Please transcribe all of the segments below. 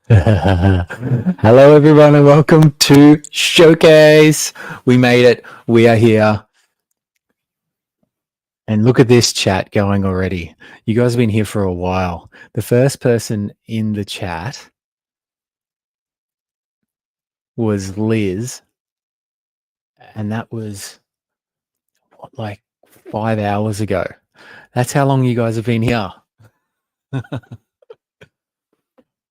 Hello, everyone, and welcome to Showcase. We made it. We are here. And look at this chat going already. You guys have been here for a while. The first person in the chat was Liz, and that was like 5 hours ago. That's how long you guys have been here.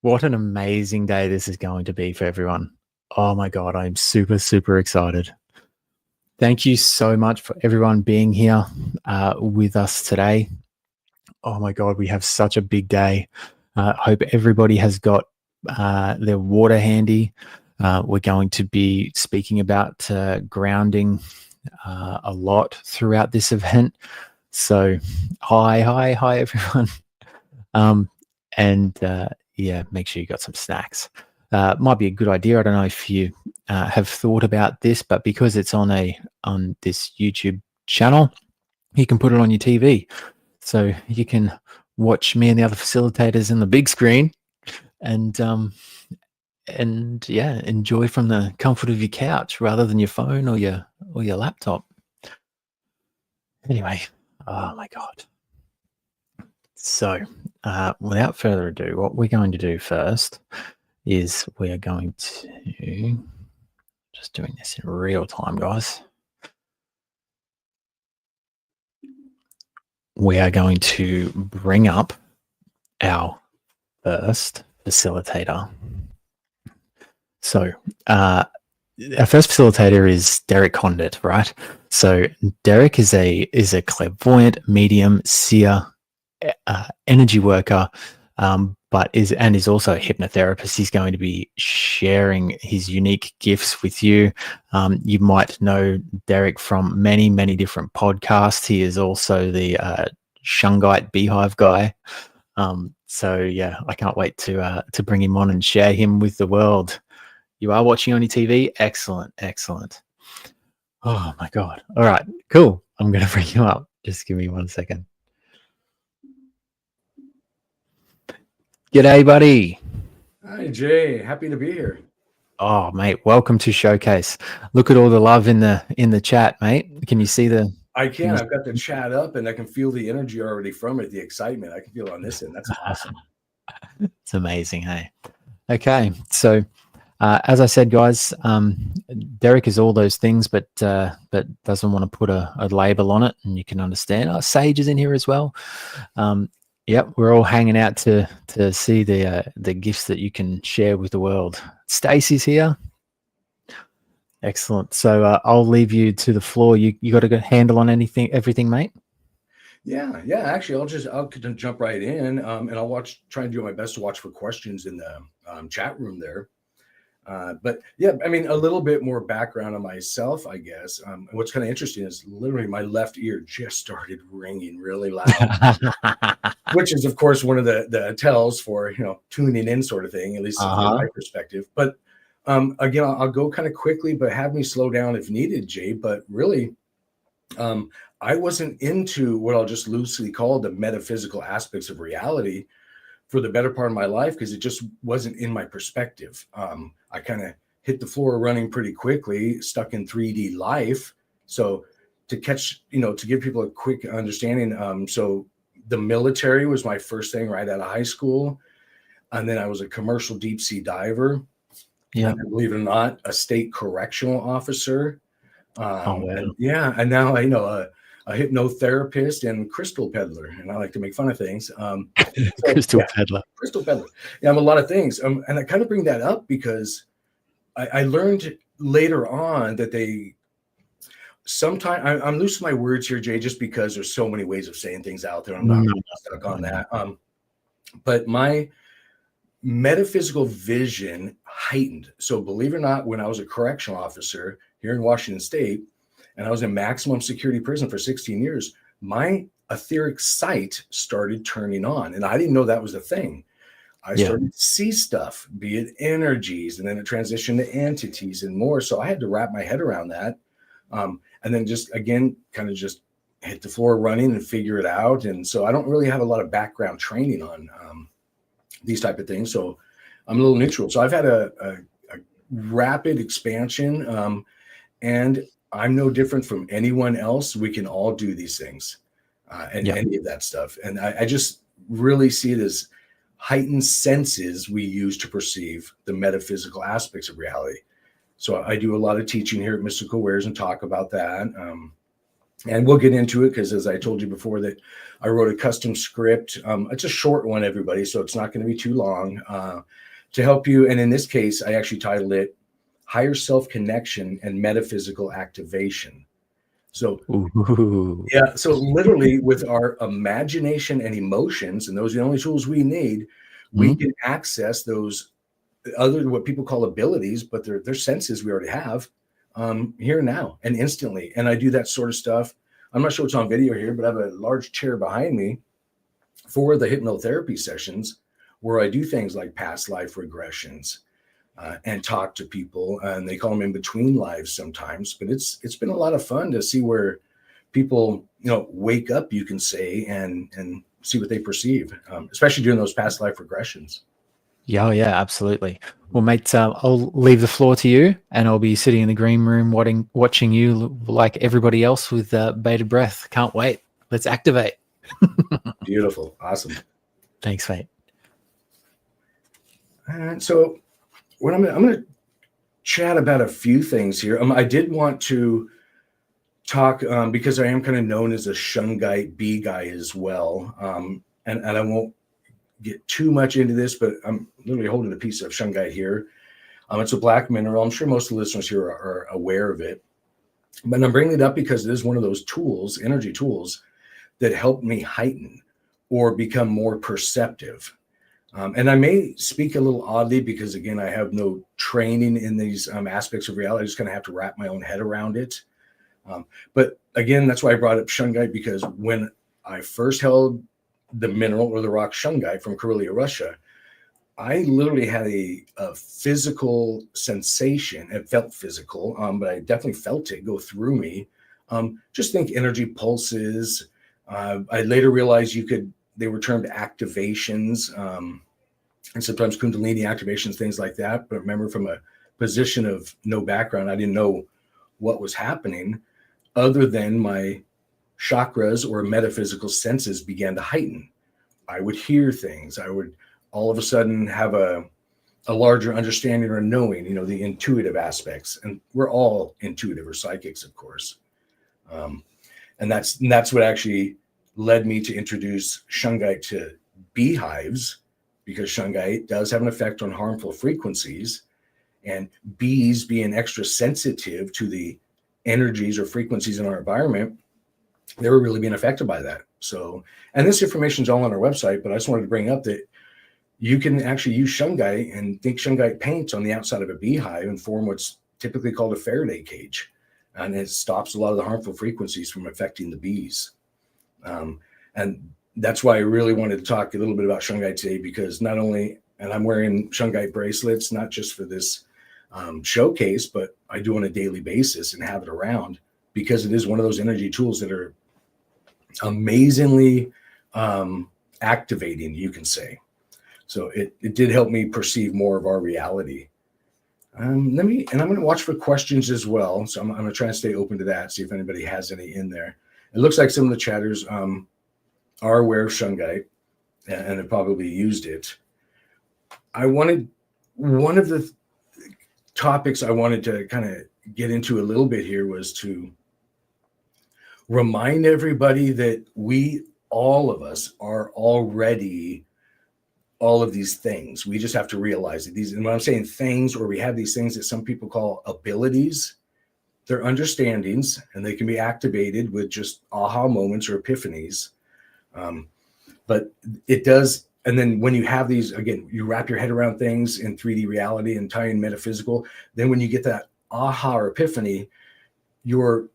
What an amazing day this is going to be for everyone. Oh my God, I'm super, super excited. Thank you so much for everyone being here with us today. Oh my God, we have such a big day. Hope everybody has got their water handy. We're going to be speaking about grounding a lot throughout this event. So hi, everyone. Yeah, make sure you got some snacks. Might be a good idea. I don't know if you have thought about this, but because it's on this YouTube channel, you can put it on your TV, so you can watch me and the other facilitators in the big screen, and yeah, enjoy from the comfort of your couch rather than your phone or your laptop. Anyway, oh my God. So, without further ado, what we're going to do first is we're going to just doing this in real time, guys. We are going to bring up our first facilitator. So, our first facilitator is Derek Condit, right? So, Derek is a clairvoyant, medium, seer, energy worker, but is also a hypnotherapist. He's going to be sharing his unique gifts with you. You might know Derek from many, many different podcasts. He is also the Shungite Beehive guy. So yeah, I can't wait to bring him on and share him with the world. You are watching on your TV? Excellent, excellent. Oh my God. All right, cool. I'm going to bring you up. Just give me 1 second. G'day, buddy. Hi, Jay. Happy to be here. Oh, mate, welcome to Showcase. Look at all the love in the chat, mate. Can you see the? I can. I've got the chat up, and I can feel the energy already from it, the excitement. I can feel it on this end. That's awesome. It's amazing, hey. Okay, so as I said, guys, Derek is all those things, but doesn't want to put a label on it, and you can understand. Oh, Sage is in here as well. Yep, we're all hanging out to see the gifts that you can share with the world. Stacey's here. Excellent. So I'll leave you to the floor. You got a good handle on everything, mate? Yeah. Actually, I'll jump right in, and I'll try and do my best to watch for questions in the chat room there. But yeah, I mean, a little bit more background on myself, I guess. What's kind of interesting is literally my left ear just started ringing really loud, which is, of course, one of the tells for tuning in, sort of thing, at least from my perspective. But again, I'll go kind of quickly, but have me slow down if needed, Jay. But really, I wasn't into what I'll just loosely call the metaphysical aspects of reality for the better part of my life, because it just wasn't in my perspective. I kind of hit the floor running pretty quickly, stuck in 3D life. So to give people a quick understanding, so the military was my first thing right out of high school. And then I was a commercial deep sea diver. Yeah. And believe it or not, a state correctional officer. Oh, wow. And now a hypnotherapist and crystal peddler, and I like to make fun of things. Crystal peddler. Crystal peddler. Yeah, I'm a lot of things. And I kind of bring that up because I learned later on that sometimes I'm loose with my words here, Jay, just because there's so many ways of saying things out there. I'm not stuck on that. But my metaphysical vision heightened. So believe it or not, when I was a correctional officer here in Washington State, and I was in maximum security prison for 16 years, my etheric sight started turning on. And I didn't know that was a thing. I started to see stuff, be it energies, and then it transitioned to entities and more. So I had to wrap my head around that. And then just, again, kind of just hit the floor running and figure it out. And so I don't really have a lot of background training on these type of things. So I'm a little neutral. So I've had a rapid expansion, and I'm no different from anyone else. We can all do these things and Yeah. any of that stuff. And I just really see it as heightened senses we use to perceive the metaphysical aspects of reality. So I do a lot of teaching here at Mystical Wares and talk about that. And we'll get into it because, as I told you before, that I wrote a custom script. It's a short one, everybody, so it's not going to be too long to help you. And in this case, I actually titled it Higher Self Connection and Metaphysical Activation. So, Ooh. yeah, so literally with our imagination and emotions, and those are the only tools we need, we can access those other what people call abilities, but they're senses we already have here now and instantly. And I do that sort of stuff. I'm not sure what's on video here, but I have a large chair behind me for the hypnotherapy sessions where I do things like past life regressions and talk to people, and they call them in between lives sometimes. But it's been a lot of fun to see where people wake up, you can say, and see what they perceive, especially doing those past life regressions. Yeah, yeah, absolutely. Well, mate, I'll leave the floor to you, and I'll be sitting in the green room watching you like everybody else with bated breath. Can't wait. Let's activate. Beautiful. Awesome. Thanks, mate. And so what I'm going to chat about a few things here. I did want to talk because I am kind of known as a shungite bee guy as well. And I won't get too much into this, but I'm literally holding a piece of shungite here. It's a black mineral. I'm sure most of the listeners here are aware of it, but I'm bringing it up because it is one of those tools, energy tools, that help me heighten or become more perceptive. And I may speak a little oddly because, again, I have no training in these aspects of reality. I just kind of have to wrap my own head around it. But again, that's why I brought up shungite, because when I first held the mineral or the rock shungite from Karelia, Russia, I literally had a physical sensation. It felt physical, but I definitely felt it go through me. Just think energy pulses. I later realized they were termed activations, and sometimes Kundalini activations, things like that. But remember, from a position of no background, I didn't know what was happening other than my chakras or metaphysical senses began to heighten. I would hear things. I would all of a sudden have a larger understanding or knowing, the intuitive aspects. And we're all intuitive or psychics, of course. And that's what actually led me to introduce shungite to beehives, because shungite does have an effect on harmful frequencies, and bees being extra sensitive to the energies or frequencies in our environment, they were really being affected by that. So, and this information is all on our website, but I just wanted to bring up that you can actually use shungite and think shungite paints on the outside of a beehive and form what's typically called a Faraday cage. And it stops a lot of the harmful frequencies from affecting the bees. And that's why I really wanted to talk a little bit about shungite today, because not only, and I'm wearing shungite bracelets, not just for this showcase, but I do on a daily basis and have it around, because it is one of those energy tools that are amazingly activating, you can say. So it did help me perceive more of our reality. I'm going to watch for questions as well. So I'm going to try and stay open to that, see if anybody has any in there. It looks like some of the chatters are aware of shungite and have probably used it. One of the topics I wanted to kind of get into a little bit here was to remind everybody that all of us are already all of these things. We just have to realize that and when I'm saying things, or we have these things that some people call abilities, they're understandings, and they can be activated with just aha moments or epiphanies. But it does. And then when you have these, again, you wrap your head around things in 3D reality and tie in metaphysical. Then when you get that aha or epiphany, your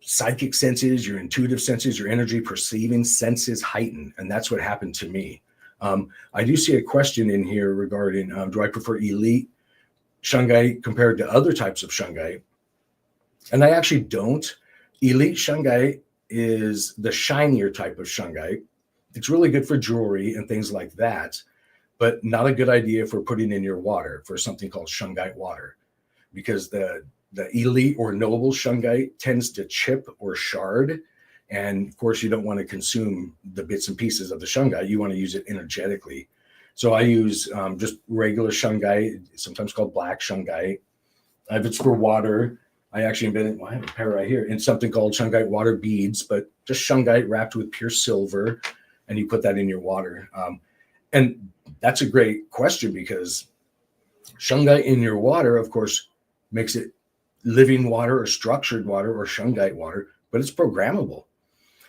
psychic senses, your intuitive senses, your energy perceiving senses heighten. And that's what happened to me. I do see a question in here regarding, do I prefer elite shungite compared to other types of shungite? And I actually don't. Elite shungite is the shinier type of shungite. It's really good for jewelry and things like that. but not a good idea for putting in your water for something called shungite water, because the elite or noble shungite tends to chip or shard. And of course, you don't want to consume the bits and pieces of the shungite. You want to use it energetically. So I use just regular shungite, sometimes called black shungite. If it's for water, I actually invented, well, I have a pair right here, in something called shungite water beads, but just shungite wrapped with pure silver, and you put that in your water. And that's a great question, because shungite in your water, of course, makes it living water or structured water or shungite water, but it's programmable.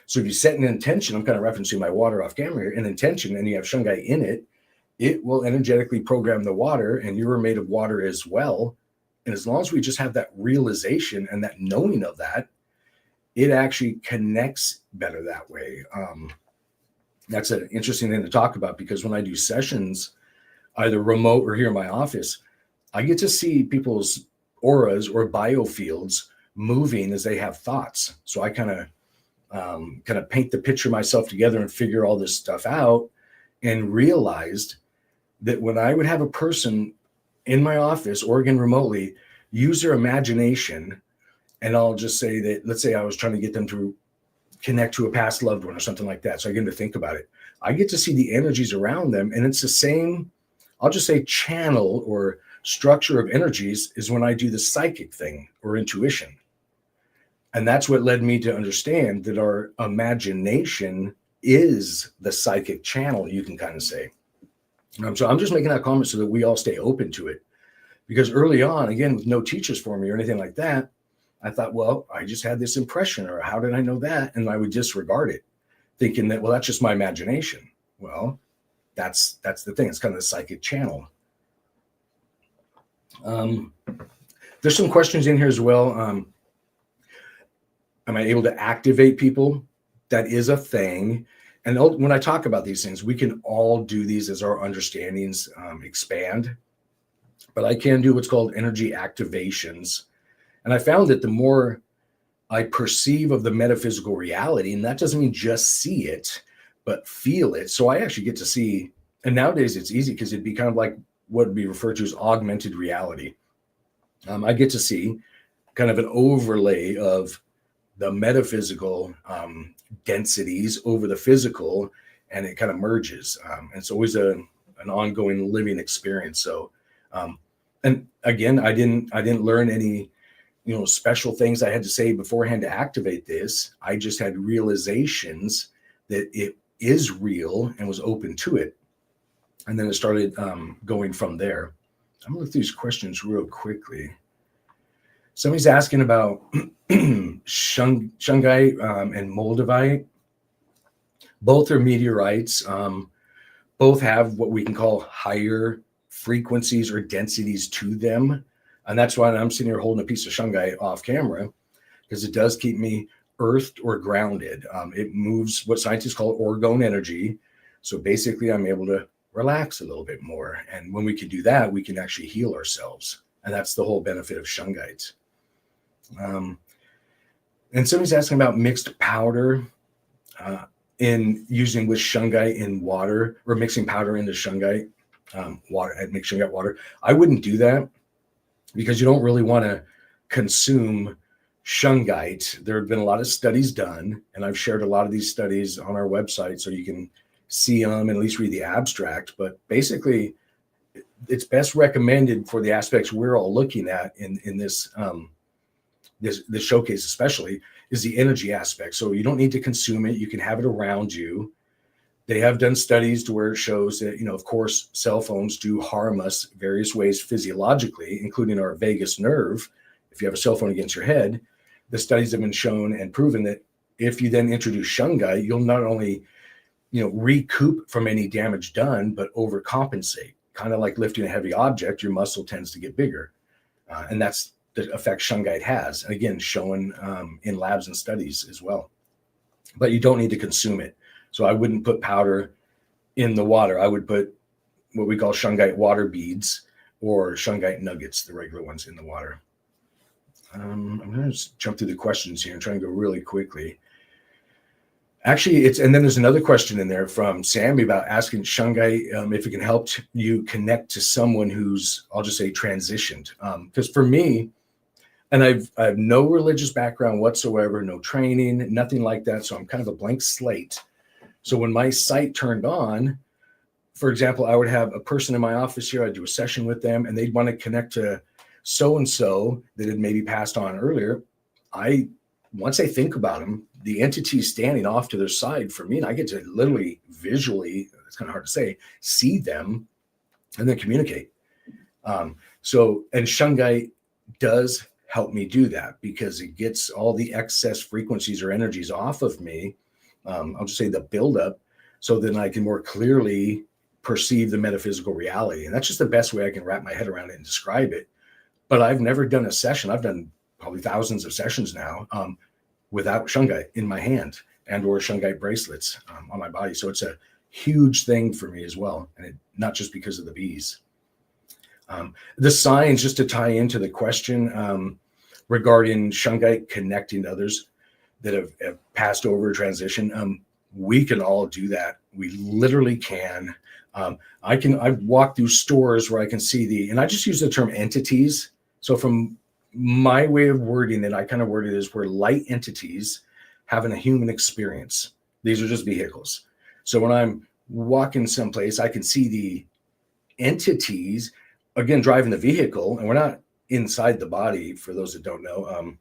So if you set an intention, I'm kind of referencing my water off camera here, an intention, and you have shungite in it, it will energetically program the water, and you are made of water as well. And as long as we just have that realization and that knowing of that, it actually connects better that way. That's an interesting thing to talk about, because when I do sessions, either remote or here in my office, I get to see people's auras or biofields moving as they have thoughts. So I kind of paint the picture myself together and figure all this stuff out, and realized that when I would have a person in my office or again remotely use their imagination, and I'll just say that, let's say I was trying to get them to connect to a past loved one or something like that. So I get them to think about it. I get to see the energies around them, and it's the same, I'll just say, channel or structure of energies is when I do the psychic thing or intuition. And that's what led me to understand that our imagination is the psychic channel, you can kind of say. So I'm just making that comment so that we all stay open to it. Because early on, again, with no teachers for me or anything like that, I thought, well, I just had this impression, or how did I know that? And I would disregard it, thinking that, well, that's just my imagination. Well, that's the thing. It's kind of the psychic channel. There's some questions in here as well. Am I able to activate people? That is a thing. And when I talk about these things, we can all do these as our understandings expand. But I can do what's called energy activations. And I found that the more I perceive of the metaphysical reality, and that doesn't mean just see it, but feel it. So I actually get to see, and nowadays it's easy because it'd be kind of like what would be referred to as augmented reality. I get to see kind of an overlay of the metaphysical densities over the physical, and it kind of merges. And it's always an ongoing living experience. So, and again, I didn't learn any, special things I had to say beforehand to activate this. I just had realizations that it is real and was open to it. And then it started going from there. I'm going to look through these questions real quickly. Somebody's asking about shungite and moldavite. Both are meteorites. Both have what we can call higher frequencies or densities to them. And that's why I'm sitting here holding a piece of shungite off camera, because it does keep me earthed or grounded. It moves what scientists call orgone energy. So basically, I'm able to relax a little bit more. And when we can do that, we can actually heal ourselves. And that's the whole benefit of shungite. And somebody's asking about mixed powder in using with shungite in water, or mixing powder into shungite water and make shungite water. I wouldn't do that, because you don't really want to consume shungite. There have been a lot of studies done, and I've shared a lot of these studies on our website so you can see them and at least read the abstract. But basically, it's best recommended for the aspects we're all looking at in this this showcase, especially, is the energy aspect. So you don't need to consume it. You can have it around you. They have done studies to where it shows that, of course, cell phones do harm us various ways physiologically, including our vagus nerve. If you have a cell phone against your head, the studies have been shown and proven that if you then introduce shungite, you'll not only, recoup from any damage done, but overcompensate. Kind of like lifting a heavy object, your muscle tends to get bigger. And that's the effect shungite has, again, shown in labs and studies as well. But you don't need to consume it. So I wouldn't put powder in the water. I would put what we call shungite water beads or shungite nuggets, the regular ones, in the water. I'm going to just jump through the questions here and try and go really quickly. Actually, and then there's another question in there from Sammy about asking Shungite if it can help you connect to someone who's, I'll just say, transitioned. Because for me, and I have no religious background whatsoever, no training, nothing like that. So I'm kind of a blank slate. So when my sight turned on, for example, I would have a person in my office here, I'd do a session with them, and they'd want to connect to so-and-so that had maybe passed on earlier. Once I think about them, the entity standing off to their side for me, and I get to literally visually, it's kind of hard to say, see them and then communicate. And Shungite does help me do that because it gets all the excess frequencies or energies off of me. I'll just say the buildup, so then I can more clearly perceive the metaphysical reality. And that's just the best way I can wrap my head around it and describe it. But I've never done a session. I've done probably thousands of sessions now without Shungite in my hand and or Shungite bracelets on my body. So it's a huge thing for me as well. And not just because of the bees. The signs, just to tie into the question regarding Shungite connecting to others that have passed over transition, we can all do that. We literally can. I've walked through stores where I can see and I just use the term entities. So from my way of wording it, I kind of word it as where light entities having a human experience. These are just vehicles. So when I'm walking someplace, I can see the entities, again, driving the vehicle, and we're not inside the body, for those that don't know,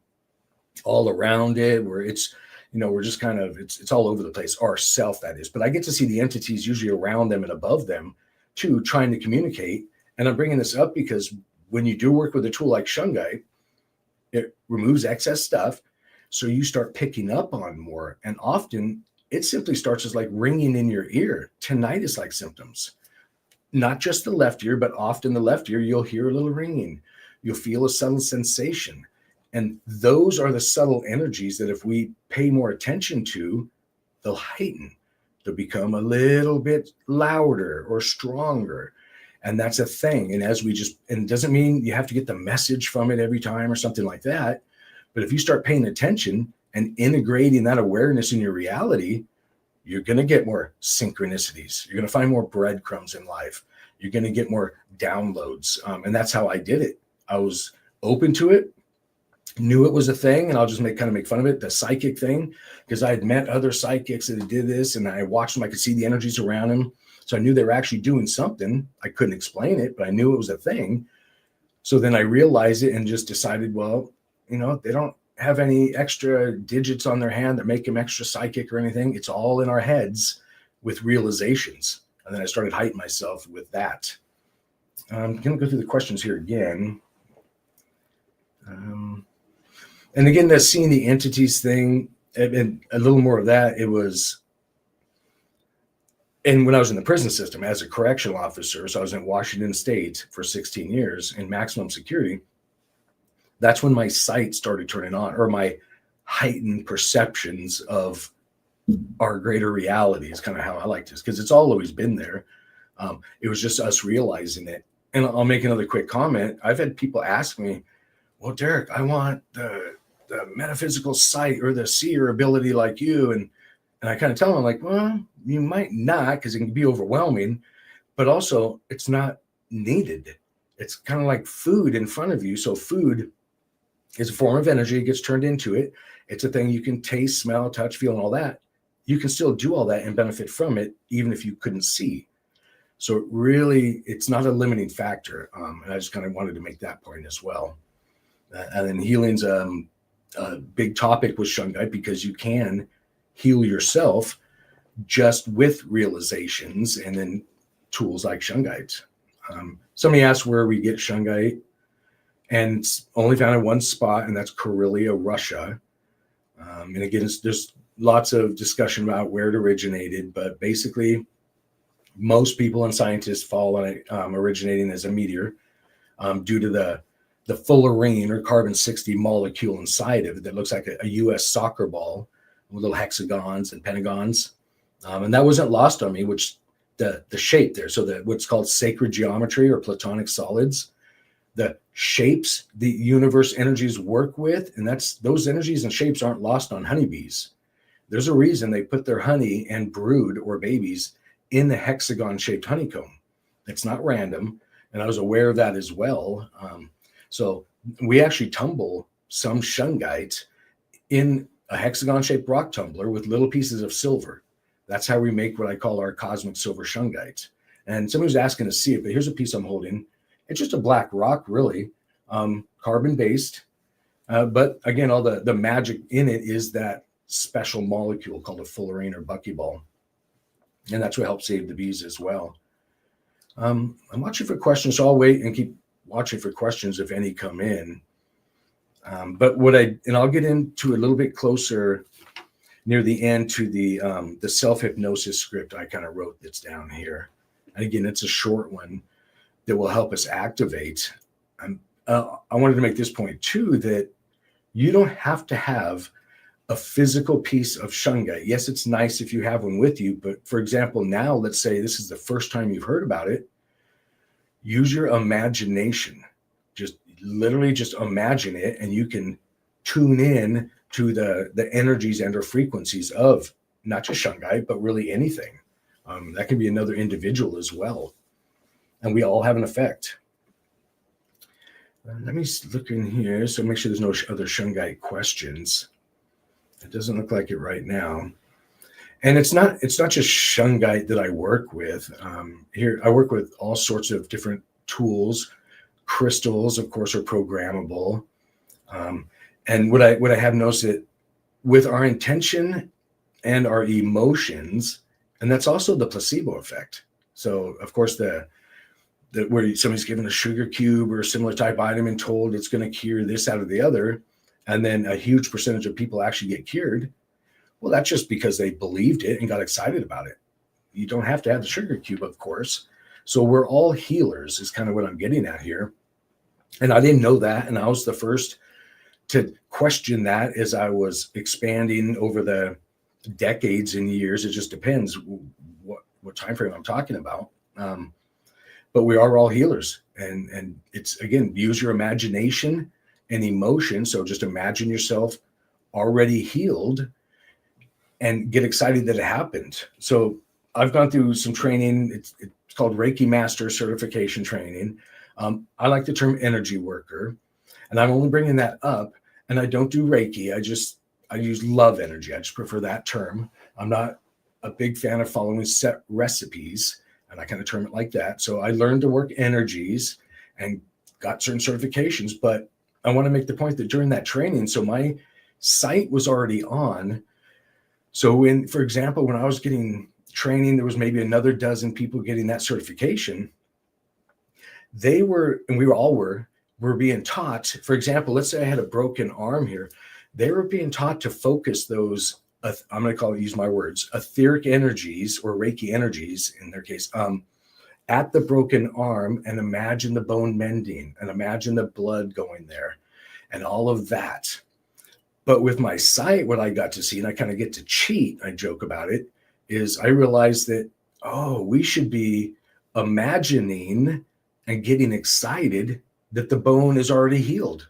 all around it, where it's, we're just kind of, it's all over the place, our self, that is. But I get to see the entities usually around them and above them too, trying to communicate. And I'm bringing this up because when you do work with a tool like Shungite, it removes excess stuff. So you start picking up on more. And often it simply starts as like ringing in your ear, tinnitus-like symptoms. Not just the left ear, but often the left ear, you'll hear a little ringing. You'll feel a subtle sensation. And those are the subtle energies that if we pay more attention to, they'll heighten. They'll become a little bit louder or stronger. And that's a thing. And and it doesn't mean you have to get the message from it every time or something like that. But if you start paying attention and integrating that awareness in your reality, you're going to get more synchronicities. You're going to find more breadcrumbs in life. You're going to get more downloads. And that's how I did it. I was open to it, knew it was a thing, and I'll just make fun of it, the psychic thing, because I had met other psychics that did this, and I watched them. I could see the energies around them. So I knew they were actually doing something. I couldn't explain it, but I knew it was a thing. So then I realized it and just decided, well, they don't have any extra digits on their hand that make them extra psychic or anything. It's all in our heads with realizations. And then I started heightening myself with that. I'm going to go through the questions here again. And again, that's seeing the entities thing, and a little more of that. It was, and when I was in the prison system as a correctional officer, so I was in Washington State for 16 years in maximum security. That's when my sight started turning on, or my heightened perceptions of our greater reality is kind of how I like this, because it's always been there. It was just us realizing it. And I'll make another quick comment. I've had people ask me, well, Derek, I want the metaphysical sight or the seer ability like you. And I kind of tell them, like, well, you might not, because it can be overwhelming, but also it's not needed. It's kind of like food in front of you. So food is a form of energy. It gets turned into it. It's a thing you can taste, smell, touch, feel, and all that. You can still do all that and benefit from it, even if you couldn't see. So it's not a limiting factor. And I just kind of wanted to make that point as well. And then healing's a big topic with Shungite, because you can heal yourself just with realizations and then tools like Shungite. Somebody asked where we get Shungite, and it's only found in one spot, and that's Karelia, Russia. And again, there's lots of discussion about where it originated, but basically most people and scientists fall on it originating as a meteor due to the fullerene or carbon-60 molecule inside of it that looks like a U.S. soccer ball with little hexagons and pentagons. And that wasn't lost on me, which the shape there. So what's called sacred geometry or platonic solids, the shapes the universe energies work with, and those energies and shapes aren't lost on honeybees. There's a reason they put their honey and brood or babies in the hexagon-shaped honeycomb. It's not random, and I was aware of that as well. So we actually tumble some shungite in a hexagon-shaped rock tumbler with little pieces of silver. That's how we make what I call our cosmic silver shungite. And somebody was asking to see it, but here's a piece I'm holding. It's just a black rock, really, carbon-based. But again, all the magic in it is that special molecule called a fullerene or buckyball. And that's what helps save the bees as well. I'm watching for questions, so I'll wait and keep watching for questions if any come in. But I'll get into a little bit closer near the end to the self-hypnosis script I kind of wrote that's down here. And again, it's a short one that will help us activate. I wanted to make this point too, that you don't have to have a physical piece of shungite. Yes, it's nice if you have one with you, but for example, now let's say this is the first time you've heard about it. Use your imagination. Just literally just imagine it, and you can tune in to the energies and or frequencies of not just shungite, but really anything. That can be another individual as well. And we all have an effect. Let me look in here, so make sure there's no other shungite questions. It doesn't look like it right now. And it's not just shungite that I work with. Here, I work with all sorts of different tools. Crystals, of course, are programmable. And what I have noticed that with our intention and our emotions, and that's also the placebo effect. So, of course, where somebody's given a sugar cube or a similar type item and told it's going to cure this out of the other, and then a huge percentage of people actually get cured. Well, that's just because they believed it and got excited about it. You don't have to have the sugar cube, of course. So we're all healers is kind of what I'm getting at here. And I didn't know that. And I was the first to question that as I was expanding over the decades and years. It just depends what time frame I'm talking about. But we are all healers. And it's, again, use your imagination and emotion. So just imagine yourself already healed and get excited that it happened. So I've gone through some training. It's called Reiki Master Certification Training. I like the term energy worker, and I'm only bringing that up. And I don't do Reiki. I use love energy. I just prefer that term. I'm not a big fan of following set recipes, and I kind of term it like that. So I learned to work energies and got certain certifications, but I want to make the point that during that training, so my site was already on. So for example, when I was getting training, there was maybe another dozen people getting that certification. They were, and we all were being taught, for example, let's say I had a broken arm here. They were being taught to focus those, I'm going to use my words, etheric energies or Reiki energies in their case, at the broken arm, and imagine the bone mending and imagine the blood going there and all of that. But with my site, what I got to see, and I kind of get to cheat, I joke about it, is I realized that, we should be imagining and getting excited that the bone is already healed.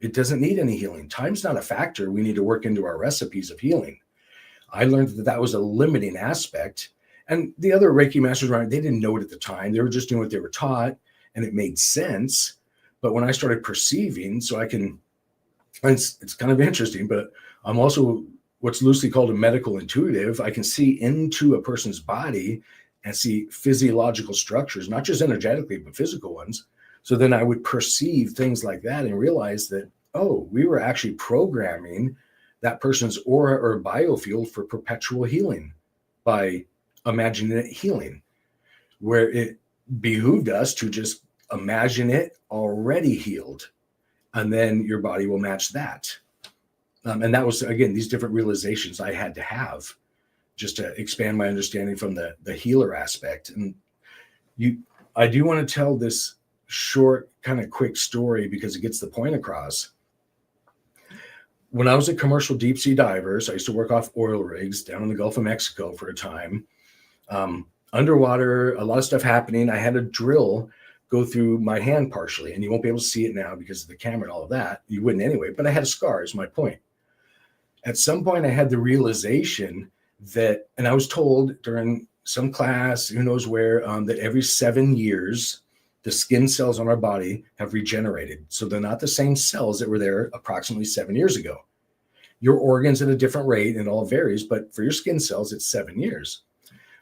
It doesn't need any healing. Time's not a factor we need to work into our recipes of healing. I learned that was a limiting aspect. And the other Reiki masters around, they didn't know it at the time. They were just doing what they were taught, and it made sense. But when I started perceiving, it's kind of interesting, but I'm also what's loosely called a medical intuitive. I can see into a person's body and see physiological structures, not just energetically, but physical ones. So then I would perceive things like that and realize that, we were actually programming that person's aura or biofield for perpetual healing by imagining it healing, where it behooved us to just imagine it already healed. And then your body will match that. And that was, again, these different realizations I had to have just to expand my understanding from the healer aspect. And I do want to tell this short, kind of quick story because it gets the point across. When I was a commercial deep sea diver, so I used to work off oil rigs down in the Gulf of Mexico for a time. Underwater, a lot of stuff happening. I had a drill go through my hand partially, and you won't be able to see it now because of the camera and all of that. You wouldn't anyway, but I had a scar is my point. At some point I had the realization that, and I was told during some class, who knows where, that every 7 years, the skin cells on our body have regenerated. So they're not the same cells that were there approximately 7 years ago. Your organs at a different rate, and all varies, but for your skin cells, it's 7 years.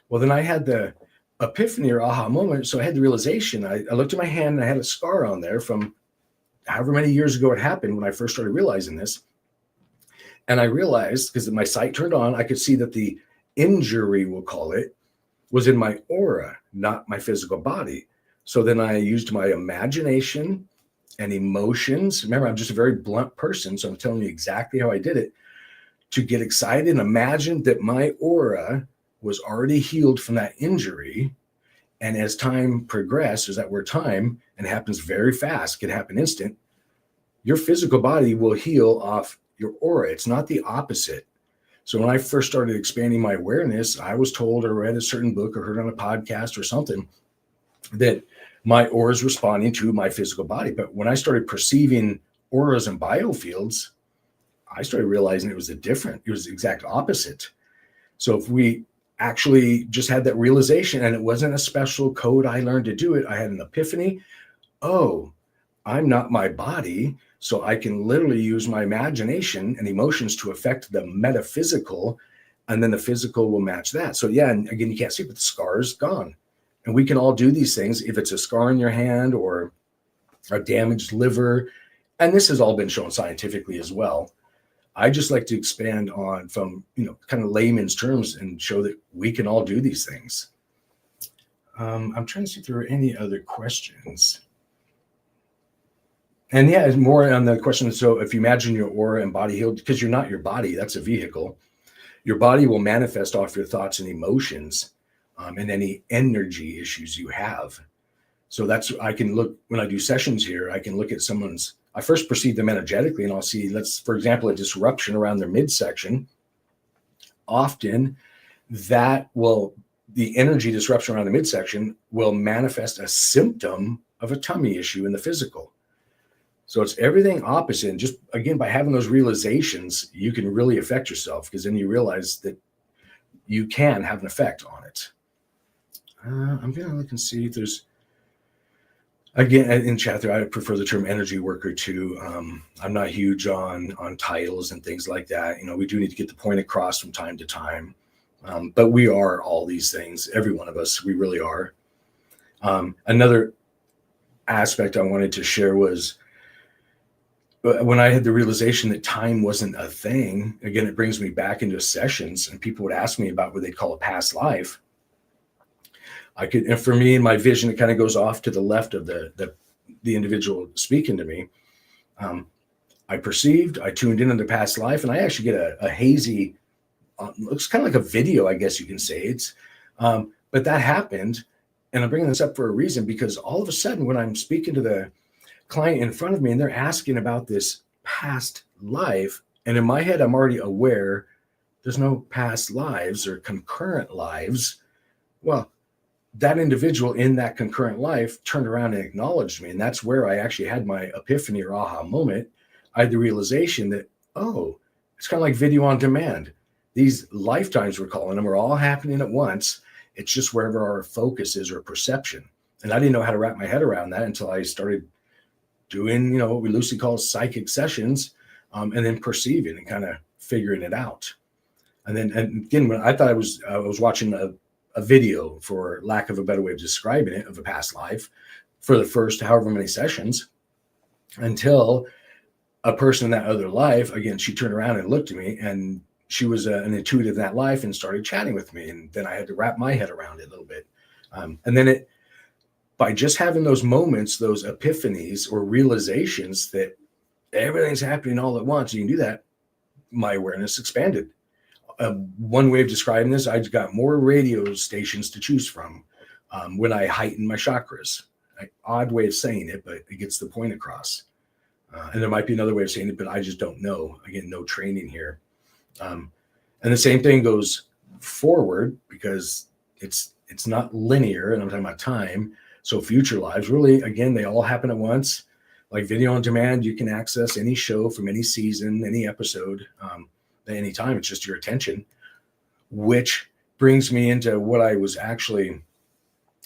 Well, then I had the epiphany or aha moment. So I had the realization. I looked at my hand and I had a scar on there from however many years ago it happened when I first started realizing this. And I realized, because my sight turned on, I could see that the injury, we'll call it, was in my aura, not my physical body. So then I used my imagination and emotions. Remember, I'm just a very blunt person, so I'm telling you exactly how I did it, to get excited and imagine that my aura was already healed from that injury. And as time progressed, there's that word time, and it happens very fast, it can happen instant, your physical body will heal off your aura. It's not the opposite. So when I first started expanding my awareness, I was told or read a certain book or heard on a podcast or something that my aura is responding to my physical body. But when I started perceiving auras and biofields, I started realizing it was it was the exact opposite. So if we actually just had that realization, and it wasn't a special code I learned to do it, I had an epiphany. Oh, I'm not my body. So I can literally use my imagination and emotions to affect the metaphysical, and then the physical will match that. So yeah, and again, you can't see, but the scar is gone. And we can all do these things. If it's a scar in your hand or a damaged liver, and this has all been shown scientifically as well. I just like to expand on from, kind of layman's terms and show that we can all do these things. I'm trying to see if there are any other questions. And yeah, it's more on the question. So if you imagine your aura and body healed, because you're not your body, that's a vehicle. Your body will manifest off your thoughts and emotions, and any energy issues you have. So I can look, when I do sessions here, I can look at I first perceive them energetically, and I'll see, for example, a disruption around their midsection. Often the energy disruption around the midsection will manifest a symptom of a tummy issue in the physical. So it's everything opposite. And just, again, by having those realizations, you can really affect yourself, because then you realize that you can have an effect on it. I'm going to look and see if there's, again, in chat there, I prefer the term energy worker too. I'm not huge on titles and things like that. We do need to get the point across from time to time. But we are all these things, every one of us, we really are. Another aspect I wanted to share was, when I had the realization that time wasn't a thing, again, it brings me back into sessions, and people would ask me about what they call a past life. And for me, in my vision, it kind of goes off to the left of the individual speaking to me. I tuned in on the past life, and I actually get a hazy, looks kind of like a video, I guess you can say. But that happened, and I'm bringing this up for a reason, because all of a sudden, when I'm speaking to the client in front of me and they're asking about this past life, and in my head, I'm already aware there's no past lives or concurrent lives. Well, that individual in that concurrent life turned around and acknowledged me. And that's where I actually had my epiphany or aha moment. I had the realization that, oh, it's kind of like video on demand. These lifetimes, we're calling them, are all happening at once. It's just wherever our focus is or perception. And I didn't know how to wrap my head around that until I started doing, what we loosely call psychic sessions, and then perceiving and kind of figuring it out. And again, when I thought I was watching a video, for lack of a better way of describing it, of a past life for the first however many sessions, until a person in that other life, again, she turned around and looked at me, and she was an intuitive in that life and started chatting with me. And then I had to wrap my head around it a little bit. And then by just having those moments, those epiphanies or realizations that everything's happening all at once, you can do that, my awareness expanded. One way of describing this, I got more radio stations to choose from when I heighten my chakras. Odd way of saying it, but it gets the point across. And there might be another way of saying it, but I just don't know. Again, no training here. And the same thing goes forward, because it's not linear, and I'm talking about time. So future lives, really, again, they all happen at once. Like video on demand, you can access any show from any season, any episode. at any time. It's just your attention, which brings me into what I was actually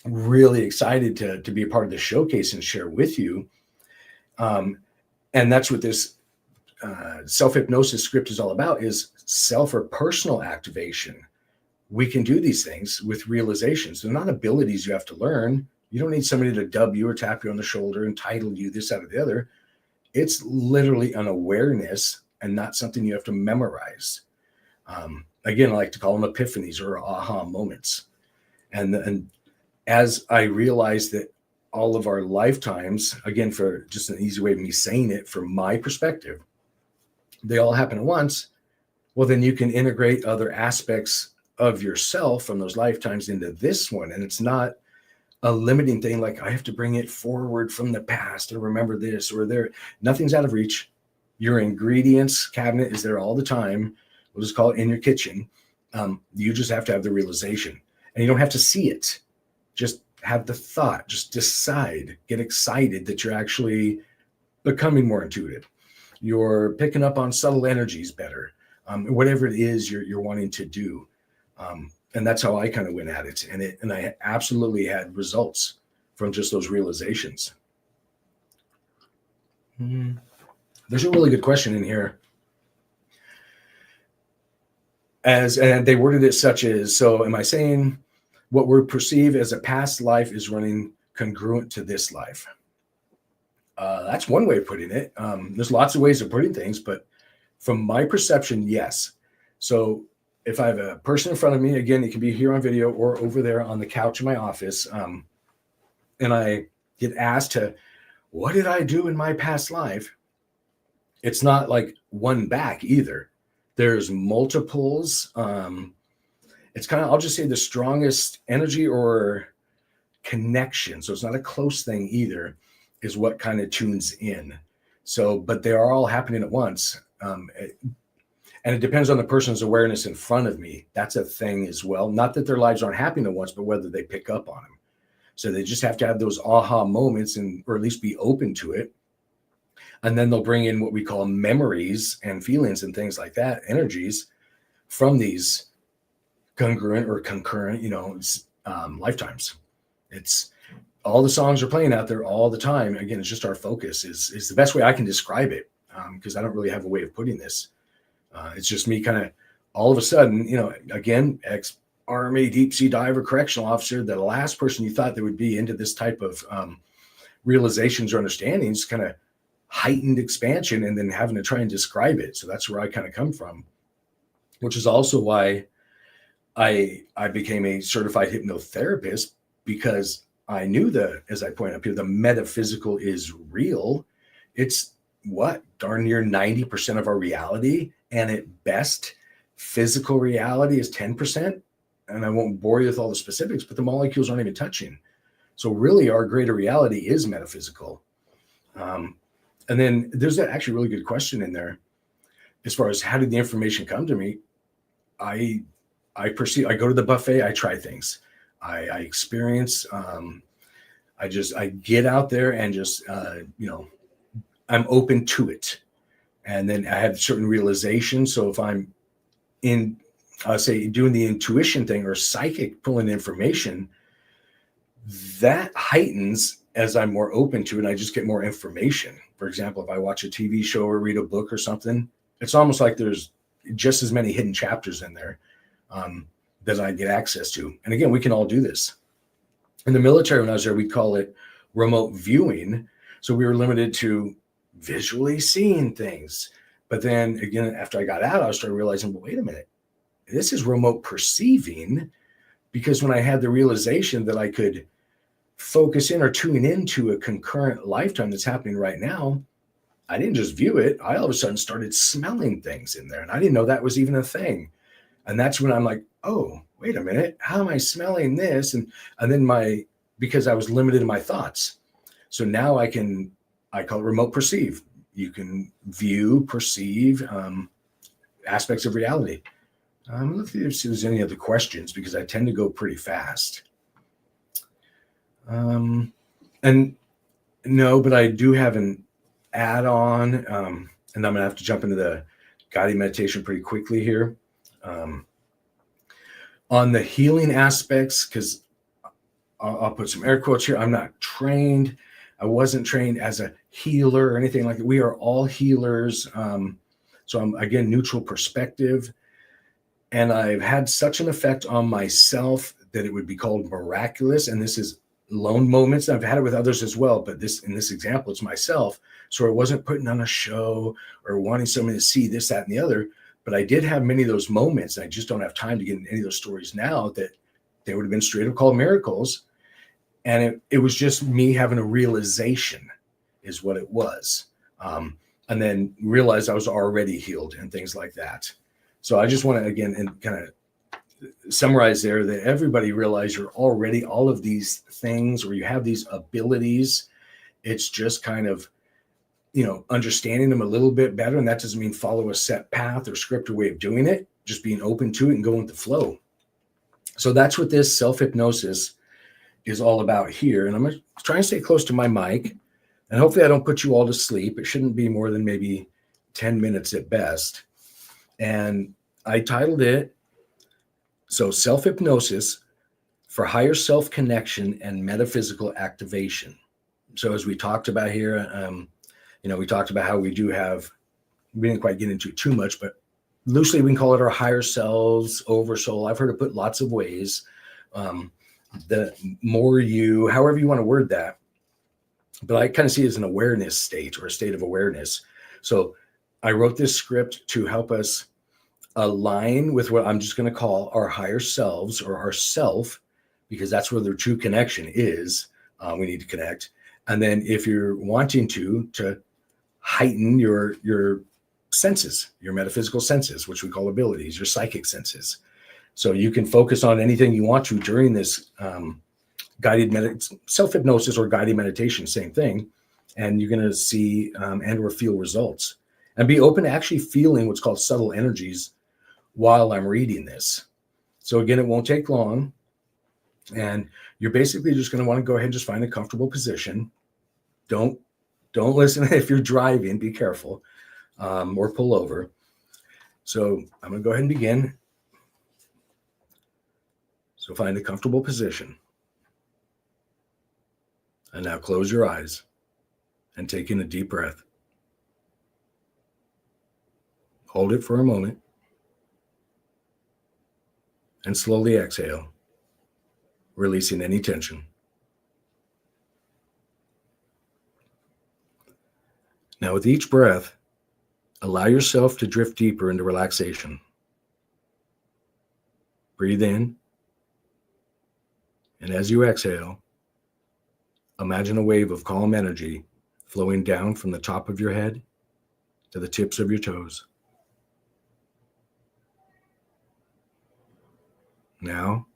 really excited to be a part of the showcase and share with you. And that's what this self-hypnosis script is all about, is self or personal activation. We can do these things with realizations. They're not abilities you have to learn. You don't need somebody to dub you or tap you on the shoulder and title you this, that, or the other. It's literally an awareness and not something you have to memorize. Again, I like to call them epiphanies or aha moments. And as I realized that all of our lifetimes, again, for just an easy way of me saying it, from my perspective, they all happen at once. Well, then you can integrate other aspects of yourself from those lifetimes into this one. And it's not a limiting thing like I have to bring it forward from the past and remember this or there. Nothing's out of reach. Your ingredients cabinet is there all the time. We'll just call it in your kitchen. You just have to have the realization, and you don't have to see it. Just have the thought, just decide, get excited that you're actually becoming more intuitive. You're picking up on subtle energies better, whatever it is you're wanting to do. And that's how I kind of went at it. And I absolutely had results from just those realizations. There's a really good question in here. And they worded it such as, so am I saying what we perceive as a past life is running congruent to this life? That's one way of putting it. There's lots of ways of putting things, but from my perception, yes. So if I have a person in front of me, again, it can be here on video or over there on the couch in my office, and I get asked to, what did I do in my past life? It's not like one back either. There's multiples. It's kind of, I'll just say the strongest energy or connection. So it's not a close thing either, is what kind of tunes in. So, but they are all happening at once. And it depends on the person's awareness in front of me. That's a thing as well. Not that their lives aren't happening at once, but whether they pick up on them. So they just have to have those aha moments, and or at least be open to it. And then they'll bring in what we call memories and feelings and things like that, energies from these congruent or concurrent, lifetimes. It's all the songs are playing out there all the time. Again, it's just our focus is the best way I can describe it, because I don't really have a way of putting this. It's just me kind of all of a sudden, again, ex-Army deep sea diver correctional officer, the last person you thought that would be into this type of realizations or understandings, kind of heightened expansion, and then having to try and describe it. So that's where I kind of come from, which is also why I became a certified hypnotherapist, because I knew that, as I point up here, the metaphysical is real. It's darn near 90% of our reality. And at best, physical reality is 10%. And I won't bore you with all the specifics, but the molecules aren't even touching. So really our greater reality is metaphysical. And then there's actually really good question in there as far as how did the information come to me? I go to the buffet, I try things. I experience, I get out there and just, I'm open to it. And then I have certain realizations. So if I'm doing the intuition thing or psychic pulling information, that heightens as I'm more open to it, and I just get more information. For example, if I watch a TV show or read a book or something, it's almost like there's just as many hidden chapters in there that I get access to. And again, we can all do this. In the military, when I was there, we call it remote viewing. So we were limited to visually seeing things. But then again, after I got out, I started realizing, well, wait a minute, this is remote perceiving, because when I had the realization that I could focus in or tune into a concurrent lifetime that's happening right now, I didn't just view it. I all of a sudden started smelling things in there, and I didn't know that was even a thing. And that's when I'm like, oh, wait a minute, how am I smelling this? And then because I was limited in my thoughts. So now I call it remote perceive. You can view, perceive aspects of reality. Let's see if there's any other questions, because I tend to go pretty fast. And no, but I do have an add-on, and I'm gonna have to jump into the guided meditation pretty quickly here. On the healing aspects, because I'll put some air quotes here, I'm not trained. I wasn't trained as a healer or anything like that. We are all healers. So I'm, again, neutral perspective. And I've had such an effect on myself that it would be called miraculous. And this is lone moments. I've had it with others as well, but in this example, it's myself. So I wasn't putting on a show or wanting someone to see this, that, and the other. But I did have many of those moments. I just don't have time to get into any of those stories now, that they would have been straight up called miracles. And it was just me having a realization is what it was. And then realized I was already healed and things like that. So I just want to, again, and kind of summarize there, that everybody realize you're already all of these things, or you have these abilities. It's just kind of, understanding them a little bit better. And that doesn't mean follow a set path or script or way of doing it, just being open to it and going with the flow. So that's what this self-hypnosis is all about here. And I'm going to try and stay close to my mic, and hopefully I don't put you all to sleep. It shouldn't be more than maybe 10 minutes at best. And I titled it, so self-hypnosis for higher self-connection and metaphysical activation. So as we talked about here, we talked about how we didn't quite get into it too much, but loosely we can call it our higher selves, oversoul. I've heard it put lots of ways. The more however you want to word that, but I kind of see it as an awareness state, or a state of awareness. So I wrote this script to help us align with what I'm just going to call our higher selves, or our self, because that's where the true connection is. We need to connect. And then if you're wanting to heighten your senses, your metaphysical senses, which we call abilities, your psychic senses. So you can focus on anything you want to during this guided self-hypnosis or guided meditation, same thing. And you're going to see and or feel results, and be open to actually feeling what's called subtle energies while I'm reading this. So again, it won't take long. And you're basically just going to want to go ahead and just find a comfortable position. Don't listen if you're driving, be careful, or pull over. So I'm going to go ahead and begin. So find a comfortable position. And now close your eyes and take in a deep breath. Hold it for a moment. And slowly exhale, releasing any tension. Now with each breath, allow yourself to drift deeper into relaxation. Breathe in. And as you exhale, imagine a wave of calm energy flowing down from the top of your head to the tips of your toes. Now,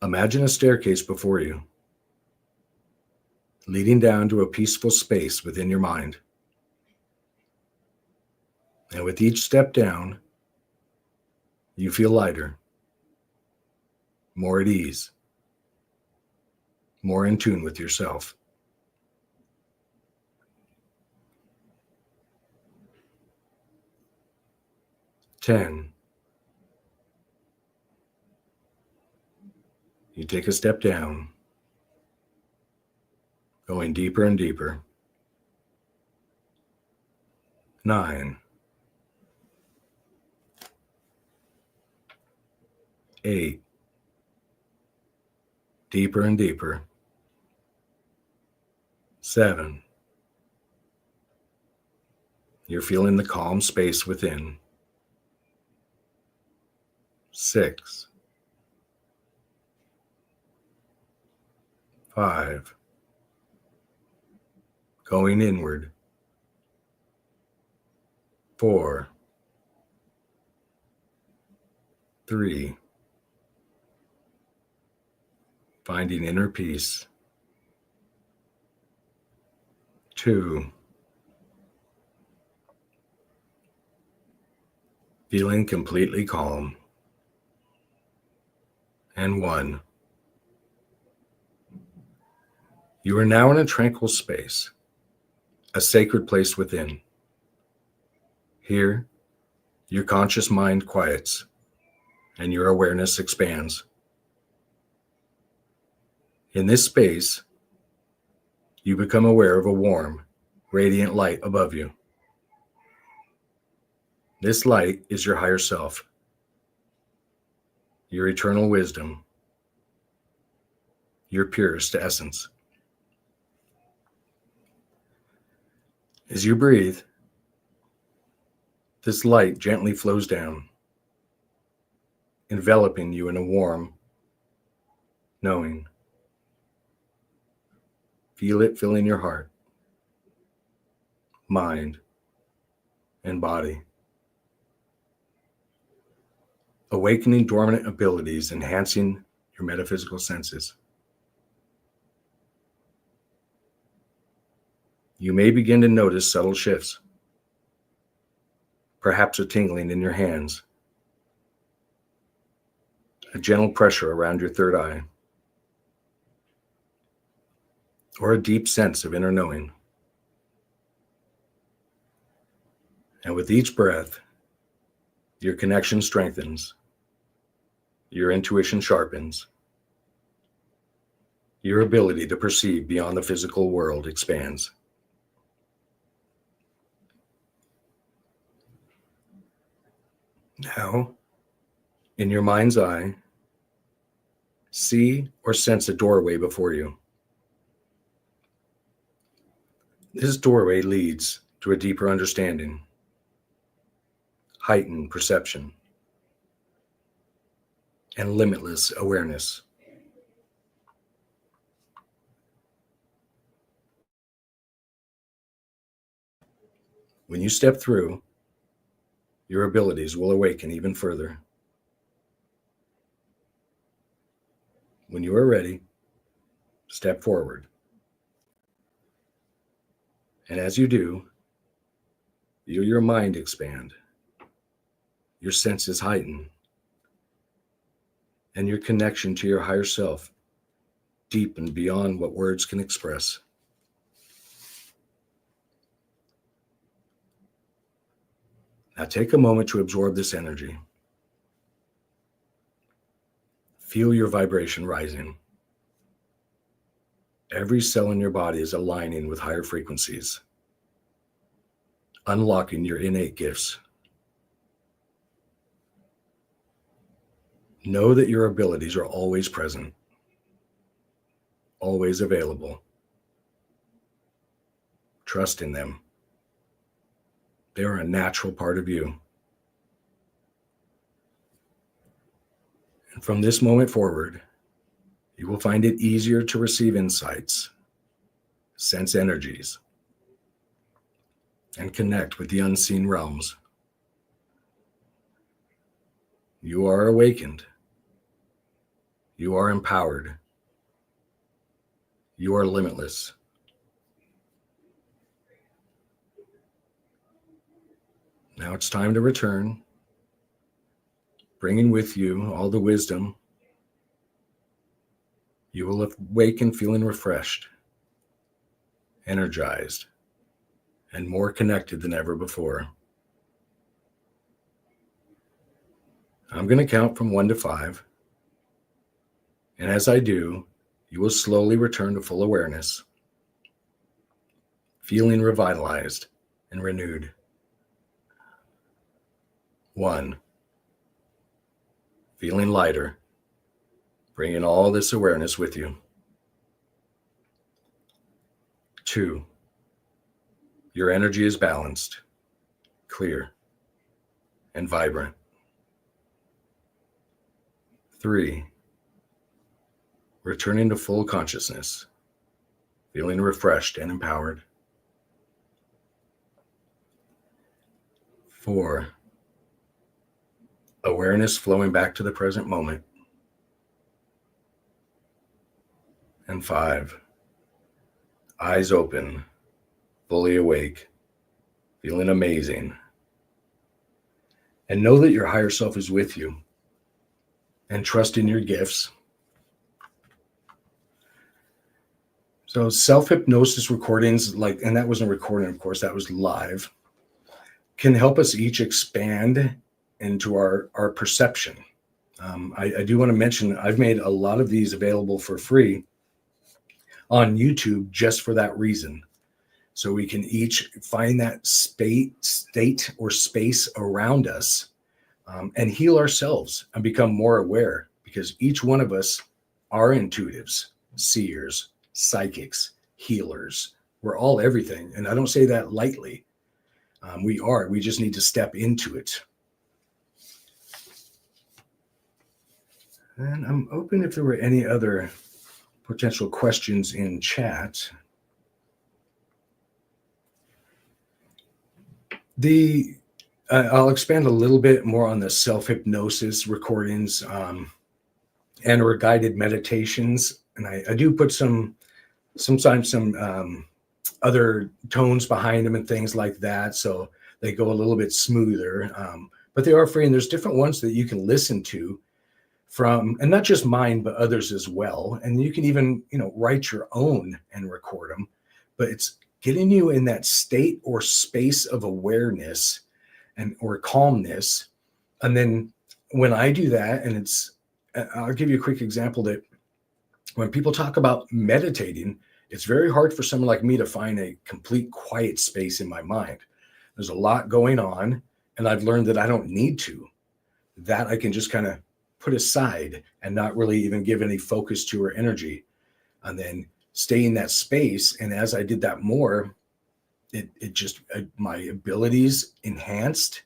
imagine a staircase before you, leading down to a peaceful space within your mind. And with each step down, you feel lighter, more at ease, more in tune with yourself. Ten. You take a step down, going deeper and deeper. 9. 8. Deeper and deeper. 7. You're feeling the calm space within. 6. 5. Going inward. 4. 3. Finding inner peace. 2. Feeling completely calm. And 1. You are now in a tranquil space, a sacred place within. Here, Your conscious mind quiets and your awareness expands. In this space, you become aware of a warm, radiant light above you. This light is your higher self, your eternal wisdom, your purest essence. As you breathe, this light gently flows down, enveloping you in a warm knowing. Feel it filling your heart, mind, and body. Awakening dormant abilities, enhancing your metaphysical senses. You may begin to notice subtle shifts, perhaps a tingling in your hands, a gentle pressure around your third eye, or a deep sense of inner knowing. And with each breath, your connection strengthens, your intuition sharpens, your ability to perceive beyond the physical world expands. Now, in your mind's eye, see or sense a doorway before you. This doorway leads to a deeper understanding, heightened perception, and limitless awareness. When you step through, your abilities will awaken even further. When you are ready, step forward. And as you do, feel your mind expand, your senses heighten, and your connection to your higher self deepen beyond what words can express. Now take a moment to absorb this energy. Feel your vibration rising. Every cell in your body is aligning with higher frequencies, unlocking your innate gifts. Know that your abilities are always present, always available. Trust in them. They are a natural part of you. And from this moment forward, you will find it easier to receive insights, sense energies, and connect with the unseen realms. You are awakened. You are empowered. You are limitless. Now it's time to return, bringing with you all the wisdom. You will awaken feeling refreshed, energized, and more connected than ever before. I'm going to count from 1 to 5. And as I do, you will slowly return to full awareness, feeling revitalized and renewed. 1, feeling lighter, bringing all this awareness with you. 2, your energy is balanced, clear, and vibrant. 3, returning to full consciousness, feeling refreshed and empowered. 4, awareness flowing back to the present moment. And 5, eyes open, fully awake, feeling amazing. And know that your higher self is with you, and trust in your gifts. So self-hypnosis recordings, and that wasn't a recording, of course, that was live. can help us each expand into our perception. I do want to mention I've made a lot of these available for free on YouTube just for that reason. So we can each find that state or space around us, and heal ourselves and become more aware, because each one of us are intuitives, seers, psychics, healers. We're all everything. And I don't say that lightly. We just need to step into it. And I'm open if there were any other potential questions in chat. I'll expand a little bit more on the self-hypnosis recordings and or guided meditations. And I do put sometimes some other tones behind them and things like that, so they go a little bit smoother. But they are free, and there's different ones that you can listen to from, and not just mine, but others as well. And you can even, write your own and record them. But it's getting you in that state or space of awareness or calmness. And then when I do that, and I'll give you a quick example that when people talk about meditating, it's very hard for someone like me to find a complete quiet space in my mind. There's a lot going on, and I've learned that I don't need to. That I can just kind of put aside and not really even give any focus to or energy, and then stay in that space. And as I did that more, it just, my abilities enhanced.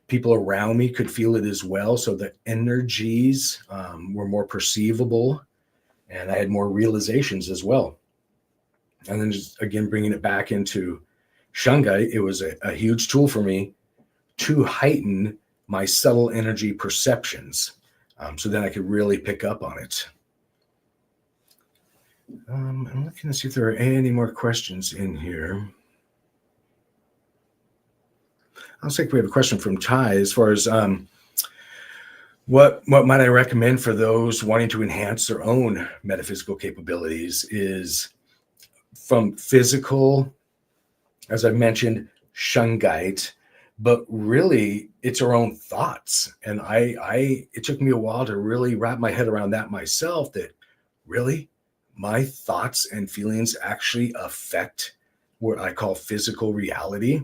People around me could feel it as well. So the energies were more perceivable, and I had more realizations as well. And then just, again, bringing it back into Shungite, it was a huge tool for me to heighten my subtle energy perceptions. So then I could really pick up on it. I'm looking to see if there are any more questions in here. I think we have a question from Ty as far as what might I recommend for those wanting to enhance their own metaphysical capabilities is from physical, as I mentioned, Shungite, but really it's our own thoughts. And it took me a while to really wrap my head around that myself, that really my thoughts and feelings actually affect what I call physical reality.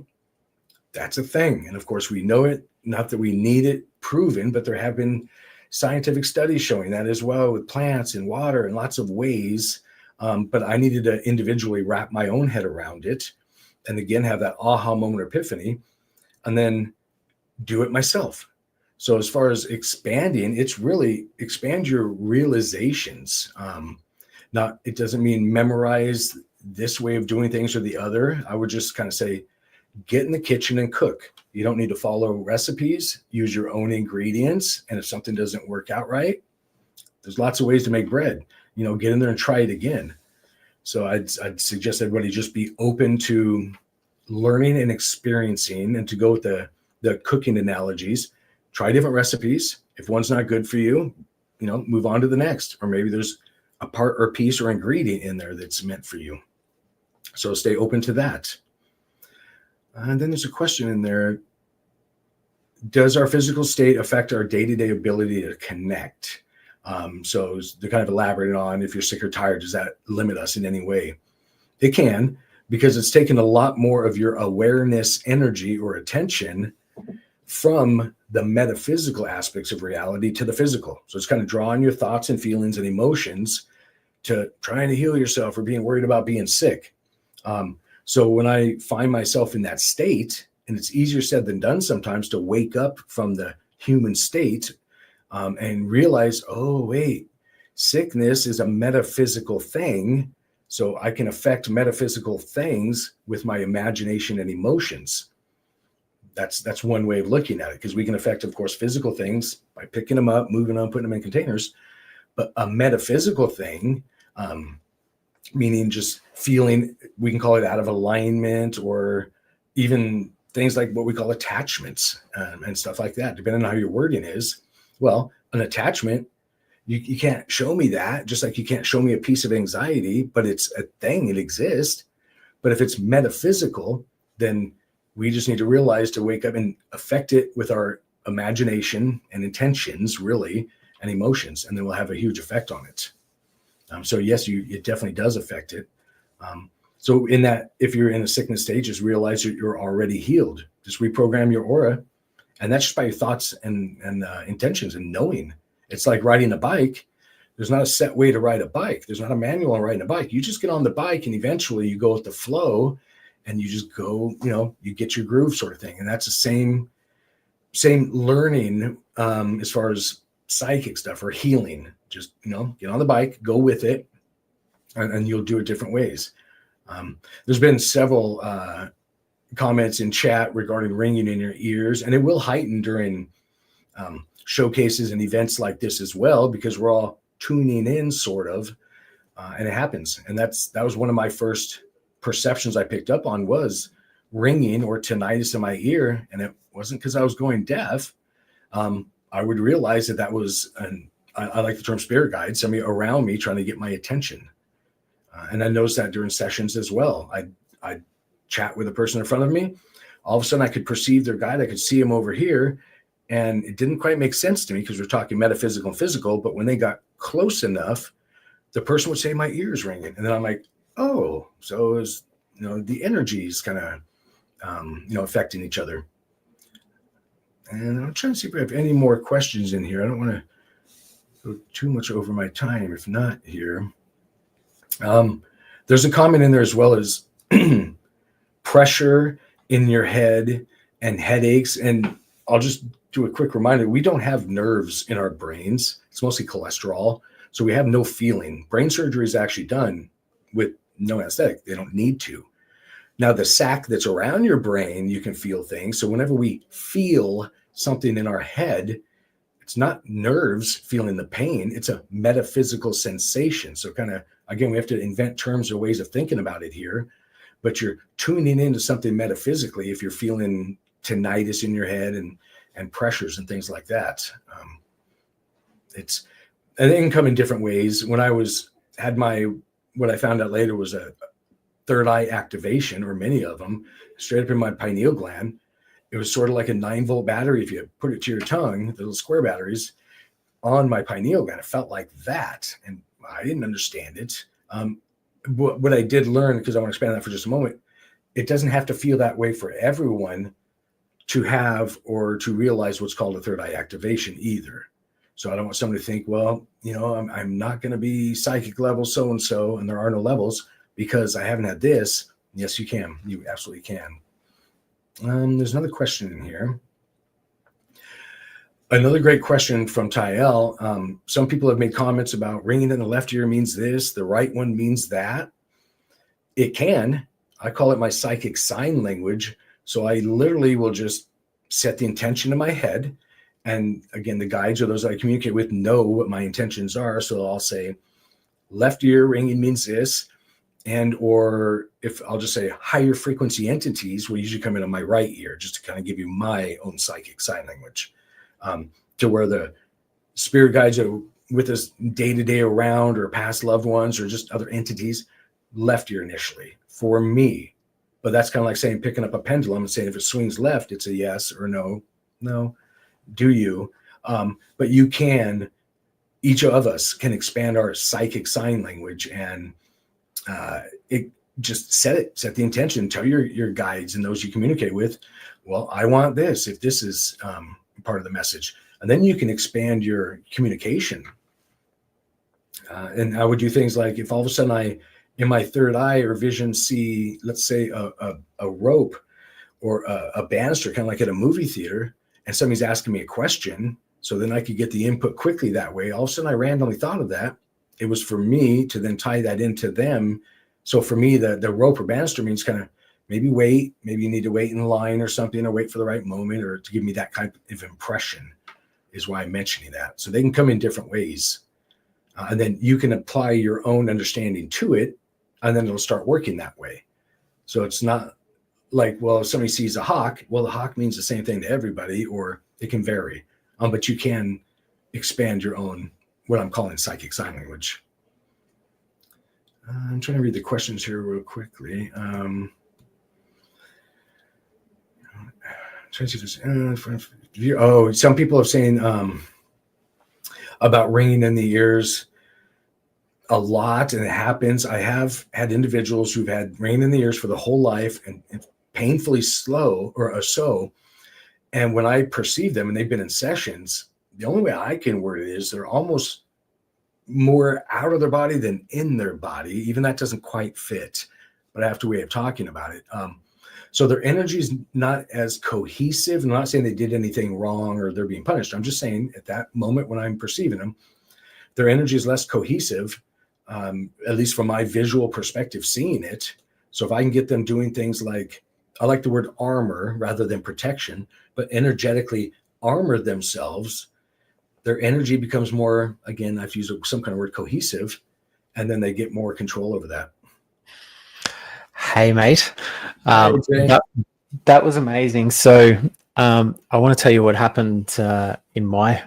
That's a thing. And of course we know it, not that we need it proven, but there have been scientific studies showing that as well, with plants and water and lots of ways. But I needed to individually wrap my own head around it, and again, have that aha moment epiphany, and then do it myself. So as far as expanding, it's really expand your realizations. It doesn't mean memorize this way of doing things or the other. I would just kind of say, get in the kitchen and cook. You don't need to follow recipes. Use your own ingredients. And if something doesn't work out right, there's lots of ways to make bread. Get in there and try it again. So I'd suggest everybody just be open to learning and experiencing, and to go with the cooking analogies. Try different recipes. If one's not good for you, move on to the next. Or maybe there's a part or piece or ingredient in there that's meant for you. So stay open to that. And then there's a question in there. Does our physical state affect our day-to-day ability to connect? So to kind of elaborate on, if you're sick or tired, does that limit us in any way? It can, because it's taken a lot more of your awareness, energy, or attention from the metaphysical aspects of reality to the physical. So it's kind of drawing your thoughts and feelings and emotions to trying to heal yourself or being worried about being sick. So when I find myself in that state, and it's easier said than done sometimes to wake up from the human state and realize, oh, wait, sickness is a metaphysical thing. So I can affect metaphysical things with my imagination and emotions. That's one way of looking at it, because we can affect, of course, physical things by picking them up, moving them, putting them in containers. But a metaphysical thing, meaning just feeling, we can call it out of alignment, or even things like what we call attachments and stuff like that, depending on how your wording is. Well, an attachment, you can't show me that, just like you can't show me a piece of anxiety, but it's a thing, it exists. But if it's metaphysical, then We just need to realize to wake up and affect it with our imagination and intentions, really, and emotions, and then we'll have a huge effect on it. So yes, it definitely does affect it. So in that, if you're in a sickness stage, just realize that you're already healed. Just reprogram your aura, and that's just by your thoughts and intentions and knowing. It's like riding a bike. There's not a set way to ride a bike. There's not a manual on riding a bike. You just get on the bike, and eventually you go with the flow, and you just go. You get your groove, sort of thing. And that's the same learning as far as psychic stuff or healing. Just get on the bike, go with it, and you'll do it different ways. There's been several comments in chat regarding ringing in your ears, and it will heighten during showcases and events like this as well, because we're all tuning in, sort of, and it happens. And that was one of my first perceptions I picked up on, was ringing or tinnitus in my ear, and it wasn't because I was going deaf. I would realize that was I like the term spirit guide, somebody around me trying to get my attention. And I noticed that during sessions as well. I'd chat with a person in front of me. All of a sudden, I could perceive their guide. I could see him over here. And it didn't quite make sense to me because we're talking metaphysical and physical. But when they got close enough, the person would say, my ear's ringing. And then I'm like, oh, so is the energies kind of affecting each other. And I'm trying to see if we have any more questions in here. I don't want to go too much over my time. If not here. There's a comment in there as well as pressure in your head and headaches. And I'll just do a quick reminder. We don't have nerves in our brains. It's mostly cholesterol. So we have no feeling. Brain surgery is actually done with no anesthetic. They don't need to. Now, the sac that's around your brain, you can feel things. So whenever we feel something in our head, it's not nerves feeling the pain. It's a metaphysical sensation. So kind of, again, we have to invent terms or ways of thinking about it here. But you're tuning into something metaphysically if you're feeling tinnitus in your head and pressures and things like that. And it can come in different ways. When I had what I found out later was a third eye activation, or many of them, straight up in my pineal gland. It was sort of like a 9-volt battery. If you put it to your tongue, the little square batteries on my pineal gland, it felt like that. And I didn't understand it. What I did learn, because I want to expand on that for just a moment, it doesn't have to feel that way for everyone to have or to realize what's called a third eye activation either. So I don't want somebody to think, well, I'm not going to be psychic level so-and-so, and there are no levels because I haven't had this. Yes, you can. You absolutely can. There's another question in here. Another great question from Tyel. Some people have made comments about ringing in the left ear means this, the right one means that. It can. I call it my psychic sign language. So I literally will just set the intention in my head. And again, the guides or those I communicate with know what my intentions are. So I'll say left ear ringing means this. And or if I'll just say higher frequency entities will usually come in on my right ear, just to kind of give you my own psychic sign language. To where the spirit guides are with us day to day around, or past loved ones, or just other entities, left ear initially for me. But that's kind of like saying picking up a pendulum and saying if it swings left, it's a yes or no. No, do you? But you can, each of us can expand our psychic sign language, and it just set the intention, tell your guides and those you communicate with, well, I want this, if this is part of the message. And then you can expand your communication. And I would do things like, if all of a sudden I, in my third eye or vision, see, let's say a rope or a banister, kind of like at a movie theater, and somebody's asking me a question, so then I could get the input quickly that way. All of a sudden I randomly thought of that. It was for me to then tie that into them. So for me, the rope or banister means kind of maybe wait, maybe you need to wait in line or something, or wait for the right moment, or to give me that kind of impression is why I'm mentioning that. So they can come in different ways. And then you can apply your own understanding to it, and then it'll start working that way. So it's not like, well, if somebody sees a hawk, well, the hawk means the same thing to everybody, or it can vary. But you can expand your own, what I'm calling psychic sign language. I'm trying to read the questions here real quickly. Oh, some people have saying about ringing in the ears a lot, and it happens. I have had individuals who've had ringing in the ears for the whole life and painfully slow or so. And when I perceive them and they've been in sessions, the only way I can word it is they're almost more out of their body than in their body. Even that doesn't quite fit, but I have to way of talking about it. So their energy is not as cohesive. I'm not saying they did anything wrong or they're being punished. I'm just saying at that moment when I'm perceiving them, their energy is less cohesive, at least from my visual perspective, seeing it. So if I can get them doing things like, I like the word armor rather than protection, but energetically armor themselves, their energy becomes more, again, I've used some kind of word, cohesive, and then they get more control over that. Hey, mate. That was amazing. So I want to tell you what happened in my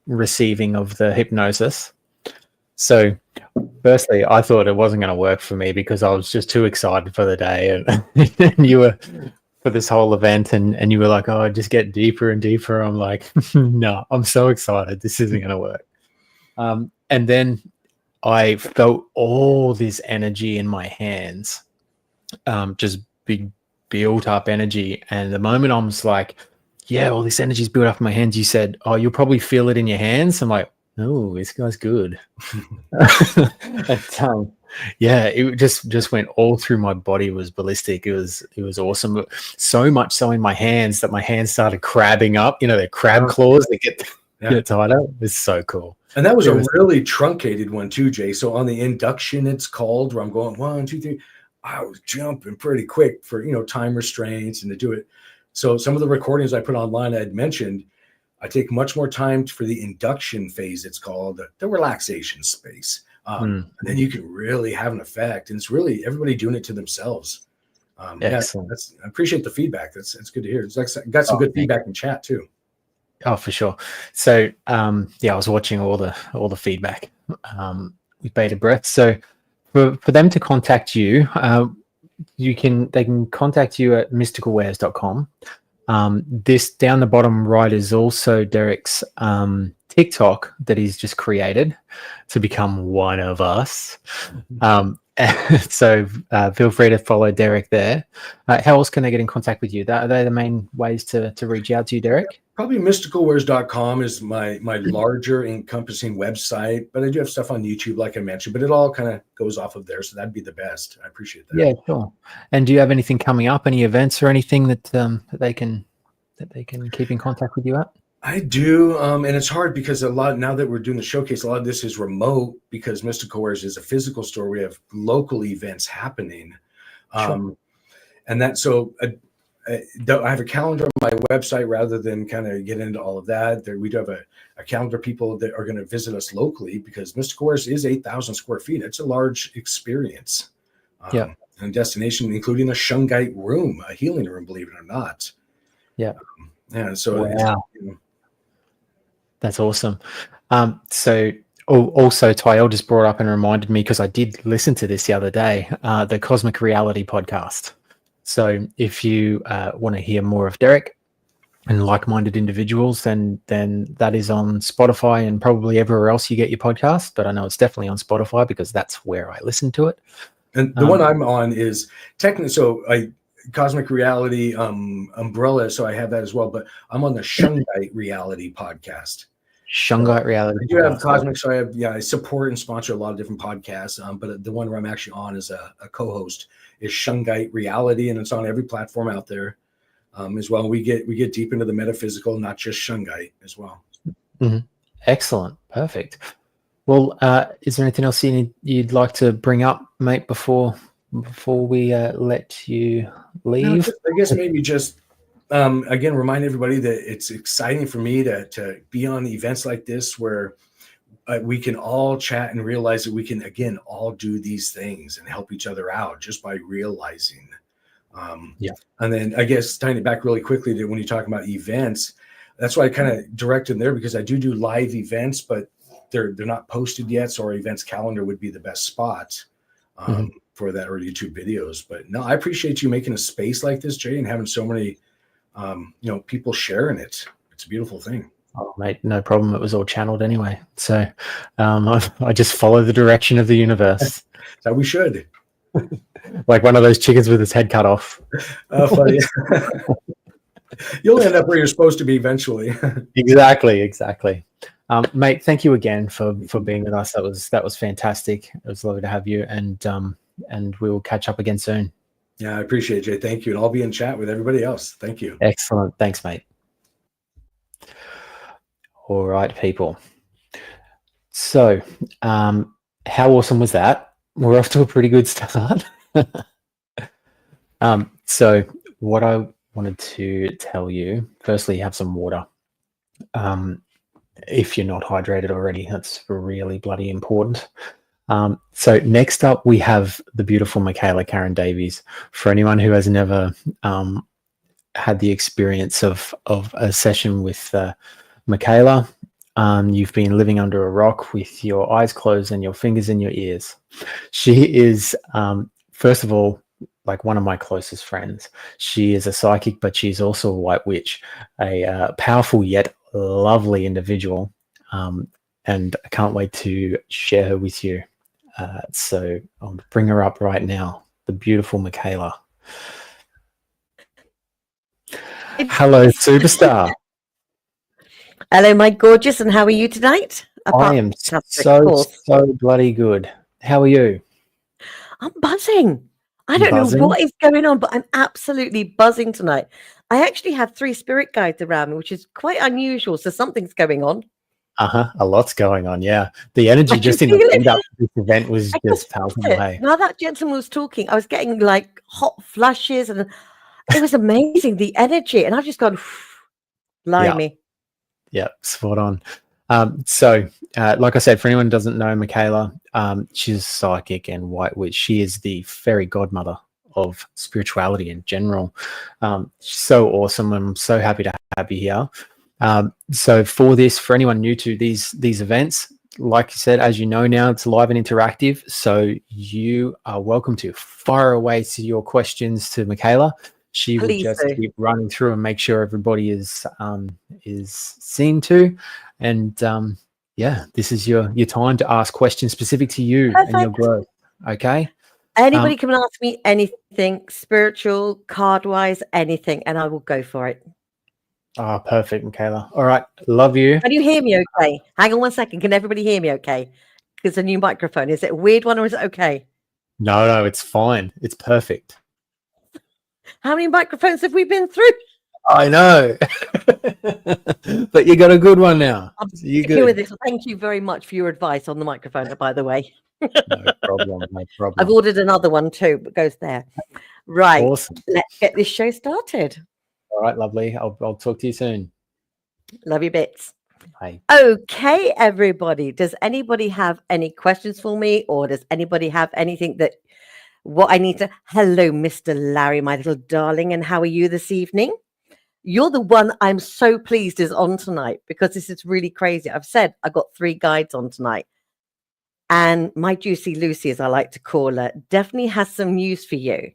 receiving of the hypnosis. So firstly, I thought it wasn't going to work for me because I was just too excited for the day. And you were for this whole event and you were like, oh, just get deeper and deeper. I'm like, no, I'm so excited. This isn't going to work. And then I felt all this energy in my hands, just big built up energy. And the moment I was like, yeah, all this energy's built up in my hands, you said, oh, you'll probably feel it in your hands. I'm like, oh, this guy's good. And, yeah, it just went all through my body. It was ballistic. It was awesome. So much so in my hands that my hands started crabbing up. You know, they're crab claws. They get tighter. It's so cool. And that was a really truncated one too, Jay. So on the induction, it's called, where I'm going 1, 2, 3. I was jumping pretty quick for, time restraints and to do it. So some of the recordings I put online, I had mentioned, I take much more time for the induction phase. It's called the relaxation space. And then you can really have an effect. And it's really everybody doing it to themselves. Excellent. I appreciate the feedback. That's good to hear. It's like got some good feedback in chat too. Oh, for sure. So, I was watching all the feedback with bated breath. So for them to contact you, they can contact you at mysticalwares.com. This down the bottom right is also Derek's TikTok that he's just created to become one of us. So feel free to follow Derek there. How else can they get in contact with you? Are they the main ways to reach out to you, Derek? Probably mysticalwares.com is my larger encompassing website, but I do have stuff on YouTube, like I mentioned, but it all kind of goes off of there. So that'd be the best. I appreciate that. Yeah, sure. And do you have anything coming up, any events or anything that they can keep in contact with you at? I do. And it's hard because now that we're doing the showcase, a lot of this is remote because Mystical Wares is a physical store. We have local events happening. Sure. And that, so I have a calendar on my website rather than kind of get into all of that. We do have a calendar of people that are going to visit us locally because Mystical Wares is 8,000 square feet. It's a large experience. And destination, including a Shungite room, a healing room, believe it or not. Yeah. So wow. That's awesome. So also Tyel just brought up and reminded me, because I did listen to this the other day, the Cosmic Reality podcast. So if you want to hear more of Derek and like-minded individuals, then that is on Spotify and probably everywhere else you get your podcast. But I know it's definitely on Spotify because that's where I listen to it. And the one I'm on is technically, so Cosmic Reality umbrella, so I have that as well. But I'm on the Shungite Reality podcast. Shungite Reality. I do have Cosmic, so I support and sponsor a lot of different podcasts. But the one where I'm actually on as a co-host is Shungite Reality, and it's on every platform out there as well. We get deep into the metaphysical, not just Shungite as well. Mm-hmm. Excellent, perfect. Well, is there anything else you'd like to bring up, mate, before we let you leave? No, I guess maybe just again remind everybody that it's exciting for me to be on events like this where we can all chat and realize that we can again all do these things and help each other out just by realizing. And then I guess tying it back really quickly to when you talk about events, that's why I kind of directed there, because I do live events, but they're not posted yet. So our events calendar would be the best spot for that, or YouTube videos. But no, I appreciate you making a space like this, Jay, and having so many people sharing it. It's a beautiful thing. Oh, mate, no problem. It was all channeled anyway. So I just follow the direction of the universe. So we should. Like one of those chickens with its head cut off. Funny. You'll end up where you're supposed to be eventually. Exactly. Mate, thank you again for being with us. That was fantastic. It was lovely to have you, and we will catch up again soon. Yeah, I appreciate it, Jay. Thank you. And I'll be in chat with everybody else. Thank you. Excellent. Thanks, mate. All right, people. So, how awesome was that? We're off to a pretty good start. So what I wanted to tell you, firstly, have some water. If you're not hydrated already, that's really bloody important. So next up, we have the beautiful Michaela Karen Davies. For anyone who has never had the experience of a session with Michaela, you've been living under a rock with your eyes closed and your fingers in your ears. She is, first of all, like one of my closest friends. She is a psychic, but she's also a white witch, a powerful yet lovely individual. And I can't wait to share her with you. So I'll bring her up right now, the beautiful Michaela. Hello, superstar. Hello, my gorgeous, and how are you tonight? I am so bloody good. How are you? I'm buzzing. I don't know what is going on, but I'm absolutely buzzing tonight. I actually have 3 spirit guides around me, which is quite unusual. So something's going on. A lot's going on. Yeah, the energy just in the lead up to this event was just palpable. Hey, now that gentleman was talking, I was getting like hot flushes, and it was amazing, the energy, and I've just gone, blimey. Yeah, spot on. So, like I said, for anyone who doesn't know Michaela, she's psychic and white witch. She is the fairy godmother of spirituality in general. So awesome. I'm so happy to have you here. So for anyone new to these events, like you said, as you know now, it's live and interactive. So you are welcome to fire away to your questions to Michaela. She will just keep running through and make sure everybody is seen to. And yeah, this is your time to ask questions specific to you and your growth. Okay. Anybody can ask me anything, spiritual, card-wise, anything, and I will go for it. Ah, perfect, Michaela. All right, love you. Can you hear me okay? Hang on one second. Can everybody hear me okay? Because a new microphone. Is it a weird one or is it okay? No, it's fine. It's perfect. How many microphones have we been through? I know. But you got a good one now. I'm sticking with this. Thank you very much for your advice on the microphone, by the way. No problem. I've ordered another one too, but goes there. Right. Awesome. Let's get this show started. All right, lovely. I'll talk to you soon. Love you bits. Bye. Okay, everybody. Does anybody have any questions for me, or does anybody have anything that what I need to? Hello, Mr. Larry, my little darling, and how are you this evening? You're the one I'm so pleased is on tonight, because this is really crazy. I've said I got 3 guides on tonight, and my Juicy Lucy, as I like to call her, definitely has some news for you.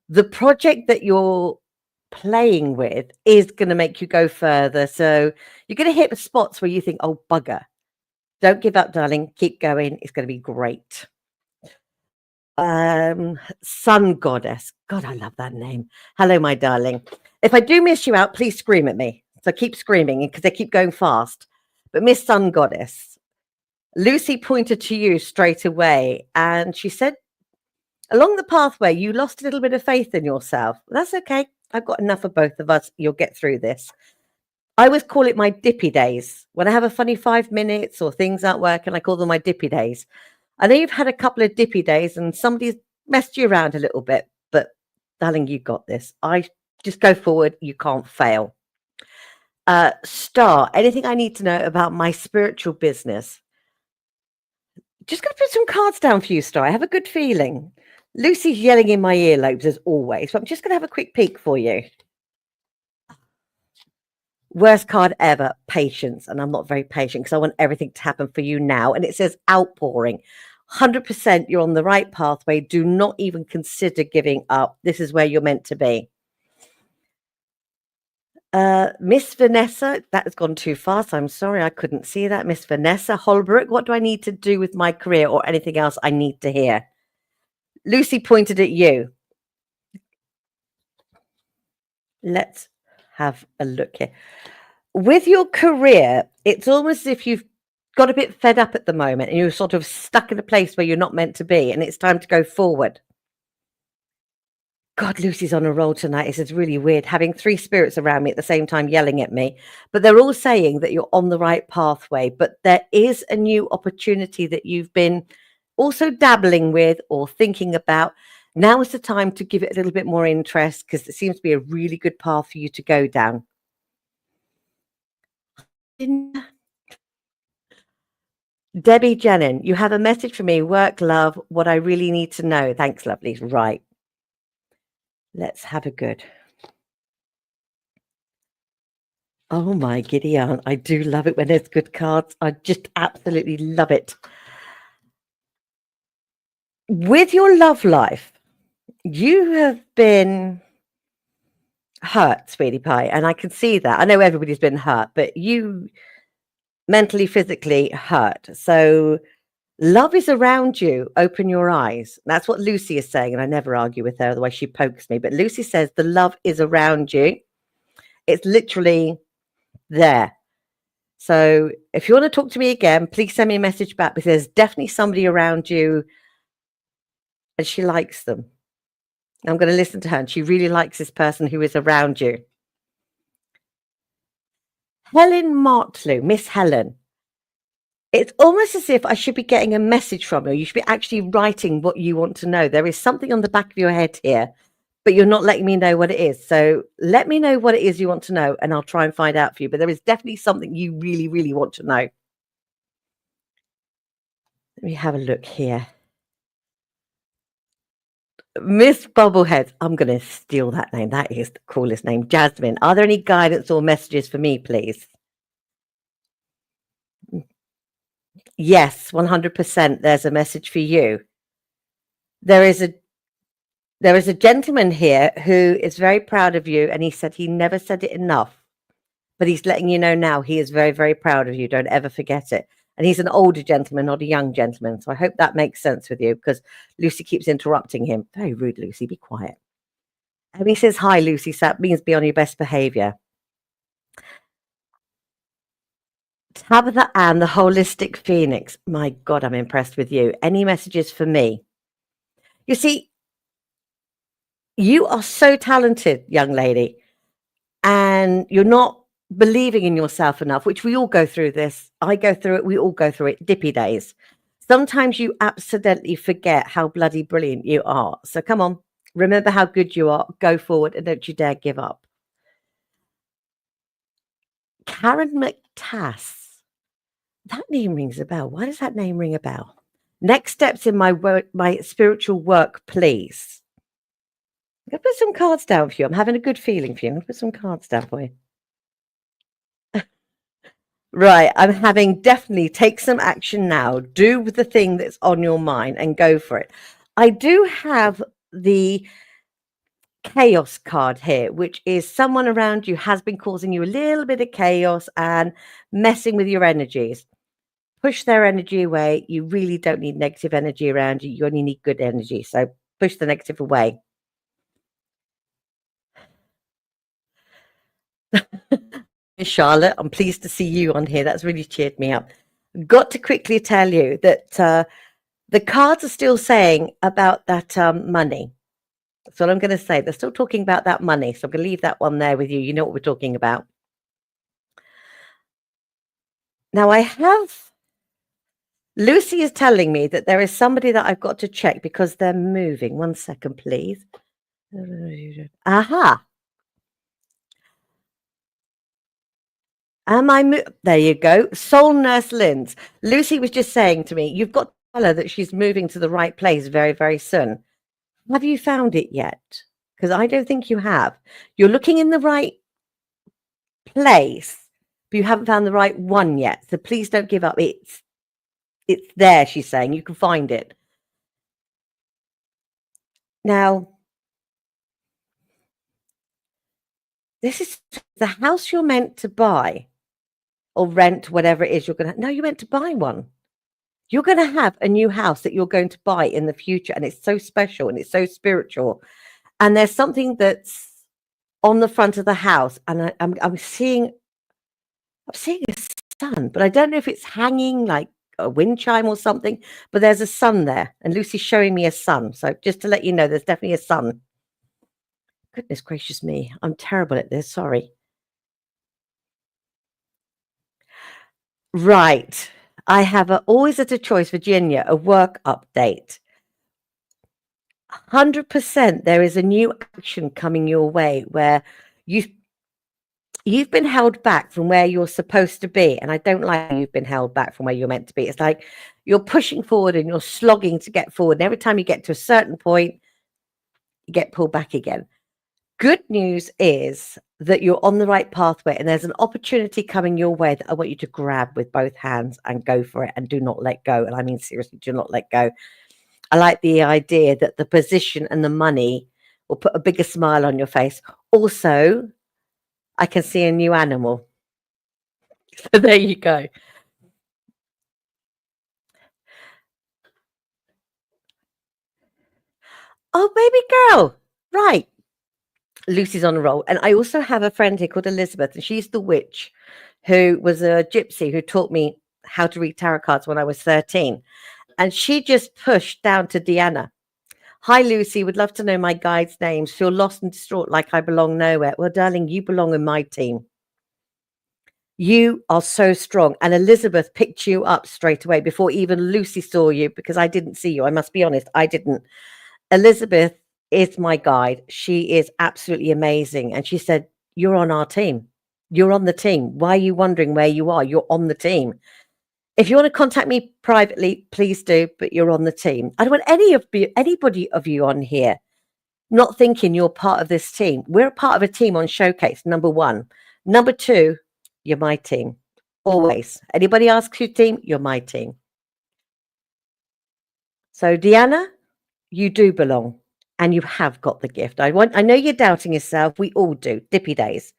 The project that you're playing with is going to make you go further. So you're going to hit the spots where you think, oh, bugger. Don't give up, darling. Keep going. It's going to be great. Sun Goddess. God, I love that name. Hello, my darling. If I do miss you out, please scream at me. So keep screaming because they keep going fast. But Miss Sun Goddess, Lucy pointed to you straight away, and she said, along the pathway, you lost a little bit of faith in yourself. That's okay. I've got enough of both of us. You'll get through this. I always call it my dippy days. When I have a funny 5 minutes or things aren't working, I call them my dippy days. I know you've had a couple of dippy days and somebody's messed you around a little bit, but darling, you got this. I just go forward. You can't fail. Star, anything I need to know about my spiritual business? Just going to put some cards down for you, Star. I have a good feeling. Lucy's yelling in my earlobes as always, but I'm just going to have a quick peek for you. Worst card ever, patience. And I'm not very patient because I want everything to happen for you now. And it says outpouring. 100% you're on the right pathway. Do not even consider giving up. This is where you're meant to be. Miss Vanessa, that has gone too fast. I'm sorry, I couldn't see that. Miss Vanessa Holbrook, what do I need to do with my career or anything else I need to hear? Lucy pointed at you. Let's have a look here. With your career, it's almost as if you've got a bit fed up at the moment and you're sort of stuck in a place where you're not meant to be and it's time to go forward. God, Lucy's on a roll tonight. This is really weird, having 3 spirits around me at the same time yelling at me. But they're all saying that you're on the right pathway. But there is a new opportunity that you've been also dabbling with or thinking about. Now is the time to give it a little bit more interest because it seems to be a really good path for you to go down. Debbie Jenin, you have a message for me. Work, love, what I really need to know. Thanks, lovely. Right. Let's have a good. Oh my giddy aunt. I do love it when there's good cards. I just absolutely love it. With your love life, you have been hurt, sweetie pie, and I can see that. I know everybody's been hurt, but you mentally, physically hurt. So love is around you. Open your eyes. That's what Lucy is saying, and I never argue with her, otherwise she pokes me. But Lucy says the love is around you. It's literally there. So if you want to talk to me again, please send me a message back because there's definitely somebody around you and she likes them. I'm going to listen to her and she really likes this person who is around you. Helen Martlew, Miss Helen. It's almost as if I should be getting a message from you. You should be actually writing what you want to know. There is something on the back of your head here, but you're not letting me know what it is. So let me know what it is you want to know, and I'll try and find out for you. But there is definitely something you really, really want to know. Let me have a look here. Miss Bubblehead. I'm going to steal that name. That is the coolest name. Jasmine, are there any guidance or messages for me, please? Yes, 100%. There's a message for you. There is a gentleman here who is very proud of you, and he said he never said it enough, but he's letting you know now he is very, very proud of you. Don't ever forget it. And he's an older gentleman, not a young gentleman. So I hope that makes sense with you because Lucy keeps interrupting him. Very rude, Lucy. Be quiet. And he says, hi, Lucy. So that means be on your best behavior. Tabitha Ann, the Holistic Phoenix. My God, I'm impressed with you. Any messages for me? You see, you are so talented, young lady, and you're not believing in yourself enough, which we all go through this. I go through it. We all go through it. Dippy days. Sometimes you accidentally forget how bloody brilliant you are. So come on, remember how good you are. Go forward and don't you dare give up. Karen McTass. That name rings a bell. Why does that name ring a bell? Next steps in my work, my spiritual work, please. I'm going to put some cards down for you. I'm having a good feeling for you. I'm going to put some cards down for you. Right. I'm having definitely take some action now. Do the thing that's on your mind and go for it. I do have the chaos card here, which is someone around you has been causing you a little bit of chaos and messing with your energies. Push their energy away. You really don't need negative energy around you. You only need good energy. So push the negative away. Charlotte, I'm pleased to see you on here. That's really cheered me up. Got to quickly tell you that the cards are still saying about that money. That's what I'm going to say. They're still talking about that money. So I'm going to leave that one there with you. You know what we're talking about. Now I have... Lucy is telling me that there is somebody that I've got to check because they're moving. 1 second, please. Aha. There you go. Soul Nurse Linz. Lucy was just saying to me, you've got to tell her that she's moving to the right place very, very soon. Have you found it yet? Because I don't think you have. You're looking in the right place, but you haven't found the right one yet. So please don't give up. It's there, she's saying. You can find it. Now, This is the house you're meant to buy or rent, whatever it is you're going to. No, you're meant to buy one. You're going to have a new house that you're going to buy in the future. And it's so special and it's so spiritual. And there's something that's on the front of the house. And I'm seeing a sun, but I don't know if it's hanging like a wind chime or something, but there's a sun there. And Lucy's showing me a sun. So just to let you know, there's definitely a sun. Goodness gracious me. I'm terrible at this. Sorry. Right. I have always at a choice, Virginia, a work update. 100% there is a new action coming your way where you've been held back from where you're supposed to be. And I don't like you've been held back from where you're meant to be. It's like you're pushing forward and you're slogging to get forward. And every time you get to a certain point, you get pulled back again. Good news is that you're on the right pathway and there's an opportunity coming your way that I want you to grab with both hands and go for it and do not let go. And I mean, seriously, do not let go. I like the idea that the position and the money will put a bigger smile on your face. Also, I can see a new animal. So there you go. Oh, baby girl. Right. Lucy's on a roll. And I also have a friend here called Elizabeth, and she's the witch who was a gypsy who taught me how to read tarot cards when I was 13. And she just pushed down to Deanna. Hi, Lucy. Would love to know my guides' names. Feel lost and distraught like I belong nowhere. Well, darling, you belong in my team. You are so strong. And Elizabeth picked you up straight away before even Lucy saw you, because I didn't see you. I must be honest, I didn't. Elizabeth is my guide. She is absolutely amazing. And she said, you're on our team. You're on the team. Why are you wondering where you are? You're on the team. If you want to contact me privately, please do, but you're on the team. I don't want anybody of you on here not thinking you're part of this team. We're a part of a team on Showcase, number one. Number two, you're my team. Always. Anybody asks your team, you're my team. So, Deanna, you do belong and you have got the gift. I know you're doubting yourself. We all do. Dippy days.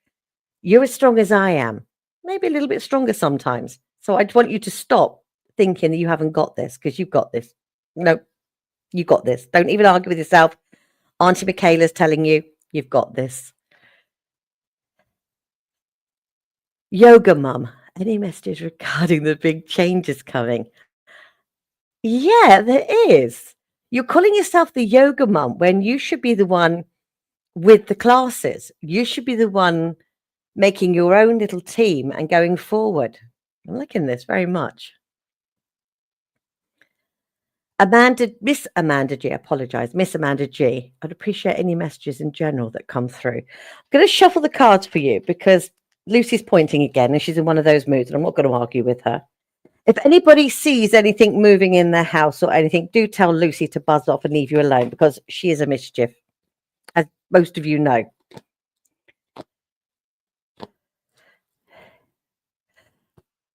You're as strong as I am. Maybe a little bit stronger sometimes. So I want you to stop thinking that you haven't got this, because you've got this. No, you got this. Don't even argue with yourself. Auntie Michaela's telling you, you've got this. Yoga Mum, any messages regarding the big changes coming? Yeah, there is. You're calling yourself the Yoga Mum when you should be the one with the classes. You should be the one making your own little team and going forward. I'm liking this very much. Miss Amanda G, Miss Amanda G. I'd appreciate any messages in general that come through. I'm going to shuffle the cards for you because Lucy's pointing again and she's in one of those moods and I'm not going to argue with her. If anybody sees anything moving in their house or anything, do tell Lucy to buzz off and leave you alone, because she is a mischief, as most of you know.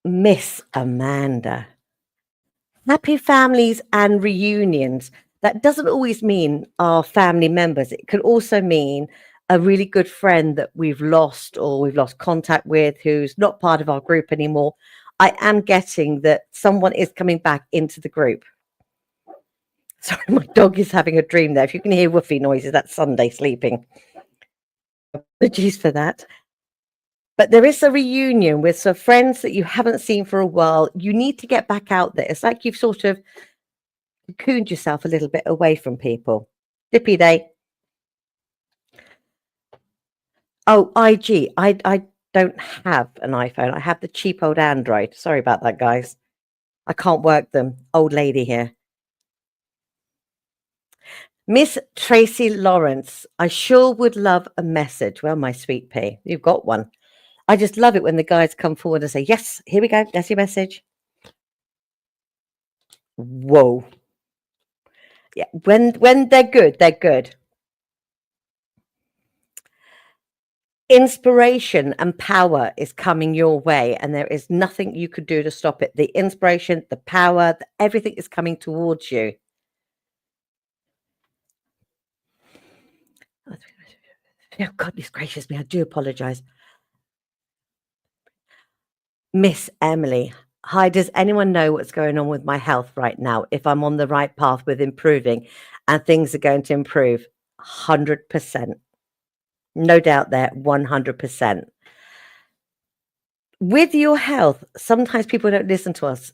Miss Amanda. Happy families and reunions. That doesn't always mean our family members. It could also mean a really good friend that we've lost or we've lost contact with, who's not part of our group anymore. I am getting that someone is coming back into the group. Sorry, my dog is having a dream there. If you can hear woofy noises, that's Sunday sleeping. Apologies for that. But there is a reunion with some friends that you haven't seen for a while. You need to get back out there. It's like you've sort of cocooned yourself a little bit away from people. Dippy day. Oh, IG. I don't have an iPhone. I have the cheap old Android. Sorry about that, guys. I can't work them. Old lady here. Miss Tracy Lawrence, I sure would love a message. Well, my sweet pea, you've got one. I just love it when the guys come forward and say, yes, here we go. That's your message. Whoa. Yeah, when they're good, they're good. Inspiration and power is coming your way, and there is nothing you could do to stop it. The inspiration, the power, everything is coming towards you. Oh, goodness gracious me, I do apologize. Miss Emily, hi, does anyone know what's going on with my health right now? If I'm on the right path with improving and things are going to improve? 100%. No doubt there, 100%. With your health, sometimes people don't listen to us.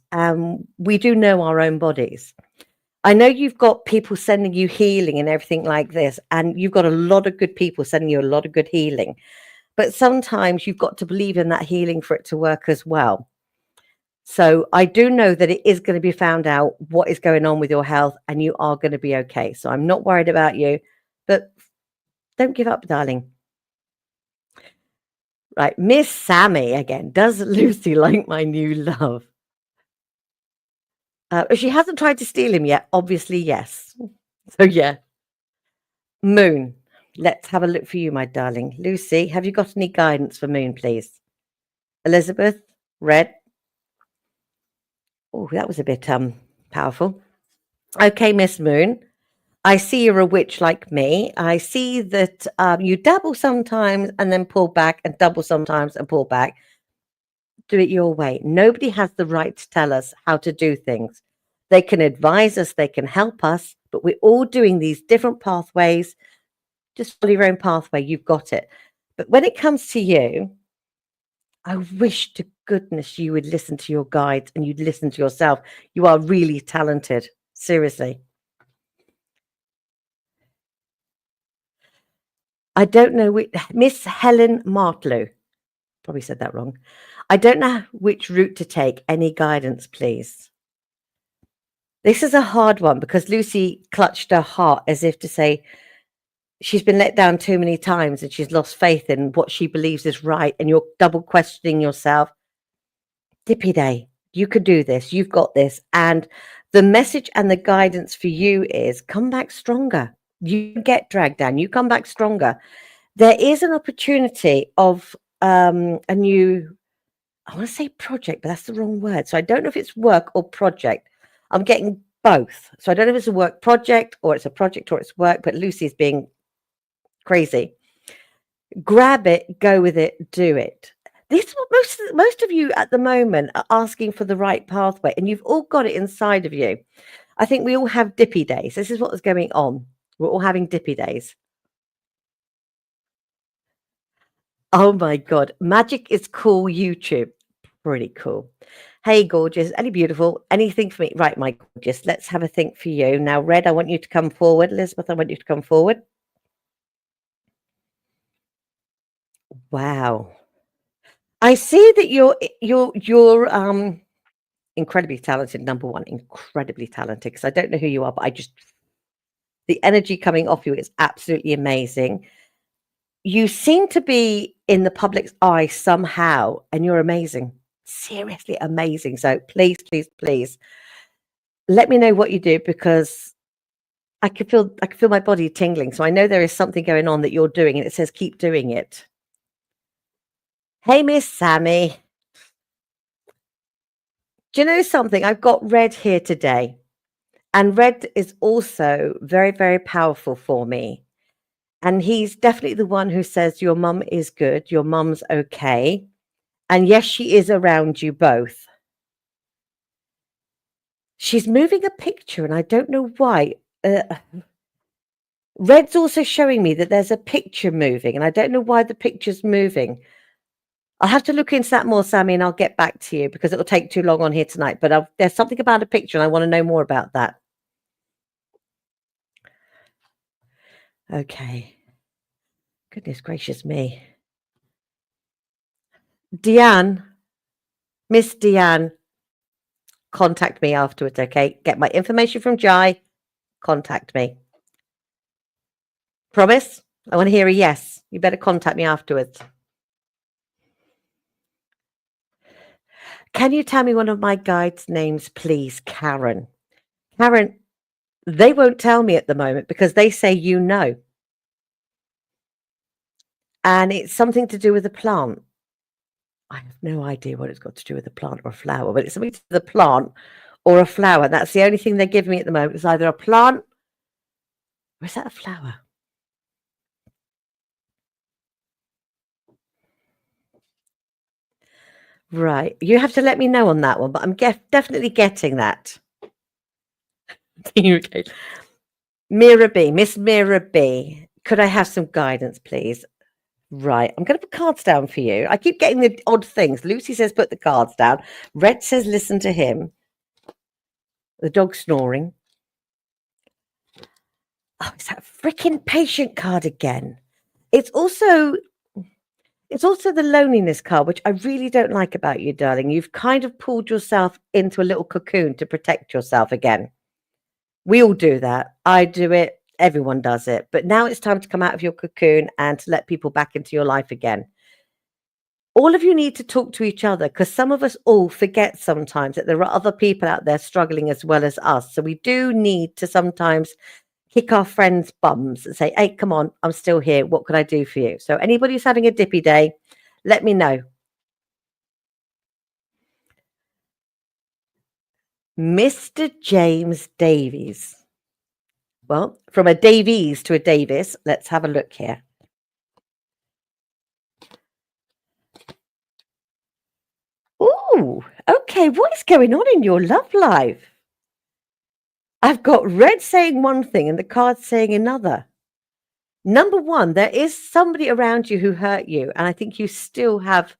We do know our own bodies. I know you've got people sending you healing and everything like this, and you've got a lot of good people sending you a lot of good healing. But sometimes you've got to believe in that healing for it to work as well. So I do know that it is going to be found out what is going on with your health, and you are going to be okay. So I'm not worried about you, but don't give up, darling. Right, Miss Sammy again. Does Lucy like my new love? She hasn't tried to steal him yet. Obviously, yes. So yeah. Moon. Let's have a look for you, my darling. Lucy, have you got any guidance for Moon, please? Elizabeth, Red. Oh, that was a bit powerful. Okay, Miss Moon. I see you're a witch like me. I see that you dabble sometimes and then pull back, and double sometimes and pull back. Do it your way. Nobody has the right to tell us how to do things. They can advise us, they can help us, but we're all doing these different pathways. Just follow your own pathway. You've got it. But when it comes to you, I wish to goodness you would listen to your guides and you'd listen to yourself. You are really talented. Seriously. I don't know which, Miss Helen Martlew. Probably said that wrong. I don't know which route to take. Any guidance, please? This is a hard one because Lucy clutched her heart as if to say she's been let down too many times and she's lost faith in what she believes is right, and you're double questioning yourself. Dippy Day, you could do this. You've got this. And the message and the guidance for you is come back stronger. You get dragged down. You come back stronger. There is an opportunity of a new, I want to say project, but that's the wrong word. So I don't know if it's work or project. I'm getting both. So I don't know if it's a work project or it's a project or it's work, but Lucy's being crazy. Grab it, go with it, do it. This is what most of you at the moment are asking for, the right pathway, and you've all got it inside of you. I think we all have dippy days. This is what is going on. We're all having dippy days. Oh my God. Magic is cool. YouTube. Pretty cool. Hey, gorgeous. Any beautiful. Anything for me? Right, my gorgeous. Let's have a think for you. Now, Red, I want you to come forward. Elizabeth, I want you to come forward. Wow. I see that you're incredibly talented. Number one, incredibly talented, because I don't know who you are, but the energy coming off you is absolutely amazing. You seem to be in the public's eye somehow, and you're amazing. Seriously amazing. So please, please, please let me know what you do, because I can feel my body tingling. So I know there is something going on that you're doing, and it says keep doing it. Hey, Miss Sammy. Do you know something? I've got Red here today, and Red is also very, very powerful for me. And he's definitely the one who says your mum is good, your mum's okay. And yes, she is around you both. She's moving a picture, and I don't know why. Red's also showing me that there's a picture moving, and I don't know why the picture's moving. I'll have to look into that more, Sammy, and I'll get back to you, because it'll take too long on here tonight. But there's something about a picture, and I want to know more about that. Okay. Goodness gracious me. Deanne, Miss Deanne, contact me afterwards, okay? Get my information from Jai. Contact me. Promise? I want to hear a yes. You better contact me afterwards. Can you tell me one of my guides' names, please? Karen. Karen, they won't tell me at the moment because they say you know. And it's something to do with a plant. I have no idea what it's got to do with a plant or a flower, but it's something to do with a plant or a flower. That's the only thing they give me at the moment. It's either a plant or is that a flower? Right. You have to let me know on that one, but I'm definitely getting that. Okay. Mira B, Miss Mira B, could I have some guidance, please? Right. I'm going to put cards down for you. I keep getting the odd things. Lucy says put the cards down. Red says listen to him. The dog snoring. Oh, it's that freaking patient card again. It's also the loneliness card, which I really don't like about you, darling. You've kind of pulled yourself into a little cocoon to protect yourself again. We all do that. I do it. Everyone does it. But now it's time to come out of your cocoon and to let people back into your life again. All of you need to talk to each other, because some of us all forget sometimes that there are other people out there struggling as well as us. So we do need to sometimes kick our friends' bums and say, hey, come on, I'm still here. What can I do for you? So anybody who's having a dippy day, let me know. Mr. James Davies. Well, from a Davies to a Davis, let's have a look here. Ooh, okay. What is going on in your love life? I've got red saying one thing and the card saying another. Number one, there is somebody around you who hurt you, and I think you still have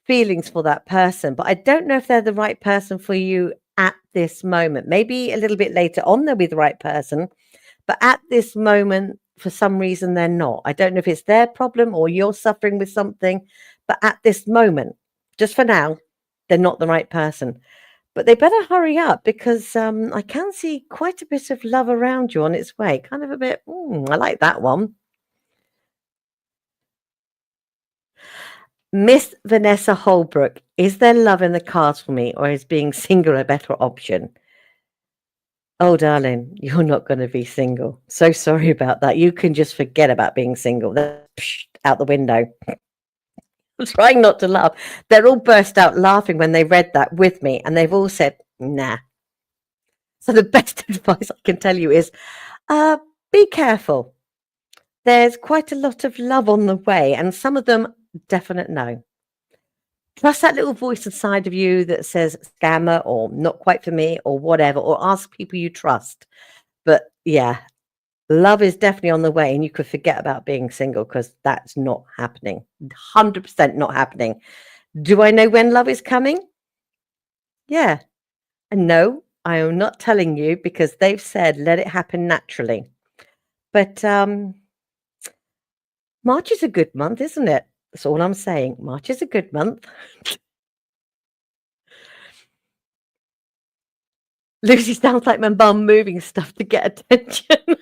feelings for that person, but I don't know if they're the right person for you at this moment. Maybe a little bit later on they'll be the right person, but at this moment, for some reason, they're not. I don't know if it's their problem or you're suffering with something, but at this moment, just for now, they're not the right person. But they better hurry up, because I can see quite a bit of love around you on its way. Kind of a bit, I like that one. Miss Vanessa Holbrook, is there love in the cards for me, or is being single a better option? Oh, darling, you're not going to be single. So sorry about that. You can just forget about being single. That's out the window. I'm trying not to laugh. They're all burst out laughing when they read that with me, and they've all said, nah. So the best advice I can tell you is be careful. There's quite a lot of love on the way, and some of them, definite no. Trust that little voice inside of you that says scammer or not quite for me or whatever, or ask people you trust. But yeah, love is definitely on the way, and you could forget about being single, because that's not happening. 100% not happening. Do I know when love is coming? Yeah. And no, I am not telling you, because they've said let it happen naturally. But March is a good month, isn't it? That's all I'm saying. March is a good month. Lucy sounds like my mum moving stuff to get attention.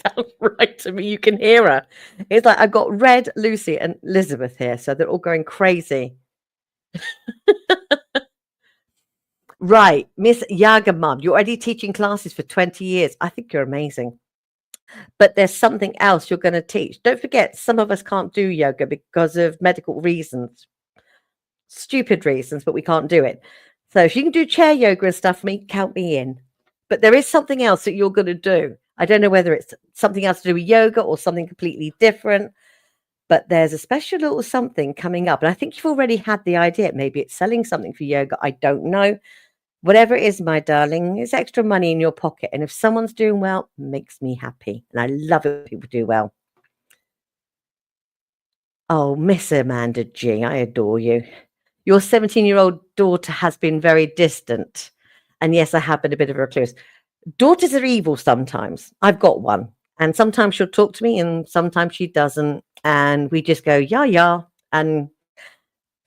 Sounds right to me. You can hear her. It's like I've got Red, Lucy, and Elizabeth here, so they're all going crazy. Right, Miss Yaga Mum, you're already teaching classes for 20 years. I think you're amazing. But there's something else you're going to teach. Don't forget, some of us can't do yoga because of medical reasons. Stupid reasons, but we can't do it. So if you can do chair yoga and stuff for me, count me in. But there is something else that you're going to do. I don't know whether it's something else to do with yoga or something completely different, but there's a special little something coming up. And I think you've already had the idea. Maybe it's selling something for yoga. I don't know. Whatever it is, my darling, it's extra money in your pocket. And if someone's doing well, it makes me happy. And I love it when people do well. Oh, Miss Amanda G, I adore you. Your 17-year-old daughter has been very distant. And yes, I have been a bit of a recluse. Daughters are evil sometimes. I've got one. And sometimes she'll talk to me and sometimes she doesn't. And we just go, yeah, and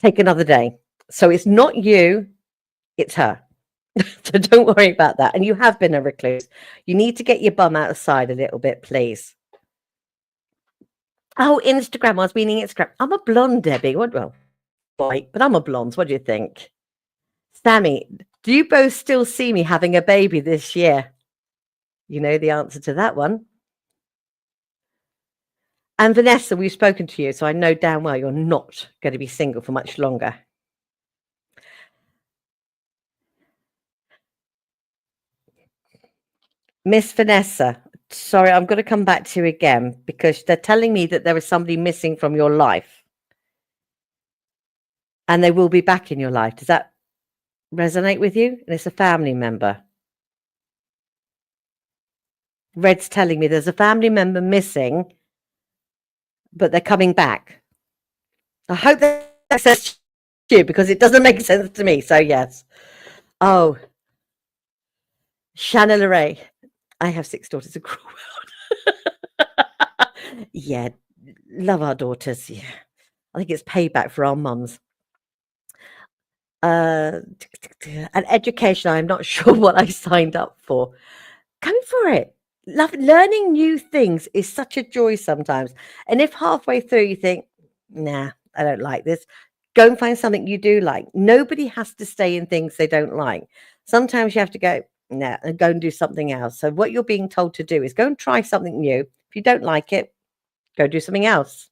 take another day. So it's not you, it's her. So don't worry about that. And you have been a recluse. You need to get your bum outside a little bit, please. Oh, Instagram. I was meaning Instagram. I'm a blonde, Debbie. Well, white, but I'm a blonde. What do you think? Sammy, do you both still see me having a baby this year? You know the answer to that one. And Vanessa, we've spoken to you, so I know damn well you're not going to be single for much longer. Miss Vanessa, sorry, I'm going to come back to you again, because they're telling me that there is somebody missing from your life. and they will be back in your life. Does that resonate with you? And it's a family member. Red's telling me there's a family member missing, but they're coming back. I hope that says to you, because it doesn't make sense to me. So yes. Oh, Shanna Lorray. I have 6 daughters. A cruel world. Yeah, love our daughters. Yeah, I think it's payback for our mums. And education, I'm not sure what I signed up for. Coming for it. Learning new things is such a joy sometimes. And if halfway through you think, nah, I don't like this, go and find something you do like. Nobody has to stay in things they don't like. Sometimes you have to go, nah, and go and do something else. So what you're being told to do is go and try something new. If you don't like it, go do something else.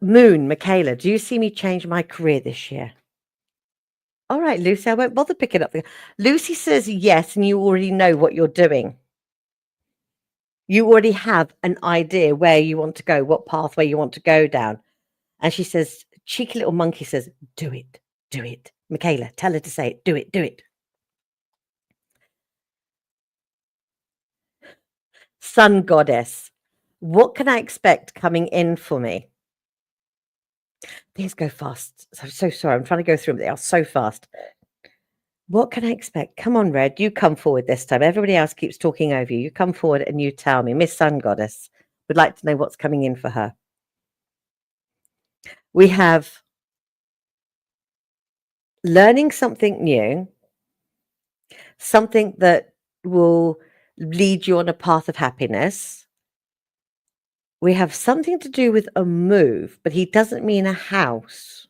Moon, Michaela, do you see me change my career this year? All right, Lucy, I won't bother picking up. Lucy says yes, and you already know what you're doing. You already have an idea where you want to go, what pathway you want to go down. And she says, cheeky little monkey says, do it, do it. Michaela, tell her to say it, do it, do it. Sun goddess, what can I expect coming in for me? These go fast. I'm so sorry. I'm trying to go through them. They are so fast. What can I expect? Come on, Red. You come forward this time. Everybody else keeps talking over you. You come forward and you tell me. Miss Sun Goddess would like to know what's coming in for her. We have learning something new, something that will lead you on a path of happiness. We have something to do with a move, but he doesn't mean a house.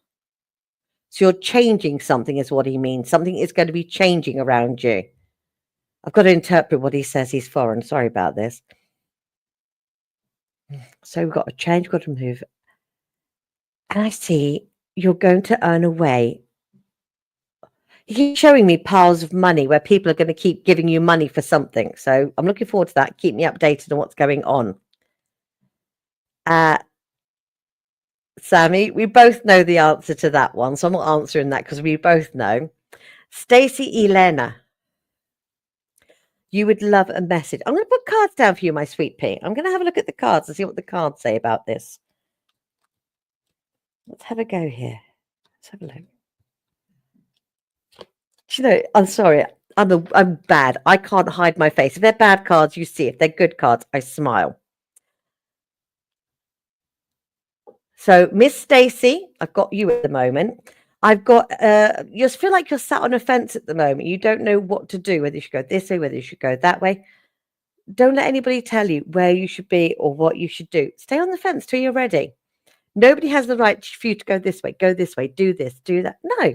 So you're changing something is what he means. Something is going to be changing around you. I've got to interpret what he says. He's foreign. Sorry about this. So we've got to change, we've got to move. And I see you're going to earn away. He's showing me piles of money where people are going to keep giving you money for something. So I'm looking forward to that. Keep me updated on what's going on. Sammy, we both know the answer to that one. So I'm not answering that because we both know. Stacey Elena, you would love a message. I'm going to put cards down for you, my sweet pea. I'm going to have a look at the cards and see what the cards say about this. Let's have a go here. Let's have a look. Do you know, I'm sorry. I'm bad. I can't hide my face. If they're bad cards, you see. If they're good cards, I smile. So, Miss Stacey, I've got you at the moment. I've got, you feel like you're sat on a fence at the moment. You don't know what to do, whether you should go this way, whether you should go that way. Don't let anybody tell you where you should be or what you should do. Stay on the fence till you're ready. Nobody has the right for you to go this way, do this, do that. No.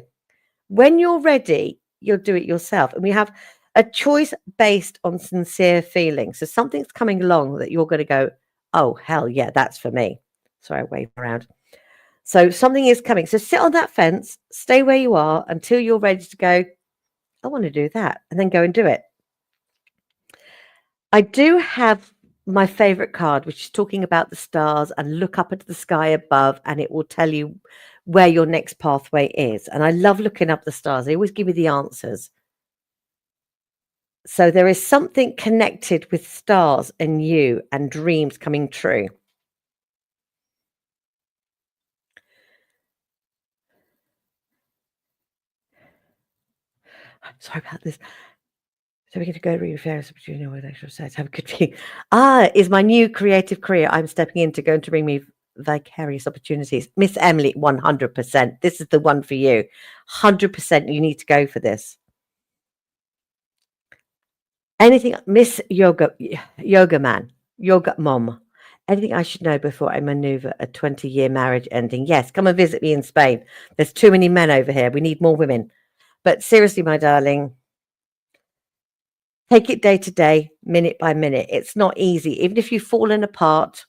When you're ready, you'll do it yourself. And we have a choice based on sincere feelings. So something's coming along that you're going to go, oh, hell yeah, that's for me. Sorry, I wave around. So something is coming. So sit on that fence, stay where you are until you're ready to go, I want to do that, and then go and do it. I do have my favorite card, which is talking about the stars, and look up into the sky above and it will tell you where your next pathway is. And I love looking up the stars. They always give me the answers. So there is something connected with stars and you and dreams coming true. Sorry about this. So we're going to go read affairs, but you know what actual says. Have a good day. Is my new creative career I'm stepping into going to bring me vicarious opportunities? Miss Emily, 100%. This is the one for you. 100% you need to go for this. Anything, Miss Yoga Man, Yoga Mom. Anything I should know before I maneuver a 20-year marriage ending? Yes, come and visit me in Spain. There's too many men over here. We need more women. But seriously, my darling, take it day to day, minute by minute. It's not easy. Even if you've fallen apart,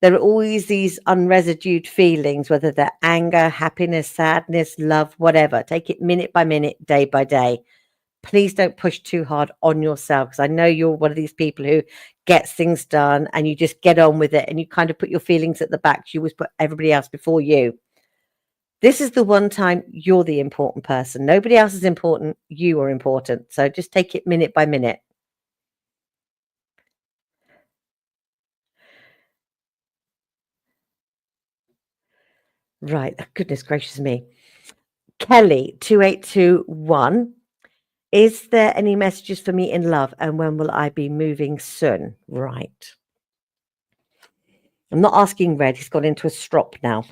there are always these unresidued feelings, whether they're anger, happiness, sadness, love, whatever. Take it minute by minute, day by day. please don't push too hard on yourself, because I know you're one of these people who gets things done and you just get on with it and you kind of put your feelings at the back. You always put everybody else before you. This is the one time you're the important person. Nobody else is important. You are important. So just take it minute by minute. Right. Goodness gracious me. Kelly, 2821. Is there any messages for me in love, and when will I be moving soon? Right. I'm not asking Red. He's gone into a strop now.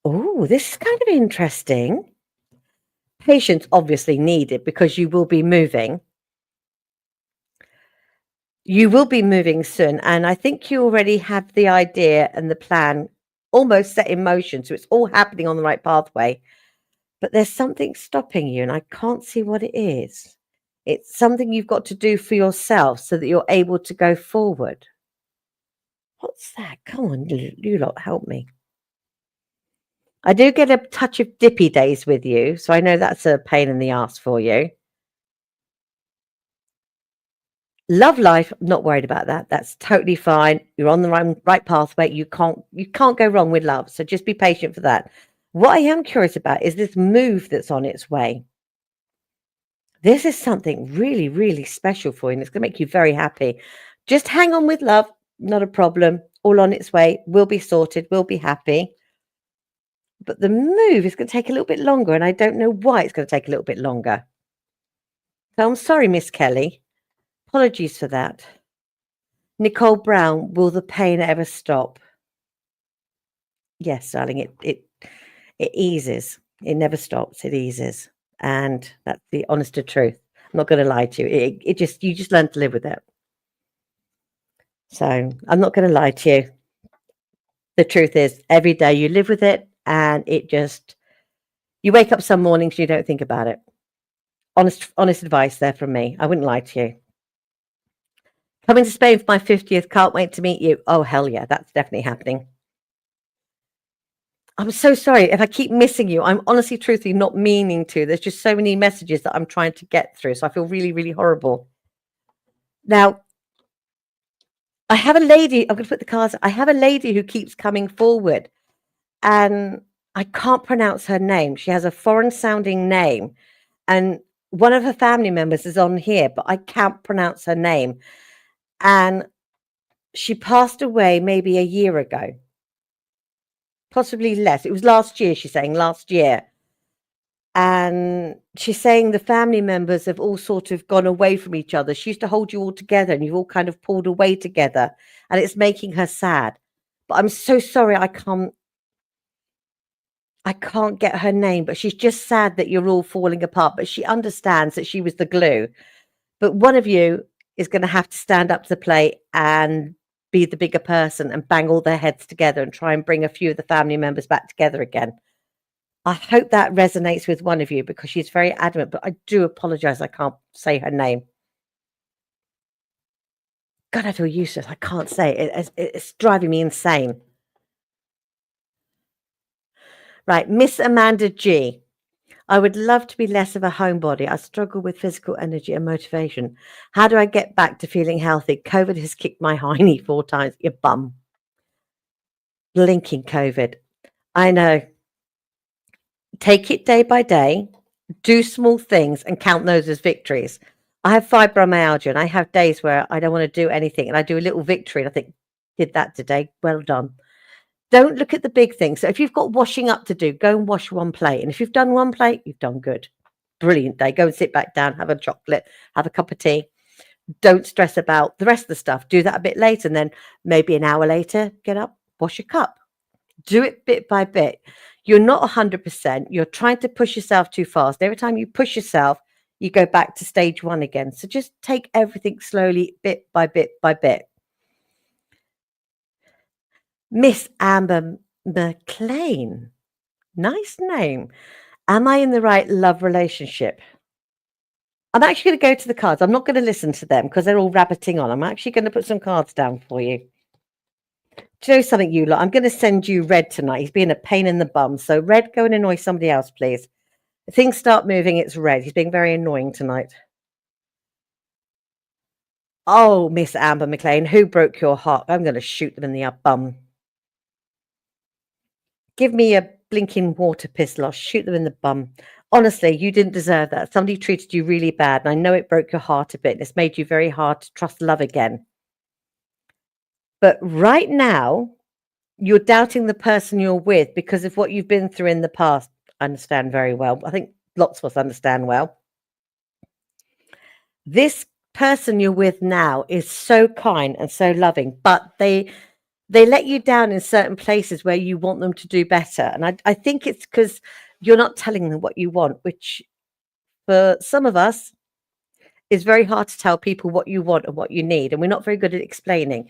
Oh, this is kind of interesting. Patience obviously needed, because you will be moving. You will be moving soon, and I think you already have the idea and the plan almost set in motion, so it's all happening on the right pathway. But there's something stopping you, and I can't see what it is. It's something you've got to do for yourself so that you're able to go forward. What's that? Come on, you lot, help me. I do get a touch of dippy days with you, so I know that's a pain in the ass for you. Love life, not worried about that. That's totally fine. You're on the right pathway. You can't go wrong with love. So just be patient for that. What I am curious about is this move that's on its way. This is something really, really special for you, and it's going to make you very happy. Just hang on with love. Not a problem. All on its way. We'll be sorted. We'll be happy. But the move is going to take a little bit longer, and I don't know why it's going to take a little bit longer. So I'm sorry, Miss Kelly. Apologies for that. Nicole Brown, will the pain ever stop? Yes, darling, it eases. It never stops. It eases. And that's the honest to truth. I'm not going to lie to you. You just learn to live with it. So I'm not going to lie to you. The truth is, every day you live with it, and you wake up some mornings and you don't think about it. Honest advice there from me. I wouldn't lie to you. Coming to Spain for my 50th. Can't wait to meet you. Oh, hell yeah. That's definitely happening. I'm so sorry if I keep missing you. I'm honestly, truthfully not meaning to. There's just so many messages that I'm trying to get through. So I feel really, really horrible. Now, I have a lady. I'm going to put the cards. I have a lady who keeps coming forward, and I can't pronounce her name. She has a foreign sounding name, and one of her family members is on here, but I can't pronounce her name. And she passed away maybe a year ago, possibly less. It was last year, she's saying, last year. And she's saying the family members have all sort of gone away from each other. She used to hold you all together, and you've all kind of pulled away together, and it's making her sad. But I'm so sorry, I can't get her name, but she's just sad that you're all falling apart. But she understands that she was the glue. But one of you is going to have to stand up to the plate and be the bigger person and bang all their heads together and try and bring a few of the family members back together again. I hope that resonates with one of you, because she's very adamant, but I do apologize. I can't say her name. God, I feel useless. I can't say it. It's driving me insane. Right. Miss Amanda G. I would love to be less of a homebody. I struggle with physical energy and motivation. How do I get back to feeling healthy? COVID has kicked my hiney 4 times. You bum. Blinking COVID. I know. Take it day by day. Do small things and count those as victories. I have fibromyalgia, and I have days where I don't want to do anything, and I do a little victory, and I think, did that today. Well done. Don't look at the big things. So if you've got washing up to do, go and wash one plate. And if you've done one plate, you've done good. Brilliant day. Go and sit back down, have a chocolate, have a cup of tea. Don't stress about the rest of the stuff. Do that a bit later, and then maybe an hour later, get up, wash your cup. Do it bit by bit. You're not 100%. You're trying to push yourself too fast. Every time you push yourself, you go back to stage 1 again. So just take everything slowly, bit by bit by bit. Miss Amber McLean. Nice name. Am I in the right love relationship? I'm actually going to go to the cards. I'm not going to listen to them because they're all rabbiting on. I'm actually going to put some cards down for you. Do you know something, you lot? I'm going to send you Red tonight. He's being a pain in the bum. So Red, go and annoy somebody else, please. Things start moving, it's red. He's being very annoying tonight. Oh, Miss Amber McLean, who broke your heart? I'm going to shoot them in the bum. Give me a blinking water pistol. I'll shoot them in the bum. Honestly, you didn't deserve that. Somebody treated you really bad, and I know it broke your heart a bit, and it's made you very hard to trust love again. But right now, you're doubting the person you're with because of what you've been through in the past. I understand very well. I think lots of us understand well. This person you're with now is so kind and so loving, but they let you down in certain places where you want them to do better. And I think it's because you're not telling them what you want, which for some of us is very hard to tell people what you want and what you need. And we're not very good at explaining.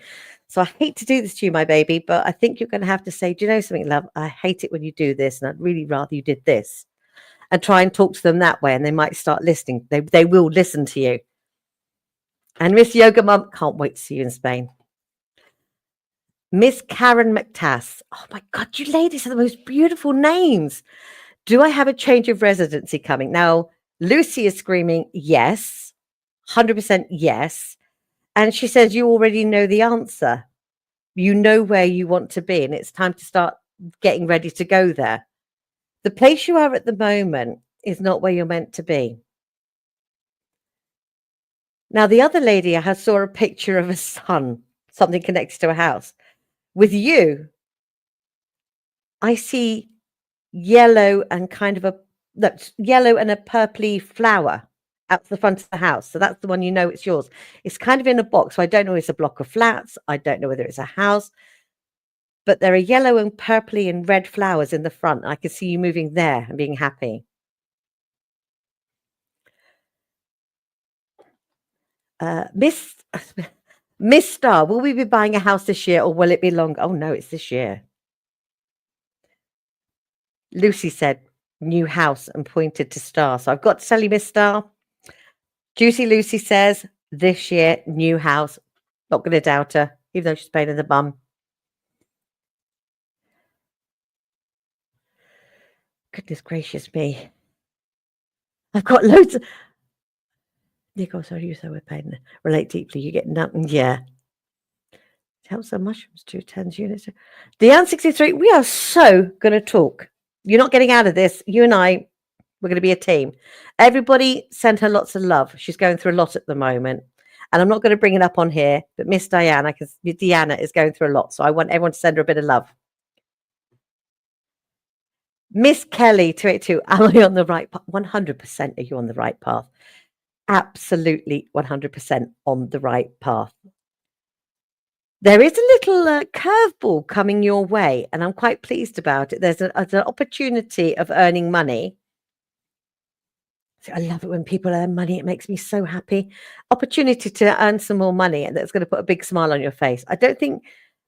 So I hate to do this to you, my baby, but I think you're going to have to say, do you know something, love? I hate it when you do this, and I'd really rather you did this. And try and talk to them that way, and they might start listening. They will listen to you. And Miss Yoga Mum, can't wait to see you in Spain. Miss Karen McTass. Oh my God, you ladies have the most beautiful names. Do I have a change of residency coming? Now, Lucy is screaming, yes, 100% yes. And she says, you already know the answer. You know where you want to be, and it's time to start getting ready to go there. The place you are at the moment is not where you're meant to be. Now, the other lady, I saw a picture of a sun, something connected to a house. With you, I see yellow and kind of yellow and a purpley flower out the front of the house. So that's the one, you know, it's yours. It's kind of in a box. So I don't know if it's a block of flats. I don't know whether it's a house. But there are yellow and purpley and red flowers in the front. I can see you moving there and being happy. Miss Star, will we be buying a house this year or will it be longer? Oh, no, it's this year. Lucy said, new house, and pointed to Star. So I've got to tell you, Miss Star. Juicy Lucy says, this year, new house. Not going to doubt her, even though she's pain in the bum. Goodness gracious me. I've got loads of... Nick, oh, sorry, you said we're pain. Relate deeply. You get nothing. Yeah. Helps the mushrooms, 2 tens units. Deanne 63, we are so going to talk. You're not getting out of this. You and I, we're going to be a team. Everybody send her lots of love. She's going through a lot at the moment. And I'm not going to bring it up on here, but Miss Diana, because Deanna is going through a lot. So I want everyone to send her a bit of love. Miss Kelly 282, am I on the right path? 100% are you on the right path? Absolutely 100% on the right path. There is a little curveball coming your way, and I'm quite pleased about it. There's an opportunity of earning money. I love it when people earn money. It makes me so happy. Opportunity to earn some more money, and that's going to put a big smile on your face. I don't think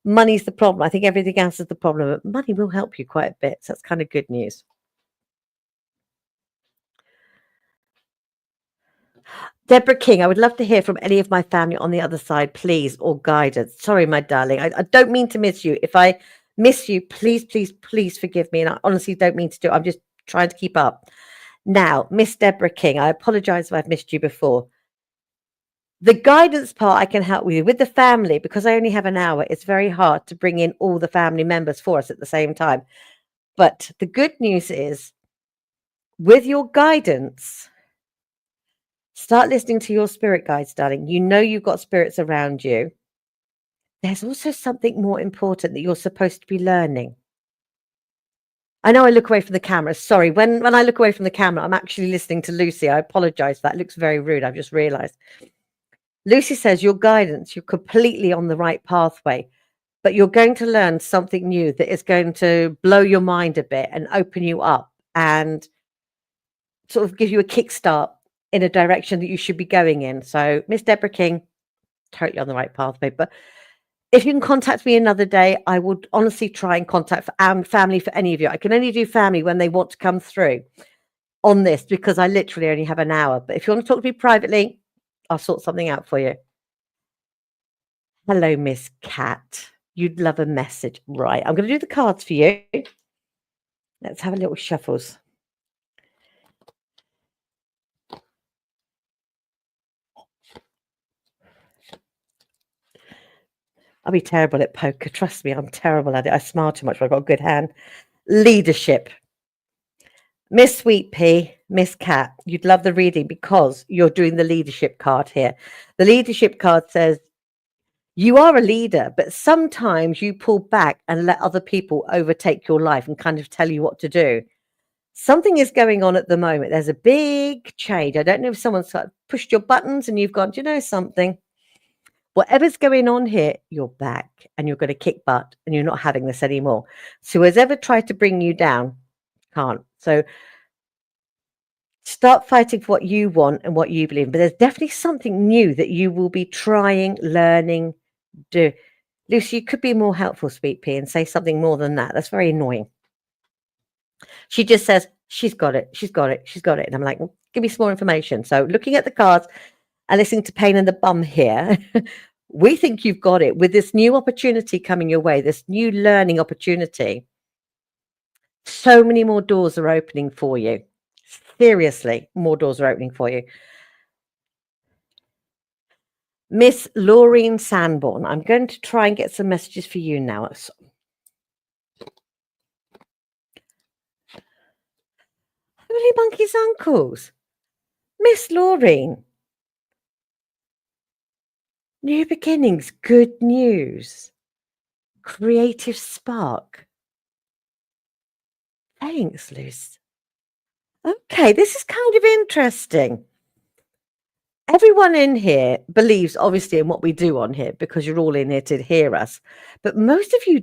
money's the problem. I think everything else is the problem. But money will help you quite a bit. So that's kind of good news. Deborah King, I would love to hear from any of my family on the other side, please, or guidance. Sorry, my darling. I don't mean to miss you. If I miss you, please, please, please forgive me. And I honestly don't mean to do it. I'm just trying to keep up. Now, Miss Deborah King, I apologize if I've missed you before. The guidance part I can help with the family, because I only have an hour. It's very hard to bring in all the family members for us at the same time. But the good news is, with your guidance, start listening to your spirit guides, darling. You know you've got spirits around you. There's also something more important that you're supposed to be learning. I know I look away from the camera. Sorry, when I look away from the camera, I'm actually listening to Lucy. I apologize for that. It looks very rude. I've just realized. Lucy says your guidance, you're completely on the right pathway, but you're going to learn something new that is going to blow your mind a bit and open you up and sort of give you a kickstart in a direction that you should be going in. So, Miss Deborah King, totally on the right pathway. But if you can contact me another day, I would honestly try and contact family for any of you. I can only do family when they want to come through on this because I literally only have an hour. But if you want to talk to me privately, I'll sort something out for you. Hello, Miss Cat. You'd love a message. Right. I'm going to do the cards for you. Let's have a little shuffles. I'll be terrible at poker. Trust me, I'm terrible at it. I smile too much, but I've got a good hand. Leadership. Miss Sweet Pea, Miss Cat, you'd love the reading because you're doing the leadership card here. The leadership card says, you are a leader, but sometimes you pull back and let other people overtake your life and kind of tell you what to do. Something is going on at the moment. There's a big change. I don't know if someone's pushed your buttons and you've gone, do you know something? Whatever's going on here, you're back and you're going to kick butt and you're not having this anymore. So whoever's ever tried to bring you down can't. So start fighting for what you want and what you believe in. But there's definitely something new that you will be trying, learning, do. Lucy, you could be more helpful, Sweet Pea, and say something more than that. That's very annoying. She just says, she's got it, she's got it, she's got it. And I'm like, well, give me some more information. So looking at the cards and listening to Pain in the Bum here, we think you've got it with this new opportunity coming your way, this new learning opportunity. So many more doors are opening for you. Seriously, more doors are opening for you. Miss Laureen Sanborn, I'm going to try and get some messages for you now. Holy Monkey's uncles. Miss Laureen. New beginnings, good news. Creative spark. Thanks, Luce. Okay, this is kind of interesting. Everyone in here believes, obviously, in what we do on here because you're all in here to hear us. But most of you,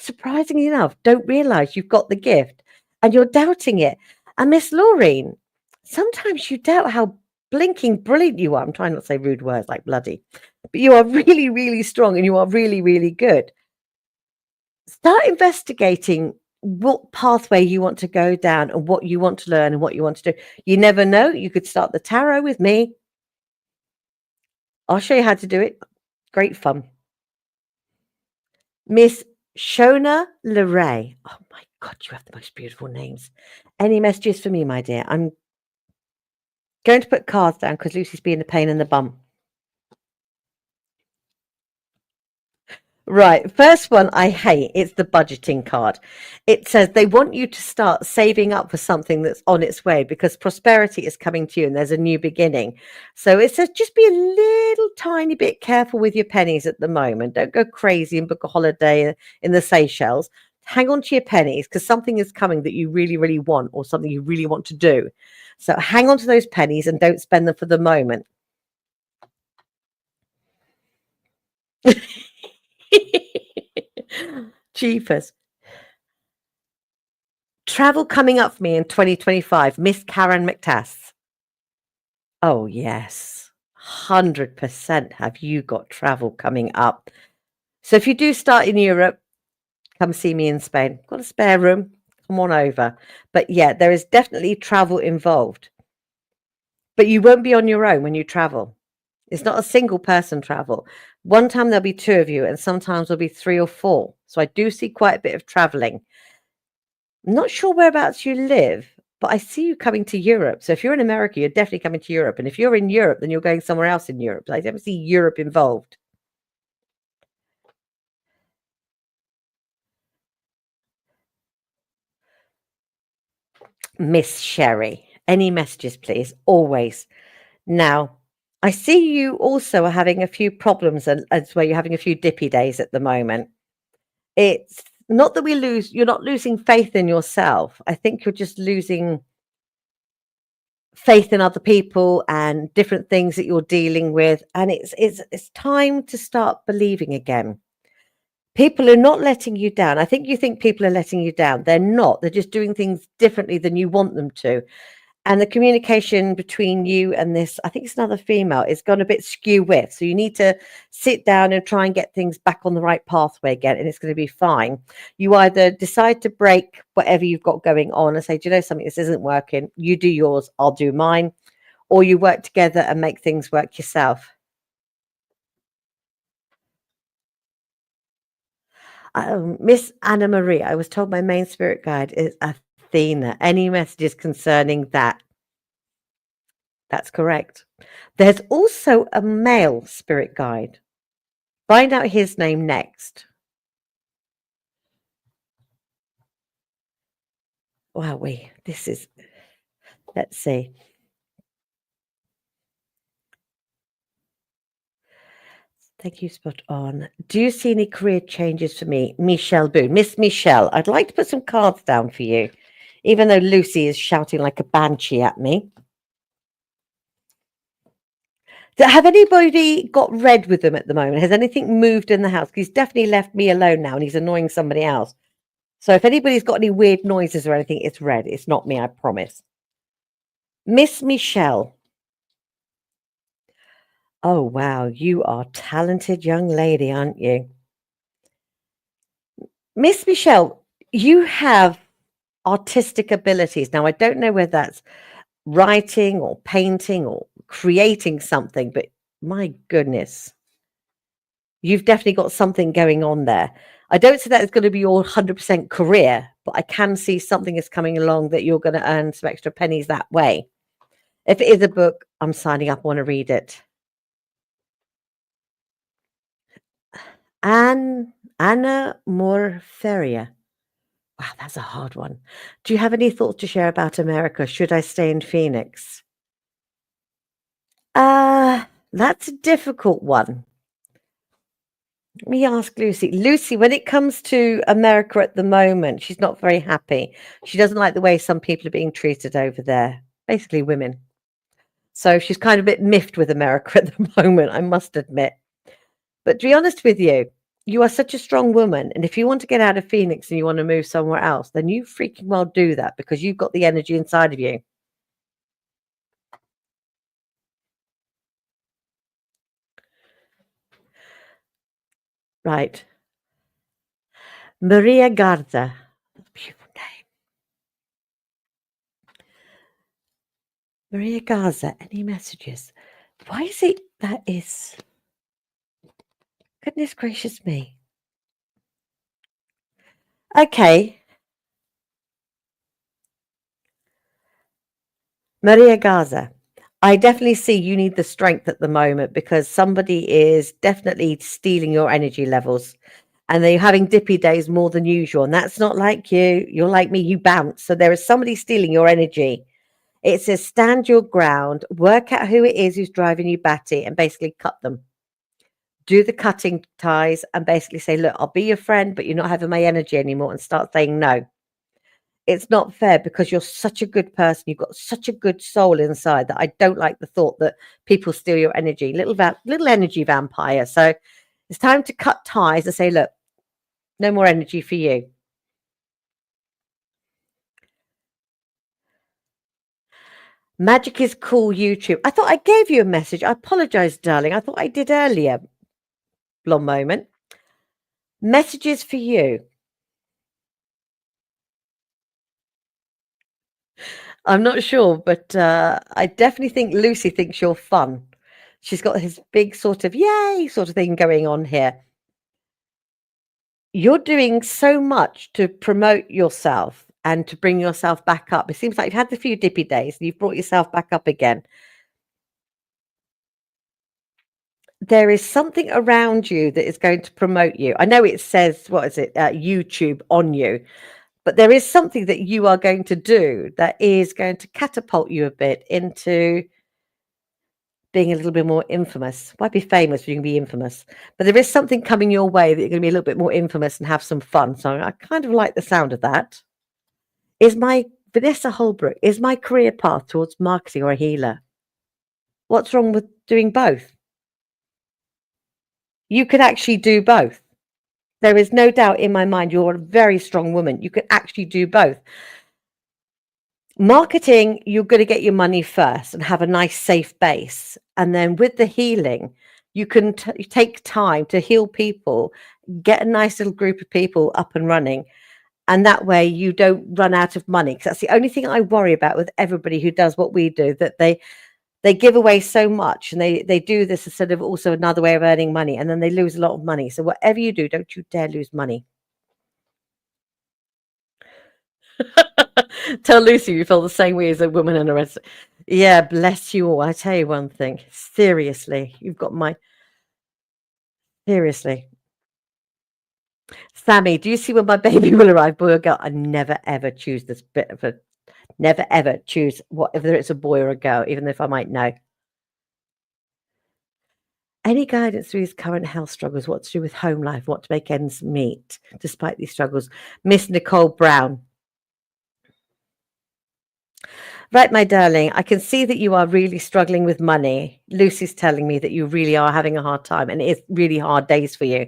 surprisingly enough, don't realize you've got the gift and you're doubting it. And Miss Laureen, sometimes you doubt how blinking brilliant you are. I'm trying not to say rude words like bloody, but you are really, really strong and you are really, really good. Start investigating what pathway you want to go down and what you want to learn and what you want to do. You never know. You could start the tarot with me. I'll show you how to do it. Great fun. Miss Shona LeRae. Oh my God, you have the most beautiful names. Any messages for me, my dear? I'm going to put cards down because Lucy's being a pain in the bum. Right, first one I hate. It's the budgeting card. It says they want you to start saving up for something that's on its way because prosperity is coming to you and there's a new beginning. So it says just be a little tiny bit careful with your pennies at the moment. Don't go crazy and book a holiday in the Seychelles. Hang on to your pennies because something is coming that you really, really want or something you really want to do. So hang on to those pennies and don't spend them for the moment. Jeepers. Travel coming up for me in 2025. Miss Karen McTass. Oh, yes. 100% have you got travel coming up. So if you do start in Europe, come see me in Spain. Got a spare room. Come on over. But yeah, there is definitely travel involved. But you won't be on your own when you travel. It's not a single person travel. One time there'll be two of you and sometimes there'll be 3 or 4. So I do see quite a bit of traveling. I'm not sure whereabouts you live, but I see you coming to Europe. So if you're in America, you're definitely coming to Europe. And if you're in Europe, then you're going somewhere else in Europe. I never see Europe involved. Miss Sherry, any messages, please? Always. Now, I see you also are having a few problems as where you're having a few dippy days at the moment. It's not that you're not losing faith in yourself. I think you're just losing faith in other people and different things that you're dealing with. And it's time to start believing again. People are not letting you down. I think you think people are letting you down. They're not. They're just doing things differently than you want them to. And the communication between you and this, I think it's another female, is gone a bit skew with. So you need to sit down and try and get things back on the right pathway again, and it's going to be fine. You either decide to break whatever you've got going on and say, do you know something, this isn't working. You do yours, I'll do mine. Or you work together and make things work yourself. Miss Anna Marie, I was told my main spirit guide is Athena. Any messages concerning that? That's correct. There's also a male spirit guide. Find out his name next. Wow, this is, let's see. Thank you, spot on. Do you see any career changes for me? Michelle Boone. Miss Michelle, I'd like to put some cards down for you, even though Lucy is shouting like a banshee at me. Have anybody got red with them at the moment? Has anything moved in the house? He's definitely left me alone now and he's annoying somebody else. So if anybody's got any weird noises or anything, it's red. It's not me, I promise. Miss Michelle. Oh, wow. You are a talented young lady, aren't you? Miss Michelle, you have artistic abilities. Now, I don't know whether that's writing or painting or creating something, but my goodness, you've definitely got something going on there. I don't say that it's going to be your 100% career, but I can see something is coming along that you're going to earn some extra pennies that way. If it is a book, I'm signing up. I want to read it. Anna Morferia. Wow, that's a hard one. Do you have any thoughts to share about America? Should I stay in Phoenix? That's a difficult one. Let me ask Lucy. Lucy, when it comes to America at the moment, she's not very happy. She doesn't like the way some people are being treated over there, basically women. So she's kind of a bit miffed with America at the moment, I must admit. But to be honest with you, you are such a strong woman. And if you want to get out of Phoenix and you want to move somewhere else, then you freaking well do that because you've got the energy inside of you. Right. Maria Garza. Beautiful name. Maria Garza, any messages? Why is it that is? Goodness gracious me. Okay. Maria Garza, I definitely see you need the strength at the moment because somebody is definitely stealing your energy levels and they're having dippy days more than usual. And that's not like you. You're like me, you bounce. So there is somebody stealing your energy. It says stand your ground, work out who it is who's driving you batty and basically cut them. Do the cutting ties and basically say, look, I'll be your friend, but you're not having my energy anymore, and start saying no. It's not fair because you're such a good person. You've got such a good soul inside that I don't like the thought that people steal your energy. Little energy vampire. So it's time to cut ties and say, look, no more energy for you. Magic is cool, YouTube. I thought I gave you a message. I apologize, darling. I thought I did earlier. Blonde moment. Messages for you. I'm not sure, but I definitely think Lucy thinks you're fun. She's got this big sort of yay sort of thing going on here. You're doing so much to promote yourself and to bring yourself back up. It seems like you've had a few dippy days and you've brought yourself back up again. There is something around you that is going to promote you. I know it says, what is it, YouTube on you, but there is something that you are going to do that is going to catapult you a bit into being a little bit more infamous. Might be famous, but you can be infamous. But there is something coming your way that you're going to be a little bit more infamous and have some fun. So I kind of like the sound of that. Vanessa Holbrook, is my career path towards marketing or a healer? What's wrong with doing both? You could actually do both. There is no doubt in my mind you're a very strong woman. You could actually do both. Marketing, you're going to get your money first and have a nice safe base. And then with the healing, you can take time to heal people, get a nice little group of people up and running. And that way you don't run out of money. Because that's the only thing I worry about with everybody who does what we do, that they give away so much and they do this instead of also another way of earning money. And then they lose a lot of money. So whatever you do, don't you dare lose money. Tell Lucy you feel the same way as a woman in a rest. Yeah, bless you all. I tell you one thing. Seriously, you've got my... Seriously. Sammy, do you see when my baby will arrive, boy or girl? I never ever choose this bit of a, never ever choose whether it's a boy or a girl, even if I might know. Any guidance through his current health struggles, what to do with home life, what to make ends meet despite these struggles? Miss Nicole Brown. Right, my darling, I can see that you are really struggling with money. Lucy's telling me that you really are having a hard time and it's really hard days for you.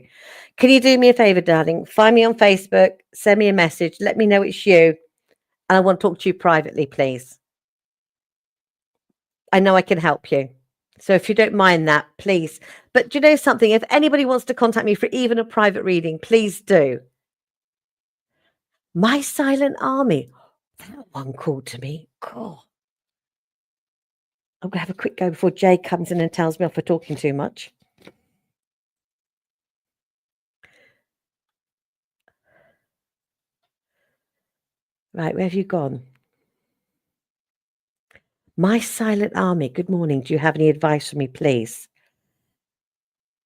Can you do me a favor, darling? Find me on Facebook, send me a message, let me know it's you, and I want to talk to you privately, please. I know I can help you. So if you don't mind that, please. But do you know something? If anybody wants to contact me for even a private reading, please do. My Silent Army. That one called to me. God. I'm going to have a quick go before Jay comes in and tells me off for talking too much. Right, where have you gone? My Silent Army, good morning. Do you have any advice for me, please?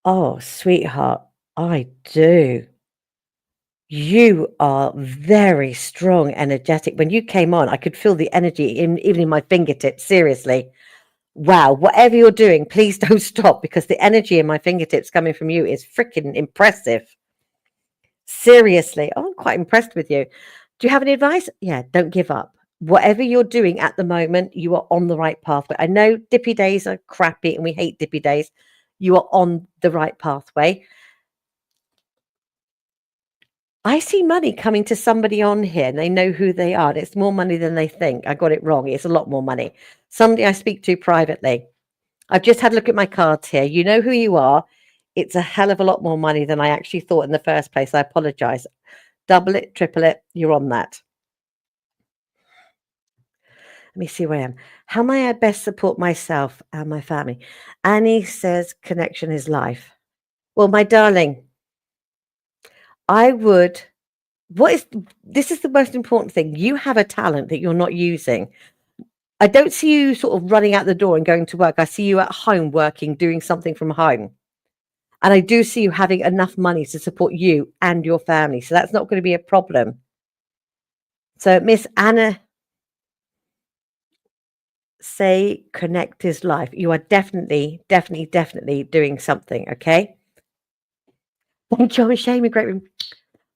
Oh, sweetheart, I do. You are very strong, energetic. When you came on, I could feel the energy even in my fingertips. Seriously. Wow. Whatever you're doing, please don't stop, because the energy in my fingertips coming from you is freaking impressive. Seriously. Oh, I'm quite impressed with you. Do you have any advice? Yeah, don't give up. Whatever you're doing at the moment, you are on the right pathway. I know dippy days are crappy and we hate dippy days. You are on the right pathway. I see money coming to somebody on here and they know who they are. And it's more money than they think. I got it wrong. It's a lot more money. Somebody I speak to privately. I've just had a look at my cards here. You know who you are. It's a hell of a lot more money than I actually thought in the first place. I apologize. Double it, triple it. You're on that. Let me see where I am. How may I best support myself and my family? Annie says connection is life. Well, my darling, I would... this is the most important thing. You have a talent that you're not using. I don't see you sort of running out the door and going to work. I see you at home working, doing something from home. And I do see you having enough money to support you and your family. So that's not going to be a problem. So Miss Anna, say connect is life. You are definitely doing something. Okay. Thank you. I'm ashamed. Great room.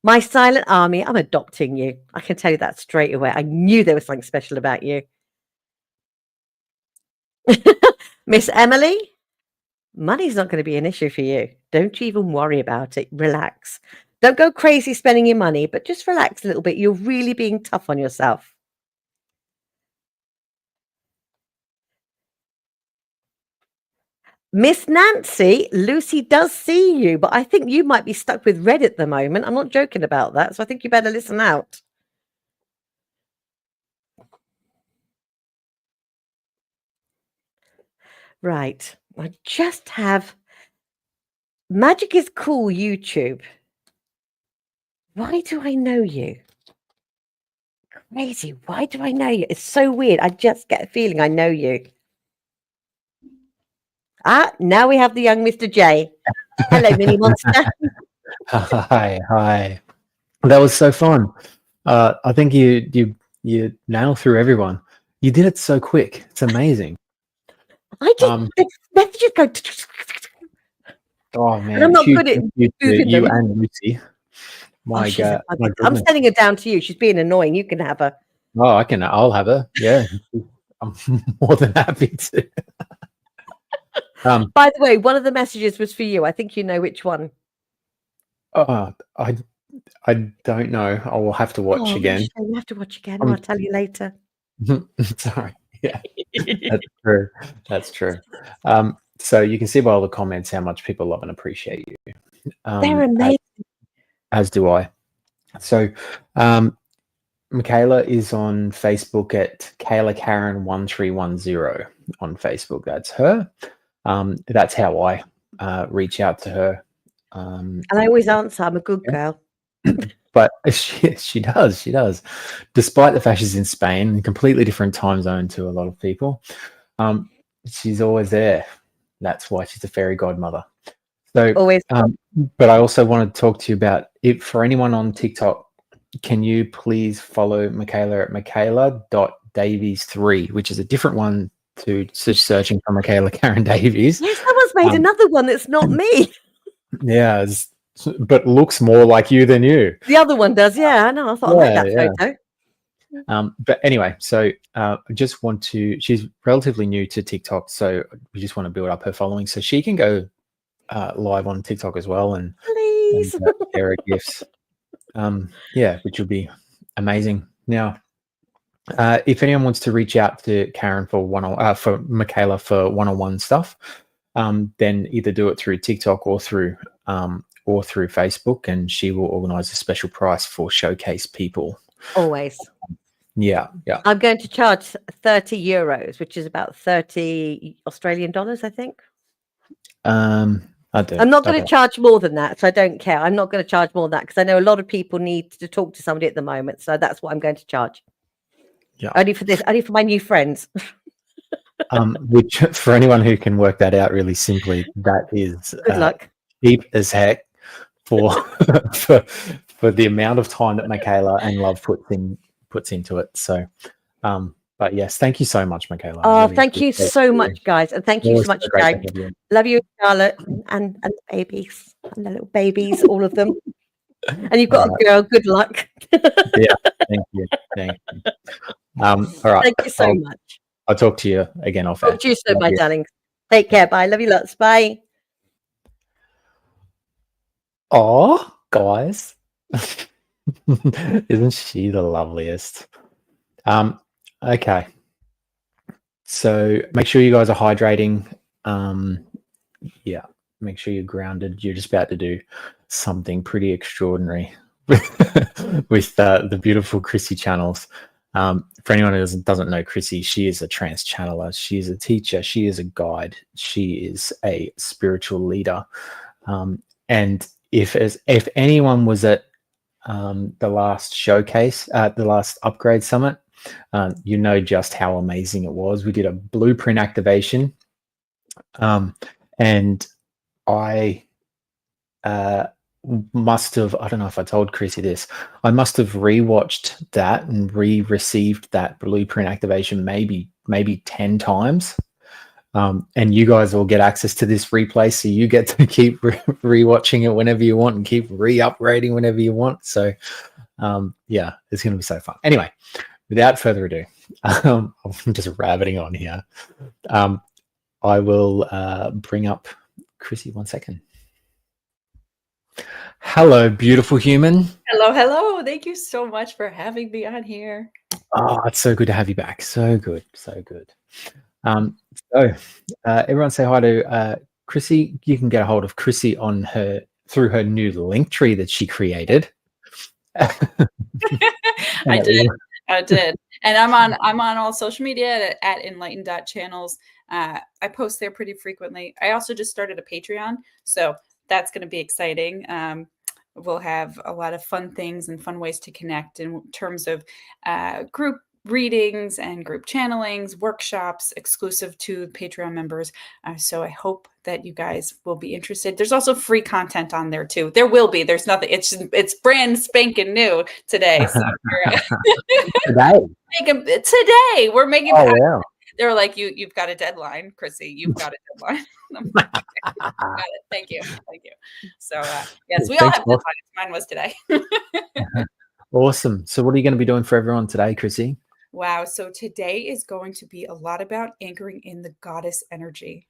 My Silent Army, I'm adopting you. I can tell you that straight away. I knew there was something special about you. Miss Emily, money's not going to be an issue for you. Don't you even worry about it. Relax. Don't go crazy spending your money, but just relax a little bit. You're really being tough on yourself. Miss Nancy, Lucy does see you, but I think you might be stuck with red at the moment. I'm not joking about that. So I think you better listen out. Right. I just have Magic is Cool YouTube. Why do I know you? Crazy. Why do I know you? It's so weird. I just get a feeling I know you. Ah, now we have the young Mr. J. Hello, Mini Monster. Hi. That was so fun. I think you nailed through everyone. You did it so quick. It's amazing. I just the messages go. Oh man, And I'm not good at you moving them. and Lucy. My God, my I'm goodness. sending her down to you. She's being annoying. You can have her. Oh, I'll have her. Yeah, I'm more than happy to. By the way, one of the messages was for you. I think you know which one. I don't know. I will have to watch again. You have to watch again. I'll tell you later. Sorry. Yeah, that's true. So you can see by all the comments how much people love and appreciate you. They're amazing. As do I. So Michaela is on Facebook at Kayla Karen 1310 on Facebook. That's her. That's how I reach out to her. And I always answer. I'm a good girl. But she does. Despite the fact she's in Spain, a completely different time zone to a lot of people, she's always there. That's why she's a fairy godmother. So, Always. but I also want to talk to you about it for anyone on TikTok. Can you please follow Michaela at Michaela.Davies3, which is a different one to searching for Michaela Karen Davies. Yes, someone's made another one that's not me. Yeah, but looks more like you than you. The other one does, yeah. I know. I thought I like that photo. But anyway, so I just want to. She's relatively new to TikTok, so we just want to build up her following so she can go live on TikTok as well and Please. share her gifts. Yeah, which would be amazing. Now, if anyone wants to reach out to Karen for for Michaela for one-on-one stuff, then either do it through TikTok or through Facebook, and she will organize a special price for showcase people. Always. Yeah. I'm going to charge 30 euros, which is about 30 Australian dollars, I think. I'm not going to charge more than that, so I don't care. I'm not going to charge more than that because I know a lot of people need to talk to somebody at the moment, so that's what I'm going to charge. Yeah. Only for my new friends. Which for anyone who can work that out really simply, that is Good luck. Cheap as heck for for the amount of time that Michaela and Love puts into it. So but yes, thank you so much, Michaela. Oh, really thank you so much, guys. And thank you so much, Greg. Love you, Charlotte, and the babies, and the little babies, all of them. And you've got a girl. Good luck. Yeah, thank you. All right. Thank you so much. I'll talk to you again off air. Talk to you soon, my darling. Take care. Bye. Love you lots. Bye. Oh, guys. Isn't she the loveliest? Okay. So make sure you guys are hydrating. Yeah, make sure you're grounded. You're just about to do something pretty extraordinary with the beautiful Chrissy channels. For anyone who doesn't know Chrissy, she is a trance channeler. She is a teacher. She is a guide. She is a spiritual leader. And if anyone was at the last showcase, the last upgrade summit, you know just how amazing it was. We did a blueprint activation, and I must have, I don't know if I told Chrissy this, I must have rewatched that and received that blueprint activation maybe 10 times. And you guys will get access to this replay, so you get to keep rewatching it whenever you want and keep re-upgrading whenever you want. So yeah, it's going to be so fun. Anyway, without further ado, I'm just rabbiting on here. I will bring up Chrissy 1 second. Hello, beautiful human. Hello. Thank you so much for having me on here. Oh, it's so good to have you back. So good. So everyone say hi to Chrissy. You can get a hold of Chrissy through her new link tree that she created. I did. And I'm on all social media at enlightened.channels. I post there pretty frequently. I also just started a Patreon, so that's going to be exciting. We'll have a lot of fun things and fun ways to connect in terms of group readings and group channelings, workshops exclusive to Patreon members. So I hope that you guys will be interested. There's also free content on there too. There will be. There's nothing. It's brand spanking new today. So today we're making. Oh wow. They're like, you've got a deadline, Chrissy. You've got a deadline. Got it. Thank you. So yes, we all have deadlines. Mine was today. Awesome. So what are you going to be doing for everyone today, Chrissy? Wow. So today is going to be a lot about anchoring in the goddess energy.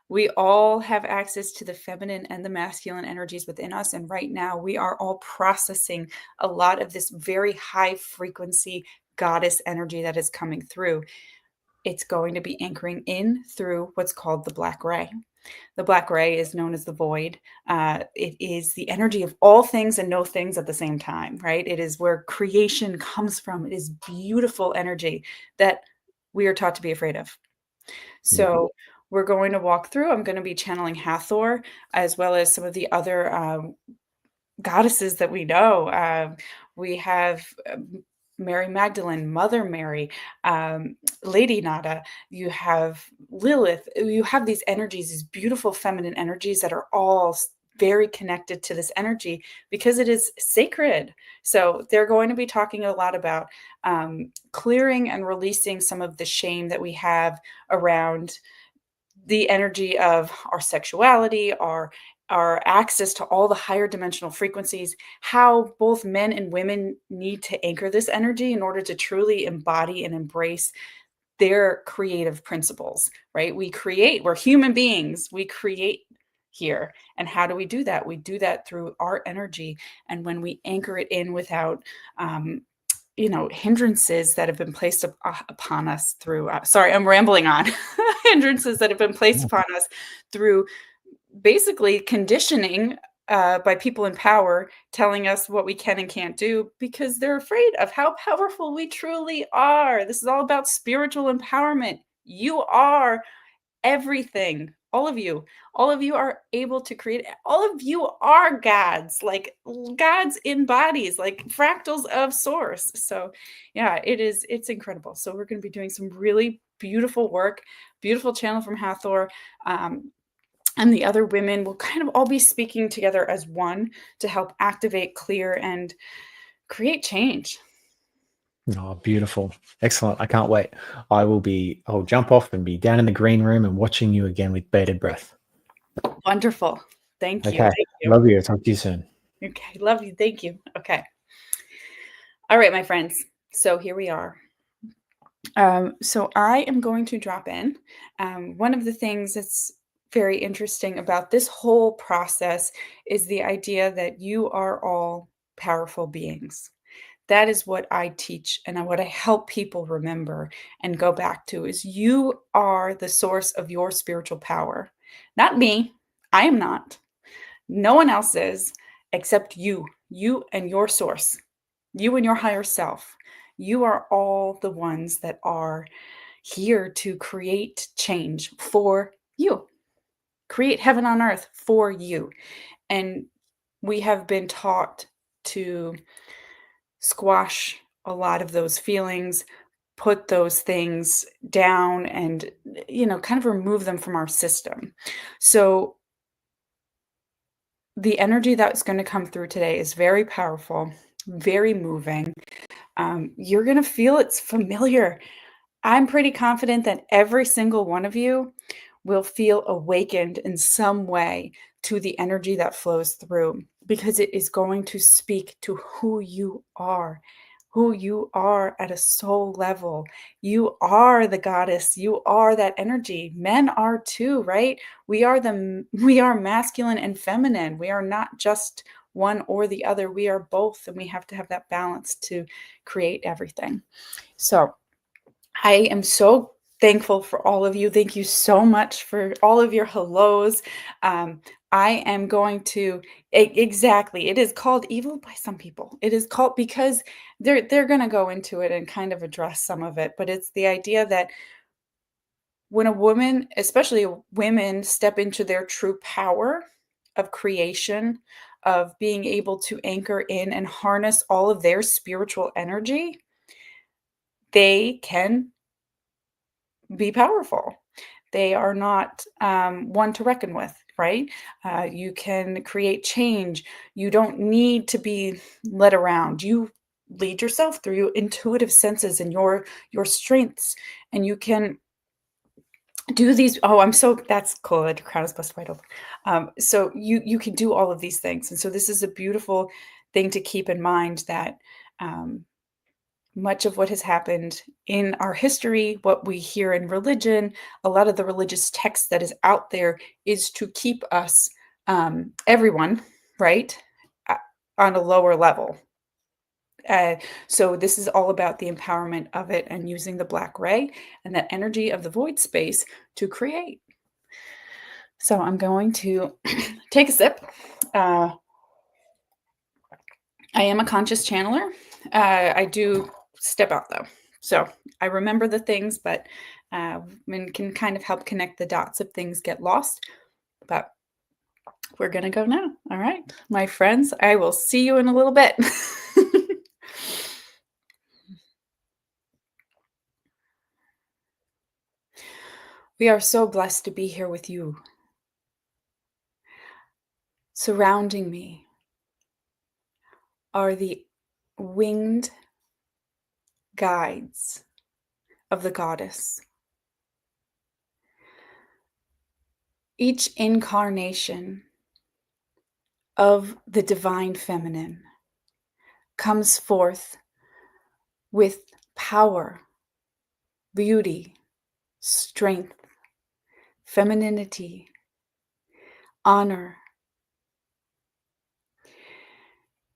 We all have access to the feminine and the masculine energies within us. And right now we are all processing a lot of this very high frequency goddess energy that is coming through. It's going to be anchoring in through what's called the black ray. The black ray is known as the void. It is the energy of all things and no things at the same time, right? It is where creation comes from. It is beautiful energy that we are taught to be afraid of. So we're going to walk through. I'm going to be channeling Hathor, as well as some of the other goddesses that we know. We have Mary Magdalene, Mother Mary, Lady Nada, you have Lilith, you have these energies, these beautiful feminine energies that are all very connected to this energy because it is sacred. So they're going to be talking a lot about clearing and releasing some of the shame that we have around the energy of our sexuality, our access to all the higher dimensional frequencies, how both men and women need to anchor this energy in order to truly embody and embrace their creative principles, right? We're human beings, we create here. And how do we do that? We do that through our energy. And when we anchor it in without, hindrances that have been placed upon us through, sorry, I'm rambling on, hindrances that have been placed upon us through basically conditioning by people in power telling us what we can and can't do because they're afraid of how powerful we truly are. This is all about spiritual empowerment. You are everything. All of you are able to create. All of you are gods, like gods in bodies, like fractals of source. So yeah, it's incredible. So we're going to be doing some really beautiful work, beautiful channel from Hathor. And the other women will kind of all be speaking together as one to help activate, clear, and create change. Oh, beautiful. Excellent. I can't wait. I'll jump off and be down in the green room and watching you again with bated breath. Wonderful. Thank you. Okay. Thank you. Love you. I'll talk to you soon. Okay. Love you. Thank you. Okay. All right, my friends. So here we are. So I am going to drop in. One of the things that's very interesting about this whole process is the idea that you are all powerful beings. That is what I teach and what I help people remember and go back to is you are the source of your spiritual power. Not me. I am not. No one else is except you and your source, you and your higher self. You are all the ones that are here to create change for you, create heaven on earth for you. And we have been taught to squash a lot of those feelings, put those things down and, kind of remove them from our system. So the energy that's going to come through today is very powerful, very moving. You're going to feel it's familiar. I'm pretty confident that every single one of you will feel awakened in some way to the energy that flows through because it is going to speak to who you are at a soul level. You are the goddess. You are that energy. Men are too, right? We are masculine and feminine. We are not just one or the other. We are both, and we have to have that balance to create everything. So I am so thankful for all of you. Thank you so much for all of your hellos. I am going to exactly. It is called evil by some people. It is called because they're going to go into it and kind of address some of it. But it's the idea that when a woman, especially women, step into their true power of creation, of being able to anchor in and harness all of their spiritual energy, they can be powerful. They are not one to reckon with, right? You can create change. You don't need to be led around. You lead yourself through your intuitive senses and your strengths, and you can do these. Oh, that's cool. The crown is busted wide open. So you can do all of these things, and so this is a beautiful thing to keep in mind that. Much of what has happened in our history, what we hear in religion, a lot of the religious text that is out there is to keep us, everyone, right, on a lower level. So this is all about the empowerment of it and using the black ray and that energy of the void space to create. So I'm going to take a sip. I am a conscious channeler. I do step out though. So I remember the things, but and can kind of help connect the dots if things get lost. But we're going to go now. All right, my friends, I will see you in a little bit. We are so blessed to be here with you. Surrounding me are the winged guides of the goddess. Each incarnation of the divine feminine comes forth with power, beauty, strength, femininity, honor.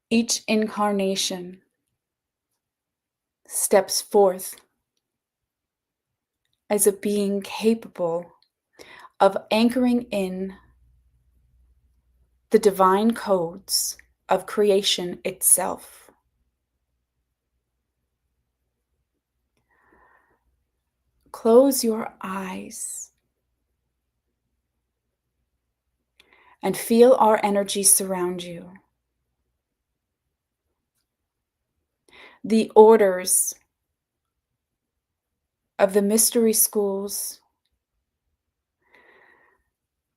Each incarnation steps forth as a being capable of anchoring in the divine codes of creation itself. Close your eyes and feel our energy surround you. The orders of the mystery schools,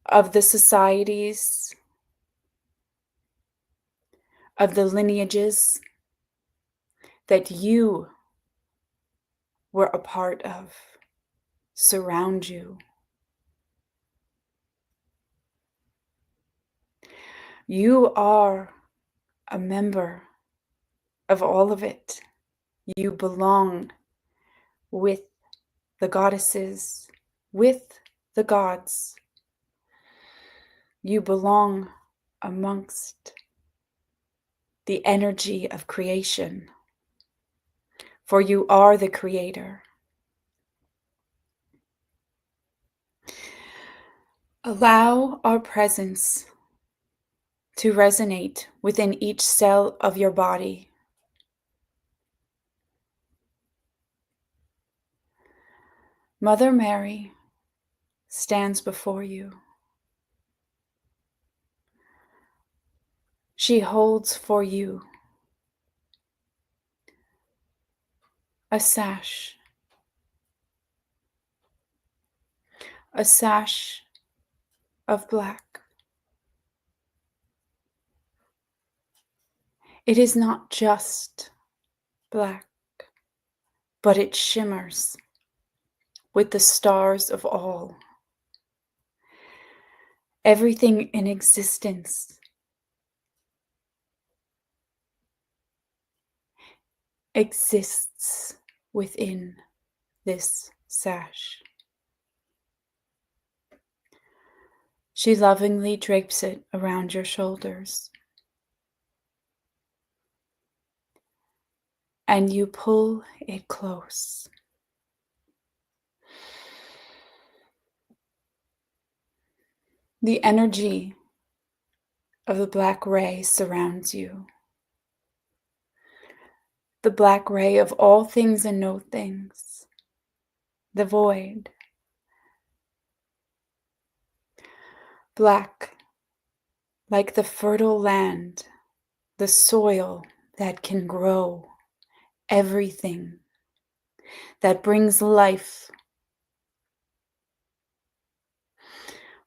of the societies, of the lineages that you were a part of surround you. You are a member of all of it. You belong with the goddesses, with the gods. You belong amongst the energy of creation, for you are the creator. Allow our presence to resonate within each cell of your body. Mother Mary stands before you. She holds for you a sash of black. It is not just black, but it shimmers with the stars of all. Everything in existence exists within this sash. She lovingly drapes it around your shoulders, and you pull it close. The energy of the black ray surrounds you. The black ray of all things and no things. The void. Black, like the fertile land, the soil that can grow everything, that brings life.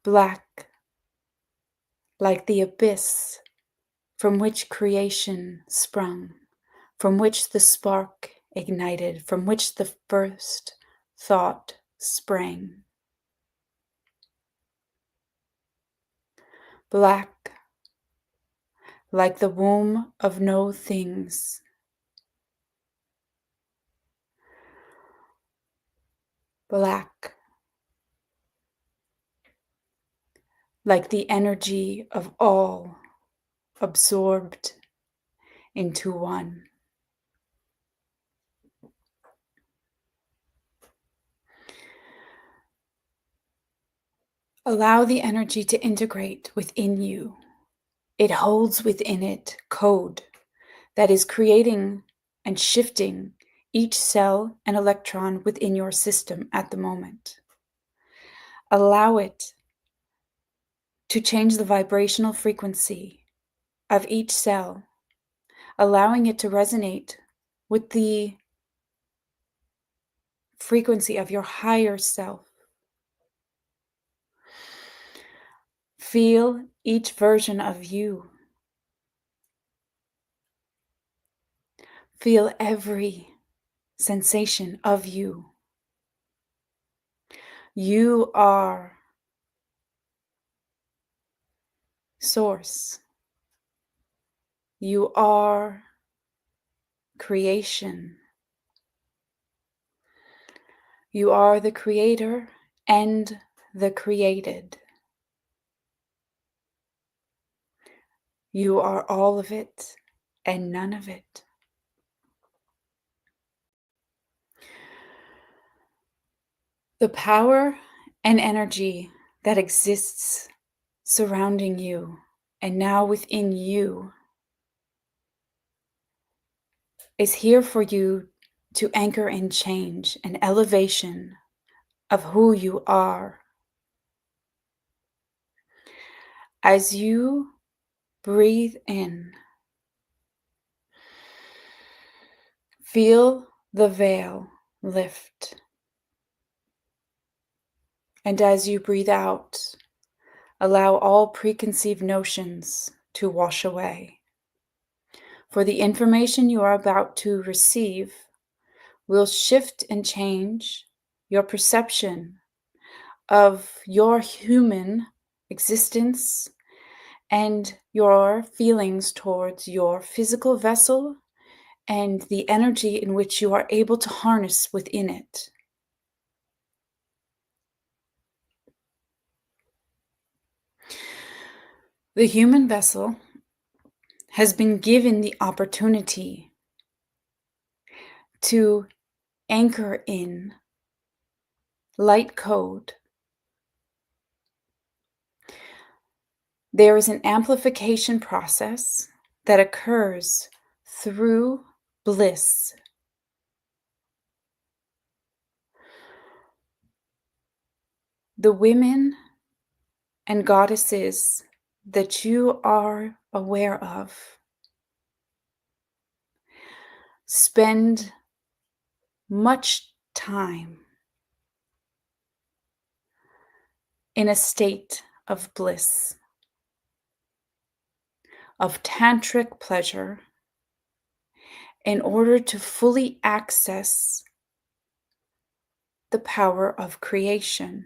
Black, like the abyss from which creation sprung, from which the spark ignited, from which the first thought sprang. Black, like the womb of no things. Black, like the energy of all absorbed into one. Allow the energy to integrate within you. It holds within it code that is creating and shifting each cell and electron within your system at the moment. Allow it to change the vibrational frequency of each cell, allowing it to resonate with the frequency of your higher self, Feel each version of you. Feel every sensation of you. You are source. You are creation. You are the creator and the created. You are all of it and none of it. The power and energy that exists surrounding you and now within you is here for you to anchor in change and elevation of who you are. As you breathe in, feel the veil lift. And as you breathe out, allow all preconceived notions to wash away. For the information you are about to receive will shift and change your perception of your human existence and your feelings towards your physical vessel and the energy in which you are able to harness within it. The human vessel has been given the opportunity to anchor in light code. There is an amplification process that occurs through bliss. The women and goddesses that you are aware of spend much time in a state of bliss, of tantric pleasure, in order to fully access the power of creation.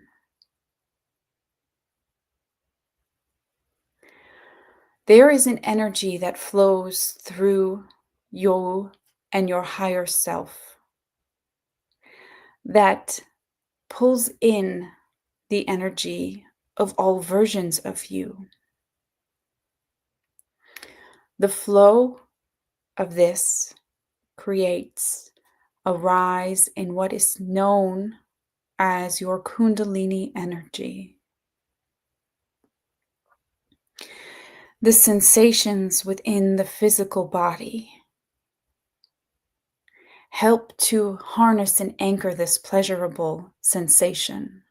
There is an energy that flows through you and your higher self that pulls in the energy of all versions of you. The flow of this creates a rise in what is known as your Kundalini energy. The sensations within the physical body help to harness and anchor this pleasurable sensation.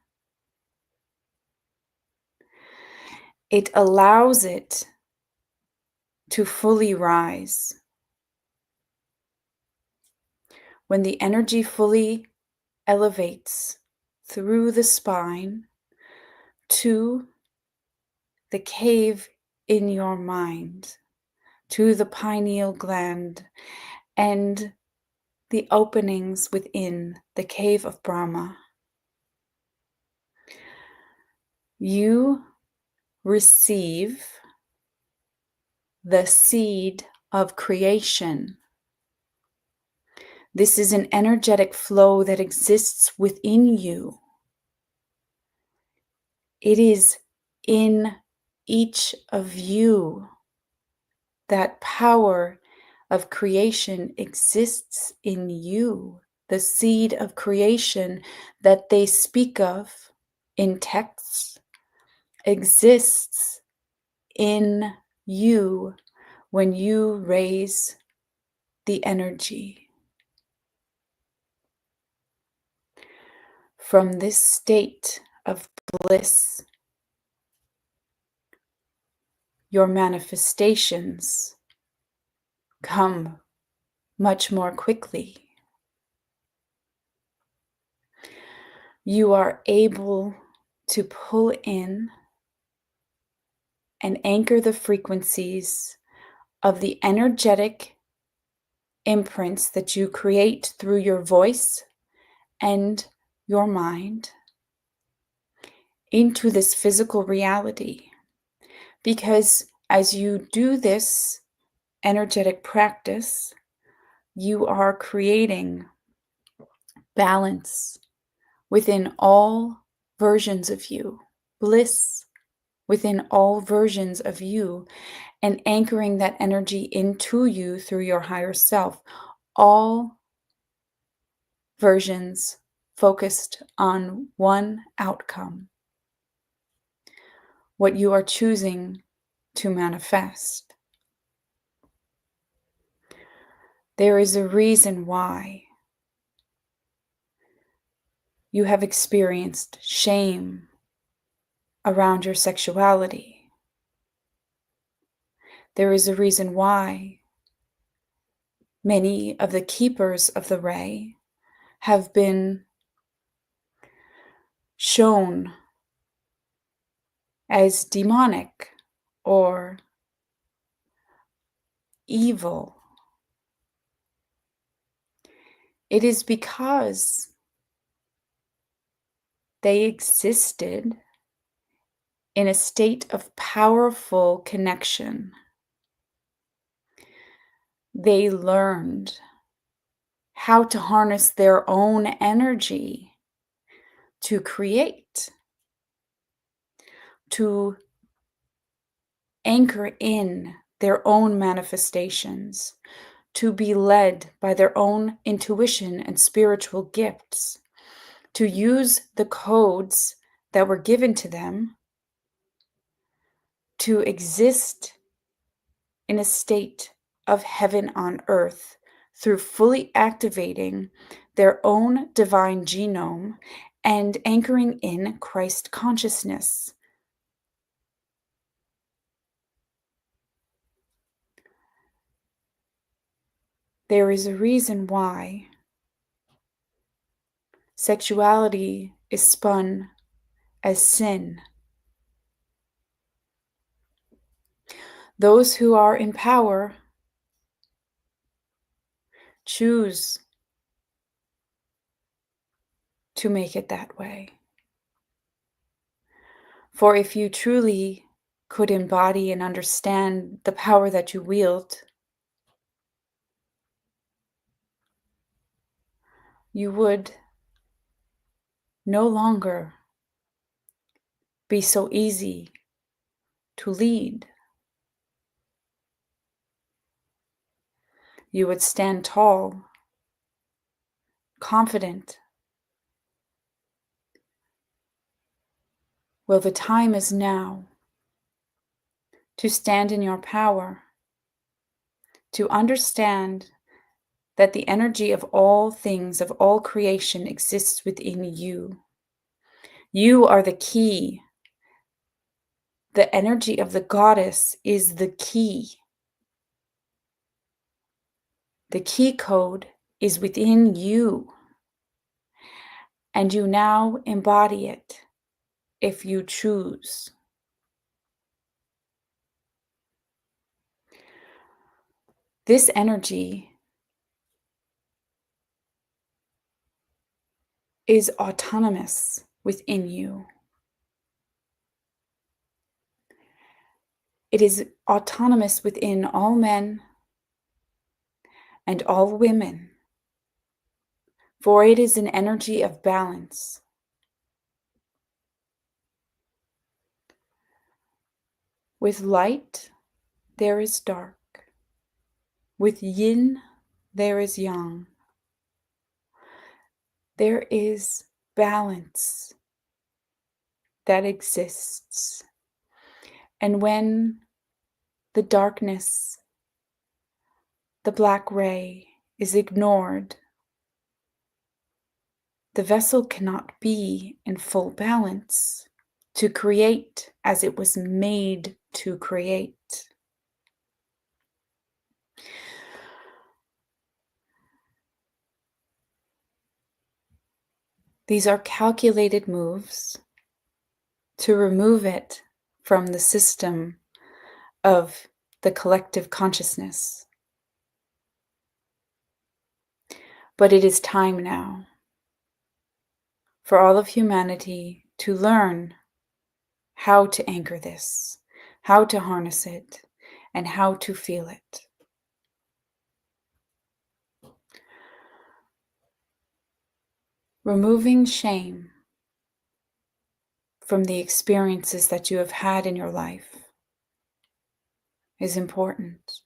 It allows it to fully rise. When the energy fully elevates through the spine to the cave in your mind, to the pineal gland, and the openings within the cave of Brahma, you receive the seed of creation. This is an energetic flow that exists within you. It is in each of you. That power of creation exists in you. The seed of creation that they speak of in texts exists in you when you raise the energy. From this state of bliss, your manifestations come much more quickly. You are able to pull in and anchor the frequencies of the energetic imprints that you create through your voice and your mind into this physical reality. Because as you do this energetic practice, you are creating balance within all versions of you, bliss within all versions of you, and anchoring that energy into you through your higher self. All versions focused on one outcome, what you are choosing to manifest. There is a reason why you have experienced shame around your sexuality. There is a reason why many of the keepers of the ray have been shown as demonic or evil. It is because they existed in a state of powerful connection. They learned how to harness their own energy to create, to anchor in their own manifestations, to be led by their own intuition and spiritual gifts, to use the codes that were given to them to exist in a state of heaven on earth through fully activating their own divine genome and anchoring in Christ consciousness. There is a reason why sexuality is spun as sin. Those who are in power choose to make it that way. For if you truly could embody and understand the power that you wield, you would no longer be so easy to lead. You would stand tall, confident. Well, the time is now to stand in your power, to understand that the energy of all things, of all creation, exists within you. You are the key. The energy of the goddess is the key. The key code is within you, and you now embody it if you choose. This energy is autonomous within you. It is autonomous within all men and all women, for it is an energy of balance. With light, there is dark. With yin, there is yang. There is balance that exists. And when the darkness, the black ray, is ignored, the vessel cannot be in full balance to create as it was made to create. These are calculated moves to remove it from the system of the collective consciousness. But it is time now for all of humanity to learn how to anchor this, how to harness it, and how to feel it. Removing shame from the experiences that you have had in your life is important.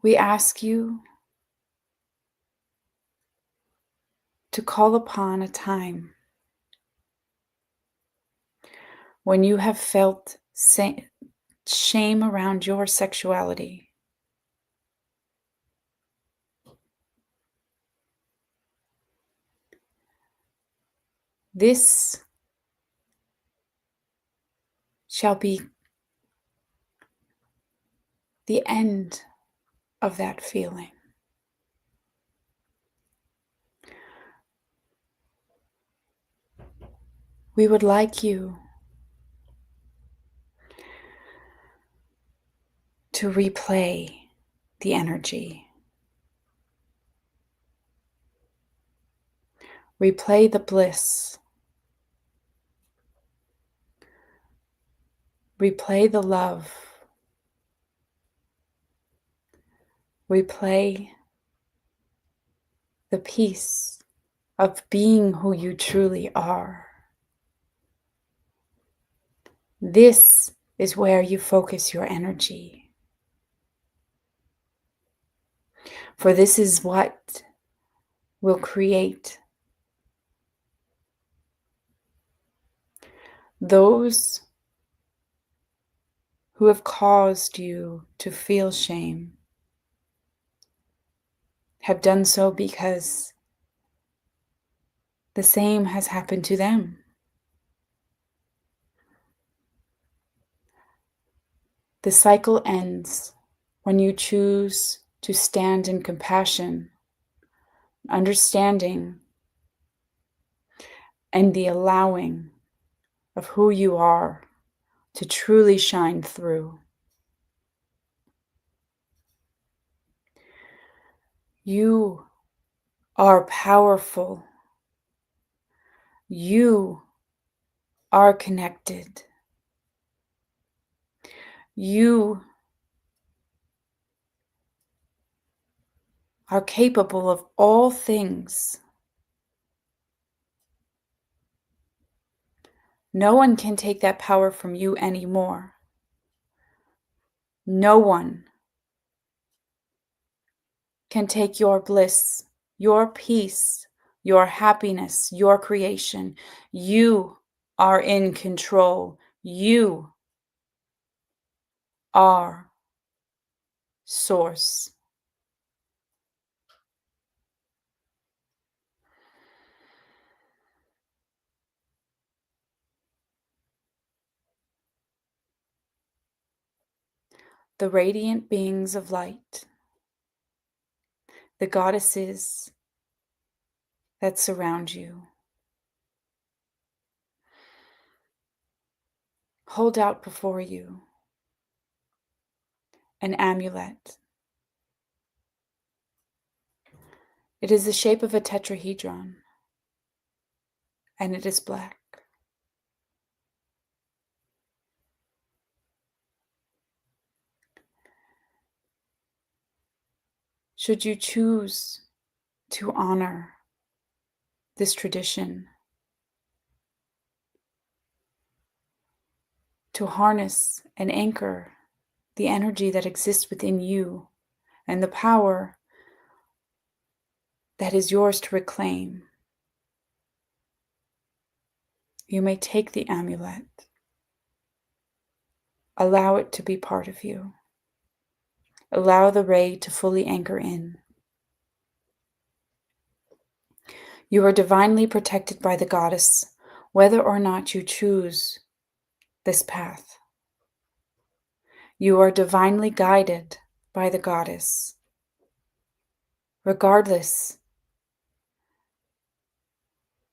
We ask you to call upon a time when you have felt shame around your sexuality. This shall be the end of that feeling. We would like you to replay the energy. Replay the bliss. Replay the love. Replay the peace of being who you truly are. This is where you focus your energy. For this is what will create those who have caused you to feel shame have done so because the same has happened to them. The cycle ends when you choose to stand in compassion, understanding, and the allowing of who you are to truly shine through. You are powerful. You are connected. You are capable of all things. No one can take that power from you anymore. No one can take your bliss, your peace, your happiness, your creation. You are in control. You are source. The radiant beings of light, the goddesses that surround you, hold out before you an amulet. It is the shape of a tetrahedron, and it is black. Should you choose to honor this tradition, to harness and anchor the energy that exists within you and the power that is yours to reclaim, you may take the amulet. Allow it to be part of you. Allow the ray to fully anchor in. You are divinely protected by the goddess, whether or not you choose this path. You are divinely guided by the goddess. Regardless,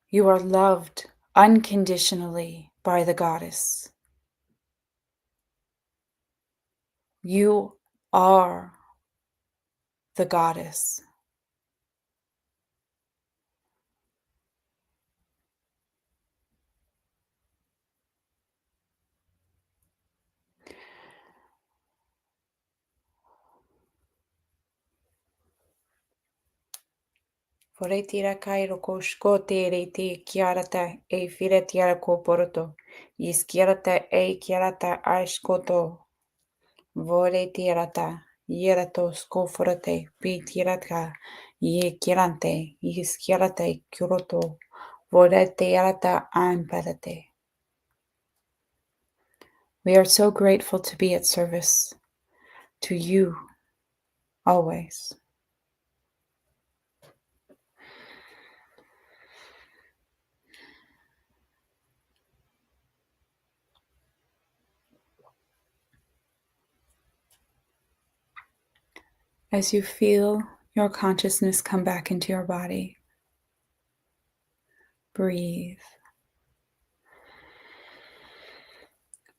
you are loved unconditionally by the goddess. You are the goddess. Fore tira kairo ko shkote re te kiarata e fire tiara ko poroto. Iskiarata e kiarata ashkoto. Vore tirata. Yerato skoforate. Pi tirata. Ye kirante. Iskiarate kuroto. Vore tirata amparate. We are so grateful to be at service to you always. As you feel your consciousness come back into your body, breathe.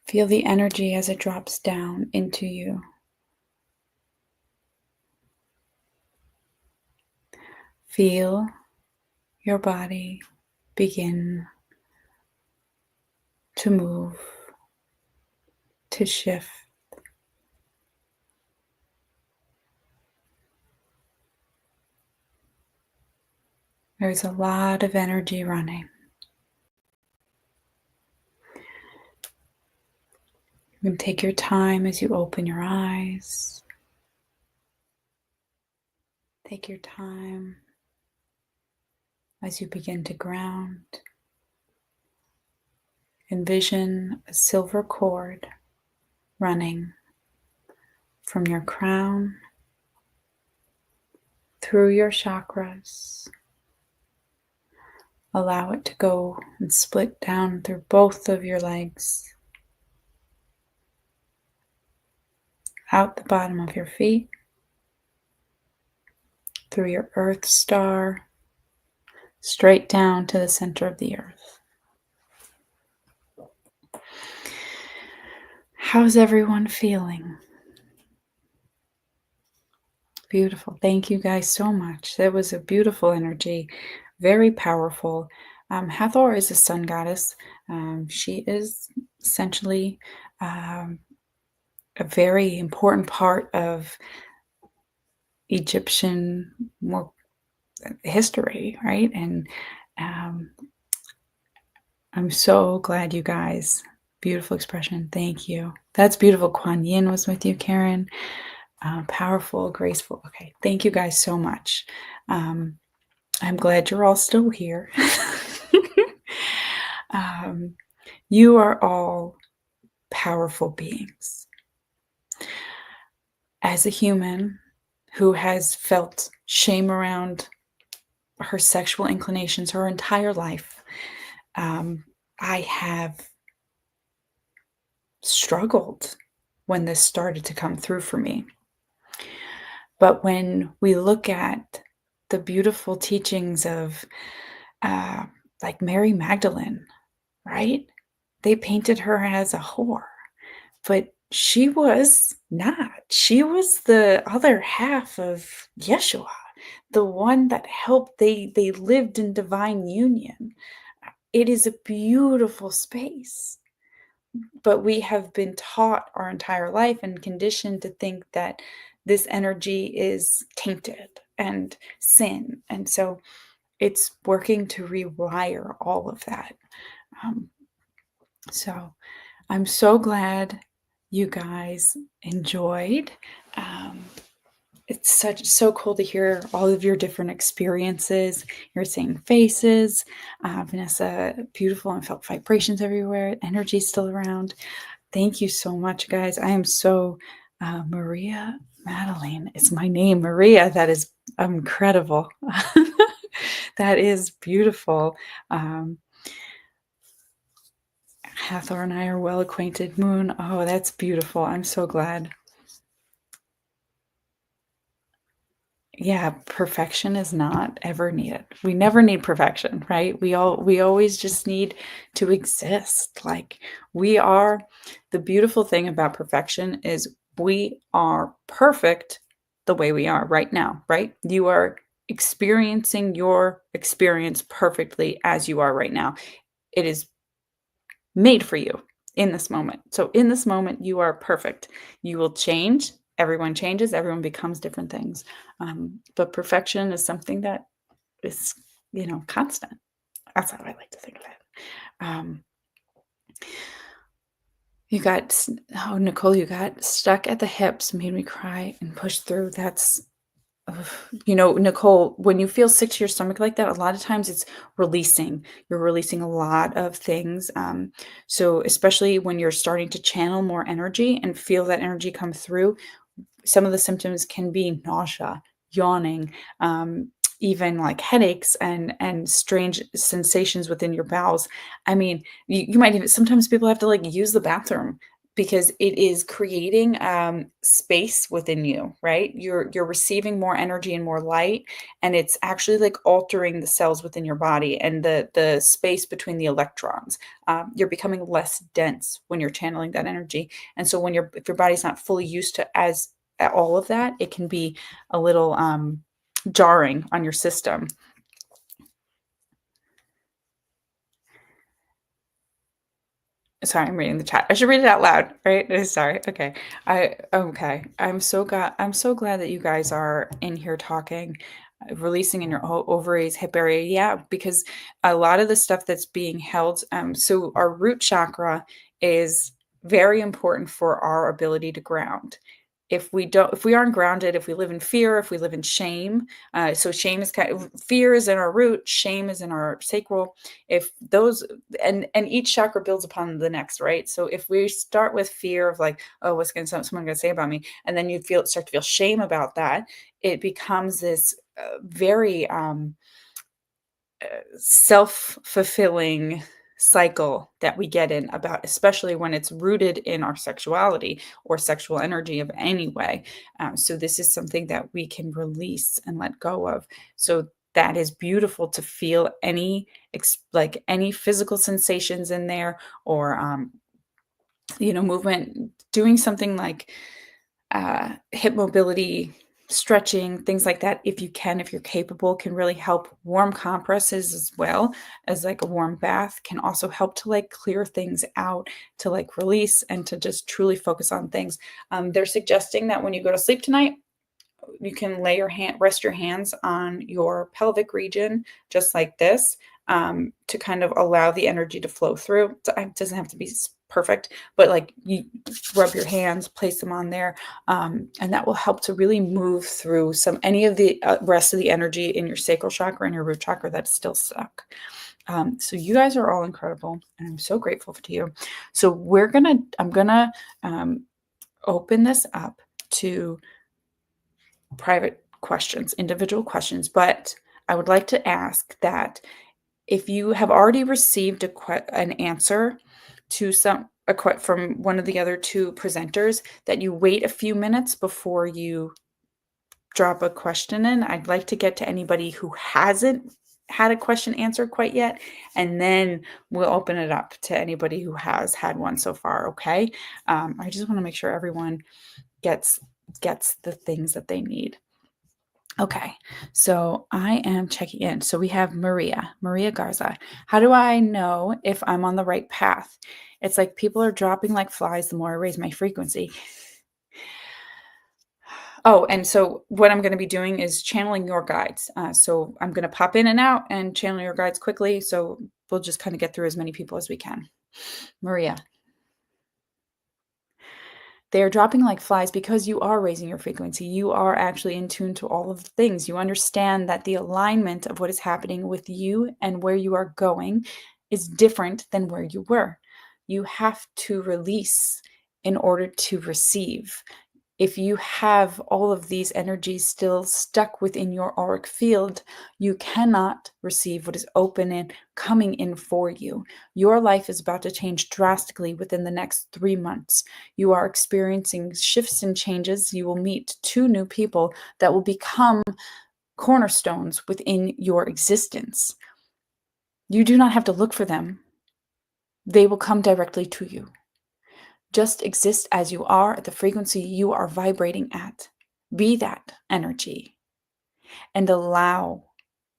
Feel the energy as it drops down into you. Feel your body begin to move, to shift. There's a lot of energy running. You can take your time as you open your eyes. Take your time as you begin to ground. Envision a silver cord running from your crown through your chakras. Allow it to go and split down through both of your legs, out the bottom of your feet, through your earth star, straight down to the center of the earth. How's everyone feeling? Beautiful. Thank you guys so much. That was a beautiful energy, very powerful. Hathor is a sun goddess. She is essentially a very important part of Egyptian history, right? And I'm so glad you guys. Beautiful expression. Thank you. That's beautiful. Kuan Yin was with you, Karen. Powerful, graceful. Okay. Thank you guys so much. I'm glad you're all still here. You are all powerful beings. As a human who has felt shame around her sexual inclinations her entire life, I have struggled when this started to come through for me. But when we look at the beautiful teachings of like Mary Magdalene, right? They painted her as a whore, but she was not. She was the other half of Yeshua, the one that helped. They lived in divine union. It is a beautiful space. But we have been taught our entire life and conditioned to think that this energy is tainted and sin. And so it's working to rewire all of that. So I'm so glad you guys enjoyed. It's so cool to hear all of your different experiences. You're seeing faces. Vanessa, beautiful, and felt vibrations everywhere. Energy still around. Thank you so much, guys. I am so Maria Madeline is my name. Maria, that is incredible. That is beautiful. Hathor and I are well acquainted. Moon, oh, that's beautiful. I'm so glad. Yeah, perfection is not ever needed. We never need perfection, right? We always just need to exist. Like we are. The beautiful thing about perfection is We are perfect the way we are right now, right? You are experiencing your experience perfectly as you are right now. It is made for you in this moment. So in this moment, you are perfect. You will change. Everyone changes. Everyone becomes different things. But perfection is something that is, constant. That's how I like to think of it. Nicole, you got stuck at the hips, made me cry and push through. That's, Nicole, when you feel sick to your stomach like that, a lot of times it's releasing. You're releasing a lot of things. So especially when you're starting to channel more energy and feel that energy come through, some of the symptoms can be nausea, yawning, even like headaches and strange sensations within your bowels. I mean, you might even, sometimes people have to like use the bathroom because it is creating space within you, right? You're receiving more energy and more light, and it's actually like altering the cells within your body and the space between the electrons. You're becoming less dense when you're channeling that energy, and so if your body's not fully used to all of that, it can be a little jarring on your system. Sorry, I'm reading the chat. I should read it out loud, right? Sorry. Okay. I'm so glad that you guys are in here talking, releasing in your ovaries, hip area. Yeah, because a lot of the stuff that's being held. So our root chakra is very important for our ability to ground. If we aren't grounded, if we live in fear, if we live in shame, so shame is fear is in our root, shame is in our sacral. If those, and each chakra builds upon the next, right? So if we start with fear of like, oh, what's someone going to say about me, and then you start to feel shame about that, it becomes this very self-fulfilling cycle that we get in, about, especially when it's rooted in our sexuality or sexual energy of any way. So this is something that we can release and let go of. So that is beautiful to feel any physical sensations in there, or movement, doing something like hip mobility, stretching, things like that, if you're capable, can really help. Warm compresses as well as like a warm bath can also help to like clear things out, to like release and to just truly focus on things. They're suggesting that when you go to sleep tonight, you can rest your hands on your pelvic region, just like this, to kind of allow the energy to flow through. So it doesn't have to be perfect, but like you rub your hands, place them on there, and that will help to really move through any of the rest of the energy in your sacral chakra and your root chakra that's still stuck. So you guys are all incredible, and I'm so grateful to you. So I'm gonna open this up to private questions, individual questions, but I would like to ask that if you have already received an answer to from one of the other two presenters, that you wait a few minutes before you drop a question in. I'd like to get to anybody who hasn't had a question answered quite yet, and then we'll open it up to anybody who has had one so far. Okay. I just want to make sure everyone gets the things that they need. Okay, so I am checking in. So we have Maria Garza. How do I know if I'm on the right path? It's like people are dropping like flies the more I raise my frequency. Oh, and so what I'm going to be doing is channeling your guides. So I'm going to pop in and out and channel your guides quickly. So we'll just kind of get through as many people as we can. Maria. They are dropping like flies because you are raising your frequency. You are actually in tune to all of the things. You understand that the alignment of what is happening with you and where you are going is different than where you were. You have to release in order to receive. If you have all of these energies still stuck within your auric field, you cannot receive what is open and coming in for you. Your life is about to change drastically within the next 3 months. You are experiencing shifts and changes. You will meet 2 new people that will become cornerstones within your existence. You do not have to look for them. They will come directly to you. Just exist as you are at the frequency you are vibrating at. Be that energy and allow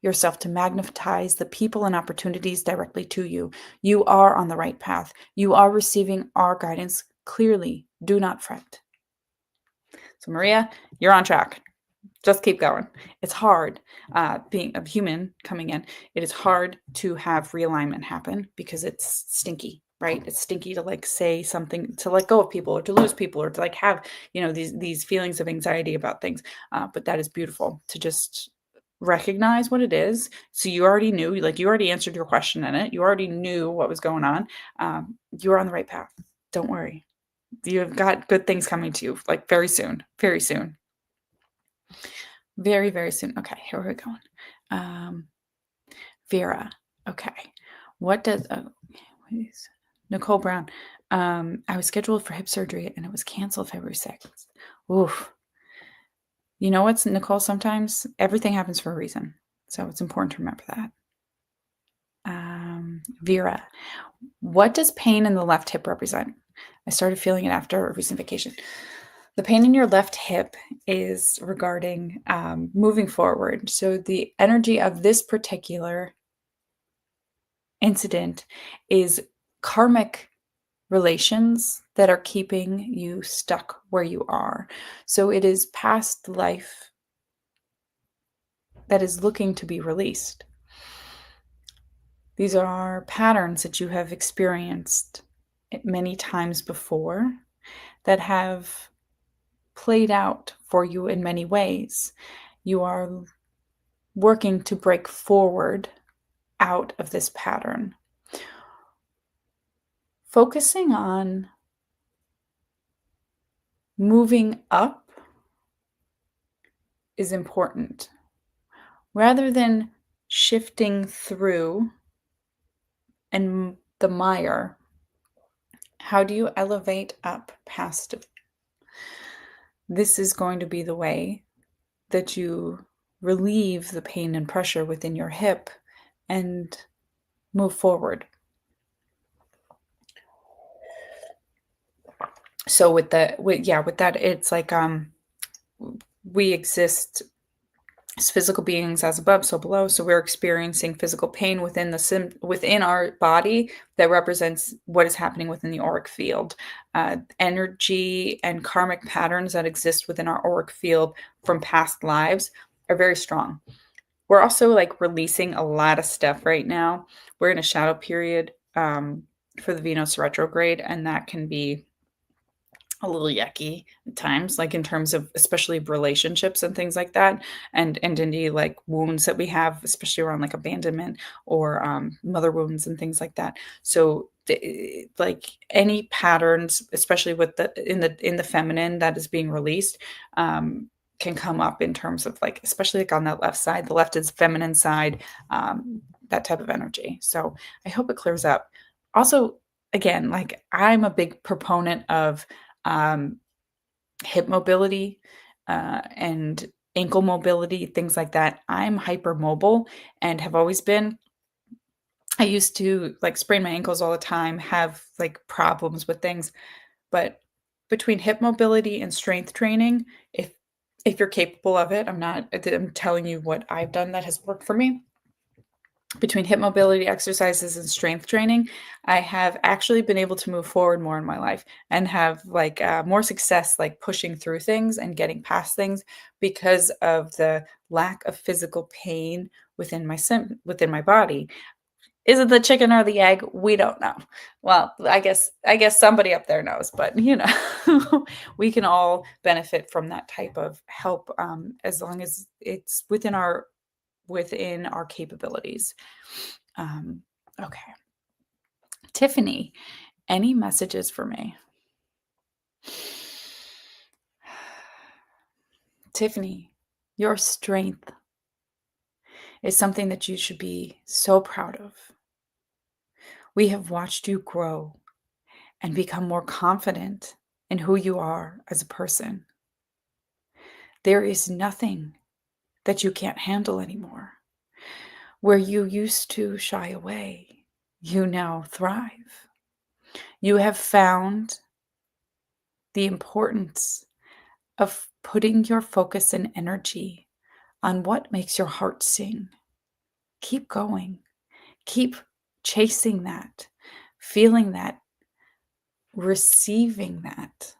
yourself to magnetize the people and opportunities directly to you. You are on the right path. You are receiving our guidance clearly. Do not fret. So Maria, you're on track. Just keep going. It's hard being a human coming in. It is hard to have realignment happen because it's stinky, right? It's stinky to like say something, to let go of people or to lose people or to like have, these feelings of anxiety about things. But that is beautiful to just recognize what it is. So you already knew, like you already answered your question in it. You already knew what was going on. You're on the right path. Don't worry. You've got good things coming to you, like very soon, very soon. Very, very soon. Okay, here we're going. Vera. Okay. What does Nicole Brown? I was scheduled for hip surgery and it was canceled February 6th. Oof. You know what's Nicole? Sometimes everything happens for a reason. So it's important to remember that. Vera. What does pain in the left hip represent? I started feeling it after a recent vacation. The pain in your left hip is regarding moving forward. So the energy of this particular incident is karmic relations that are keeping you stuck where you are. So it is past life that is looking to be released. These are patterns that you have experienced many times before that have played out for you in many ways. You are working to break forward out of this pattern. Focusing on moving up is important. Rather than shifting through and the mire, how do you elevate up past it? This is going to be the way that you relieve the pain and pressure within your hip and move forward. So with that, it's like we exist as physical beings as above, so below. So we're experiencing physical pain within our body that represents what is happening within the auric field. Energy and karmic patterns that exist within our auric field from past lives are very strong. We're also like releasing a lot of stuff right now. We're in a shadow period for the Venus retrograde, and that can be a little yucky at times, like in terms of especially relationships and things like that, and any like wounds that we have, especially around like abandonment or mother wounds and things like that. So like any patterns, especially with in the feminine that is being released, can come up in terms of like, especially like on that left side. The left is feminine side, that type of energy. So I hope it clears up. Also, again, like I'm a big proponent of hip mobility and ankle mobility, things like that. I'm hypermobile and have always been. I used to like sprain my ankles all the time, have like problems with things, but between hip mobility and strength training, if you're capable of it, I'm telling you what I've done that has worked for me. Between hip mobility exercises and strength training, I have actually been able to move forward more in my life and have like more success, like pushing through things and getting past things because of the lack of physical pain within my body. Is it the chicken or the egg? We don't know. Well, I guess somebody up there knows, but we can all benefit from that type of help as long as it's within our capabilities. Okay. Tiffany, any messages for me? Tiffany, your strength is something that you should be so proud of. We have watched you grow and become more confident in who you are as a person. There is nothing that you can't handle anymore. Where you used to shy away, you now thrive. You have found the importance of putting your focus and energy on what makes your heart sing. Keep going. Keep chasing that, feeling that, receiving that.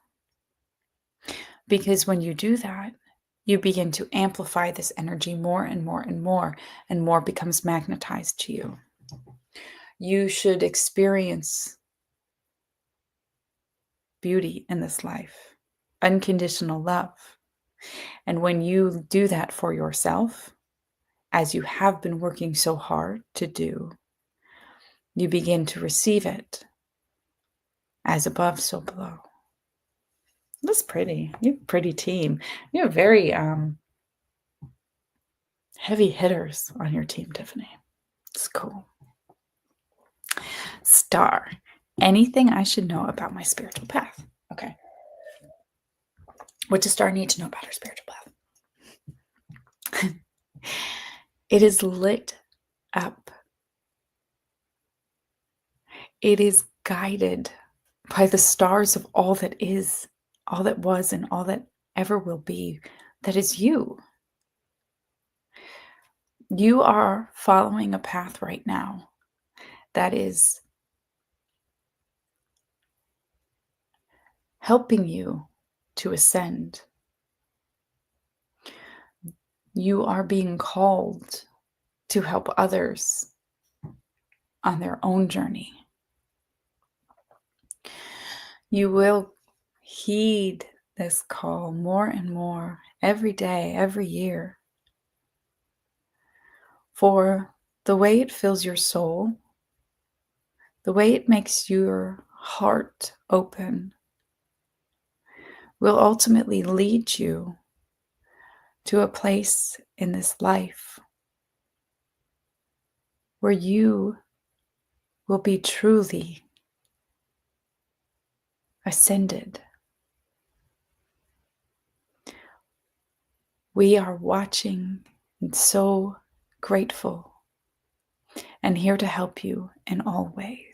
Because when you do that, you begin to amplify this energy more and more and more, and more becomes magnetized to you. You should experience beauty in this life, unconditional love. And when you do that for yourself, as you have been working so hard to do, you begin to receive it as above, so below. That's pretty. You have a pretty team. You have very heavy hitters on your team, Tiffany. It's cool. Star. Anything I should know about my spiritual path? Okay. What does Star need to know about her spiritual path? It is lit up. It is guided by the stars of all that is, all that was, and all that ever will be. That is you. You are following a path right now that is helping you to ascend. You are being called to help others on their own journey. You will heed this call more and more every day, every year. For the way it fills your soul, the way it makes your heart open, will ultimately lead you to a place in this life where you will be truly ascended. We are watching and so grateful and here to help you in all ways.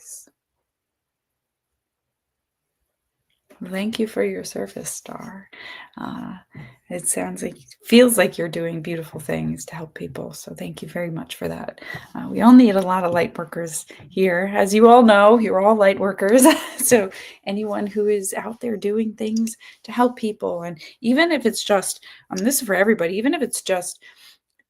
Thank you for your service, Star. It feels like you're doing beautiful things to help people. So thank you very much for that. We all need a lot of light workers here. As you all know, you're all light workers. So anyone who is out there doing things to help people, and even if it's just, this is for everybody, even if it's just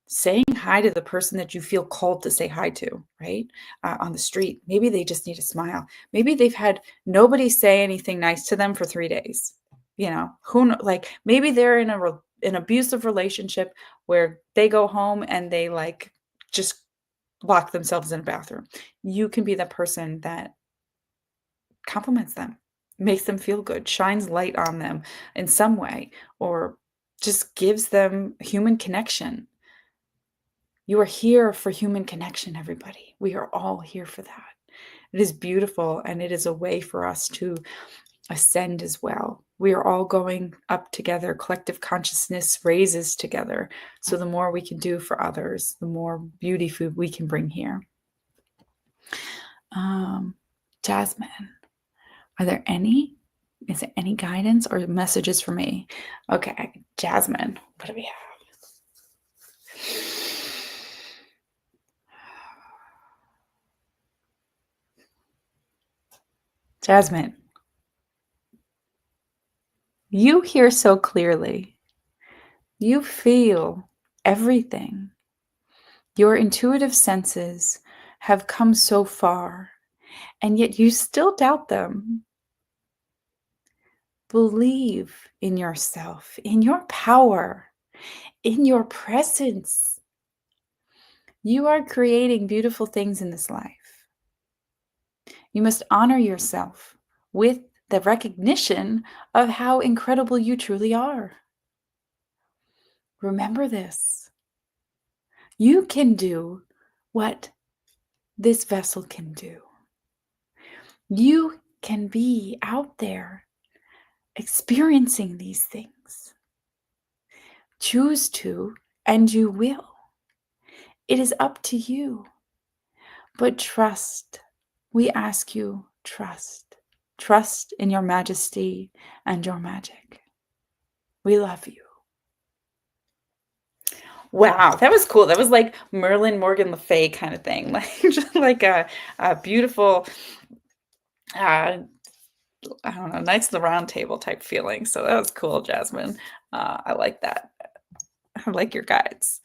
saying hi to the person that you feel called to say hi to, right? On the street. Maybe they just need a smile. Maybe they've had nobody say anything nice to them for 3 days. You know, who knows? Like maybe they're in an abusive relationship where they go home and they like just lock themselves in a bathroom. You can be the person that compliments them, makes them feel good, shines light on them in some way, or just gives them human connection. You are here for human connection, everybody. We are all here for that. It is beautiful, and it is a way for us to ascend as well. We are all going up together. Collective consciousness raises together. So the more we can do for others, the more beauty food we can bring here. Jasmine, is there any guidance or messages for me? Okay, Jasmine, what do we have? Jasmine, you hear so clearly. You feel everything. Your intuitive senses have come so far, and yet you still doubt them. Believe in yourself, in your power, in your presence. You are creating beautiful things in this life. You must honor yourself with the recognition of how incredible you truly are. Remember this. You can do what this vessel can do. You can be out there experiencing these things. Choose to, and you will. It is up to you. But trust. We ask you, trust. Trust in your majesty and your magic. We love you. Wow, that was cool. That was like Merlin Morgan Le Fay kind of thing, like just like a beautiful, I don't know, Knights of the Round Table type feeling. So that was cool, Jasmine. I like that. I like your guides.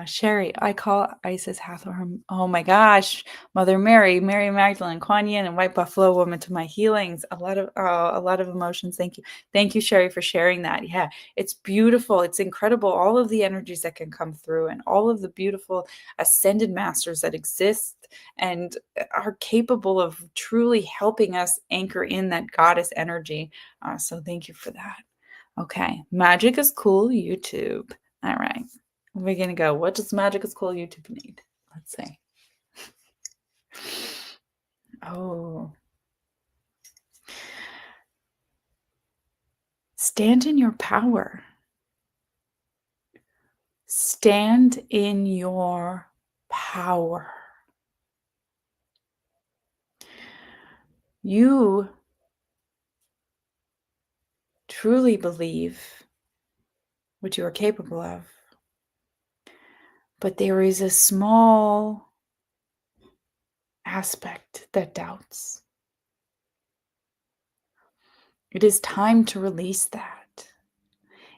Sherry, I call Isis Hathor. Oh my gosh, Mother Mary, Mary Magdalene, Kuan Yin, and White Buffalo Woman to my healings. A lot of emotions. Thank you, Sherry, for sharing that. Yeah, it's beautiful. It's incredible. All of the energies that can come through, and all of the beautiful ascended masters that exist and are capable of truly helping us anchor in that goddess energy. So thank you for that. Okay, magic is cool. YouTube. All right. We're going to go. What does Magic is Cool YouTube need? Let's see. Oh. Stand in your power. Stand in your power. You truly believe what you are capable of. But there is a small aspect that doubts. It is time to release that.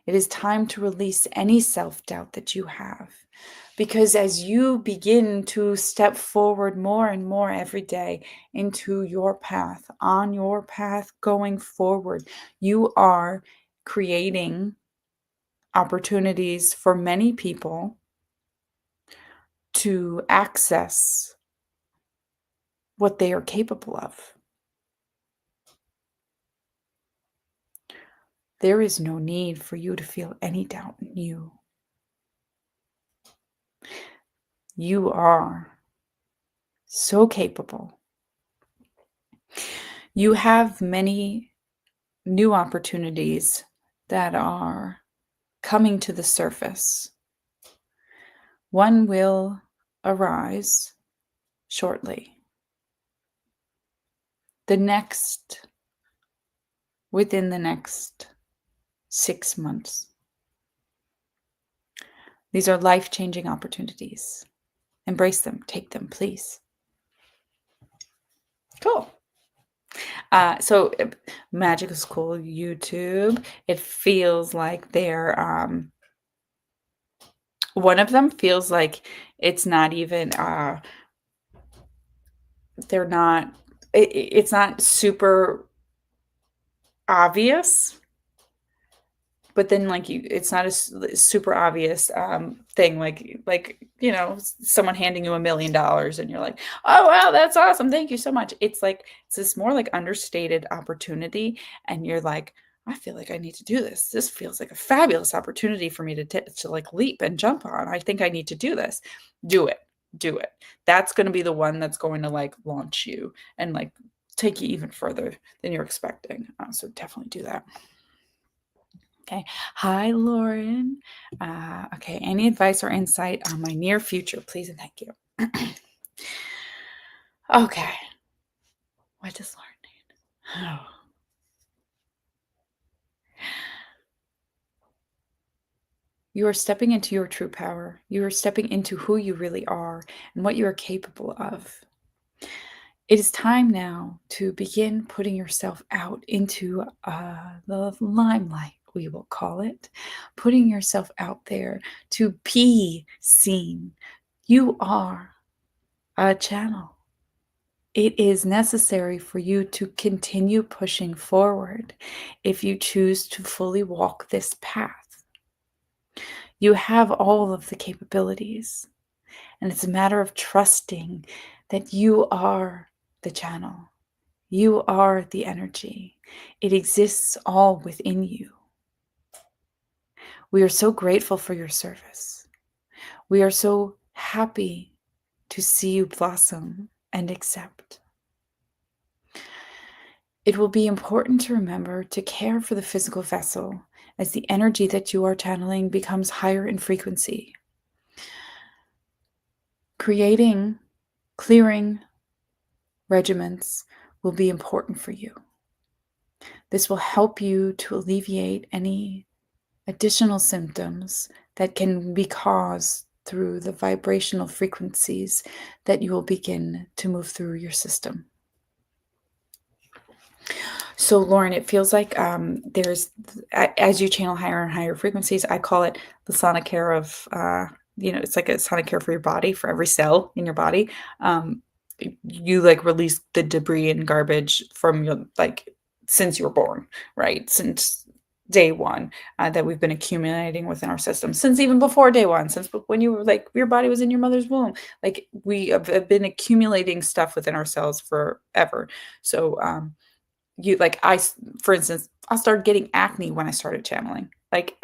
It is time to release any self-doubt that you have. Because as you begin to step forward more and more every day into your path, on your path going forward, you are creating opportunities for many people to access what they are capable of. There is no need for you to feel any doubt in you. You are so capable. You have many new opportunities that are coming to the surface. One will arise shortly. The next, within the next 6 months. These are life-changing opportunities. Embrace them. Take them, please. Cool. So Magic is Cool YouTube. It feels like they're one of them feels like it's not even they're not it's not super obvious, but then like it's not a super obvious thing like someone handing you $1 million and you're like, oh wow, that's awesome, thank you so much. It's like it's this more like understated opportunity, and you're like, I feel like I need to do this. This feels like a fabulous opportunity for me to like leap and jump on. I think I need to do this. Do it. That's going to be the one that's going to like launch you and like take you even further than you're expecting. So definitely do that. Okay. Hi, Lauren. Okay. Any advice or insight on my near future, please and thank you. Okay. What does Lauren need? Oh. You are stepping into your true power. You are stepping into who you really are and what you are capable of. It is time now to begin putting yourself out into the limelight, we will call it. Putting yourself out there to be seen. You are a channel. It is necessary for you to continue pushing forward if you choose to fully walk this path. You have all of the capabilities, and it's a matter of trusting that you are the channel. You are the energy. It exists all within you. We are so grateful for your service. We are so happy to see you blossom and accept. It will be important to remember to care for the physical vessel as the energy that you are channeling becomes higher in frequency. Creating, clearing regiments will be important for you. This will help you to alleviate any additional symptoms that can be caused through the vibrational frequencies that you will begin to move through your system. So, Lauren, it feels like as you channel higher and higher frequencies, I call it the sonic care of, it's like a sonic care for your body, for every cell in your body. You like release the debris and garbage from your, like, since you were born, right? Since day one, that we've been accumulating within our system, since even before day one, since when you were like, your body was in your mother's womb. Like, we have been accumulating stuff within ourselves forever. So, for instance, I started getting acne when I started channeling. Like,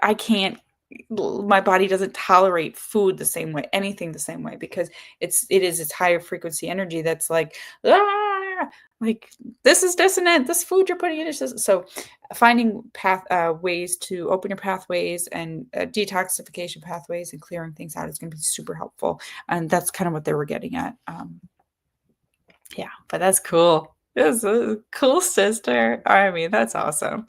my body doesn't tolerate food the same way, anything the same way, because it's higher frequency energy that's like, like, this is dissonant, this food you're putting in your system. So finding ways to open your pathways and detoxification pathways and clearing things out is going to be super helpful. And that's kind of what they were getting at. Yeah, but that's cool. This is cool, sister. I mean, that's awesome.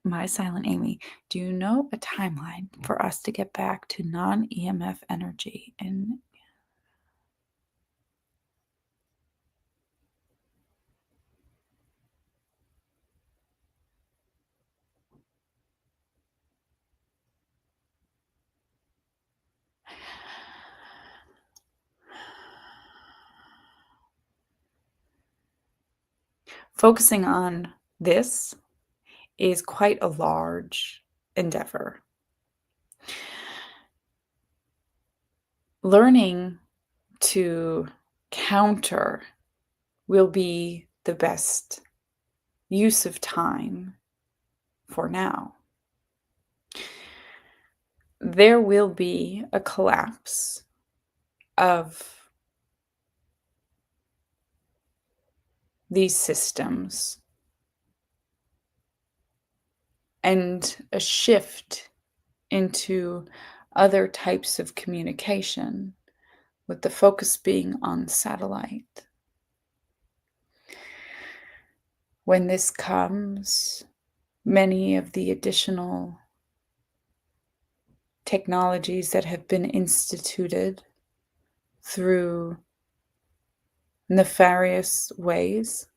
My silent Amy, do you know a timeline for us to get back to non-EMF energy? And focusing on this is quite a large endeavor. Learning to counter will be the best use of time for now. There will be a collapse of these systems and a shift into other types of communication, with the focus being on satellite. When this comes, many of the additional technologies that have been instituted through nefarious ways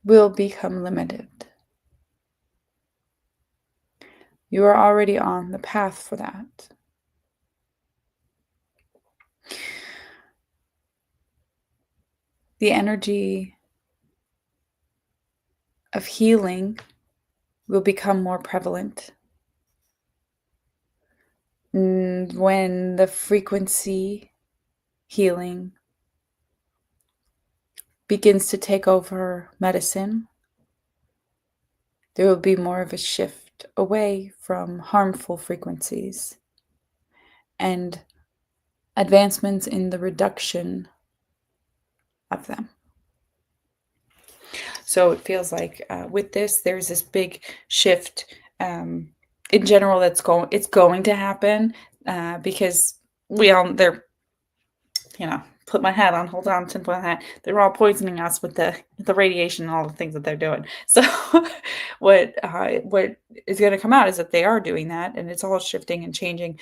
will become limited. You are already on the path for that. The energy of healing will become more prevalent when the frequency healing begins to take over medicine. There will be more of a shift away from harmful frequencies and advancements in the reduction of them. So it feels like with this, there's this big shift in general it's going to happen because put my hat on, hold on, tinfoil hat. They're all poisoning us with the radiation and all the things that they're doing. So what is going to come out is that they are doing that, and it's all shifting and changing.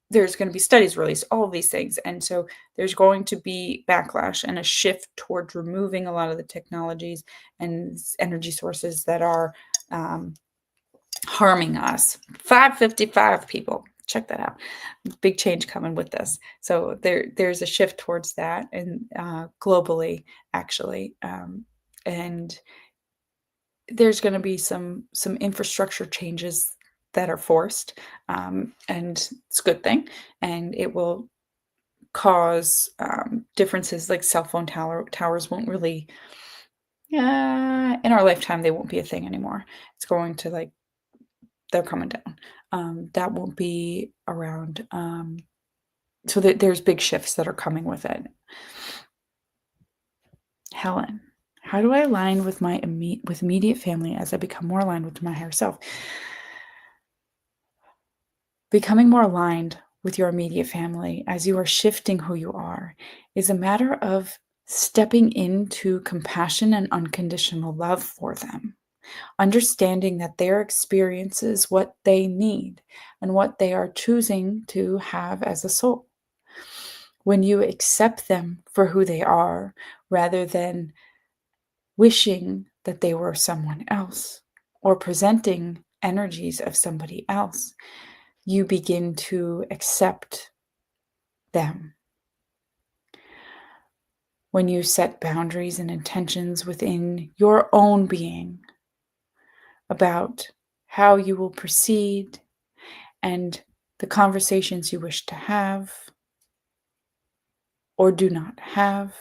There's going to be studies released, all of these things. And so there's going to be backlash and a shift towards removing a lot of the technologies and energy sources that are harming us. 555 people. Check that out. Big change coming with this. So there's a shift towards that, and globally, actually. And there's going to be some infrastructure changes that are forced, and it's a good thing. And it will cause differences, like cell phone towers won't really, in our lifetime, they won't be a thing anymore. It's going to, they're coming down. That won't be around. So there's big shifts that are coming with it. Helen, how do I align with my immediate family as I become more aligned with my higher self? Becoming more aligned with your immediate family as you are shifting who you are is a matter of stepping into compassion and unconditional love for them, understanding that their experience is what they need and what they are choosing to have as a soul. When you accept them for who they are, rather than wishing that they were someone else or presenting energies of somebody else, you begin to accept them. When you set boundaries and intentions within your own being about how you will proceed and the conversations you wish to have or do not have,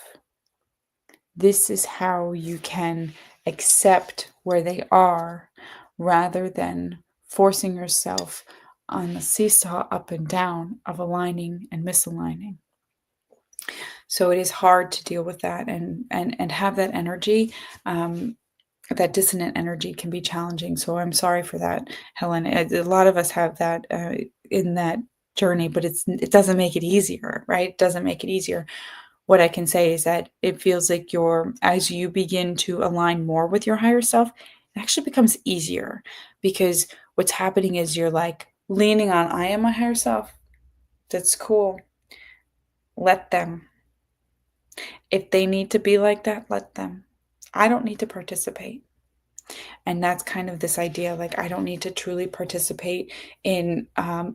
this is how you can accept where they are rather than forcing yourself on the seesaw up and down of aligning and misaligning. So it is hard to deal with that and have that energy. That dissonant energy can be challenging. So I'm sorry for that, Helen. A lot of us have that in that journey, but it doesn't make it easier, right? It doesn't make it easier. What I can say is that it feels like as you begin to align more with your higher self, it actually becomes easier, because what's happening is you're like leaning on, I am my higher self. That's cool. Let them. If they need to be like that, let them. I don't need to participate. And that's kind of this idea, like, I don't need to truly participate in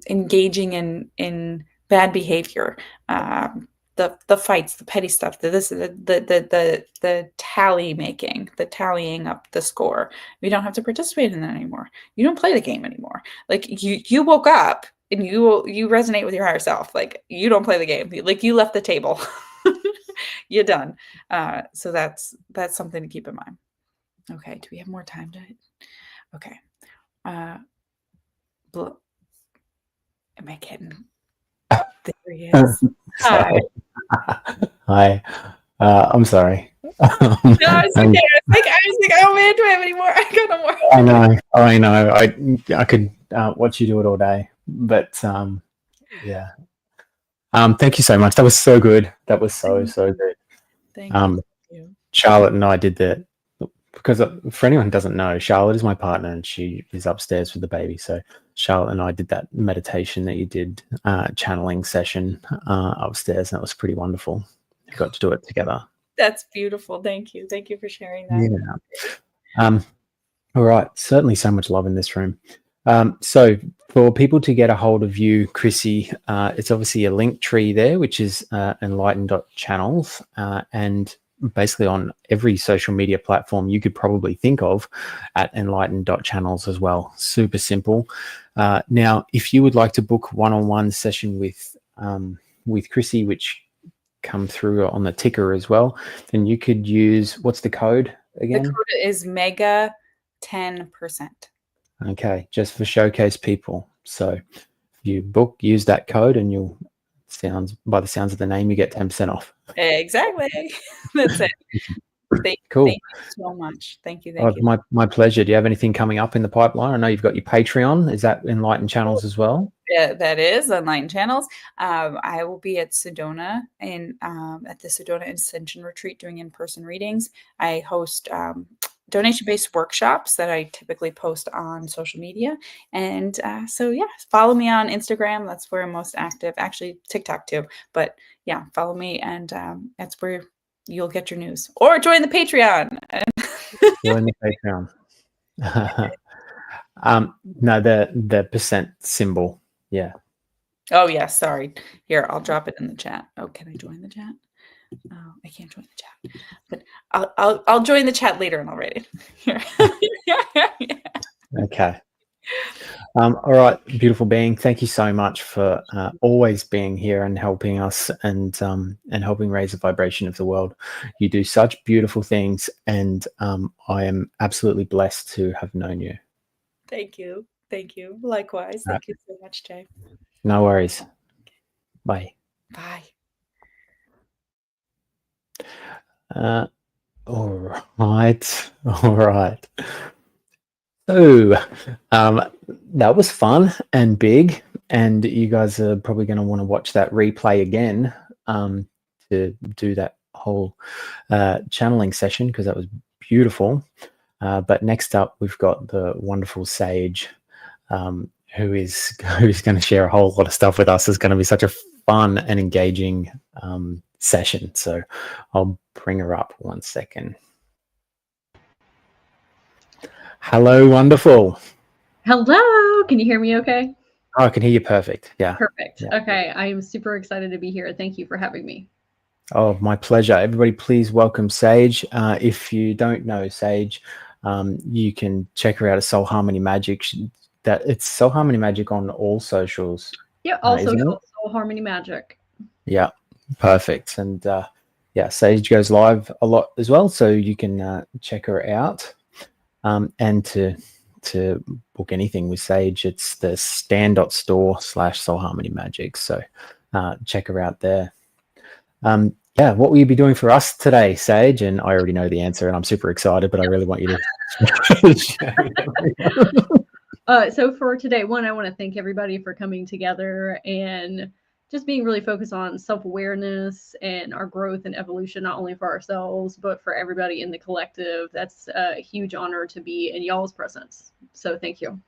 engaging in bad behavior, the fights, the petty stuff, the tally making, the tallying up the score. You don't have to participate in that anymore. You don't play the game anymore. Like, you woke up and you resonate with your higher self. Like, you don't play the game. Like, you left the table. You're done. So that's something to keep in mind. Okay, do we have more time to? Okay. Am I getting? There he is. Hi. Hi. I'm sorry. No, it's okay. I was like, oh man, do I have any more? I got no more. I know. I could watch you do it all day, but yeah. Thank you so much. That was so good. That was so good. Thank you. Charlotte and I did that because, for anyone who doesn't know, Charlotte is my partner and she is upstairs with the baby. So Charlotte and I did that meditation that you did, channeling session upstairs, and that was pretty wonderful. We got to do it together. That's beautiful. Thank you. Thank you for sharing that. Yeah. All right. Certainly so much love in this room. So for people to get a hold of you, Chrissy, it's obviously a link tree there, which is enlighten.channels, and basically on every social media platform you could probably think of at enlighten.channels as well. Super simple. Now, if you would like to book one-on-one session with Chrissy, which come through on the ticker as well, then you could use, what's the code again? The code is MEGA 10%. Okay, just for showcase people. So if you book, use that code, and by the sounds of the name, you get 10% off. Exactly. That's it. Cool. Thank you so much. Thank you. My pleasure. Do you have anything coming up in the pipeline? I know you've got your Patreon. Is that Enlighten Channels as well? Yeah, that is Enlighten Channels. I will be at Sedona at the Sedona Ascension Retreat doing in-person readings. I host donation-based workshops that I typically post on social media. And so, yeah, follow me on Instagram. That's where I'm most active. Actually, TikTok too. But yeah, follow me, and that's where you'll get your news. Or join the Patreon. Join the Patreon. No, the percent symbol. Yeah. Oh, yeah. Sorry. Here, I'll drop it in the chat. Oh, can I join the chat? Oh, I can't join the chat, but I'll join the chat later and I'll write it here. Okay. All right, beautiful being. Thank you so much for always being here and helping us and helping raise the vibration of the world. You do such beautiful things, and I am absolutely blessed to have known you. Thank you. Thank you. Likewise. Thank you so much, Jay. No worries. Bye. Bye. All right. So that was fun and big, and you guys are probably going to want to watch that replay again to do that whole channeling session because that was beautiful. But next up, we've got the wonderful Sage, who's going to share a whole lot of stuff with us. It's going to be such a fun and engaging session. So I'll bring her up 1 second. Hello, wonderful. Hello, can you hear me okay? Oh, I can hear you perfect. Yeah. Perfect. Yeah. Okay, I am super excited to be here. Thank you for having me. Oh, my pleasure. Everybody, please welcome Sage. If you don't know Sage, you can check her out at Soul Harmony Magic. It's Soul Harmony Magic on all socials. Yeah, also isn't it? Soul Harmony Magic. Yeah, perfect. And yeah, Sage goes live a lot as well, so you can check her out. And to book anything with Sage, it's the stan.store/Soul Harmony Magic. So check her out there. Yeah, what will you be doing for us today, Sage? And I already know the answer, and I'm super excited, but I really want you to. So for today, one, I want to thank everybody for coming together and just being really focused on self-awareness and our growth and evolution, not only for ourselves, but for everybody in the collective. That's a huge honor to be in y'all's presence. So thank you.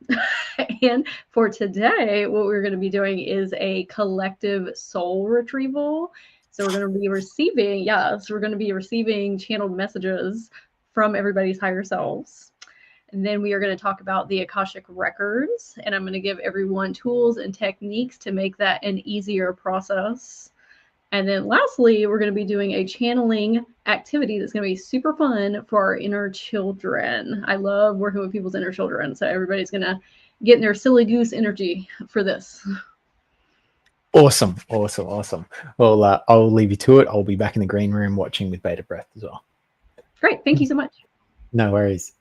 And for today, what we're going to be doing is a collective soul retrieval. So we're going to be receiving, we're going to be receiving channeled messages from everybody's higher selves. And then we are going to talk about the Akashic records, and I'm going to give everyone tools and techniques to make that an easier process. And then lastly, we're going to be doing a channeling activity that's going to be super fun for our inner children. I love working with people's inner children, so everybody's going to get in their silly goose energy for this. Awesome. Well, I'll leave you to it. I'll be back in the green room watching with bated breath as well. Great. Thank you so much. No worries.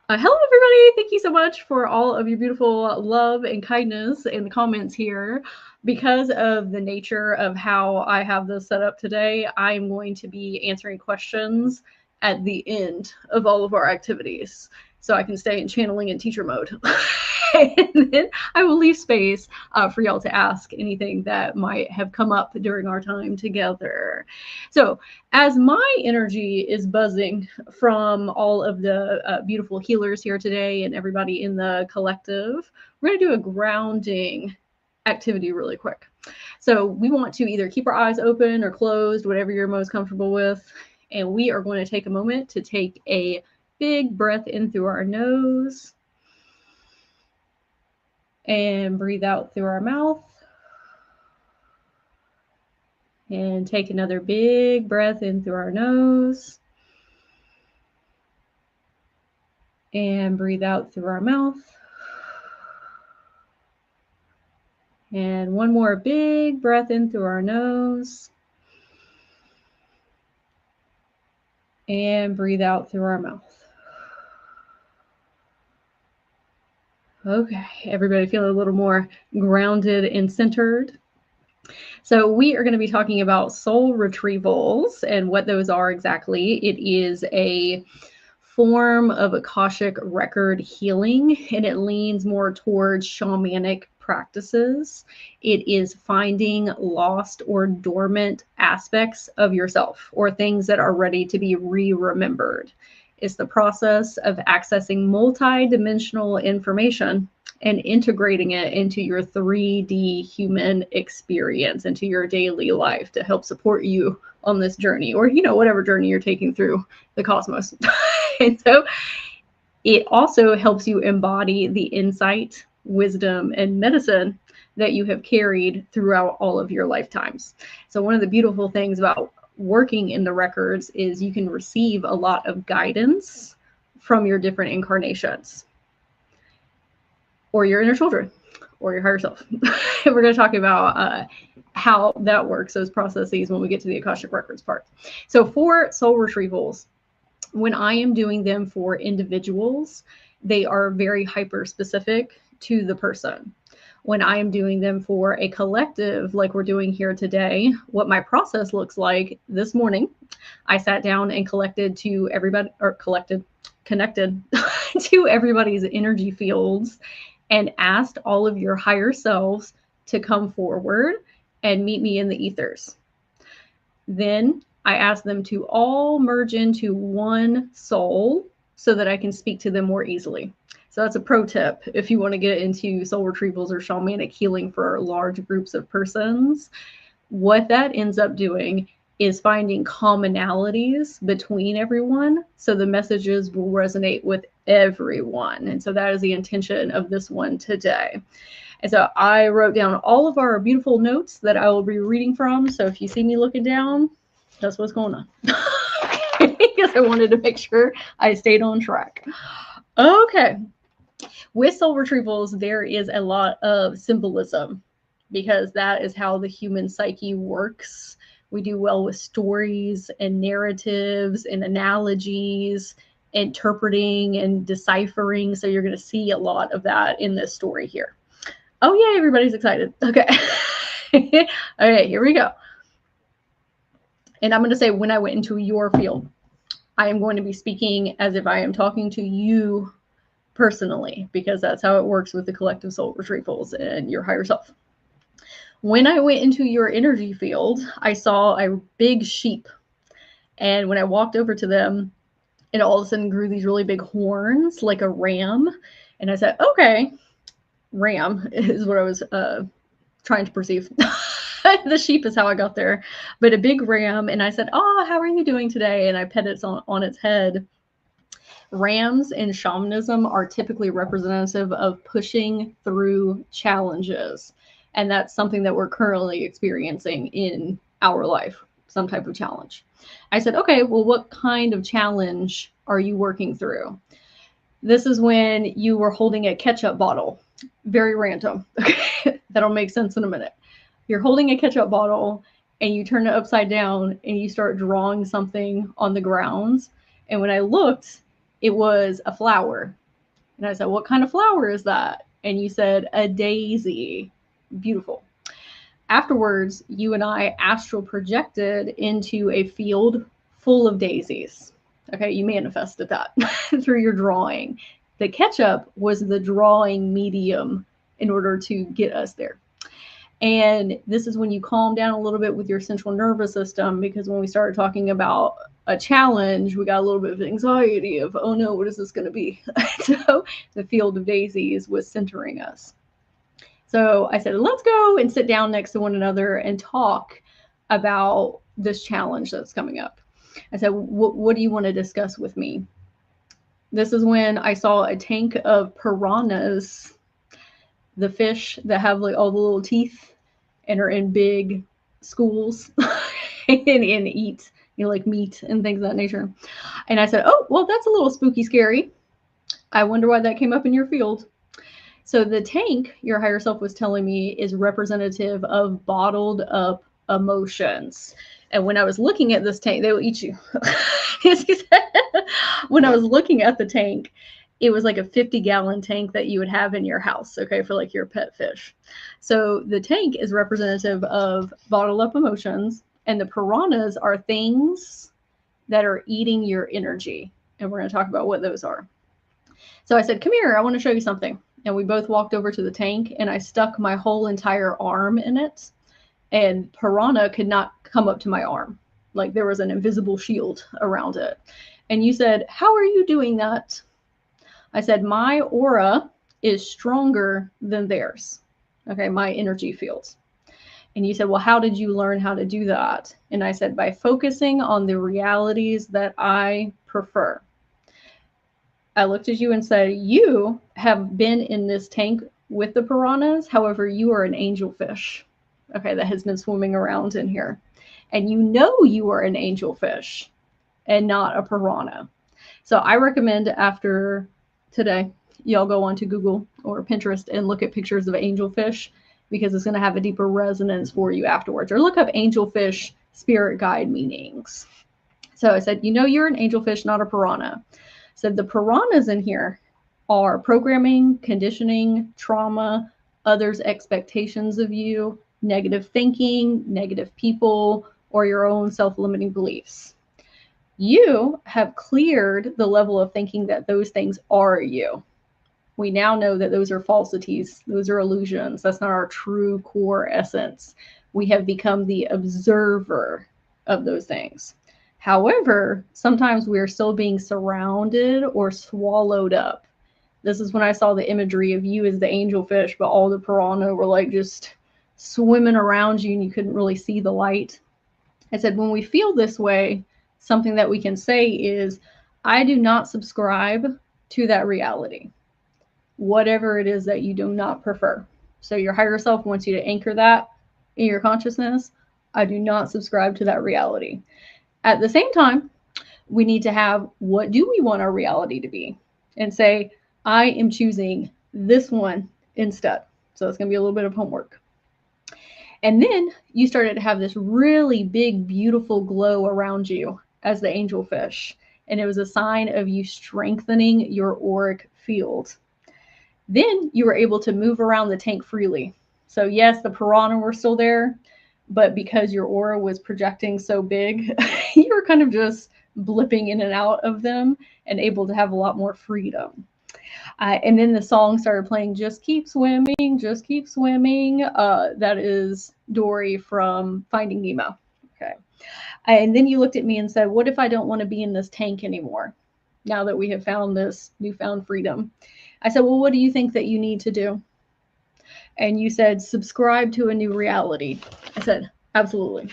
Hello, everybody. Thank you so much for all of your beautiful love and kindness in the comments here. Because of the nature of how I have this set up today, I'm going to be answering questions at the end of all of our activities, so I can stay in channeling and teacher mode. And then I will leave space for y'all to ask anything that might have come up during our time together. So as my energy is buzzing from all of the beautiful healers here today and everybody in the collective, we're going to do a grounding activity really quick. So we want to either keep our eyes open or closed, whatever you're most comfortable with. And we are going to take a moment to take a big breath in through our nose and breathe out through our mouth. And take another big breath in through our nose. And breathe out through our mouth. And one more big breath in through our nose. And breathe out through our mouth. Okay, everybody feel a little more grounded and centered. So we are going to be talking about soul retrievals and what those are exactly. It is a form of Akashic record healing, and it leans more towards shamanic practices. It is finding lost or dormant aspects of yourself or things that are ready to be re-remembered. It's the process of accessing multi-dimensional information and integrating it into your 3D human experience, into your daily life to help support you on this journey, or, you know, whatever journey you're taking through the cosmos. And so it also helps you embody the insight, wisdom, and medicine that you have carried throughout all of your lifetimes. So one of the beautiful things about working in the records is you can receive a lot of guidance from your different incarnations, or your inner children, or your higher self. We're going to talk about how that works, those processes, when we get to the Akashic Records part. So for soul retrievals, when I am doing them for individuals, they are very hyper specific to the person. When I am doing them for a collective, like we're doing here today, what my process looks like: this morning, I sat down and connected to everybody's energy fields and asked all of your higher selves to come forward and meet me in the ethers. Then I ask them to all merge into one soul so that I can speak to them more easily. So that's a pro tip if you want to get into soul retrievals or shamanic healing for large groups of persons. What that ends up doing is finding commonalities between everyone, so the messages will resonate with everyone. And so that is the intention of this one today. And so I wrote down all of our beautiful notes that I will be reading from. So if you see me looking down, that's what's going on. Because I wanted to make sure I stayed on track. Okay. With soul retrievals, there is a lot of symbolism because that is how the human psyche works. We do well with stories and narratives and analogies, interpreting and deciphering. So you're going to see a lot of that in this story here. Oh, yeah, everybody's excited. Okay. Okay, here we go. And I'm going to say when I went into your field, I am going to be speaking as if I am talking to you personally, because that's how it works with the collective soul retrievals and your higher self. When I went into your energy field, I saw a big sheep. And when I walked over to them, it all of a sudden grew these really big horns like a ram. And I said, okay, ram is what I was trying to perceive. The sheep is how I got there, but a big ram. And I said, oh, how are you doing today? And I pet it on its head. Rams in shamanism are typically representative of pushing through challenges. And that's something that we're currently experiencing in our life, some type of challenge. I said, okay, well, what kind of challenge are you working through? This is when you were holding a ketchup bottle. Very random. That'll make sense in a minute. You're holding a ketchup bottle and you turn it upside down and you start drawing something on the grounds. And when I looked, it was a flower. And I said, what kind of flower is that? And you said, a daisy. Beautiful. Afterwards, you and I astral projected into a field full of daisies. Okay, you manifested that through your drawing. The ketchup was the drawing medium in order to get us there. And this is when you calm down a little bit with your central nervous system, because when we started talking about a challenge, we got a little bit of anxiety of, oh no, what is this going to be? So the field of daisies was centering us. So I said, let's go and sit down next to one another and talk about this challenge that's coming up. I said, what do you want to discuss with me? This is when I saw a tank of piranhas, the fish that have like all the little teeth and are in big schools and eat, like meat and things of that nature. And I said, oh, well, that's a little spooky, scary. I wonder why that came up in your field. So the tank, your higher self was telling me, is representative of bottled up emotions. And when I was looking at this tank, they will eat you. When I was looking at the tank, it was like a 50-gallon tank that you would have in your house, okay, for like your pet fish. So the tank is representative of bottled up emotions, and the piranhas are things that are eating your energy. And we're going to talk about what those are. So I said, come here, I want to show you something. And we both walked over to the tank, and I stuck my whole entire arm in it, and piranha could not come up to my arm. Like there was an invisible shield around it. And you said, how are you doing that? I said, my aura is stronger than theirs. Okay, my energy fields. And you said, well, how did you learn how to do that? And I said, by focusing on the realities that I prefer. I looked at you and said, you have been in this tank with the piranhas. However, you are an angelfish, okay, that has been swimming around in here. And you know you are an angelfish and not a piranha. So I recommend after today, y'all go onto Google or Pinterest and look at pictures of angelfish, because it's going to have a deeper resonance for you afterwards. Or look up angelfish spirit guide meanings. So I said, you know you're an angelfish, not a piranha. Said the piranhas in here are programming, conditioning, trauma, others' expectations of you, negative thinking, negative people, or your own self-limiting beliefs. You have cleared the level of thinking that those things are you. We now know that those are falsities. Those are illusions. That's not our true core essence. We have become the observer of those things. However, sometimes we're still being surrounded or swallowed up. This is when I saw the imagery of you as the angelfish, but all the piranha were like just swimming around you and you couldn't really see the light. I said, when we feel this way, something that we can say is, I do not subscribe to that reality, whatever it is that you do not prefer. So your higher self wants you to anchor that in your consciousness. I do not subscribe to that reality. At the same time, we need to have, what do we want our reality to be? And say, I am choosing this one instead. So it's going to be a little bit of homework. And then you started to have this really big, beautiful glow around you as the angelfish. And it was a sign of you strengthening your auric field. Then you were able to move around the tank freely. So yes, the piranha were still there, but because your aura was projecting so big, you were kind of just blipping in and out of them and able to have a lot more freedom. And then the song started playing, Just Keep Swimming, Just Keep Swimming. That is Dory from Finding Nemo. Okay. And then you looked at me and said, what if I don't want to be in this tank anymore, now that we have found this newfound freedom? I said, well, what do you think that you need to do? And you said, subscribe to a new reality. I said, absolutely.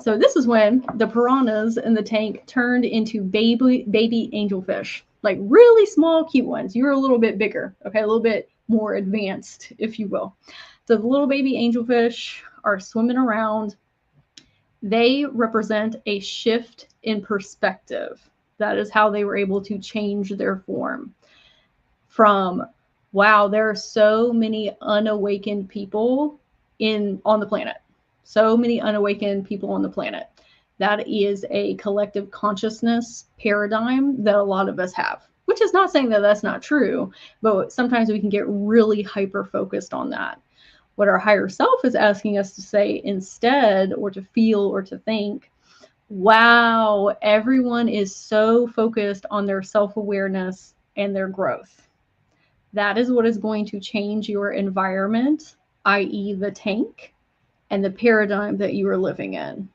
So this is when the piranhas in the tank turned into baby angelfish, like really small, cute ones. You're a little bit bigger, okay, a little bit more advanced, if you will. So the little baby angelfish are swimming around. They represent a shift in perspective. That is how they were able to change their form from, wow, there are so many unawakened people on the planet. So many unawakened people on the planet. That is a collective consciousness paradigm that a lot of us have, which is not saying that that's not true, but sometimes we can get really hyper-focused on that. What our higher self is asking us to say instead, or to feel or to think, wow, everyone is so focused on their self-awareness and their growth. That is what is going to change your environment, i.e. the tank, and the paradigm that you are living in.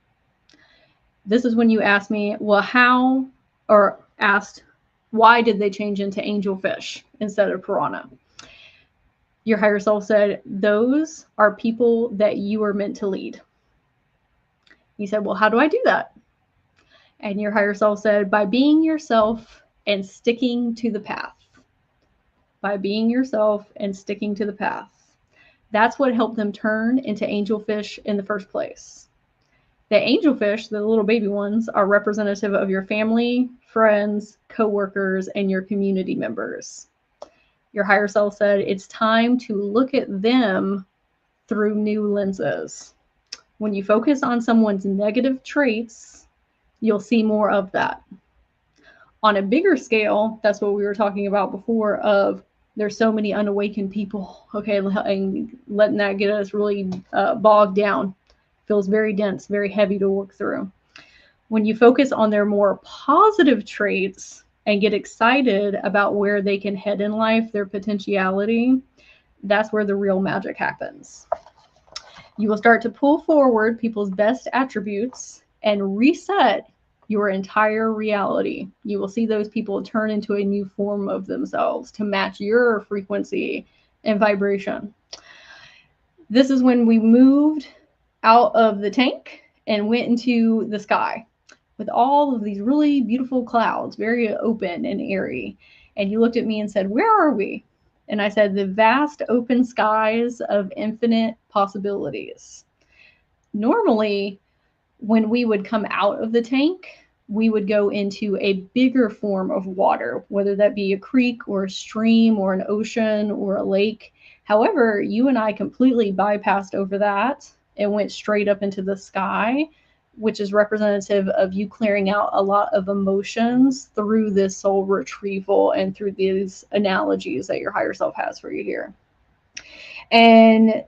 This is when you asked me, well, how, or asked, why did they change into angelfish instead of piranha? Your higher self said, those are people that you are meant to lead. You said, well, how do I do that? And your higher self said, by being yourself and sticking to the path. By being yourself and sticking to the path. That's what helped them turn into angelfish in the first place. The angelfish, the little baby ones, are representative of your family, friends, co-workers, and your community members. Your higher self said, it's time to look at them through new lenses. When you focus on someone's negative traits, you'll see more of that. On a bigger scale, that's what we were talking about before of there's so many unawakened people, okay, and letting that get us really bogged down. Feels very dense, very heavy to work through. When you focus on their more positive traits and get excited about where they can head in life, their potentiality, that's where the real magic happens. You will start to pull forward people's best attributes and reset your entire reality. You will see those people turn into a new form of themselves to match your frequency and vibration. This is when we moved out of the tank and went into the sky with all of these really beautiful clouds, very open and airy. And you looked at me and said, where are we? And I said, the vast open skies of infinite possibilities. Normally, when we would come out of the tank, we would go into a bigger form of water, whether that be a creek or a stream or an ocean or a lake. However, you and I completely bypassed over that and went straight up into the sky, which is representative of you clearing out a lot of emotions through this soul retrieval and through these analogies that your higher self has for you here. And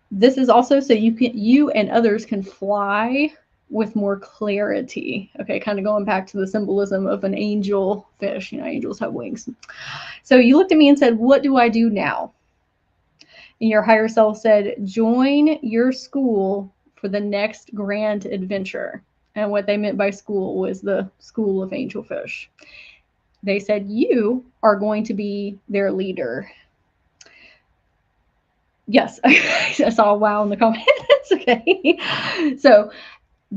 this is also so you and others can fly with more clarity. Okay, kind of going back to the symbolism of an angel fish. You know, angels have wings. So you looked at me and said, what do I do now? And your higher self said, join your school for the next grand adventure. And what they meant by school was the school of angelfish. They said, you are going to be their leader. Yes, I saw a wow in the comments. Okay. So,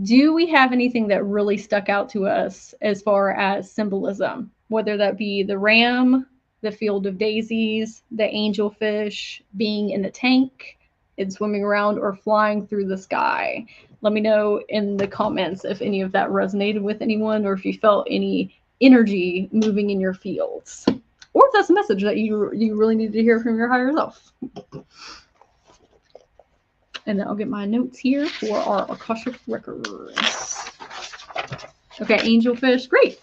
do we have anything that really stuck out to us as far as symbolism? Whether that be the ram, the field of daisies, the angelfish, being in a tank and swimming around, or flying through the sky. Let me know in the comments if any of that resonated with anyone, or if you felt any energy moving in your fields, or if that's a message that you really need to hear from your higher self. And then I'll get my notes here for our Akashic records. Okay, angelfish, great.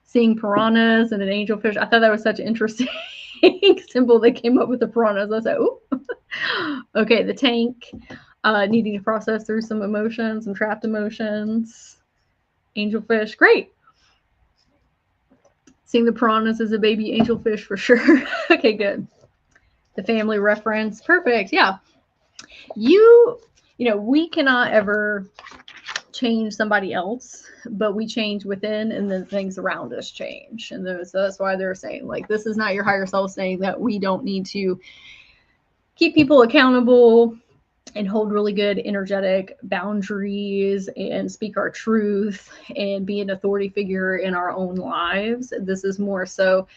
Seeing piranhas and an angelfish. I thought that was such an interesting symbol they came up with, the piranhas. I was like, ooh. Okay, the tank, needing to process through some emotions, some trapped emotions. Angelfish, great. Seeing the piranhas as a baby angelfish for sure. Okay, good. The family reference, perfect. Yeah. You know, we cannot ever change somebody else, but we change within, and then things around us change. And so that's why they're saying, like, this is not your higher self saying that we don't need to keep people accountable and hold really good energetic boundaries and speak our truth and be an authority figure in our own lives. This is more so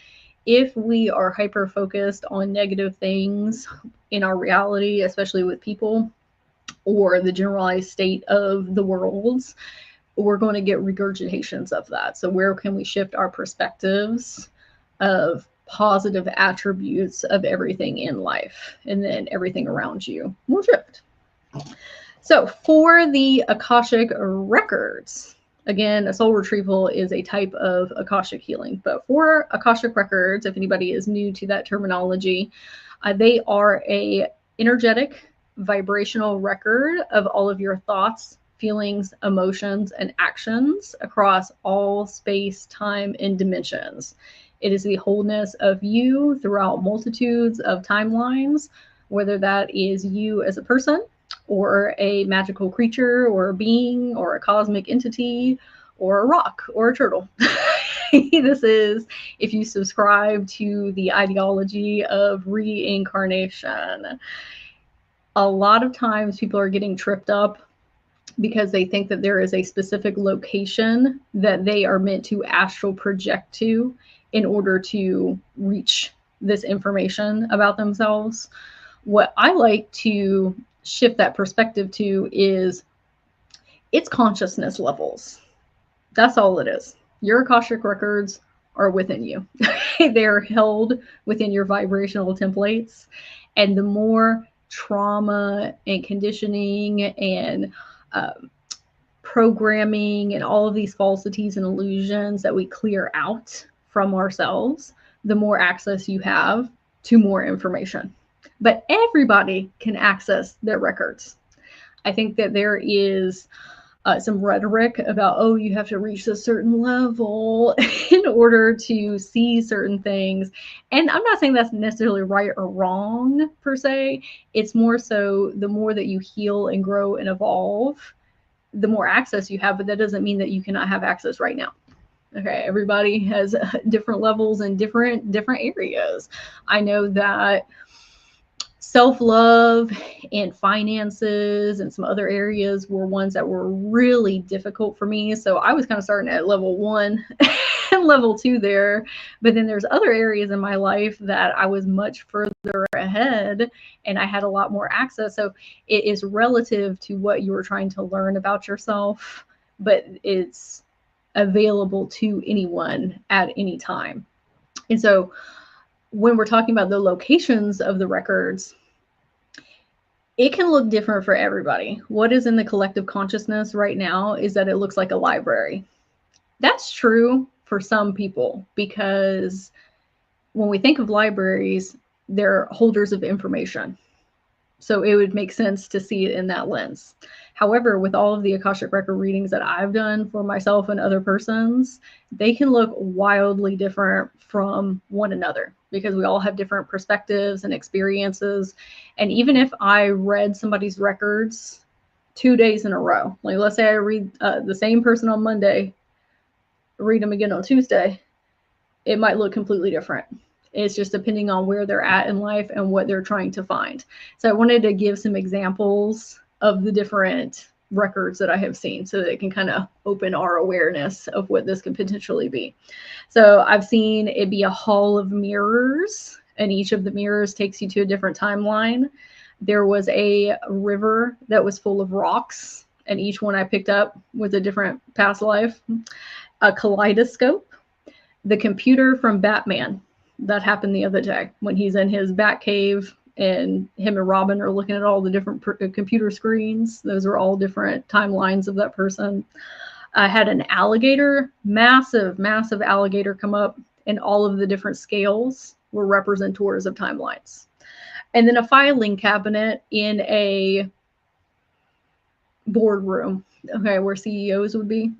if we are hyper focused on negative things in our reality, especially with people or the generalized state of the worlds, we're going to get regurgitations of that. So where can we shift our perspectives of positive attributes of everything in life, and then everything around you will shift. So for the Akashic records, again, a soul retrieval is a type of Akashic healing. But for Akashic records, if anybody is new to that terminology, they are a energetic, vibrational record of all of your thoughts, feelings, emotions, and actions across all space, time, and dimensions. It is the wholeness of you throughout multitudes of timelines, whether that is you as a person, or a magical creature, or a being, or a cosmic entity, or a rock, or a turtle. This is if you subscribe to the ideology of reincarnation. A lot of times people are getting tripped up because they think that there is a specific location that they are meant to astral project to in order to reach this information about themselves. What I like to shift that perspective to is it's consciousness levels. That's all it is. Your Akashic records are within you. They're held within your vibrational templates. And the more trauma and conditioning and programming and all of these falsities and illusions that we clear out from ourselves, the more access you have to more information. But everybody can access their records. I think that there is some rhetoric about, oh, you have to reach a certain level in order to see certain things. And I'm not saying that's necessarily right or wrong per se. It's more so the more that you heal and grow and evolve, the more access you have, but that doesn't mean that you cannot have access right now. Okay, everybody has different levels in different areas. I know that self-love and finances and some other areas were ones that were really difficult for me. So I was kind of starting at level 1 and level 2 there. But then there's other areas in my life that I was much further ahead and I had a lot more access. So it is relative to what you were trying to learn about yourself, but it's available to anyone at any time. And so when we're talking about the locations of the records, it can look different for everybody. What is in the collective consciousness right now is that it looks like a library. That's true for some people, because when we think of libraries, they're holders of information. So it would make sense to see it in that lens. However, with all of the Akashic record readings that I've done for myself and other persons, they can look wildly different from one another because we all have different perspectives and experiences. And even if I read somebody's records 2 days in a row. Like, let's say I read the same person on Monday, read them again on Tuesday, it might look completely different. It's just depending on where they're at in life and what they're trying to find. So I wanted to give some examples of the different records that I have seen so that it can kind of open our awareness of what this could potentially be. So I've seen it be a hall of mirrors, and each of the mirrors takes you to a different timeline. There was a river that was full of rocks, and each one I picked up was a different past life. A kaleidoscope, the computer from Batman. That happened the other day when he's in his bat cave and him and Robin are looking at all the different computer screens. Those are all different timelines of that person. I had an alligator, massive alligator come up, and all of the different scales were representors of timelines. And then a filing cabinet in a boardroom, okay, where CEOs would be.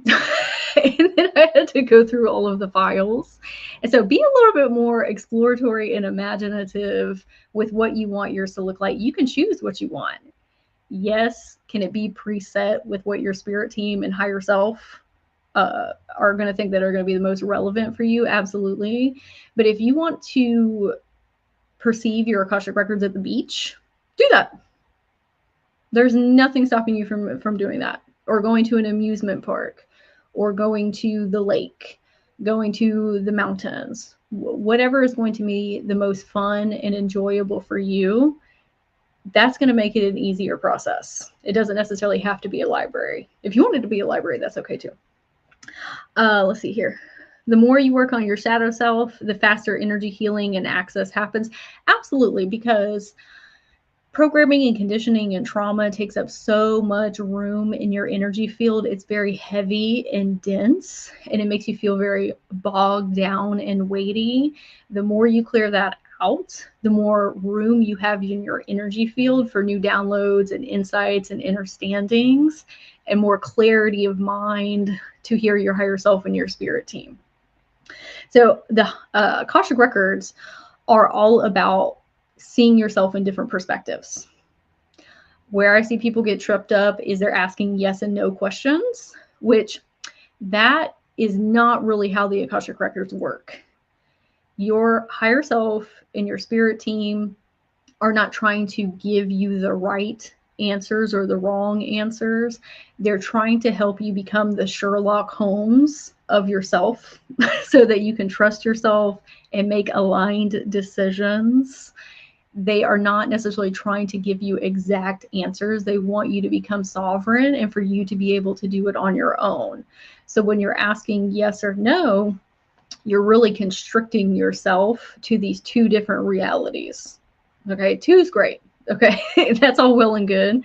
And then I had to go through all of the files. And so be a little bit more exploratory and imaginative with what you want yours to look like. You can choose what you want. Yes, can it be preset with what your spirit team and higher self are going to think that are going to be the most relevant for you? Absolutely. But if you want to perceive your Akashic records at the beach, do that. There's nothing stopping you from doing that, or going to an amusement park, or going to the lake, going to the mountains, whatever is going to be the most fun and enjoyable for you. That's going to make it an easier process. It doesn't necessarily have to be a library. If you want it to be a library, that's okay too. Let's see here. The more you work on your shadow self, the faster energy healing and access happens. Absolutely, because programming and conditioning and trauma takes up so much room in your energy field. It's very heavy and dense, and it makes you feel very bogged down and weighty. The more you clear that out, the more room you have in your energy field for new downloads and insights and understandings, and more clarity of mind to hear your higher self and your spirit team. So the Akashic records are all about seeing yourself in different perspectives. Where I see people get tripped up is they're asking yes and no questions, which that is not really how the Akashic records work. Your higher self and your spirit team are not trying to give you the right answers or the wrong answers. They're trying to help you become the Sherlock Holmes of yourself so that you can trust yourself and make aligned decisions. They are not necessarily trying to give you exact answers. They want you to become sovereign and for you to be able to do it on your own. So when you're asking yes or no, you're really constricting yourself to these two different realities. Okay, two is great. Okay, that's all well and good.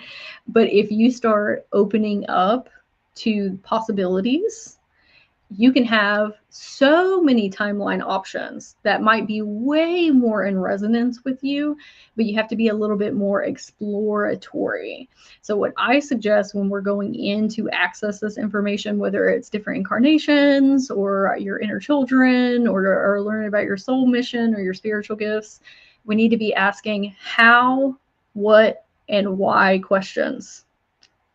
But if you start opening up to possibilities, you can have so many timeline options that might be way more in resonance with you, but you have to be a little bit more exploratory. So what I suggest when we're going in to access this information, whether it's different incarnations or your inner children or learning about your soul mission or your spiritual gifts, we need to be asking how, what, and why questions.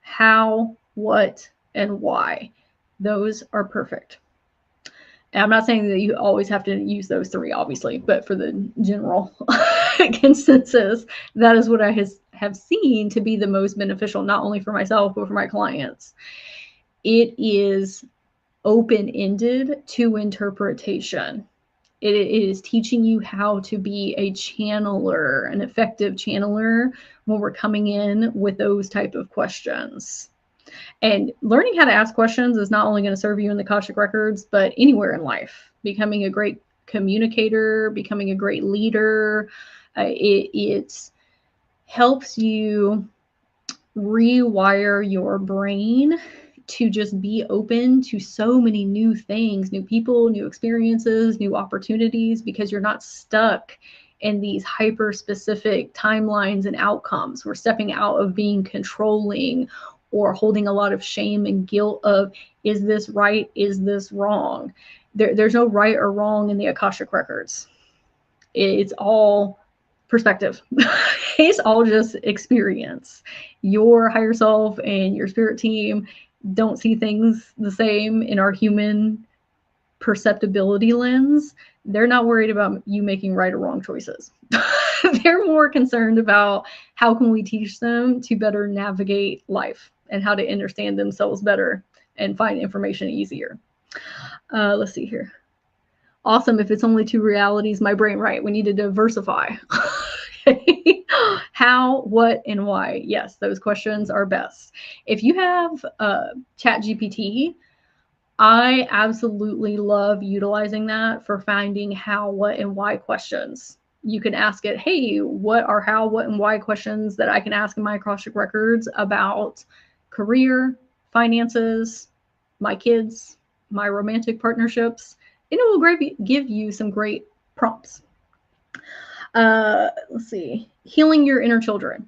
How, what, and why. Those are perfect. And I'm not saying that you always have to use those three, obviously, but for the general consensus, that is what I have seen to be the most beneficial, not only for myself, but for my clients. It is open-ended to interpretation. It is teaching you how to be a channeler, an effective channeler when we're coming in with those type of questions. And learning how to ask questions is not only going to serve you in the Akashic records, but anywhere in life. Becoming a great communicator, becoming a great leader, it helps you rewire your brain to just be open to so many new things, new people, new experiences, new opportunities, because you're not stuck in these hyper specific timelines and outcomes. We're stepping out of being controlling or holding a lot of shame and guilt of, is this right? Is this wrong? There's no right or wrong in the Akashic records. It's all perspective. It's all just experience. Your higher self and your spirit team don't see things the same in our human perceptibility lens. They're not worried about you making right or wrong choices. They're more concerned about how can we teach them to better navigate life and how to understand themselves better and find information easier. Let's see here. Awesome. If it's only two realities, my brain, right? We need to diversify. How, what, and why? Yes, those questions are best. If you have ChatGPT, I absolutely love utilizing that for finding how, what, and why questions. You can ask it, hey, what are how, what, and why questions that I can ask in my Akashic records about career, finances, my kids, my romantic partnerships, and it will give you some great prompts. Let's see, healing your inner children.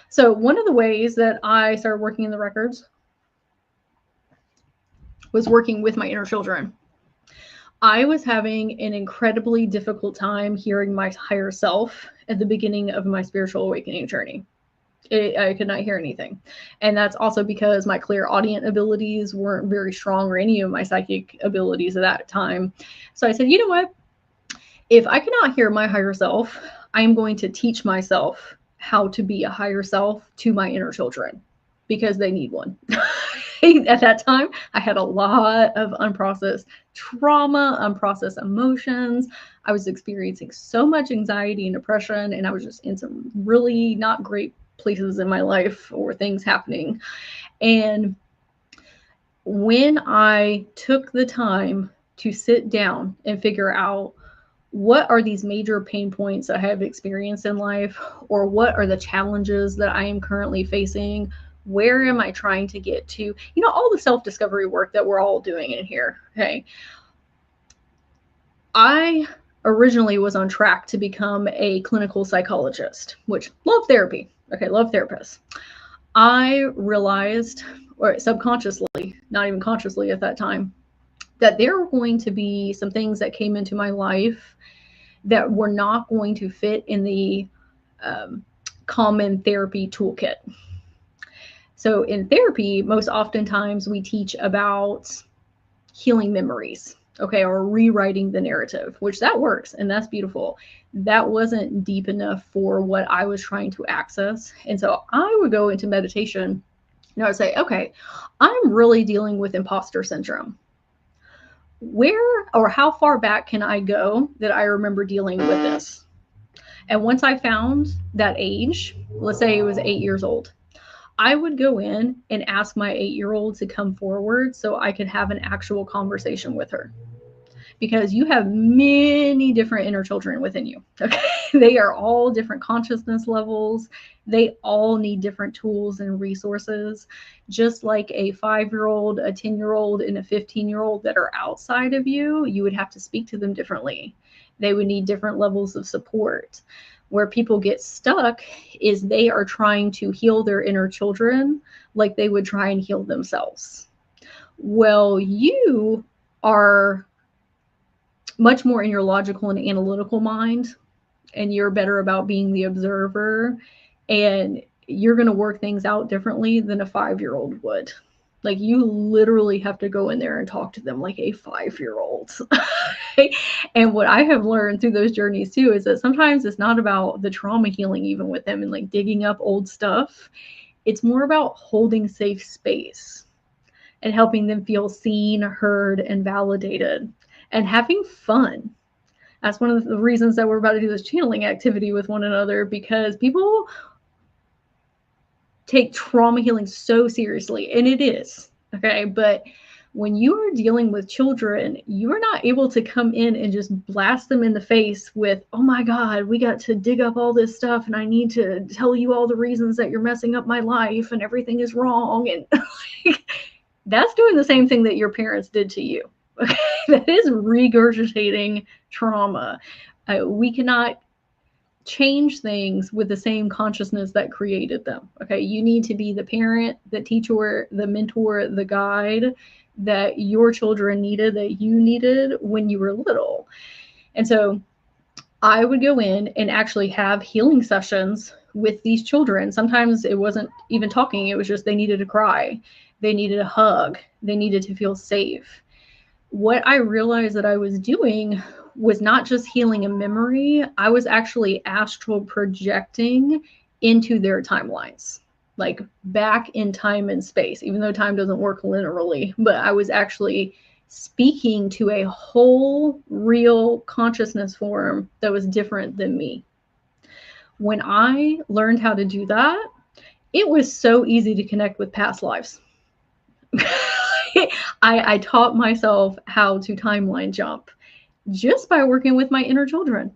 So one of the ways that I started working in the records was working with my inner children. I was having an incredibly difficult time hearing my higher self at the beginning of my spiritual awakening journey. I could not hear anything. And that's also because my clairaudient abilities weren't very strong, or any of my psychic abilities at that time. So I said, you know what? If I cannot hear my higher self, I'm going to teach myself how to be a higher self to my inner children, because they need one. At that time, I had a lot of unprocessed trauma, unprocessed emotions. I was experiencing so much anxiety and depression, and I was just in some really not great places in my life or things happening. And when I took the time to sit down and figure out what are these major pain points I have experienced in life, or what are the challenges that I am currently facing, where am I trying to get to? You know, all the self-discovery work that we're all doing in here, okay? I originally was on track to become a clinical psychologist, which love therapy, okay, love therapists. I realized, or subconsciously, not even consciously at that time, that there were going to be some things that came into my life that were not going to fit in the common therapy toolkit. So in therapy, most oftentimes we teach about healing memories, okay, or rewriting the narrative, which that works and that's beautiful. That wasn't deep enough for what I was trying to access. And so I would go into meditation and I would say, okay, I'm really dealing with imposter syndrome. Where or how far back can I go that I remember dealing with this? And once I found that age, let's say it was 8 years old, I would go in and ask my 8-year-old to come forward so I could have an actual conversation with her. Because you have many different inner children within you. Okay? They are all different consciousness levels. They all need different tools and resources. Just like a 5-year-old, a 10-year-old, and a 15-year-old that are outside of you, you would have to speak to them differently. They would need different levels of support. Where people get stuck is they are trying to heal their inner children like they would try and heal themselves. Well, you are much more in your logical and analytical mind, and you're better about being the observer, and you're going to work things out differently than a 5-year-old would. Like, you literally have to go in there and talk to them like a 5-year-old. And what I have learned through those journeys too is that sometimes it's not about the trauma healing even with them and like digging up old stuff. It's more about holding safe space and helping them feel seen, heard, and validated, and having fun. That's one of the reasons that we're about to do this channeling activity with one another, because people take trauma healing so seriously, and it is, okay? But when you are dealing with children, you are not able to come in and just blast them in the face with, oh my God, we got to dig up all this stuff and I need to tell you all the reasons that you're messing up my life and everything is wrong. And that's doing the same thing that your parents did to you. Okay? That is regurgitating trauma. We cannot change things with the same consciousness that created them. Okay, you need to be the parent, the teacher, the mentor, the guide that your children needed, that you needed when you were little. And so I would go in and actually have healing sessions with these children. Sometimes it wasn't even talking. It was just they needed to cry. They needed a hug. They needed to feel safe. What I realized that I was doing was not just healing a memory. I was actually astral projecting into their timelines, like back in time and space, even though time doesn't work linearly, but I was actually speaking to a whole real consciousness form that was different than me. When I learned how to do that, it was so easy to connect with past lives. I taught myself how to timeline jump just by working with my inner children.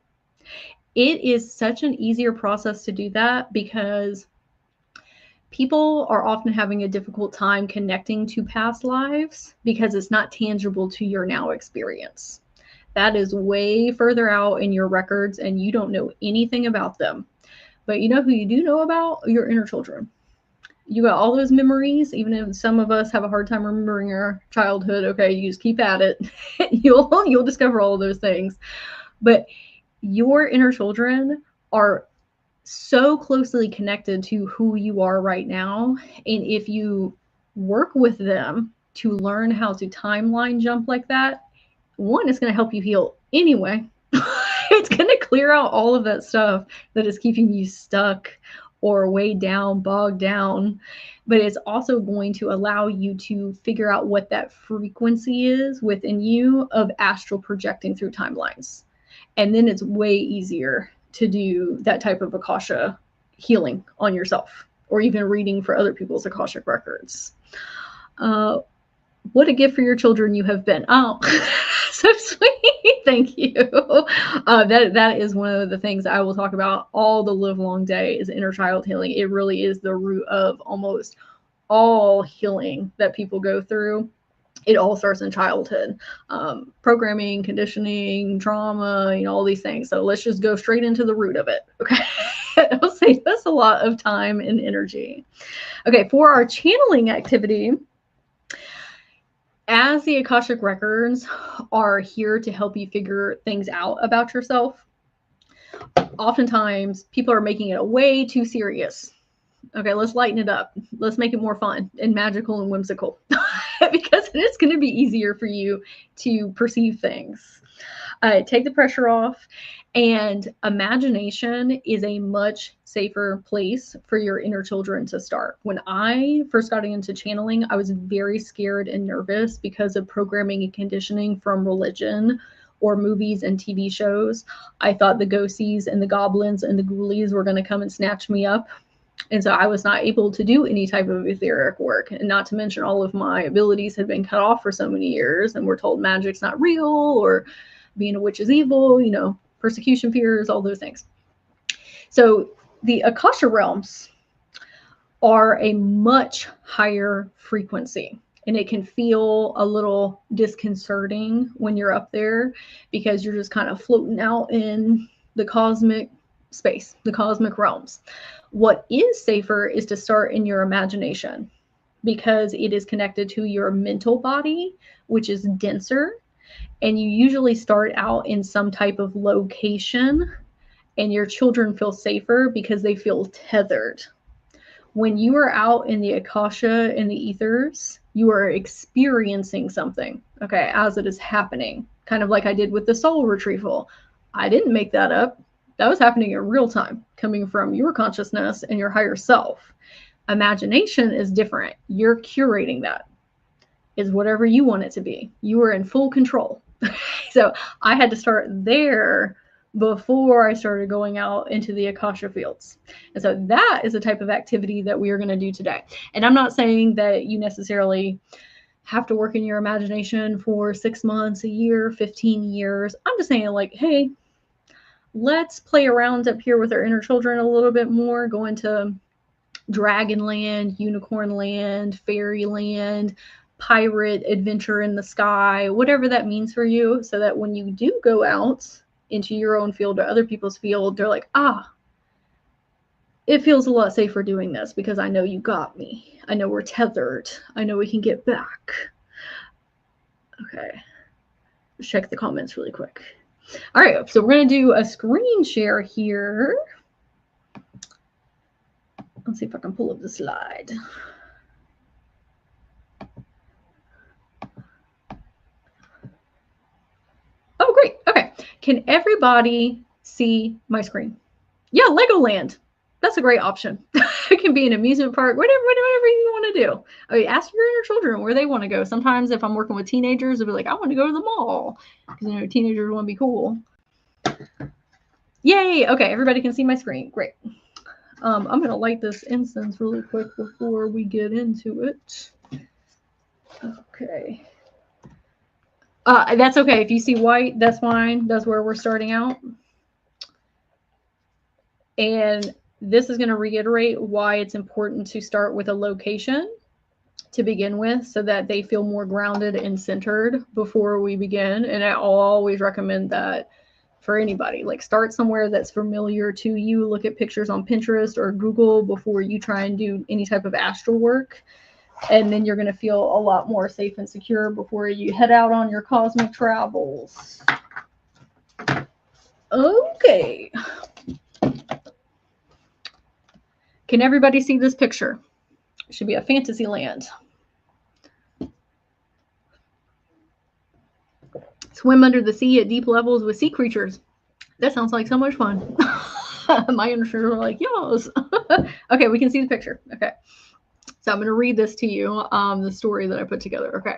It is such an easier process to do that because people are often having a difficult time connecting to past lives because it's not tangible to your now experience. That is way further out in your records and you don't know anything about them. But you know who you do know about? Your inner children. You got all those memories, even if some of us have a hard time remembering our childhood. Okay, you just keep at it. You'll discover all of those things. But your inner children are so closely connected to who you are right now. And if you work with them to learn how to timeline jump like that, one, it's going to help you heal anyway. It's going to clear out all of that stuff that is keeping you stuck or weighed down, bogged down. But it's also going to allow you to figure out what that frequency is within you of astral projecting through timelines. And then it's way easier to do that type of Akasha healing on yourself or even reading for other people's Akashic records. What a gift for your children you have been. Oh, so sweet. Thank you. That is one of the things I will talk about all the live long day is inner child healing. It really is the root of almost all healing that people go through. It all starts in childhood. Programming, conditioning, trauma, all these things. So let's just go straight into the root of it. Okay. It'll save us a lot of time and energy. Okay. For our channeling activity, as the Akashic records are here to help you figure things out about yourself, oftentimes people are making it way too serious. Okay, let's lighten it up. Let's make it more fun and magical and whimsical because it's going to be easier for you to perceive things. Take the pressure off. And imagination is a much safer place for your inner children to start. When I first got into channeling, I was very scared and nervous because of programming and conditioning from religion or movies and TV shows. I thought the ghosties and the goblins and the ghoulies were going to come and snatch me up. And so I was not able to do any type of etheric work. And not to mention all of my abilities had been cut off for so many years and we're told magic's not real or being a witch is evil, persecution fears, all those things. So the Akasha realms are a much higher frequency and it can feel a little disconcerting when you're up there because you're just kind of floating out in the cosmic space, the cosmic realms. What is safer is to start in your imagination because it is connected to your mental body, which is denser. And you usually start out in some type of location and your children feel safer because they feel tethered. When you are out in the Akasha and the ethers, you are experiencing something, okay, as it is happening. Kind of like I did with the soul retrieval. I didn't make that up. That was happening in real time, coming from your consciousness and your higher self. Imagination is different. You're curating that. Is whatever you want it to be. You are in full control. So I had to start there before I started going out into the Akasha fields. And so that is a type of activity that we are going to do today. And I'm not saying that you necessarily have to work in your imagination for 6 months, a year, 15 years. I'm just saying like, hey, let's play around up here with our inner children a little bit more, go into Dragonland, Unicorn Land, Fairyland, pirate adventure in the sky, whatever that means for you, so that when you do go out into your own field or other people's field, they're like, it feels a lot safer doing this because I know you got me. I know we're tethered. I know we can get back. Okay. Let's check the comments really quick. All right. So we're going to do a screen share here. Let's see if I can pull up the slide. Oh, great. Okay. Can everybody see my screen? Yeah, Legoland. That's a great option. It can be an amusement park, whatever you want to do. I mean, ask your inner children where they want to go. Sometimes if I'm working with teenagers, they'll be like, I want to go to the mall. Because teenagers want to be cool. Yay. Okay, everybody can see my screen. Great. I'm going to light this incense really quick before we get into it. Okay. That's okay. If you see white, that's fine. That's where we're starting out. And this is going to reiterate why it's important to start with a location to begin with so that they feel more grounded and centered before we begin. And I'll always recommend that for anybody. Like, start somewhere that's familiar to you. Look at pictures on Pinterest or Google before you try and do any type of astral work. And then you're going to feel a lot more safe and secure before you head out on your cosmic travels. Okay. Can everybody see this picture? It should be a fantasy land. Swim under the sea at deep levels with sea creatures. That sounds like so much fun. My instructors were like, yes. Okay, we can see the picture. Okay. So I'm going to read this to you, the story that I put together. Okay.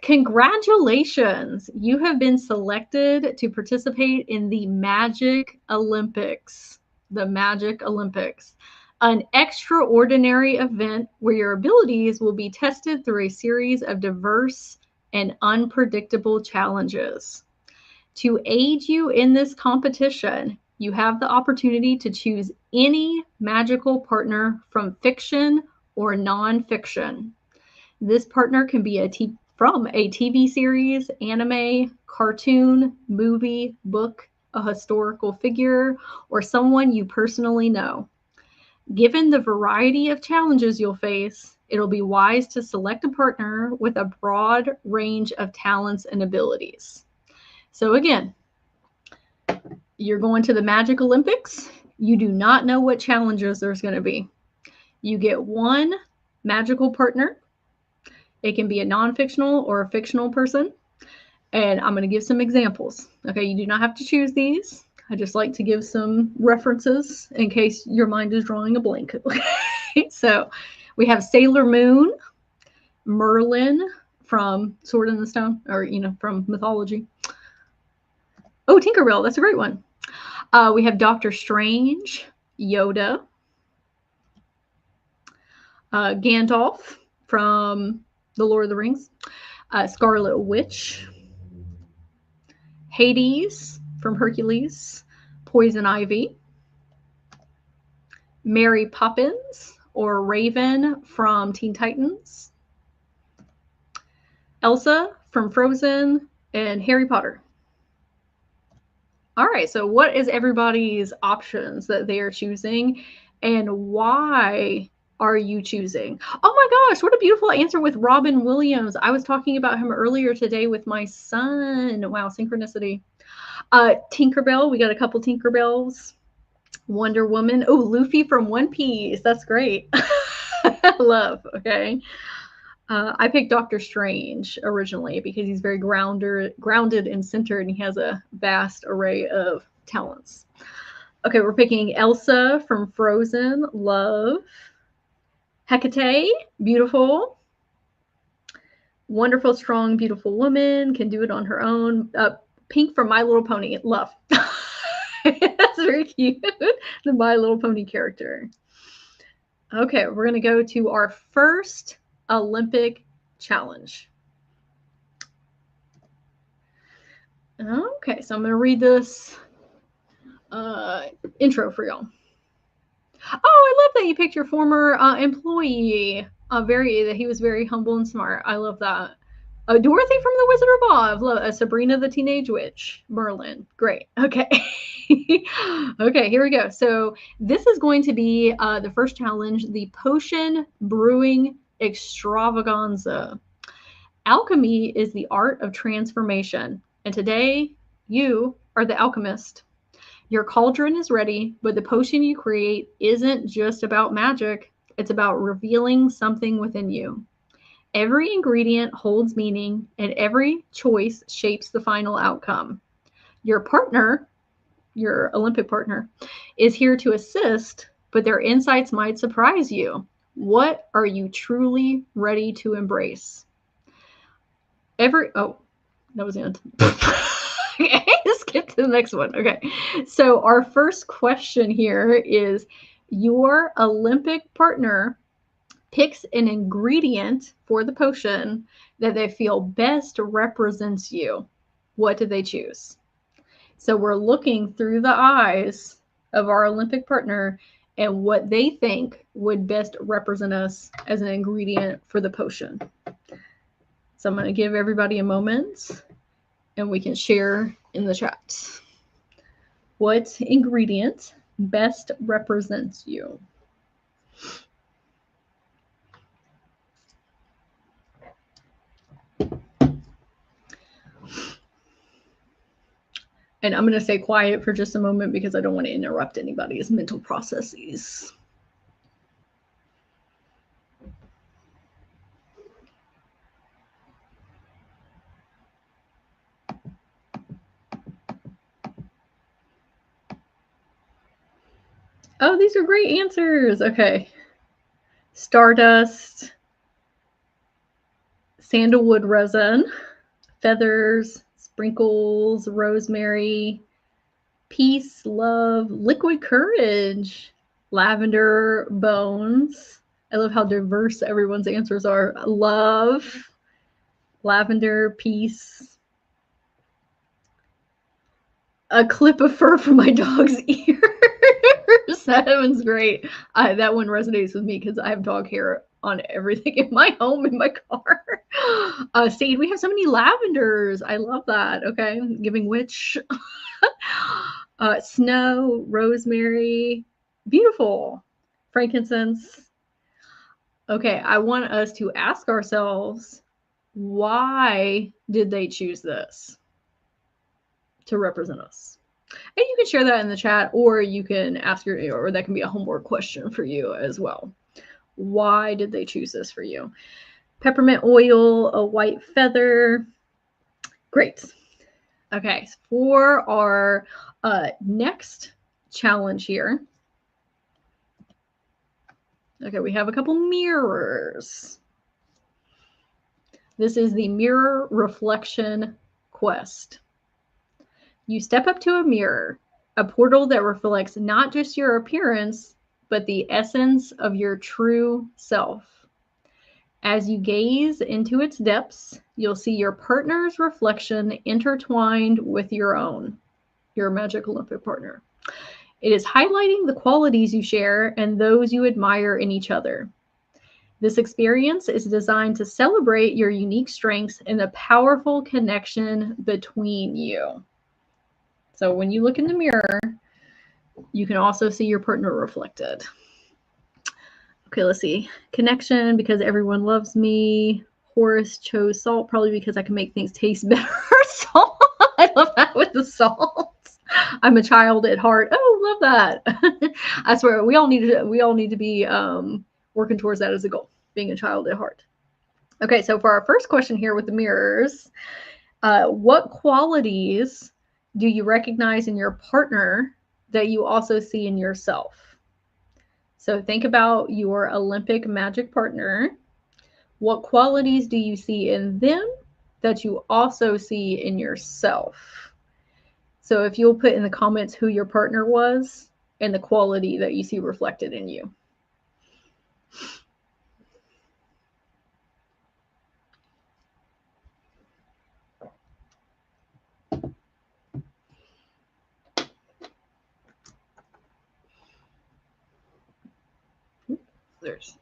Congratulations. You have been selected to participate in the Magic Olympics. The Magic Olympics. An extraordinary event where your abilities will be tested through a series of diverse and unpredictable challenges. To aid you in this competition, you have the opportunity to choose any magical partner from fiction or nonfiction. This partner can be from a TV series, anime, cartoon, movie, book, a historical figure, or someone you personally know. Given the variety of challenges you'll face, it'll be wise to select a partner with a broad range of talents and abilities. So again, you're going to the Magic Olympics. You do not know what challenges there's going to be. You get one magical partner. It can be a non-fictional or a fictional person. And I'm going to give some examples. Okay, you do not have to choose these. I just like to give some references in case your mind is drawing a blank. Okay, so we have Sailor Moon, Merlin from Sword in the Stone, or, from mythology. Oh, Tinkerbell, that's a great one. We have Doctor Strange, Yoda, Gandalf from The Lord of the Rings, Scarlet Witch, Hades from Hercules, Poison Ivy, Mary Poppins or Raven from Teen Titans, Elsa from Frozen, and Harry Potter. All right, so what is everybody's options that they are choosing, and why are you choosing? Oh my gosh, what a beautiful answer with Robin Williams. I was talking about him earlier today with my son. Wow, synchronicity. Tinkerbell, we got a couple Tinkerbells. Wonder Woman. Oh, Luffy from One Piece. That's great. Love, okay. I picked Doctor Strange originally because he's very grounded and centered, and he has a vast array of talents. Okay, we're picking Elsa from Frozen. Love. Hecate, beautiful. Wonderful, strong, beautiful woman. Can do it on her own. Pink from My Little Pony. Love. That's very cute. The My Little Pony character. Okay, we're going to go to our first Olympic challenge. Okay, so I'm going to read this intro for y'all. Oh, I love that you picked your former employee. That he was very humble and smart. I love that. Dorothy from The Wizard of Oz. Love, Sabrina the Teenage Witch. Merlin. Great. Okay. Okay, here we go. So this is going to be the first challenge, the Potion Brewing Extravaganza. Alchemy is the art of transformation. And today, you are the alchemist. Your cauldron is ready, but the potion you create isn't just about magic. It's about revealing something within you. Every ingredient holds meaning, and every choice shapes the final outcome. Your partner, your Olympic partner, is here to assist, but their insights might surprise you. What are you truly ready to embrace? Oh, that was the end. Okay, skip to the next one. Okay, so our first question here is, your Olympic partner picks an ingredient for the potion that they feel best represents you. What did they choose? So we're looking through the eyes of our Olympic partner and what they think would best represent us as an ingredient for the potion. So I'm going to give everybody a moment and we can share in the chat. What ingredient best represents you? And I'm going to stay quiet for just a moment because I don't want to interrupt anybody's mental processes. Oh, these are great answers. Okay. Stardust, sandalwood resin, feathers, sprinkles, rosemary, peace, love, liquid courage, lavender, bones. I love how diverse everyone's answers are. Love, lavender, peace, a clip of fur from my dog's ears. That one's great. That one resonates with me because I have dog hair on everything in my home, in my car. Sade, we have so many lavenders. I love that. Okay, giving witch. Snow, rosemary, beautiful. Frankincense. Okay, I want us to ask ourselves, why did they choose this to represent us? And you can share that in the chat, or you can ask or that can be a homework question for you as well. Why did they choose this for you? Peppermint oil, a white feather. Great. Okay, for our next challenge here. Okay, we have a couple mirrors. This is the mirror reflection quest. You step up to a mirror, a portal that reflects not just your appearance, but the essence of your true self. As you gaze into its depths, you'll see your partner's reflection intertwined with your own, your magic Olympic partner. It is highlighting the qualities you share and those you admire in each other. This experience is designed to celebrate your unique strengths and the powerful connection between you. So when you look in the mirror, you can also see your partner reflected. Okay, let's see. Connection, because everyone loves me. Horace chose salt, probably because I can make things taste better. Salt. I love that with the salt. I'm a child at heart. Oh, love that. I swear we all need to be working towards that as a goal, being a child at heart. Okay, so for our first question here with the mirrors, what qualities do you recognize in your partner that you also see in yourself? So think about your Olympic magic partner. What qualities do you see in them that you also see in yourself? So if you'll put in the comments who your partner was and the quality that you see reflected in you. There's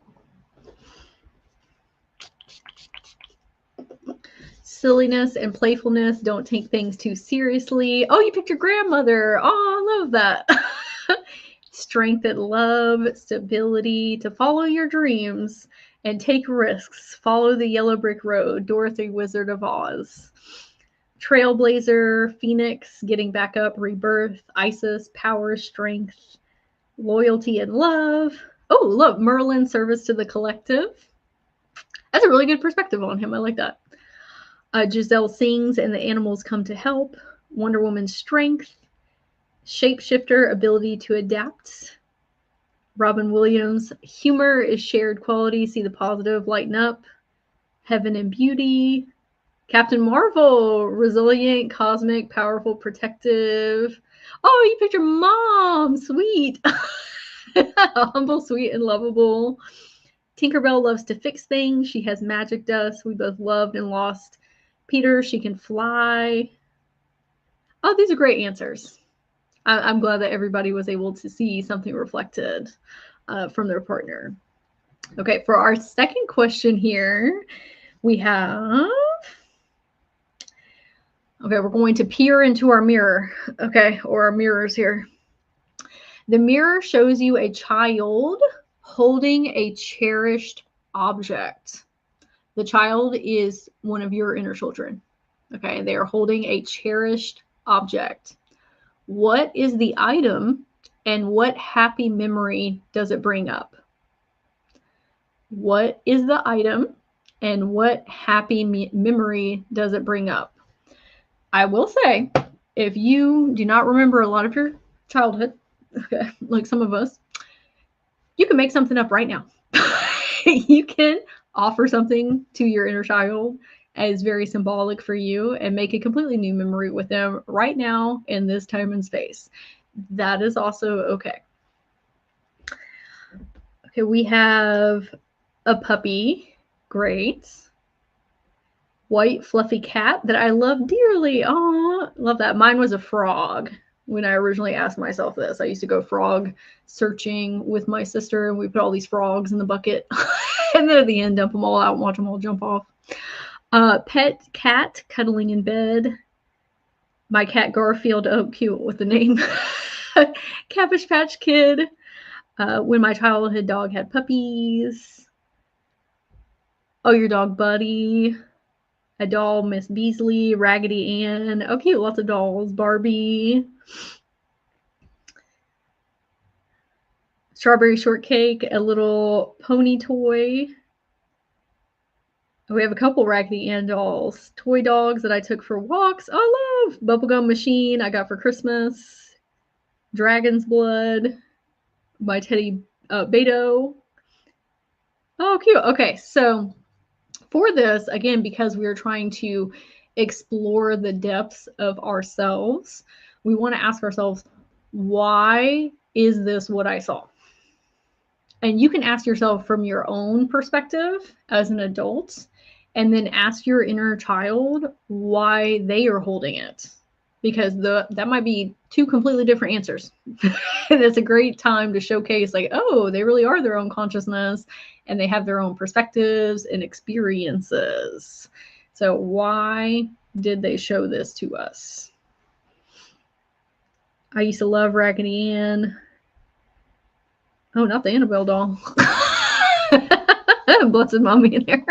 silliness and playfulness. Don't take things too seriously. Oh, you picked your grandmother. Oh, I love that. Strength and love, stability, to follow your dreams and take risks. Follow the yellow brick road. Dorothy, Wizard of Oz. Trailblazer, Phoenix, getting back up, rebirth, Isis, power, strength, loyalty, and love. Oh, look, Merlin, service to the collective. That's a really good perspective on him. I like that. Giselle sings and the animals come to help. Wonder Woman, strength. Shapeshifter, ability to adapt. Robin Williams, humor is shared quality. See the positive, lighten up. Heaven and beauty. Captain Marvel, resilient, cosmic, powerful, protective. Oh, you picked your mom. Sweet. Humble, sweet, and lovable. Tinkerbell loves to fix things. She has magic dust. We both loved and lost Peter. She can fly. Oh, these are great answers. I'm glad that everybody was able to see something reflected from their partner. Okay, for our second question here, we have... Okay, we're going to peer into our mirror, okay, or our mirrors here. The mirror shows you a child holding a cherished object. The child is one of your inner children, okay? They are holding a cherished object. What is the item and what happy memory does it bring up? What is the item and what happy memory does it bring up? I will say, if you do not remember a lot of your childhood, okay, like some of us, you can make something up right now. You can offer something to your inner child as very symbolic for you and make a completely new memory with them right now in this time and space. That is also okay. Okay, we have a puppy. Great. White fluffy cat that I love dearly. Oh, love that. Mine was a frog. When I originally asked myself this, I used to go frog searching with my sister, and we put all these frogs in the bucket, and then at the end, dump them all out and watch them all jump off. Pet cat cuddling in bed. My cat Garfield. Oh, cute with the name. Cabbage Patch Kid. When my childhood dog had puppies. Oh, your dog Buddy. A doll, Miss Beasley, Raggedy Ann. Oh, cute, lots of dolls. Barbie. Strawberry shortcake, a little pony toy. We have a couple Raggedy Ann dolls. Toy dogs that I took for walks. Oh, I love. Bubblegum machine I got for Christmas. Dragon's blood. My teddy Beto. Oh, cute. Okay, so for this, again, because we are trying to explore the depths of ourselves, we want to ask ourselves, why is this what I saw? And you can ask yourself from your own perspective as an adult, and then ask your inner child why they are holding it. Because that might be two completely different answers. And it's a great time to showcase, like, oh, they really are their own consciousness and they have their own perspectives and experiences. So why did they show this to us? I used to love Raggedy Ann. Oh, not the Annabelle doll. Blessed mommy in there.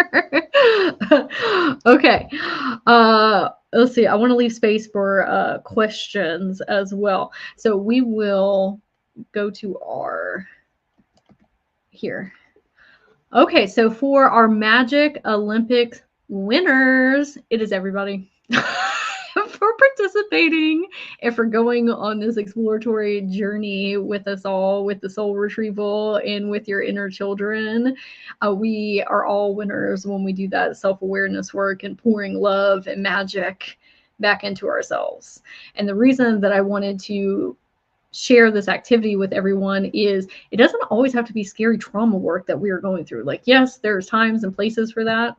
Okay. Let's see. I want to leave space for questions as well. So we will go to our here. Okay. So for our Magic Olympics winners, it is everybody. For participating and for going on this exploratory journey with us all, with the soul retrieval and with your inner children. We are all winners when we do that self-awareness work and pouring love and magic back into ourselves. And the reason that I wanted to share this activity with everyone is it doesn't always have to be scary trauma work that we are going through. Like, yes, there's times and places for that,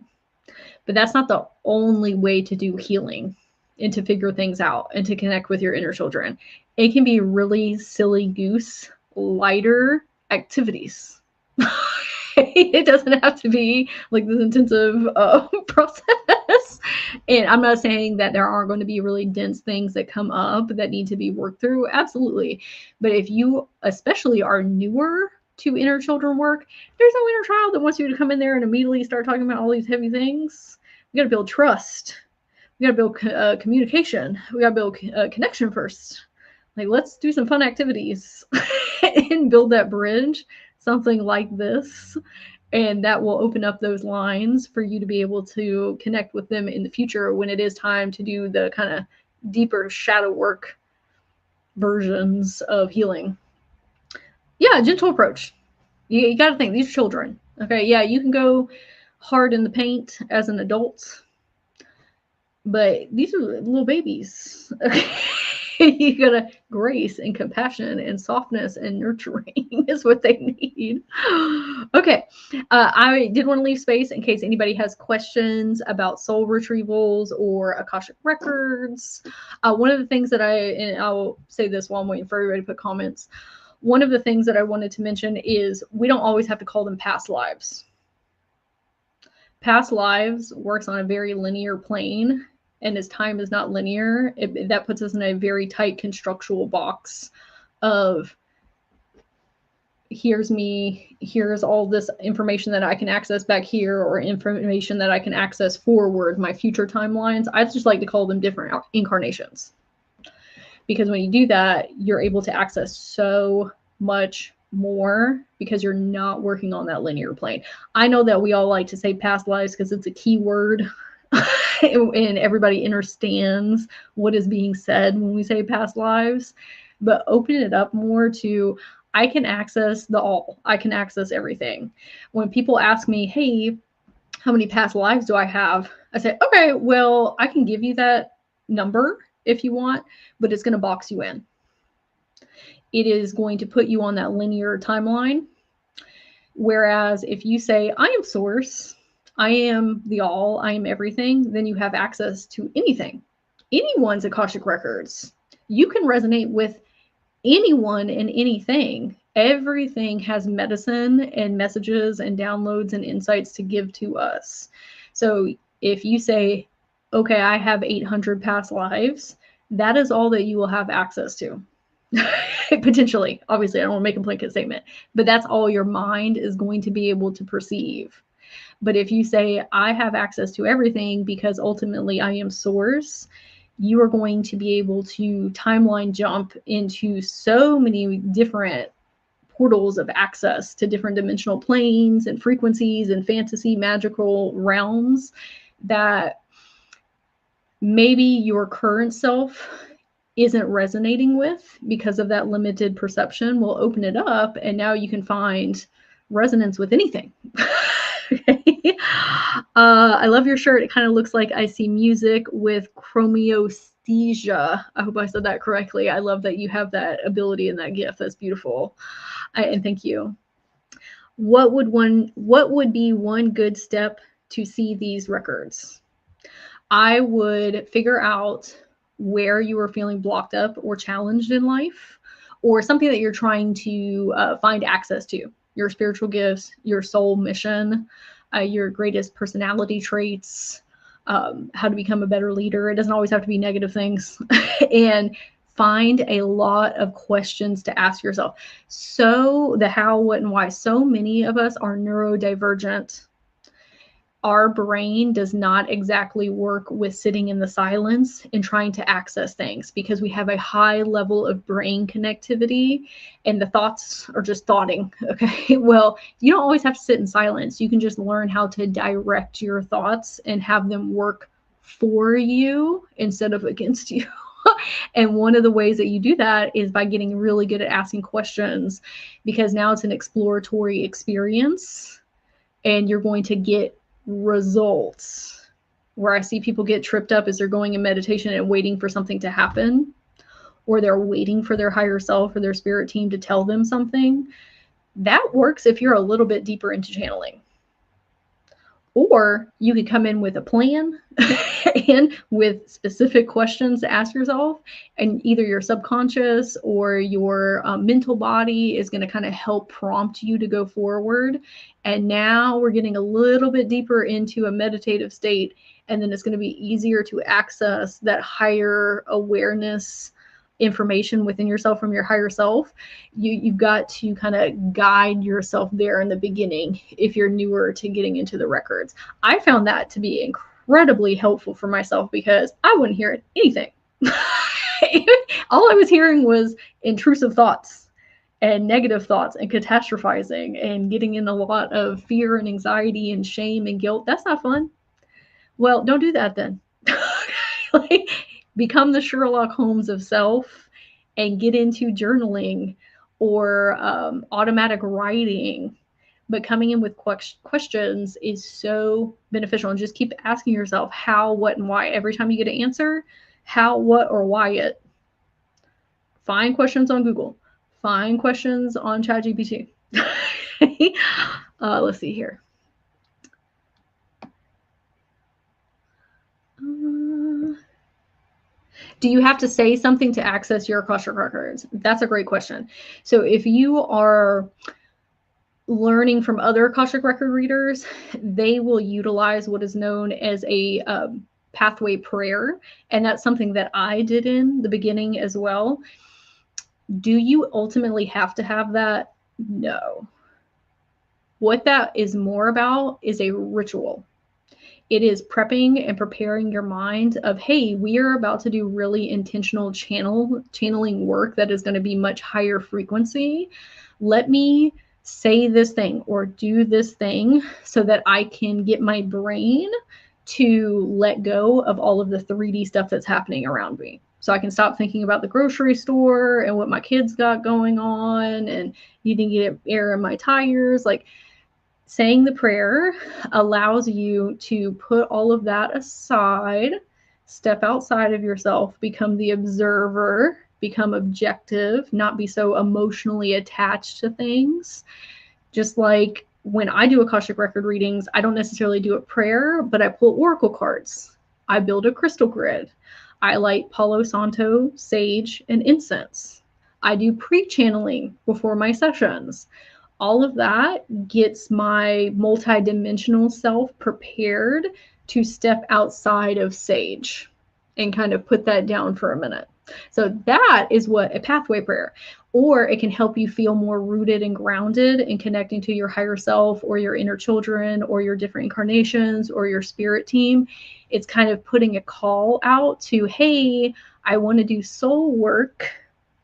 but that's not the only way to do healing and to figure things out and to connect with your inner children. It can be really silly goose, lighter activities. It doesn't have to be like this intensive process. And I'm not saying that there aren't going to be really dense things that come up that need to be worked through. Absolutely. But if you especially are newer to inner children work, there's no inner child that wants you to come in there and immediately start talking about all these heavy things. We got to build trust. We got to build communication. We got to build connection first. Like, let's do some fun activities and build that bridge, something like this. And that will open up those lines for you to be able to connect with them in the future when it is time to do the kind of deeper shadow work versions of healing. Yeah, gentle approach. You got to think, these are children. Okay, yeah, you can go hard in the paint as an adult, but these are little babies. Okay. You gotta grace and compassion and softness and nurturing is what they need. Okay, I did want to leave space in case anybody has questions about soul retrievals or Akashic records. One of the things that and I'll say this while I'm waiting for everybody to put comments. One of the things that I wanted to mention is we don't always have to call them past lives. Past lives works on a very linear plane. And as time is not linear, that puts us in a very tight constructual box of here's me, here's all this information that I can access back here, or information that I can access forward, my future timelines. I just like to call them different incarnations. Because when you do that, you're able to access so much more because you're not working on that linear plane. I know that we all like to say past lives because it's a key word. And everybody understands what is being said when we say past lives, but open it up more to I can access the all. I can access everything. When people ask me, hey, how many past lives do I have? I say, okay, well, I can give you that number if you want, but it's going to box you in. It is going to put you on that linear timeline. Whereas if you say, I am source, I am the all, I am everything, then you have access to anything, anyone's Akashic records. You can resonate with anyone and anything. Everything has medicine and messages and downloads and insights to give to us. So if you say, okay, I have 800 past lives, that is all that you will have access to. Potentially. Obviously, I don't want to make a blanket statement, but that's all your mind is going to be able to perceive. But if you say, I have access to everything because ultimately I am source, you are going to be able to timeline jump into so many different portals of access to different dimensional planes and frequencies and fantasy magical realms that maybe your current self isn't resonating with because of that limited perception. We'll open it up and now you can find resonance with anything. Okay. I love your shirt. It kind of looks like I see music with chromiosthesia. I hope I said that correctly. I love that you have that ability and that gift. That's beautiful. And thank you. What would be one good step to see these records? I would figure out where you are feeling blocked up or challenged in life, or something that you're trying to find access to. Your spiritual gifts, your soul mission, your greatest personality traits, how to become a better leader. It doesn't always have to be negative things. And find a lot of questions to ask yourself. So the how, what, and why. So many of us are neurodivergent. Our brain does not exactly work with sitting in the silence and trying to access things because we have a high level of brain connectivity and the thoughts are just thoughting. Okay, well, you don't always have to sit in silence. You can just learn how to direct your thoughts and have them work for you instead of against you. And one of the ways that you do that is by getting really good at asking questions, because now it's an exploratory experience and you're going to get results. Where I see people get tripped up is they're going in meditation and waiting for something to happen, or they're waiting for their higher self or their spirit team to tell them something. That works if you're a little bit deeper into channeling. Or you could come in with a plan and with specific questions to ask yourself, and either your subconscious or your mental body is going to kind of help prompt you to go forward. And now we're getting a little bit deeper into a meditative state, and then it's going to be easier to access that higher awareness information within yourself from your higher self. You've got to kind of guide yourself there in the beginning if you're newer to getting into the records. I found that to be incredibly helpful for myself because I wouldn't hear anything. All I was hearing was intrusive thoughts and negative thoughts and catastrophizing and getting in a lot of fear and anxiety and shame and guilt. That's not fun. Well, don't do that then. Like, become the Sherlock Holmes of self and get into journaling or automatic writing. But coming in with questions is so beneficial, and just keep asking yourself how, what, and why. Every time you get an answer, how, what, or why it. Find questions on Google. Find questions on ChatGPT. Let's see here. Do you have to say something to access your Akashic records? That's a great question. So if you are learning from other Akashic record readers, they will utilize what is known as a pathway prayer. And that's something that I did in the beginning as well. Do you ultimately have to have that? No. What that is more about is a ritual. It is prepping and preparing your mind of, hey, we are about to do really intentional channeling work that is going to be much higher frequency. Let me say this thing or do this thing so that I can get my brain to let go of all of the 3D stuff that's happening around me. So I can stop thinking about the grocery store and what my kids got going on and needing to get air in my tires. Like, saying the prayer allows you to put all of that aside, step outside of yourself, become the observer, become objective, not be so emotionally attached to things. Just like when I do Akashic record readings, I don't necessarily do a prayer, but I pull oracle cards. I build a crystal grid. I light Palo Santo, sage, and incense. I do pre-channeling before my sessions. All of that gets my multidimensional self prepared to step outside of sage and kind of put that down for a minute. So that is what a pathway prayer, or it can help you feel more rooted and grounded in connecting to your higher self or your inner children or your different incarnations or your spirit team. It's kind of putting a call out to, hey, I want to do soul work.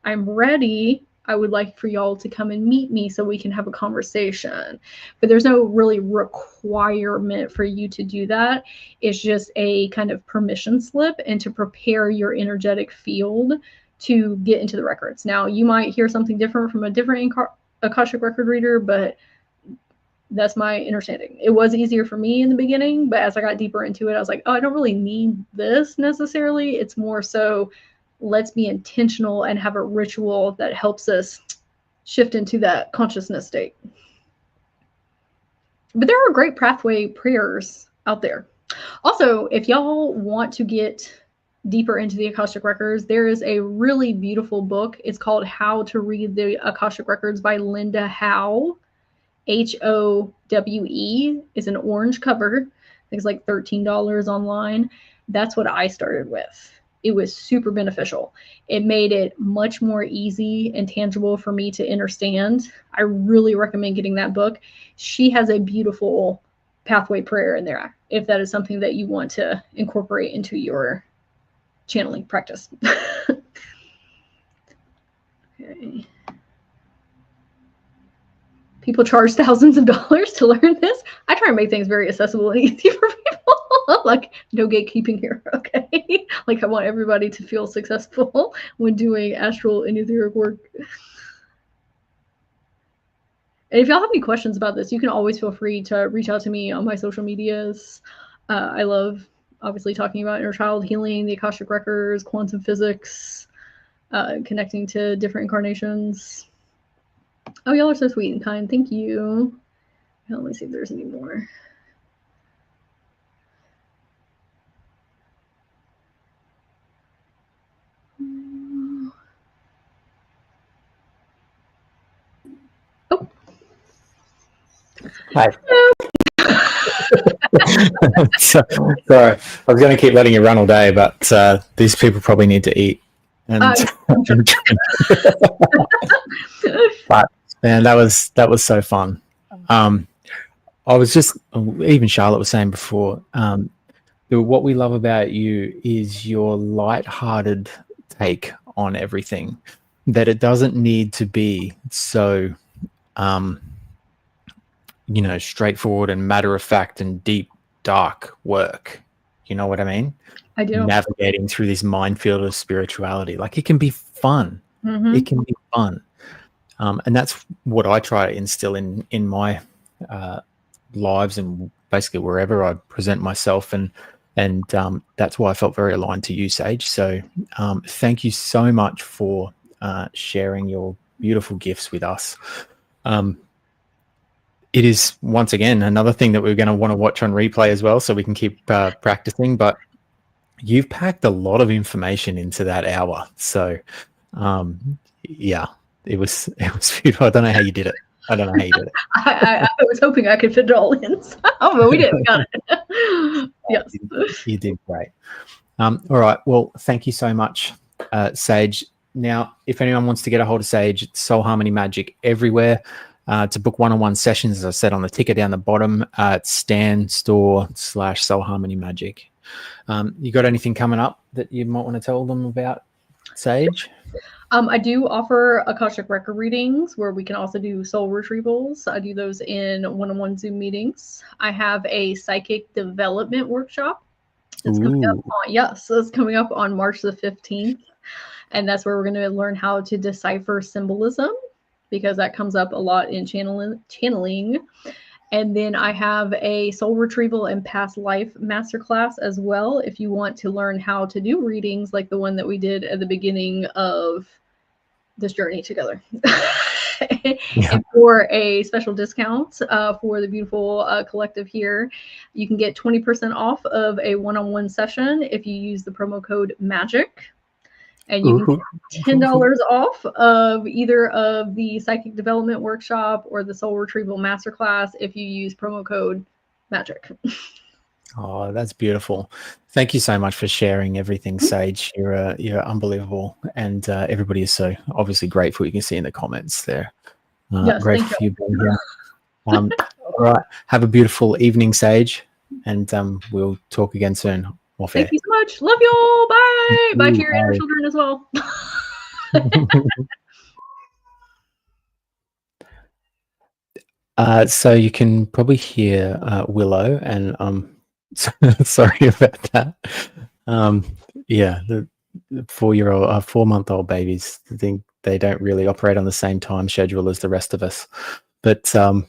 I'm ready. I would like for y'all to come and meet me so we can have a conversation. But there's no really requirement for you to do that. It's just a kind of permission slip and to prepare your energetic field to get into the records. Now, you might hear something different from a different Akashic record reader, but that's my understanding. It was easier for me in the beginning, but as I got deeper into it, I was like, oh, I don't really need this necessarily. It's more so, let's be intentional and have a ritual that helps us shift into that consciousness state. But there are great pathway prayers out there. Also, if y'all want to get deeper into the Akashic Records, there is a really beautiful book. It's called How to Read the Akashic Records by Linda Howe. Howe is an orange cover. I think it's like $13 online. That's what I started with. It was super beneficial. It made it much more easy and tangible for me to understand. I really recommend getting that book. She has a beautiful pathway prayer in there, if that is something that you want to incorporate into your channeling practice. Okay. People charge thousands of dollars to learn this. I try and make things very accessible and easy for people. Like, no gatekeeping here, okay? Like, I want everybody to feel successful when doing astral and etheric work. And if y'all have any questions about this, you can always feel free to reach out to me on my social medias. I love, obviously, talking about inner child healing, the Akashic Records, quantum physics, connecting to different incarnations. Oh, y'all are so sweet and kind. Thank you. Let me see if there's any more. Oh. Hi. Sorry, I was going to keep letting you run all day, but these people probably need to eat. And but man, that was so fun. I was just, even Charlotte was saying before, what we love about you is your light-hearted take on everything, that it doesn't need to be so straightforward and matter of fact and deep dark work. You know what I mean? I do. Navigating through this minefield of spirituality, like, it can be fun. It can be fun. And that's what I try to instill in my lives and basically wherever I present myself, and that's why I felt very aligned to you, Sage. So thank you so much for sharing your beautiful gifts with us. It is, once again, another thing that we're going to want to watch on replay as well, so we can keep practicing. But you've packed a lot of information into that hour. So yeah, it was beautiful. I don't know how you did it. I was hoping I could fit it all in, but we did. We got it. Yes. You did great. All right. Well, thank you so much, Sage. Now, if anyone wants to get a hold of Sage, it's Soul Harmony Magic everywhere. To book one-on-one sessions, as I said on the ticker down the bottom, it's /Soul Harmony Magic. You got anything coming up that you might want to tell them about, Sage? I do offer Akashic record readings where we can also do soul retrievals. I do those in one-on-one Zoom meetings. I have a psychic development workshop. It's coming up it's coming up on March the 15th. And that's where we're going to learn how to decipher symbolism, because that comes up a lot in channeling. And then I have a soul retrieval and past life masterclass as well, if you want to learn how to do readings like the one that we did at the beginning of this journey together. And for a special discount for the beautiful collective here, you can get 20% off of a one-on-one session if you use the promo code MAGIC. And you can get $10 off of either of the Psychic Development Workshop or the Soul Retrieval Masterclass if you use promo code MAGIC. Oh, that's beautiful. Thank you so much for sharing everything, Sage. You're unbelievable. And everybody is so obviously grateful. You can see in the comments there. Yes, grateful for you being here. All right. Have a beautiful evening, Sage. And we'll talk again soon. Thank you so much. Love y'all. Bye. Bye to your inner children as well. So you can probably hear Willow, and sorry about that. Yeah, the 4-month-old babies, I think they don't really operate on the same time schedule as the rest of us. But all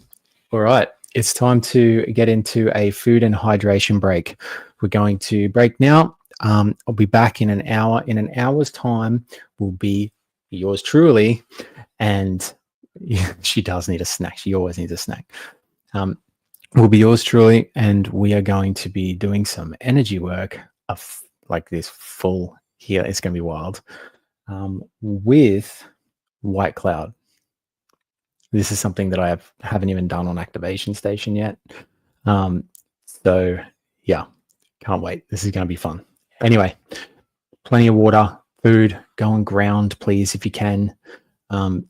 right, it's time to get into a food and hydration break. We're going to break now. I'll be back in an hour. In an hour's time will be yours truly, and she does need a snack. She always needs a snack. Will be yours truly, and we are going to be doing some energy work of like this full here. It's going to be wild with White Cloud. This is something that I haven't even done on Activation Station yet. So yeah, can't wait. This is going to be fun. Anyway, plenty of water, food, go on ground, please, if you can. And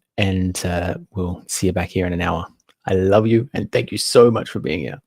we'll see you back here in an hour. I love you, and thank you so much for being here.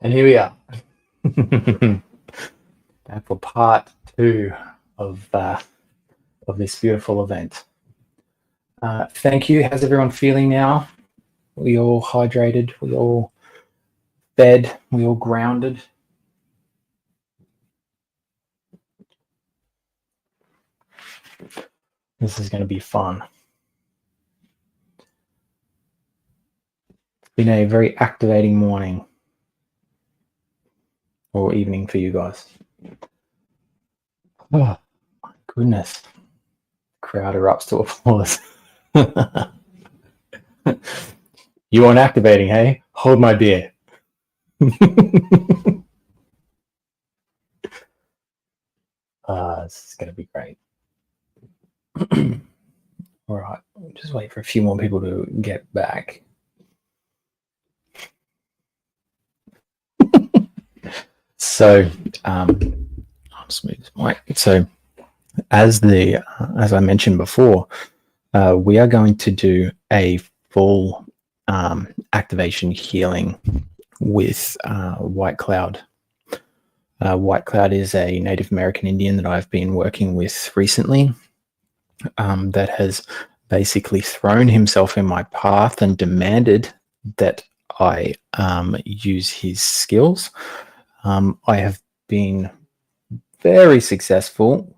And here we are. Back for part 2 of this beautiful event. Thank you. How's everyone feeling now? We all hydrated? We all fed? We all grounded? This is going to be fun. It's been a very activating morning or evening for you guys. Oh, my goodness. Crowd erupts to applause. You want activating, hey? Hold my beer. This is going to be great. All right, just wait for a few more people to get back. So, I'll smooth this mic. So, as I mentioned before, we are going to do a full activation healing with White Cloud. White Cloud is a Native American Indian that I've been working with recently, that has basically thrown himself in my path and demanded that I use his skills. I have been very successful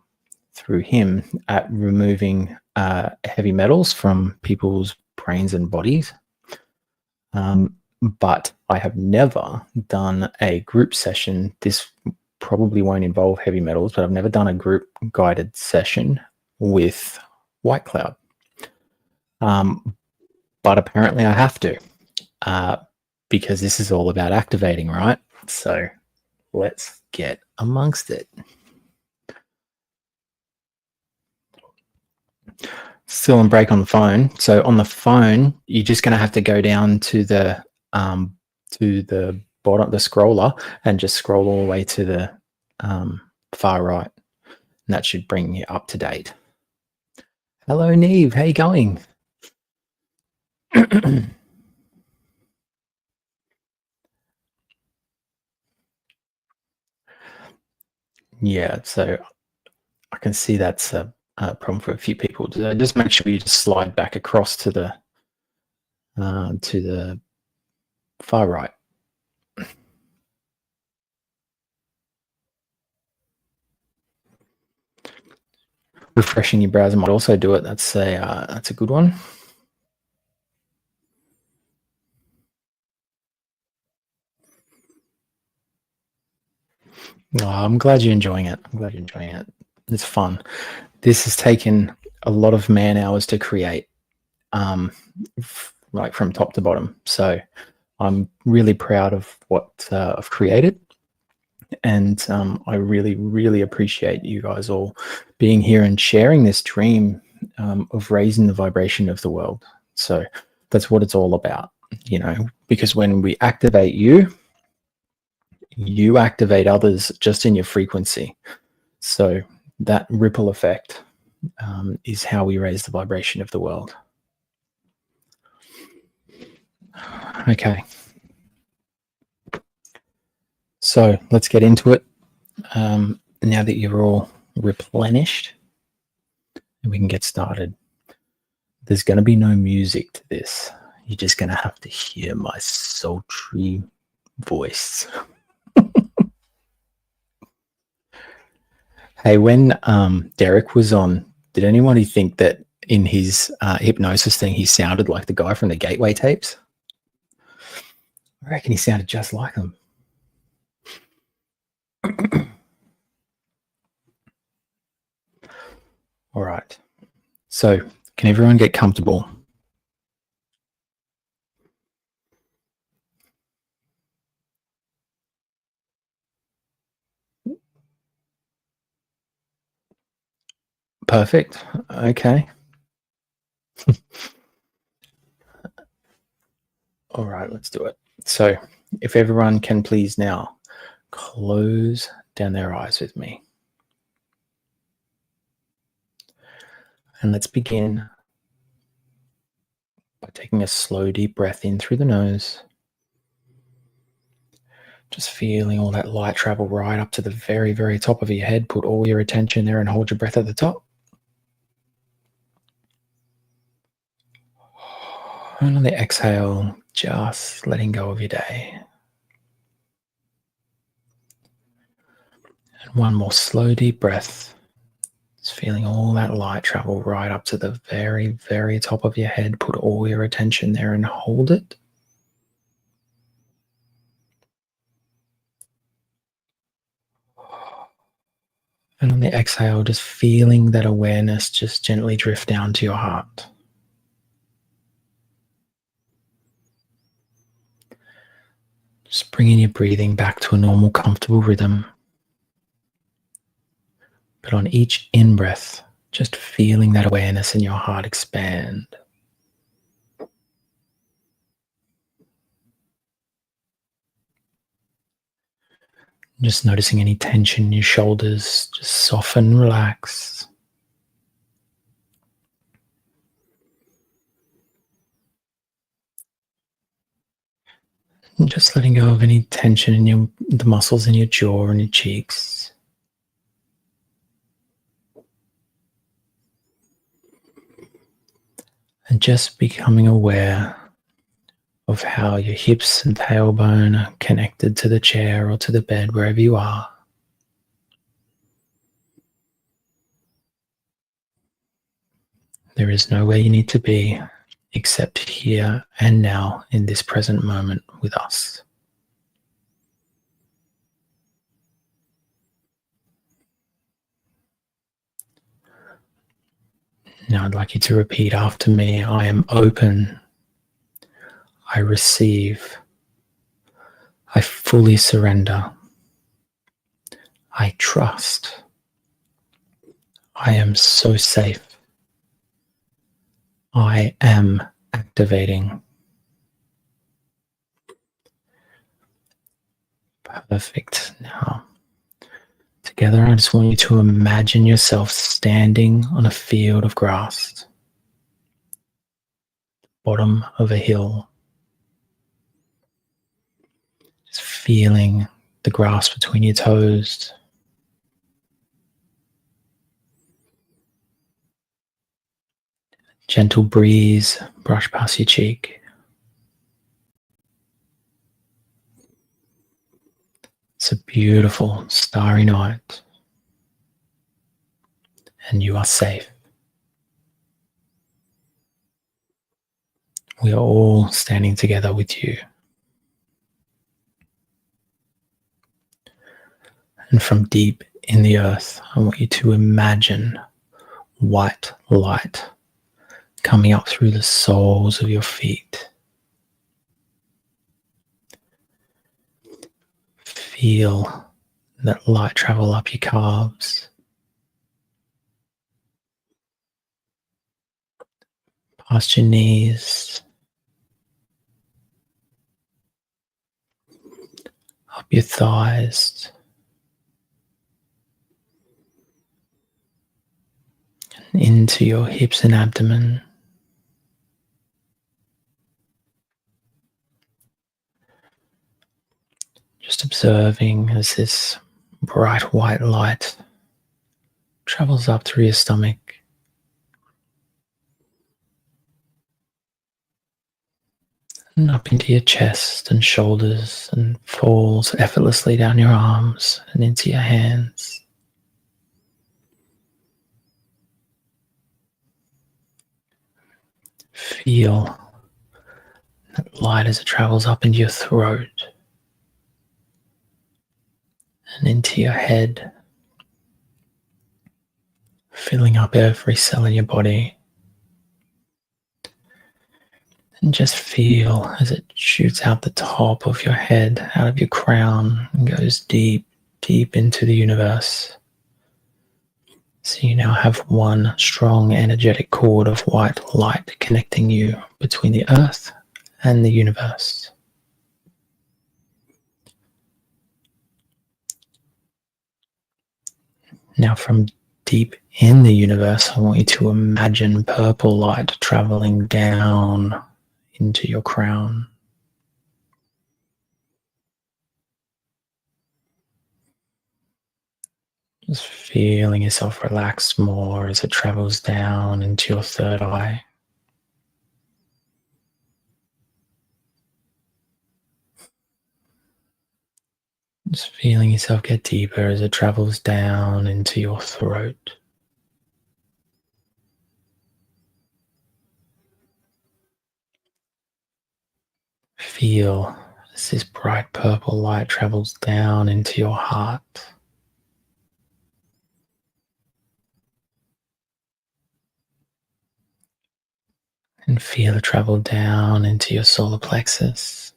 through him at removing heavy metals from people's brains and bodies. But I have never done a group session. This probably won't involve heavy metals, but I've never done a group guided session with White Cloud. But apparently I have to, because this is all about activating, right? So let's get amongst it. Still on break on the phone. So on the phone, you're just going to have to go down to the bottom, the scroller, and just scroll all the way to the far right. And that should bring you up to date. Hello, Neve. How you going? Yeah, so I can see that's a problem for a few people. Just make sure you just slide back across to the far right. Refreshing your browser might also do it. That's a good one. Oh, I'm glad you're enjoying it. It's fun. This has taken a lot of man hours to create, like from top to bottom. So I'm really proud of what I've created. And I really, really appreciate you guys all being here and sharing this dream of raising the vibration of the world. So that's what it's all about, because when we activate you activate others just in your frequency. So that ripple effect is how we raise the vibration of the world. Okay. So let's get into it. Now that you're all replenished, we can get started. There's going to be no music to this. You're just going to have to hear my sultry voice. Hey, when Derek was on, did anybody think that in his hypnosis thing, he sounded like the guy from the Gateway tapes? I reckon he sounded just like him. All right. So can everyone get comfortable? Perfect. Okay. All right, let's do it. So if everyone can please now close down their eyes with me. And let's begin by taking a slow, deep breath in through the nose. Just feeling all that light travel right up to the very, very top of your head. Put all your attention there and hold your breath at the top. And on the exhale, just letting go of your day. And one more slow, deep breath. Just feeling all that light travel right up to the very, very top of your head. Put all your attention there and hold it. And on the exhale, just feeling that awareness just gently drift down to your heart. Just bringing your breathing back to a normal, comfortable rhythm. But on each in-breath, just feeling that awareness in your heart expand. Just noticing any tension in your shoulders, just soften, relax. And just letting go of any tension in the muscles in your jaw and your cheeks. And just becoming aware of how your hips and tailbone are connected to the chair or to the bed, wherever you are. There is nowhere you need to be except here and now in this present moment with us. Now I'd like you to repeat after me. I am open. I receive. I fully surrender. I trust. I am so safe. I am activating. Perfect. Now, together, I just want you to imagine yourself standing on a field of grass, bottom of a hill, just feeling the grass between your toes. Gentle breeze brush past your cheek. It's a beautiful starry night, and you are safe. We are all standing together with you. And from deep in the earth, I want you to imagine white light coming up through the soles of your feet. Feel that light travel up your calves, past your knees, up your thighs, and into your hips and abdomen. Just observing as this bright white light travels up through your stomach, and up into your chest and shoulders, and falls effortlessly down your arms and into your hands. Feel that light as it travels up into your throat and into your head, filling up every cell in your body. And just feel as it shoots out the top of your head, out of your crown, and goes deep, deep into the universe. So you now have one strong energetic cord of white light connecting you between the earth and the universe. Now from deep in the universe, I want you to imagine purple light traveling down into your crown. Just feeling yourself relax more as it travels down into your third eye. Just feeling yourself get deeper as it travels down into your throat. Feel as this bright purple light travels down into your heart. And feel it travel down into your solar plexus.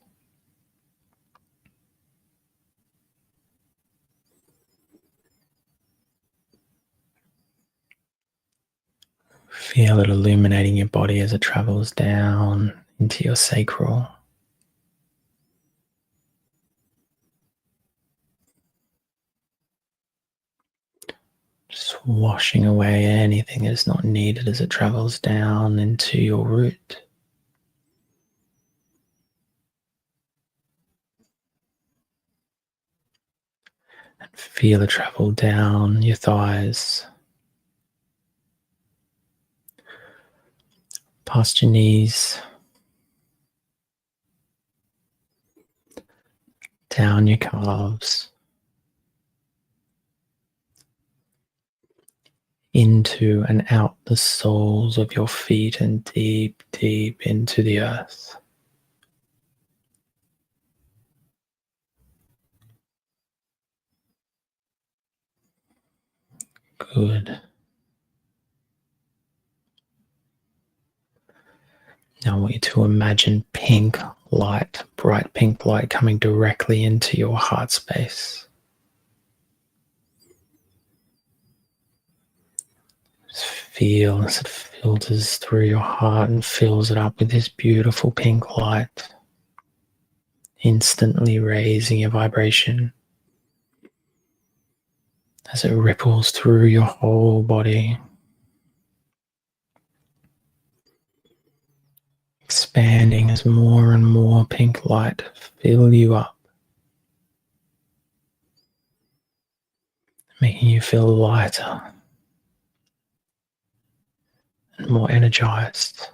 Feel it illuminating your body as it travels down into your sacral. Just washing away anything that is not needed as it travels down into your root. And feel it travel down your thighs, past your knees, down your calves, into and out the soles of your feet and deep, deep into the earth. Good. Now I want you to imagine pink light, bright pink light coming directly into your heart space. Just feel as it filters through your heart and fills it up with this beautiful pink light, instantly raising your vibration as it ripples through your whole body, expanding as more and more pink light fill you up, making you feel lighter and more energized.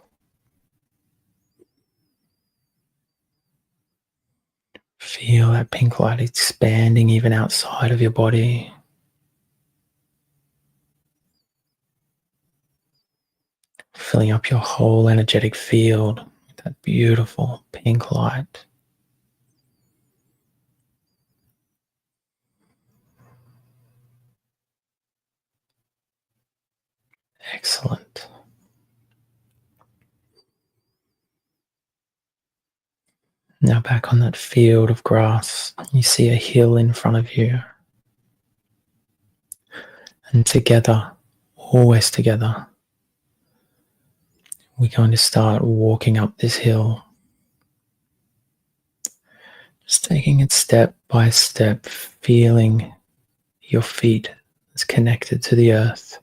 Feel that pink light expanding even outside of your body. Filling up your whole energetic field with that beautiful pink light. Excellent. Now back on that field of grass, you see a hill in front of you. And together, always together, we're going to start walking up this hill. Just taking it step by step, feeling your feet as connected to the earth.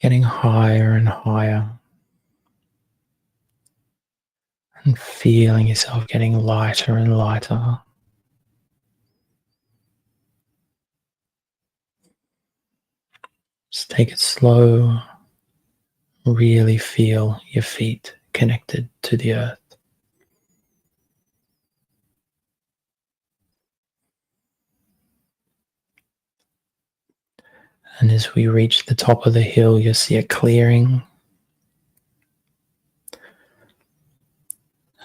Getting higher and higher. And feeling yourself getting lighter and lighter. Just take it slow. Really feel your feet connected to the earth. And as we reach the top of the hill, you'll see a clearing.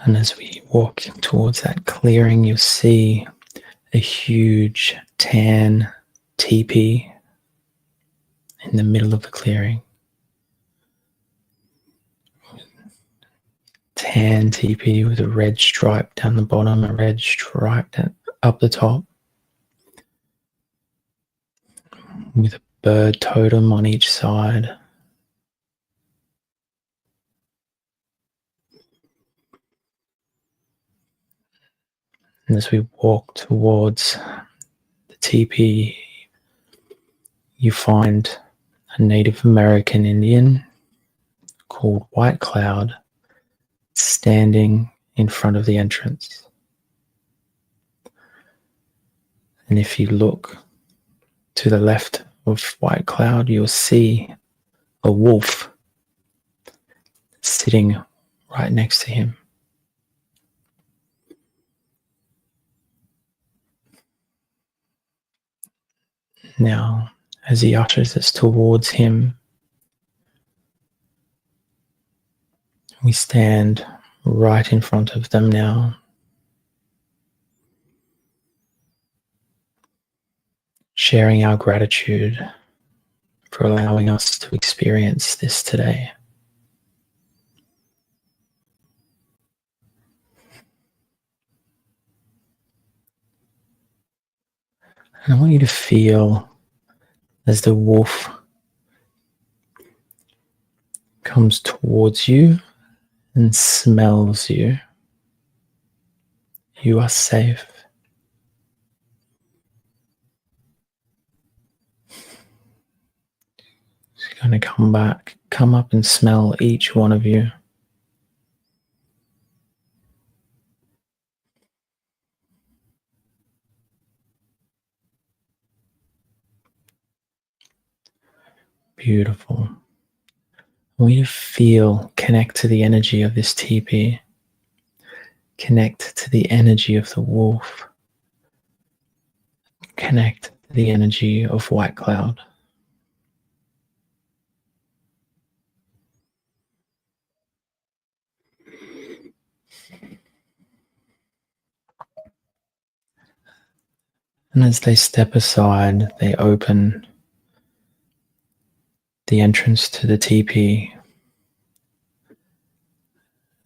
And as we walk towards that clearing, you'll see a huge tan teepee in the middle of the clearing. Tan teepee with a red stripe down the bottom, a red stripe up the top, with a bird totem on each side. And as we walk towards the teepee, you find a Native American Indian called White Cloud standing in front of the entrance. And if you look to the left of White Cloud, you'll see a wolf sitting right next to him. Now, as he ushers us towards him, we stand right in front of them now. Sharing our gratitude for allowing us to experience this today. And I want you to feel as the wolf comes towards you and smells you. You are safe. Just going to come up and smell each one of you. Beautiful. We feel, connect to the energy of this teepee. Connect to the energy of the wolf. Connect to the energy of White Cloud. And as they step aside, they open the entrance to the teepee.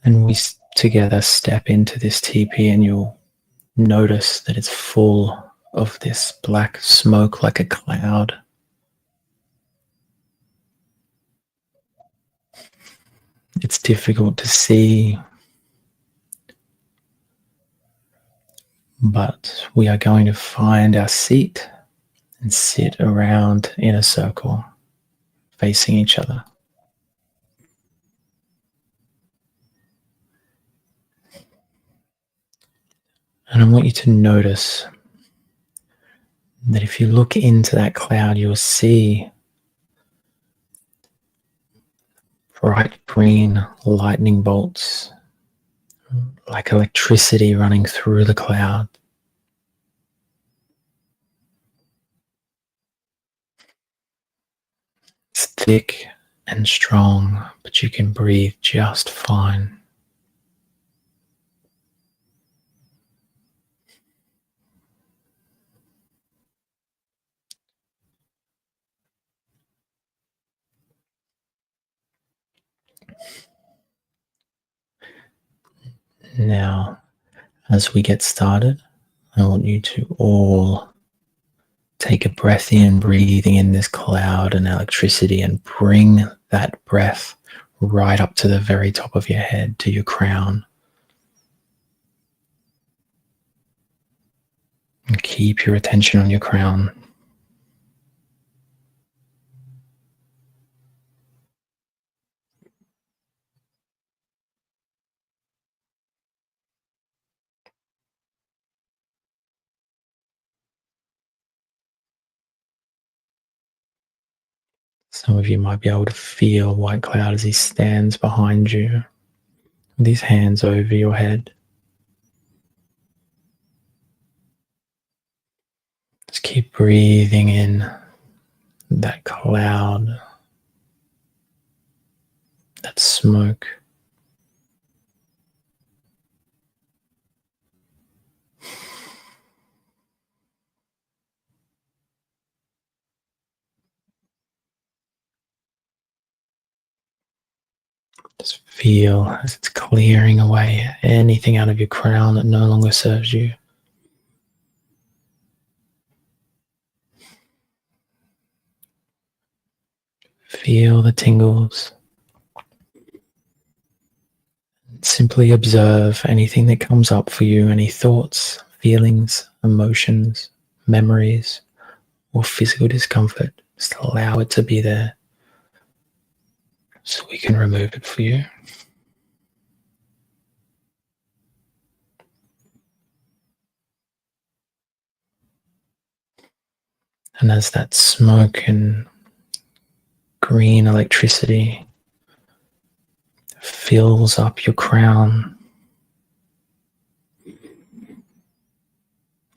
And we together step into this teepee, and you'll notice that it's full of this black smoke like a cloud. It's difficult to see, but we are going to find our seat and sit around in a circle, facing each other. And I want you to notice that if you look into that cloud, you'll see bright green lightning bolts, like electricity running through the cloud. It's thick and strong, but you can breathe just fine. Now, as we get started, I want you to all take a breath in, breathing in this cloud and electricity, and bring that breath right up to the very top of your head, to your crown. And keep your attention on your crown. Some of you might be able to feel White Cloud as he stands behind you with his hands over your head. Just keep breathing in that cloud, that smoke. Just feel as it's clearing away anything out of your crown that no longer serves you. Feel the tingles. Simply observe anything that comes up for you, any thoughts, feelings, emotions, memories, or physical discomfort. Just allow it to be there so we can remove it for you. And as that smoke and green electricity fills up your crown, I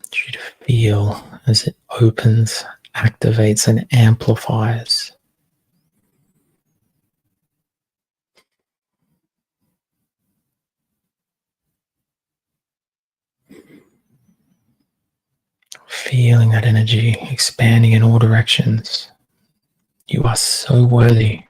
want you to feel as it opens, activates, and amplifies. Feeling that energy expanding in all directions. You are so worthy.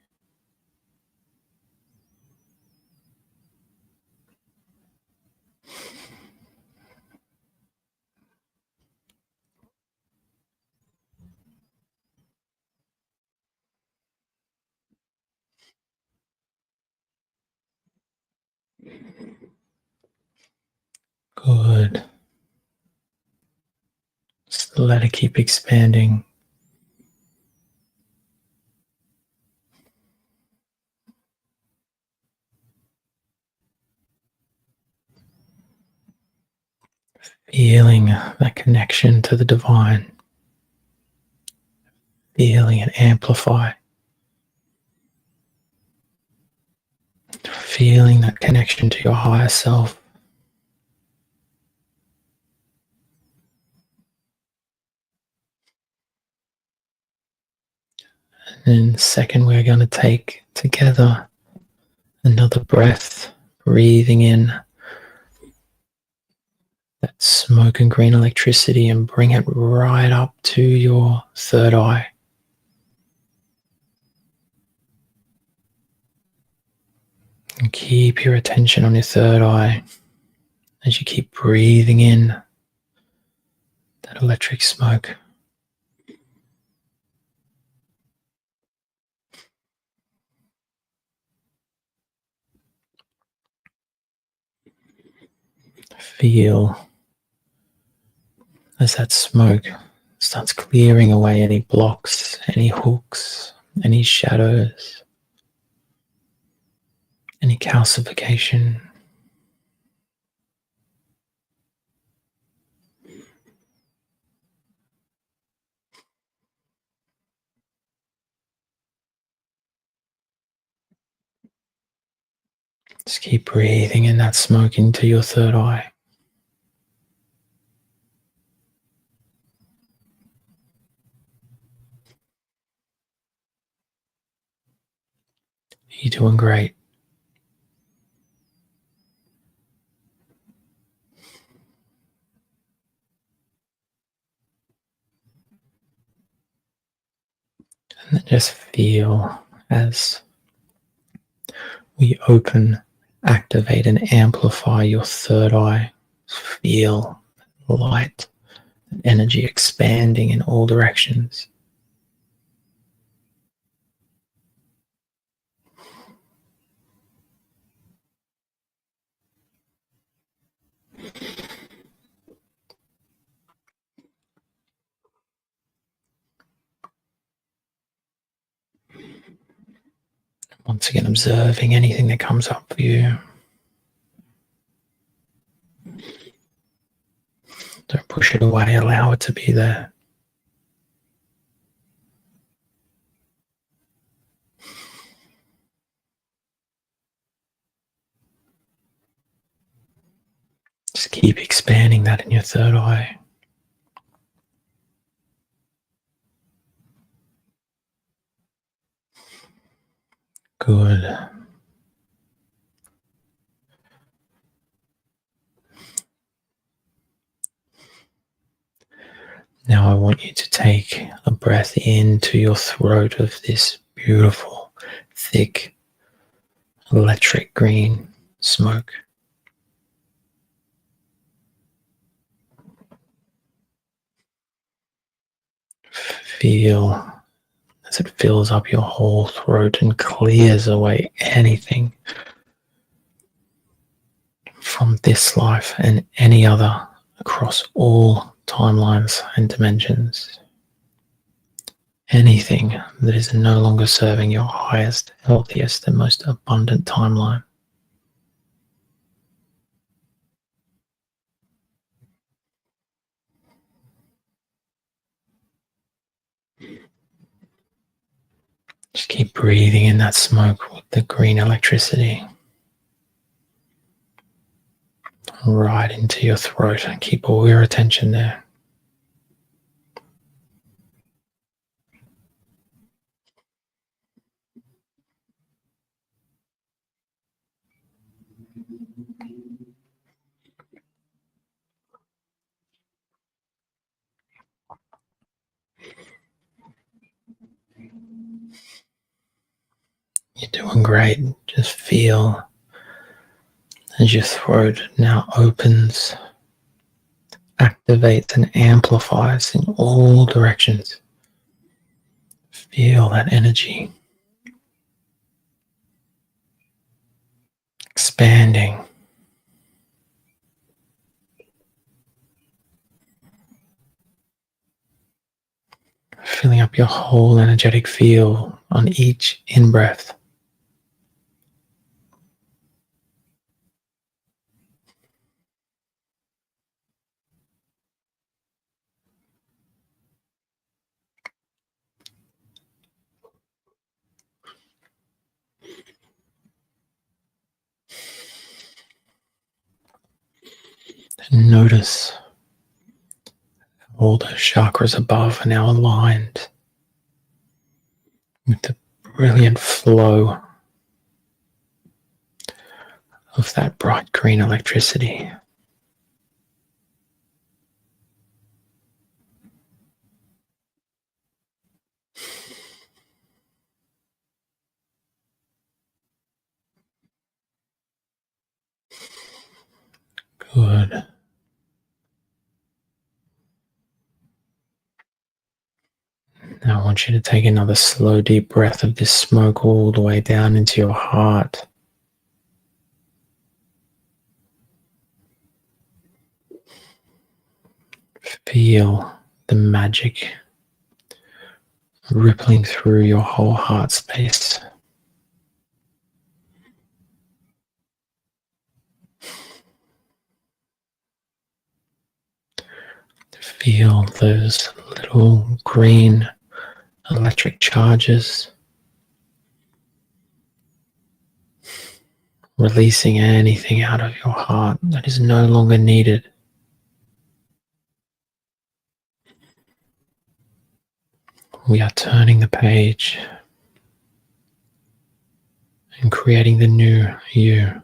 Good. Just let it keep expanding. Feeling that connection to the divine. Feeling it amplify. Feeling that connection to your higher self. And then second, we're going to take together another breath, breathing in that smoke and green electricity and bring it right up to your third eye. And keep your attention on your third eye as you keep breathing in that electric smoke. Feel as that smoke starts clearing away any blocks, any hooks, any shadows, any calcification. Just keep breathing in that smoke into your third eye. You're doing great. And then just feel as we open, activate, and amplify your third eye. Feel light and energy expanding in all directions. Once again, observing anything that comes up for you. Don't push it away, allow it to be there. Just keep expanding that in your third eye. Good. Now I want you to take a breath into your throat of this beautiful, thick, electric green smoke. Feel as it fills up your whole throat and clears away anything from this life and any other across all timelines and dimensions. Anything that is no longer serving your highest, healthiest, and most abundant timeline. Just keep breathing in that smoke with the green electricity right into your throat and keep all your attention there. You're doing great. Just feel as your throat now opens, activates, and amplifies in all directions. Feel that energy expanding. Filling up your whole energetic field on each in-breath. And notice all the chakras above are now aligned with the brilliant flow of that bright green electricity. Good. Now I want you to take another slow, deep breath of this smoke all the way down into your heart. Feel the magic rippling through your whole heart space. Feel those little green electric charges releasing anything out of your heart that is no longer needed. We are turning the page and creating the new you.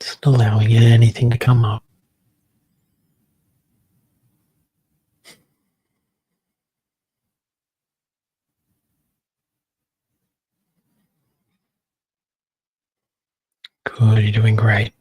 Just allowing anything to come up. Good, you're doing great.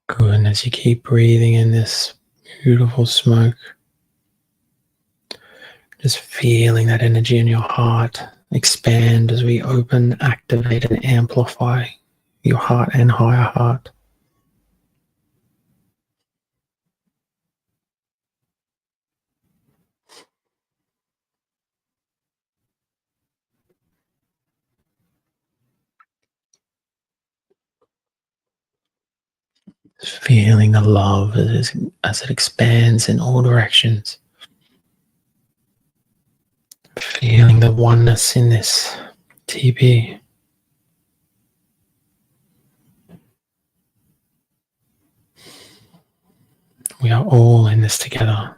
Good, and as you keep breathing in this beautiful smoke, just feeling that energy in your heart expand as we open, activate, and amplify your heart and higher heart. Just feeling the love as it expands in all directions. Feeling the oneness in this TP. We are all in this together.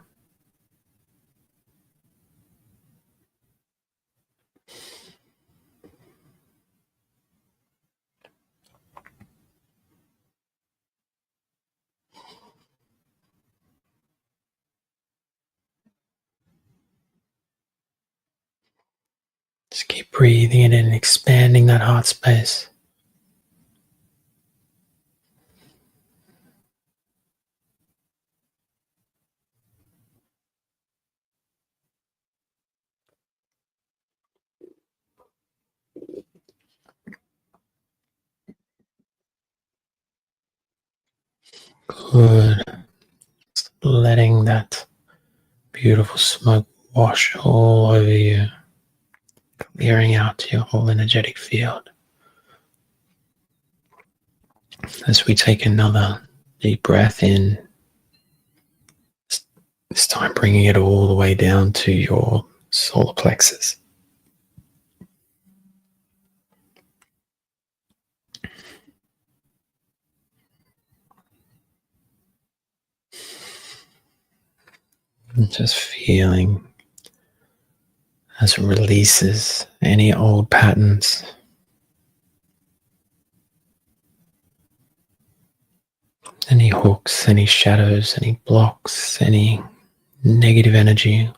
Just keep breathing it in and expanding that heart space. Good. Just letting that beautiful smoke wash all over you, clearing out your whole energetic field. As we take another deep breath in, this time bringing it all the way down to your solar plexus. And just feeling as it releases any old patterns, any hooks, any shadows, any blocks, any negative energy.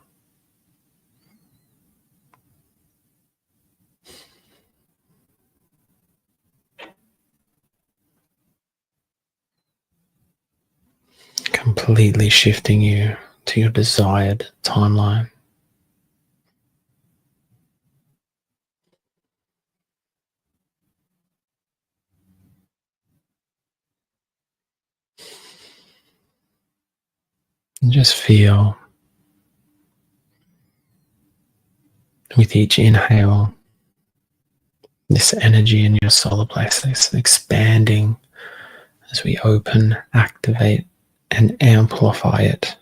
completely shifting you to your desired timeline. And just feel with each inhale this energy in your solar plexus expanding as we open, activate, and amplify it.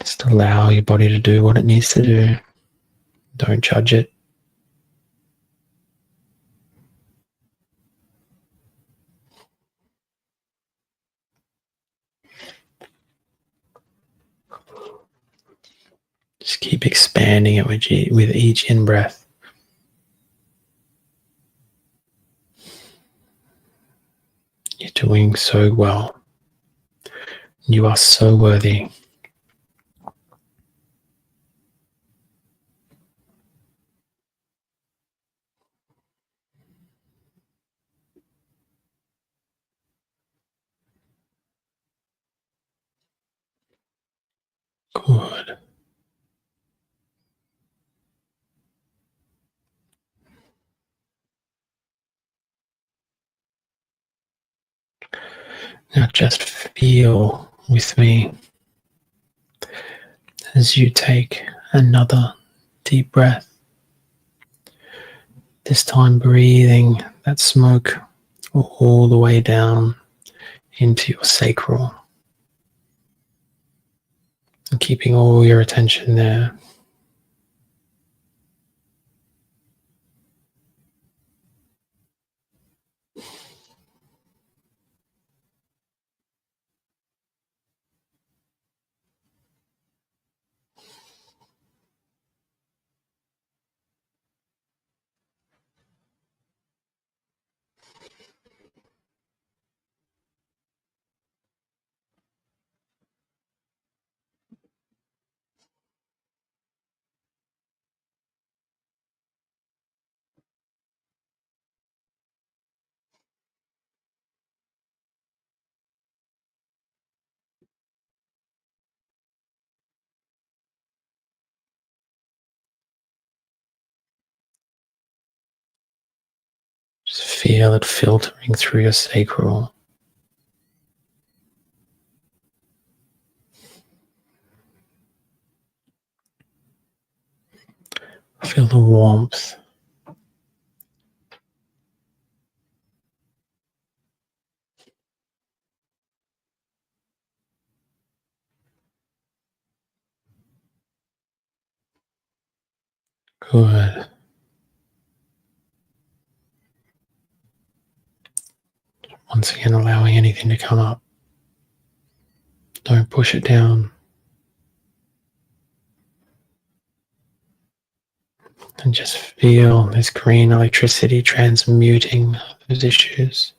Just allow your body to do what it needs to do. Don't judge it. Just keep expanding it with each in-breath. You're doing so well. You are so worthy. Good. Now just feel with me as you take another deep breath. This time breathing that smoke all the way down into your sacral. And keeping all your attention there. Just feel it filtering through your sacral. Feel the warmth. Good. Once again, allowing anything to come up. Don't push it down. And just feel this green electricity transmuting those issues.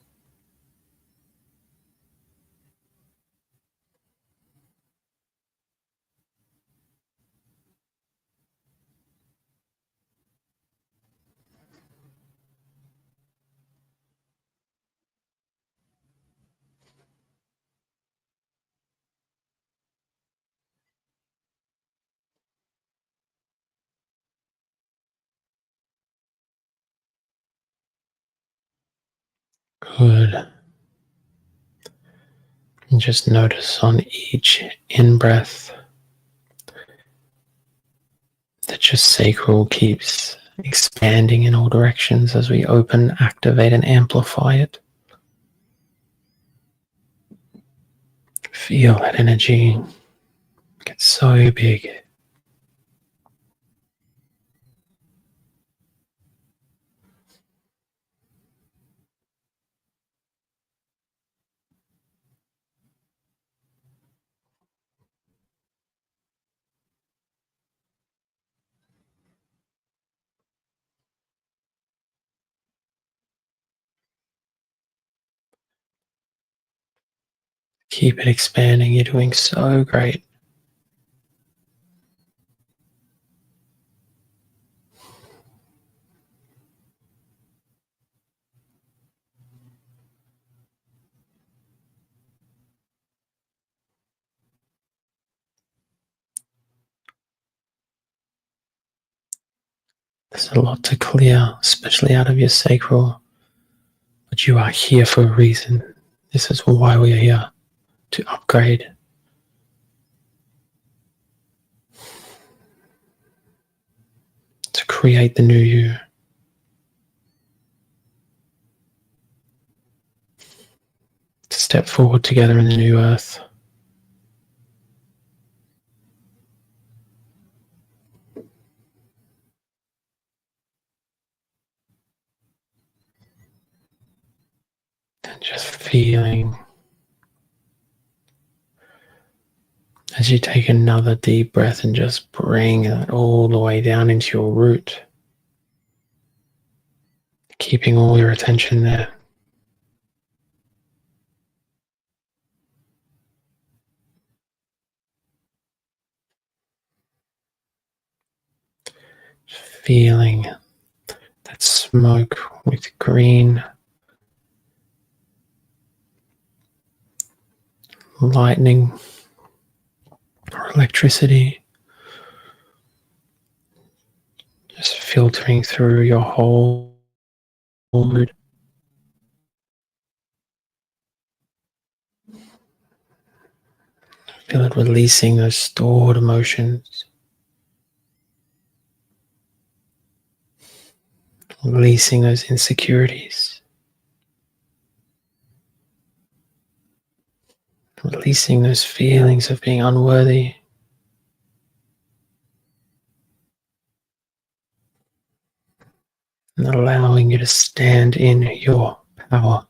Good. And just notice on each in-breath that your sacral keeps expanding in all directions as we open, activate, and amplify it. Feel that energy get so big. Keep it expanding. You're doing so great. There's a lot to clear, especially out of your sacral. But you are here for a reason. This is why we are here, to upgrade. To create the new you. To step forward together in the new earth. And just feeling as you take another deep breath and just bring it all the way down into your root, keeping all your attention there. Just feeling that smoke with green lightning or electricity just filtering through your whole mood. Feel it releasing those stored emotions, releasing those insecurities, releasing those feelings of being unworthy. And allowing you to stand in your power.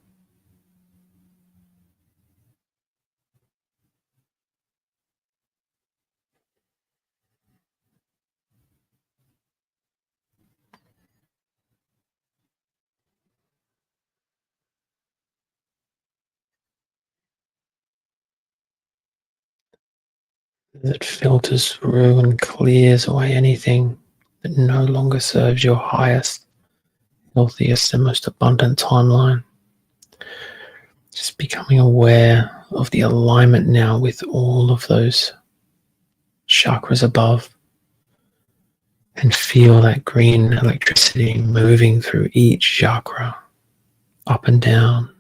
That filters through and clears away anything that no longer serves your highest, healthiest, and most abundant timeline. Just becoming aware of the alignment now with all of those chakras above, and feel that green electricity moving through each chakra, up and down.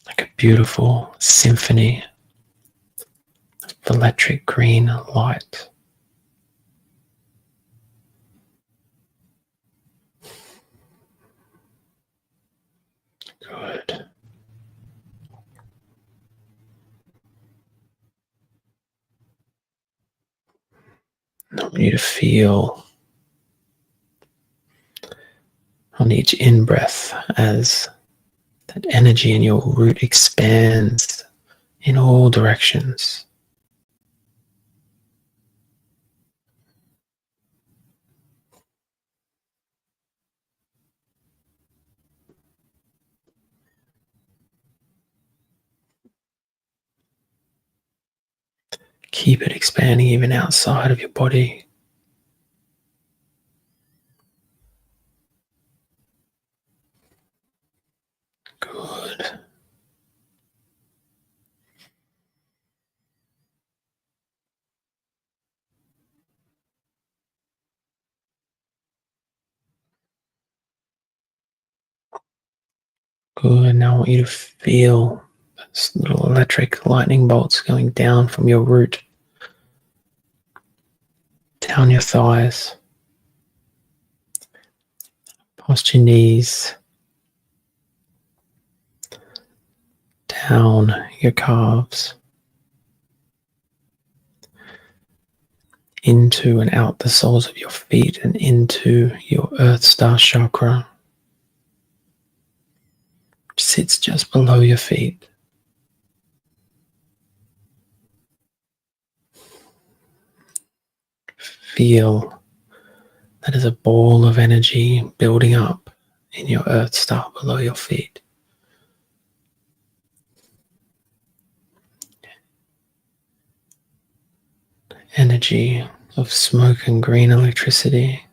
Like a beautiful symphony of electric green light. Good. I want you to feel on each in-breath as that energy in your root expands in all directions. Keep it expanding even outside of your body. Good. Good. Now I want you to feel those little electric lightning bolts going down from your root, down your thighs, past your knees, down your calves, into and out the soles of your feet and into your Earth Star chakra, which sits just below your feet. Feel that is a ball of energy building up in your Earth Star below your feet. Energy of smoke and green electricity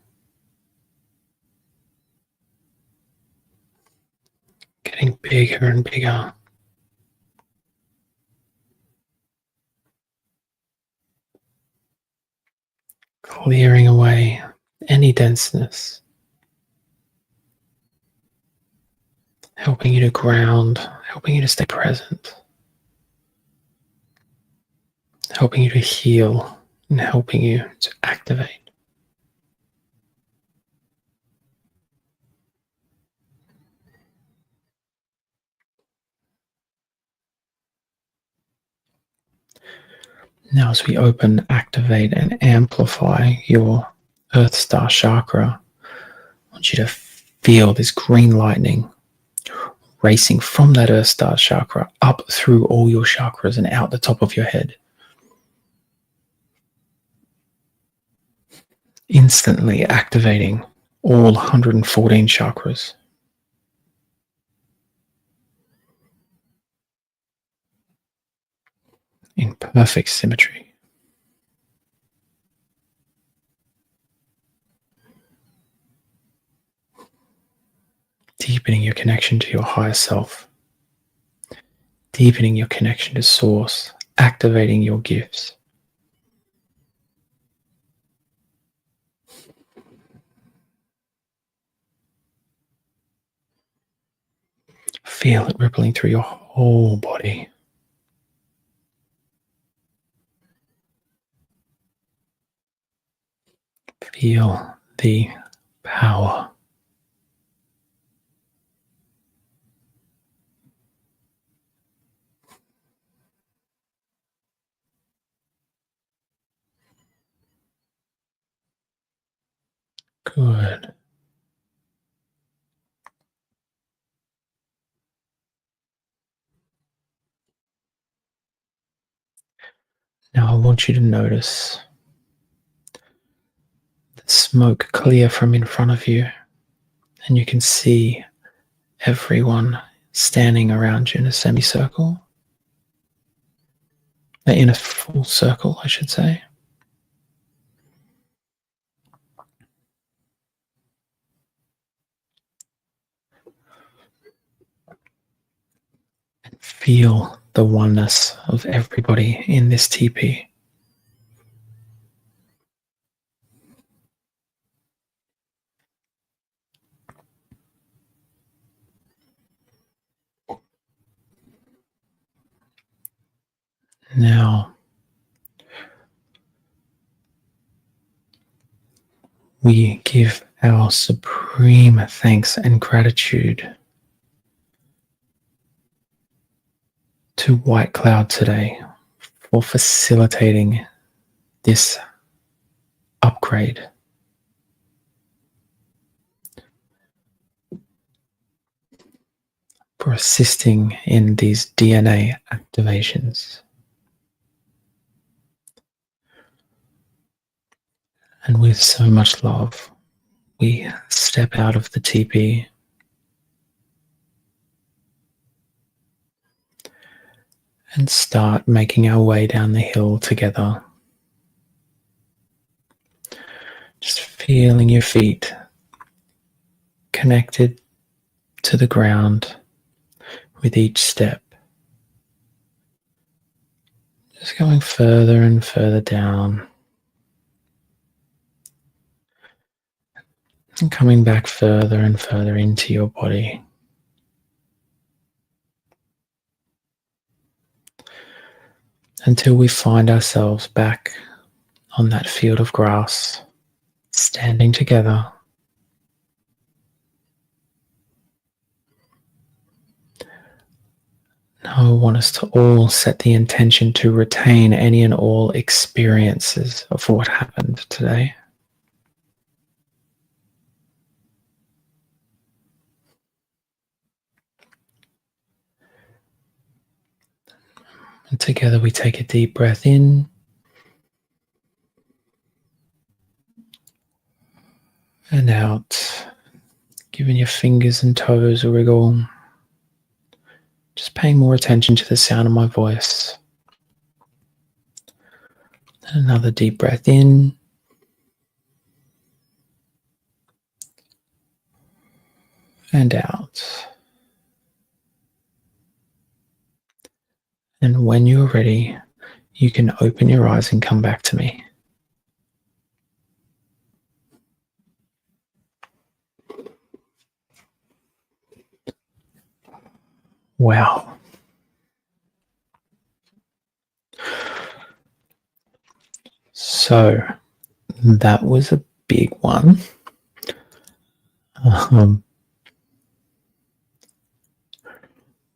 getting bigger and bigger. clearing away any denseness, helping you to ground, helping you to stay present, helping you to heal, and helping you to activate. Now, as we open, activate, and amplify your Earth Star chakra, I want you to feel this green lightning racing from that Earth Star chakra up through all your chakras and out the top of your head. Instantly activating all 114 chakras. In perfect symmetry. Deepening your connection to your higher self. Deepening your connection to Source. Activating your gifts. Feel it rippling through your whole body. Feel the power. Good. Now I want you to notice the smoke clear from in front of you, and you can see everyone standing around you in a semicircle. In a full circle, I should say. And feel the oneness of everybody in this teepee. Now, we give our supreme thanks and gratitude to White Cloud today for facilitating this upgrade. For assisting in these DNA activations. And with so much love, we step out of the teepee and start making our way down the hill together. Just feeling your feet connected to the ground with each step. Just going further and further down. And coming back further and further into your body. Until we find ourselves back on that field of grass, standing together. Now I want us to all set the intention to retain any and all experiences of what happened today. And together we take a deep breath in and out, giving your fingers and toes a wriggle. Just paying more attention to the sound of my voice. And another deep breath in. And out. And when you're ready, you can open your eyes and come back to me. Wow. So that was a big one.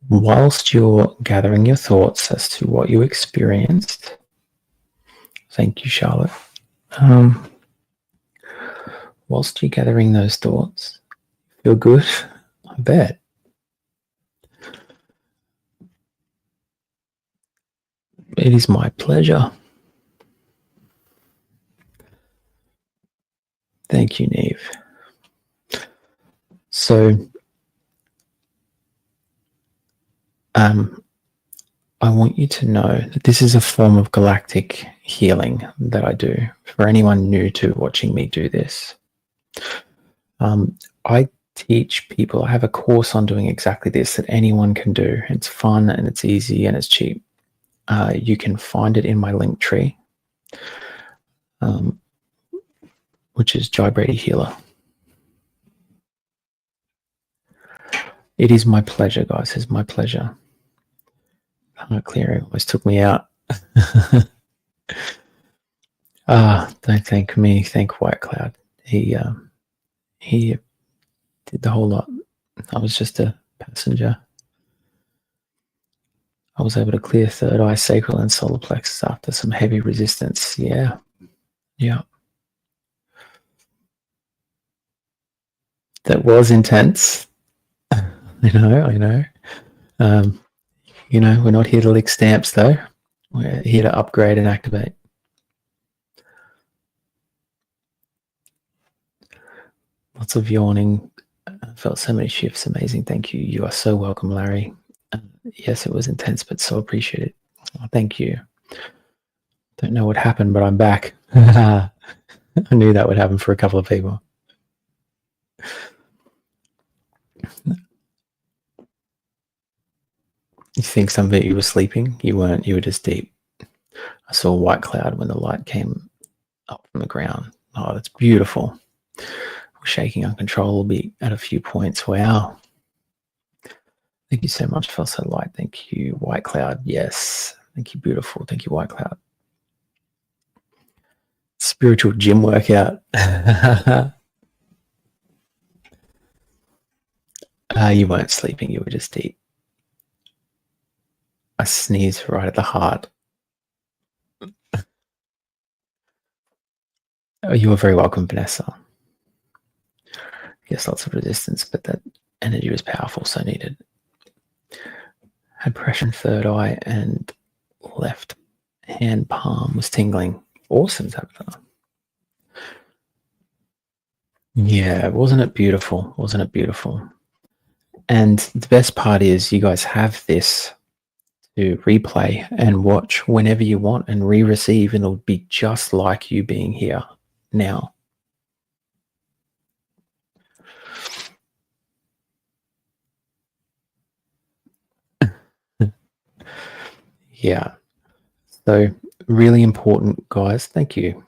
Whilst you're gathering your thoughts as to what you experienced, thank you, Charlotte. Whilst you're gathering those thoughts, feel good? I bet. It is my pleasure. Thank you, Neve. So, I want you to know that this is a form of galactic healing that I do for anyone new to watching me do this. I teach people, I have a course on doing exactly this that anyone can do. It's fun and it's easy and it's cheap. You can find it in my link tree, which is Jai Brady Healer. It is my pleasure, guys. It's my pleasure. Heart clearing almost took me out. Don't thank me. Thank White Cloud. He did the whole lot. I was just a passenger. I was able to clear third eye, sacral, and solar plexus after some heavy resistance. Yeah. That was intense. I know. We're not here to lick stamps, though. We're here to upgrade and activate. Lots of yawning. I felt so many shifts. Amazing. Thank you. You are so welcome, Larry. Yes, it was intense, but so appreciated. Oh, thank you. Don't know what happened, but I'm back. I knew that would happen for a couple of people. You think some of you were sleeping? You weren't. You were just deep. I saw a white cloud when the light came up from the ground. Oh, that's beautiful. We're shaking uncontrollably at a few points. Wow. Thank you so much. Felt so light. Thank you, White Cloud. Yes. Thank you, beautiful. Thank you, White Cloud. Spiritual gym workout. You weren't sleeping. You were just deep. I sneezed right at the heart. Oh, you are very welcome, Vanessa. Yes, lots of resistance, but that energy was powerful, so needed. Had pressure in third eye and left hand palm was tingling. Awesome, Tabitha. Yeah, wasn't it beautiful? Wasn't it beautiful? And the best part is you guys have this to replay and watch whenever you want and re-receive, and it'll be just like you being here now. Yeah. So really important, guys. Thank you.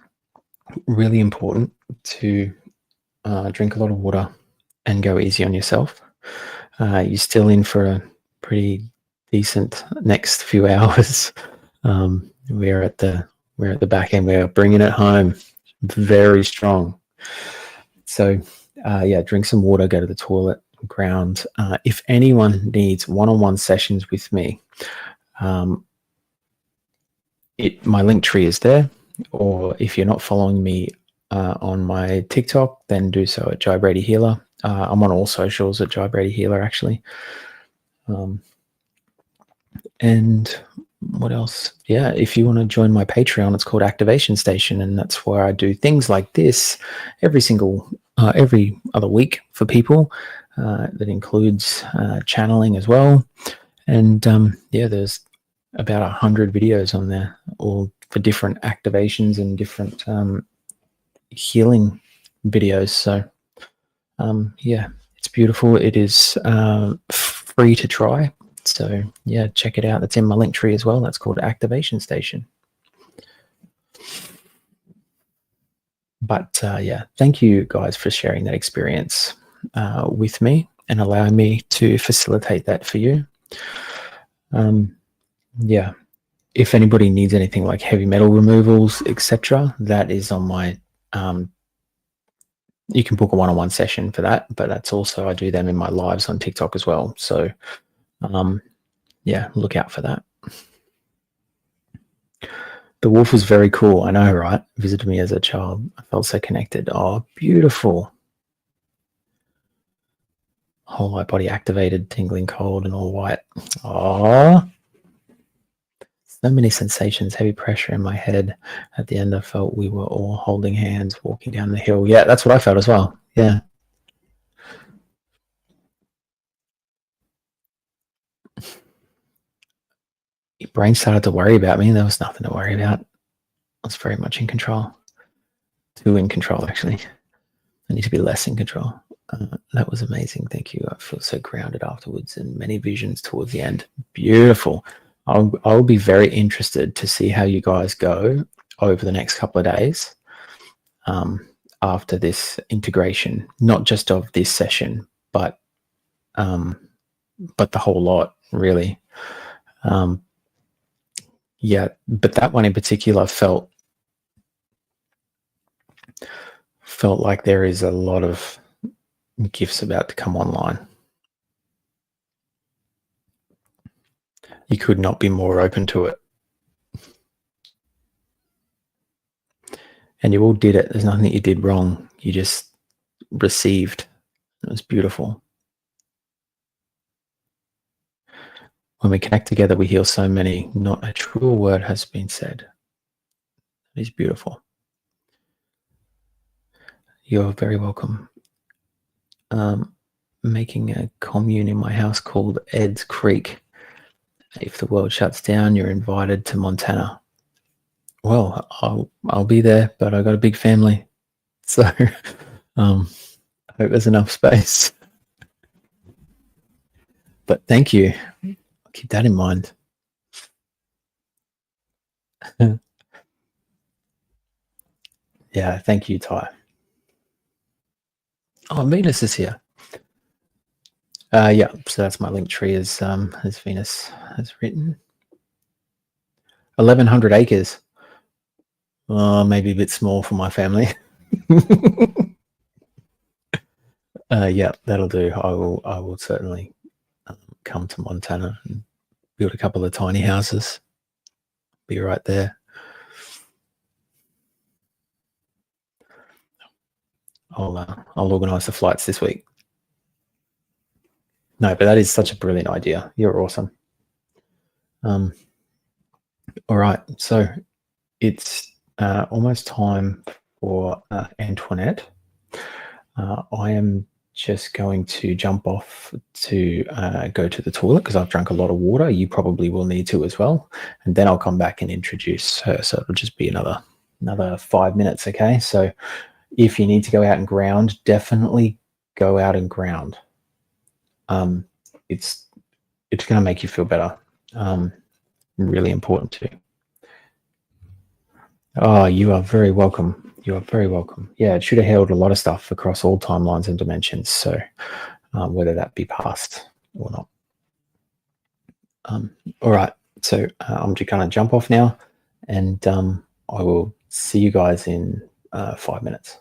Really important to drink a lot of water and go easy on yourself. You're still in for a pretty decent next few hours. We're at the back end. We're bringing it home, very strong. So, drink some water, go to the toilet, ground. If anyone needs one-on-one sessions with me, my link tree is there. Or if you're not following me on my TikTok, then do so at Jai Brady Healer. I'm on all socials at Jai Brady Healer, actually. And what else? Yeah, if you want to join my Patreon, it's called Activation Station, and that's where I do things like this every other week for people. That includes channeling as well. And there's about 100 videos on there, all for different activations and different healing videos. So it's beautiful. It is free to try. So yeah, check it out. That's in my link tree as well. That's called Activation Station. But thank you guys for sharing that experience with me and allowing me to facilitate that for you. Yeah. If anybody needs anything like heavy metal removals, etc., that is on my. You can book a one-on-one session for that, but that's also, I do them in my lives on TikTok as well. So, yeah, look out for that. The wolf was very cool. I know, right? Visited me as a child. I felt so connected. Oh, beautiful. Whole white body activated, tingling cold and all white. Oh, so many sensations, heavy pressure in my head. At the end, I felt we were all holding hands, walking down the hill. Yeah, that's what I felt as well. Yeah. Your brain started to worry about me. There was nothing to worry about. I was very much in control. Too in control, actually. I need to be less in control. That was amazing. Thank you. I feel so grounded afterwards and many visions towards the end. Beautiful. I'll be very interested to see how you guys go over the next couple of days after this integration, not just of this session, but the whole lot, really. Yeah, but that one in particular felt like there is a lot of gifts about to come online. You could not be more open to it. And you all did it. There's nothing that you did wrong. You just received. It was beautiful. When we connect together, we heal so many. Not a true word has been said. It is beautiful. You're very welcome. Making a commune in my house called Ed's Creek. If the world shuts down, you're invited to Montana. Well, I'll be there, but I got a big family, so I hope there's enough space. But thank you. I'll keep that in mind. Yeah, thank you, Ty. Oh, Venus is here. Yeah, so that's my link tree as Venus has written. 1,100 acres. Maybe a bit small for my family. Yeah, that'll do. I will certainly come to Montana and build a couple of tiny houses. Be right there. I'll organise the flights this week. No, but that is such a brilliant idea. You're awesome. All right, so it's almost time for Antoinette. I am just going to jump off to go to the toilet because I've drunk a lot of water. You probably will need to as well. And then I'll come back and introduce her. So it'll just be another 5 minutes, okay? So if you need to go out and ground, definitely go out and ground. It's going to make you feel better. Really important too. Oh, you are very welcome. You are very welcome. Yeah, it should have held a lot of stuff across all timelines and dimensions. So whether that be past or not. All right. So I'm just going to jump off now, and I will see you guys in 5 minutes.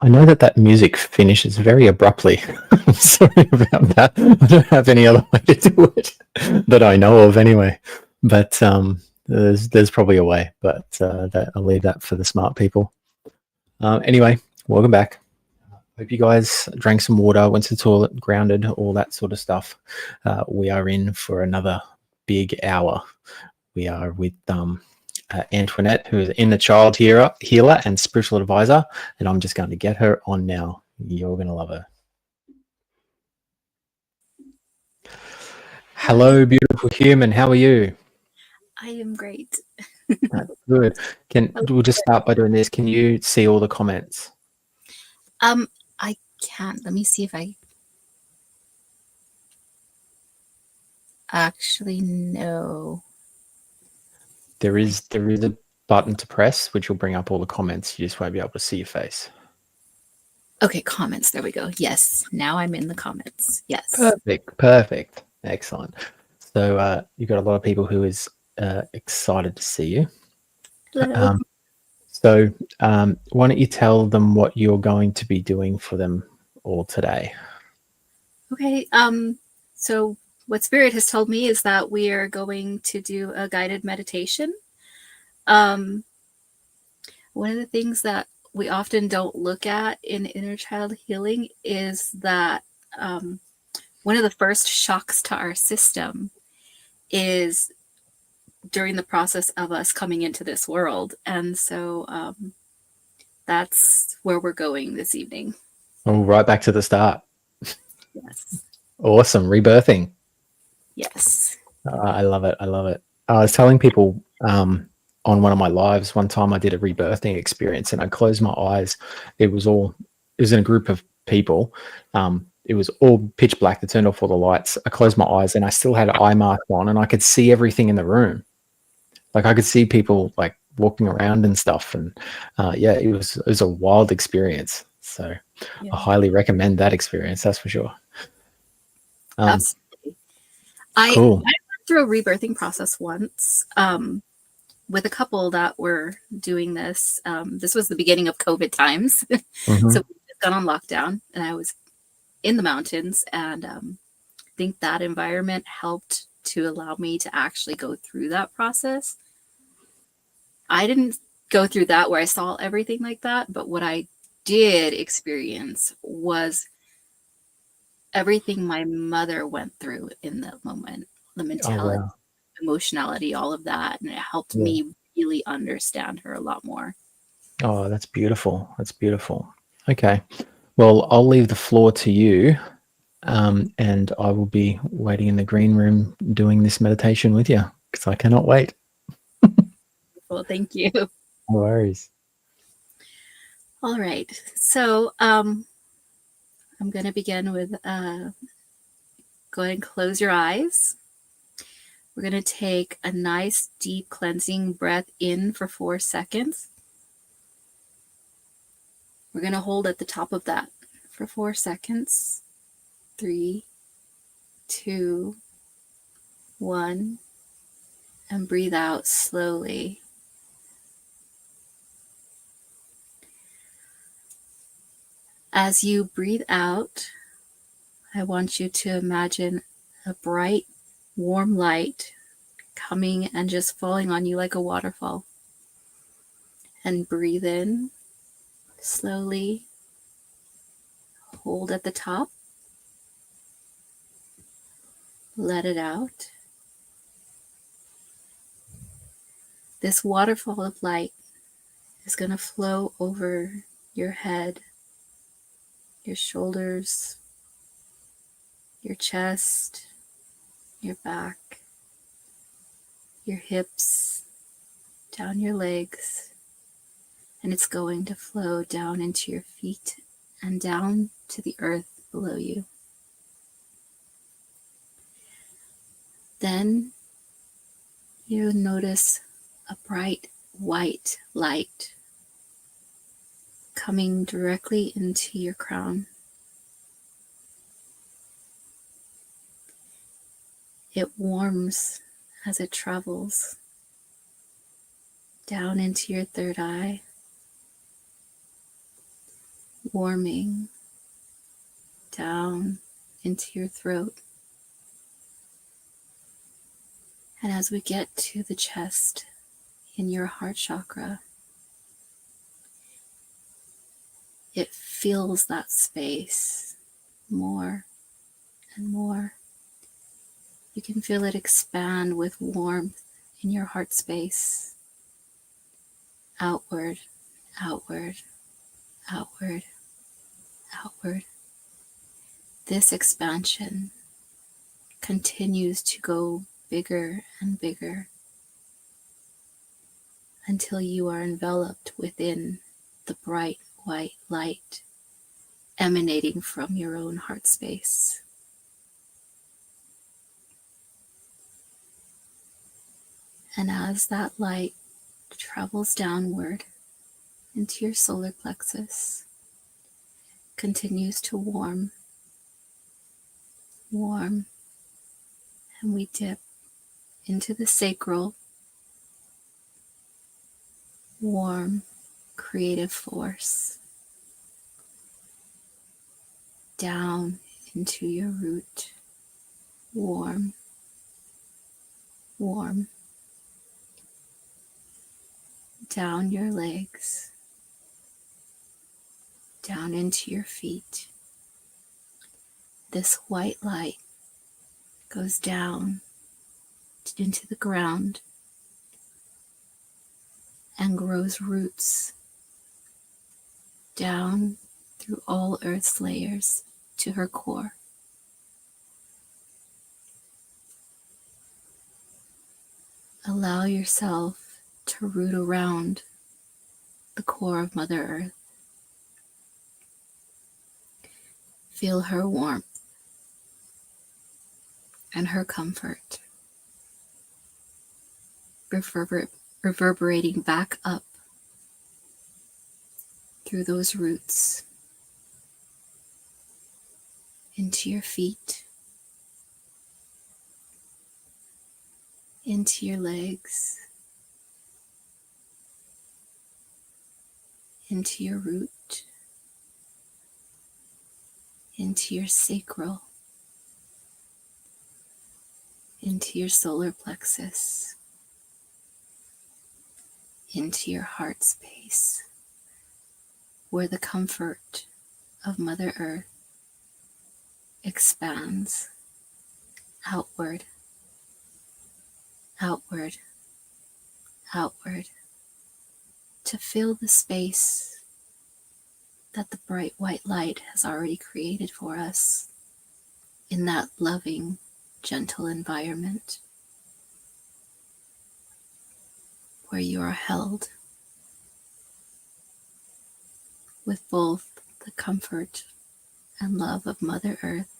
I know that music finishes very abruptly. I'm sorry about that. I don't have any other way to do it that I know of, anyway. But there's probably a way, but I'll leave that for the smart people. Anyway, welcome back. Hope you guys drank some water, went to the toilet, grounded, all that sort of stuff. We are in for another big hour. We are with Antoinette, who is in the child healer and spiritual advisor, and I'm just going to get her on now. You're going to love her. Hello, beautiful human. How are you? I am great. That's good. We'll just start by doing this. Can you see all the comments? I can't. Let me see if I actually know. There is a button to press, which will bring up all the comments. You just won't be able to see your face. Okay, comments. There we go. Yes. Now I'm in the comments. Yes. Perfect. Excellent. So you've got a lot of people who is excited to see you. Hello. So why don't you tell them what you're going to be doing for them all today? Okay. So what Spirit has told me is that we are going to do a guided meditation. One of the things that we often don't look at in inner child healing is that one of the first shocks to our system is during the process of us coming into this world. And so that's where we're going this evening. Oh, right back to the start. Yes. Awesome. Rebirthing. Yes. I love it. I was telling people on one of my lives one time I did a rebirthing experience and I closed my eyes. It was in a group of people. It was all pitch black. They turned off all the lights. I closed my eyes and I still had an eye mask on and I could see everything in the room. Like I could see people like walking around and stuff. And it was a wild experience. So I highly recommend that experience. That's for sure. Absolutely. Cool. I went through a rebirthing process once with a couple that were doing this. This was the beginning of COVID times. Mm-hmm. So we just got on lockdown and I was in the mountains and I think that environment helped to allow me to actually go through that process. I didn't go through that where I saw everything like that, but what I did experience was everything my mother went through in that moment, the mentality, emotionality, all of that. And it helped me really understand her a lot more. Oh, that's beautiful. That's beautiful. Okay. Well, I'll leave the floor to you, and I will be waiting in the green room doing this meditation with you because I cannot wait. Well, thank you. No worries. All right. So I'm going to begin with go ahead and close your eyes. We're going to take a nice deep cleansing breath in for 4 seconds. We're going to hold at the top of that for 4 seconds. 3, 2, 1, and breathe out slowly. As you breathe out, I want you to imagine a bright, warm light coming and just falling on you like a waterfall. And breathe in slowly. Hold at the top. Let it out. This waterfall of light is going to flow over your head, your shoulders, your chest, your back, your hips, down your legs, and it's going to flow down into your feet and down to the earth below you. Then you notice a bright white light coming directly into your crown. It warms as it travels down into your third eye, warming down into your throat. And as we get to the chest in your heart chakra, it fills that space more and more. You can feel it expand with warmth in your heart space. Outward, outward, outward, outward. This expansion continues to go bigger and bigger until you are enveloped within the bright white light emanating from your own heart space. And as that light travels downward into your solar plexus, continues to warm, warm, and we dip into the sacral, warm, creative force, down into your root, warm, warm, down your legs, down into your feet. This white light goes down into the ground and grows roots down through all Earth's layers to her core. Allow yourself to root around the core of Mother Earth. Feel her warmth and her comfort reverberating back up through those roots into your feet, into your legs, into your root, into your sacral, into your solar plexus, into your heart space, where the comfort of Mother Earth expands outward, outward, outward to fill the space that the bright white light has already created for us in that loving, gentle environment where you are held with both the comfort and love of Mother Earth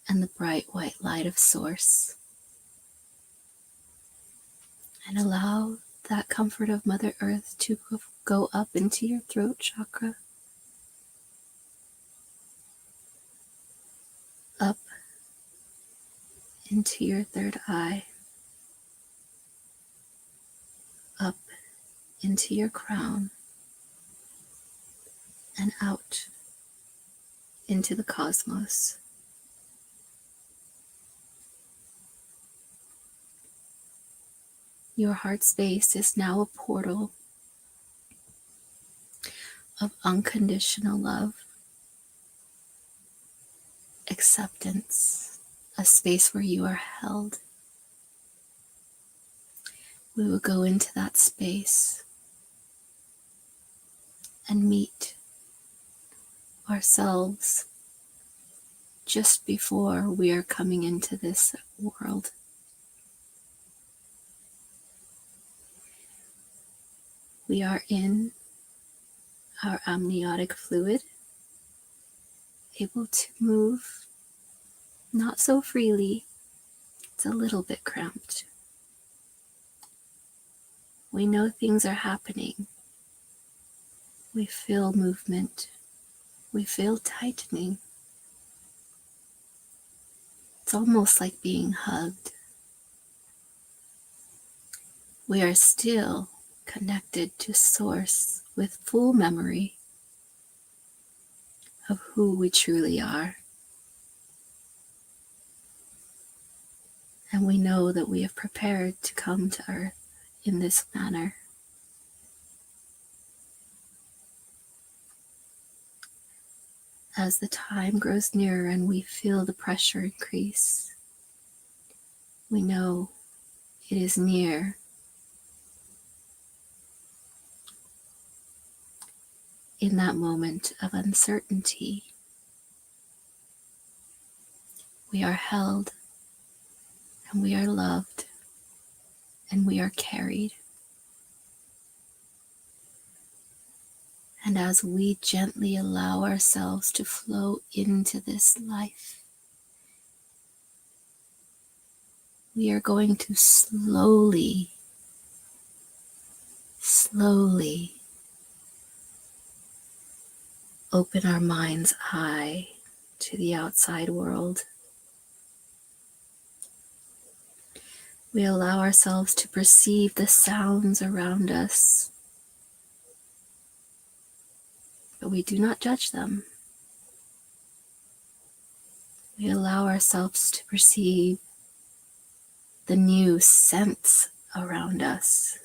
and the bright white light of Source. And allow that comfort of Mother Earth to go up into your throat chakra, up into your third eye, up into your crown, and out into the cosmos. Your heart space is now a portal of unconditional love, acceptance, a space where you are held. We will go into that space and meet ourselves just before we are coming into this world. We are in our amniotic fluid, able to move not so freely. It's a little bit cramped. We know things are happening. We feel movement. We feel tightening. It's almost like being hugged. We are still connected to Source with full memory of who we truly are. And we know that we have prepared to come to Earth in this manner. As the time grows nearer and we feel the pressure increase, we know it is near. In that moment of uncertainty, we are held and we are loved and we are carried. And as we gently allow ourselves to flow into this life, we are going to slowly open our mind's eye to the outside world. We allow ourselves to perceive the sounds around us, but we do not judge them. We allow ourselves to perceive the new scents around us.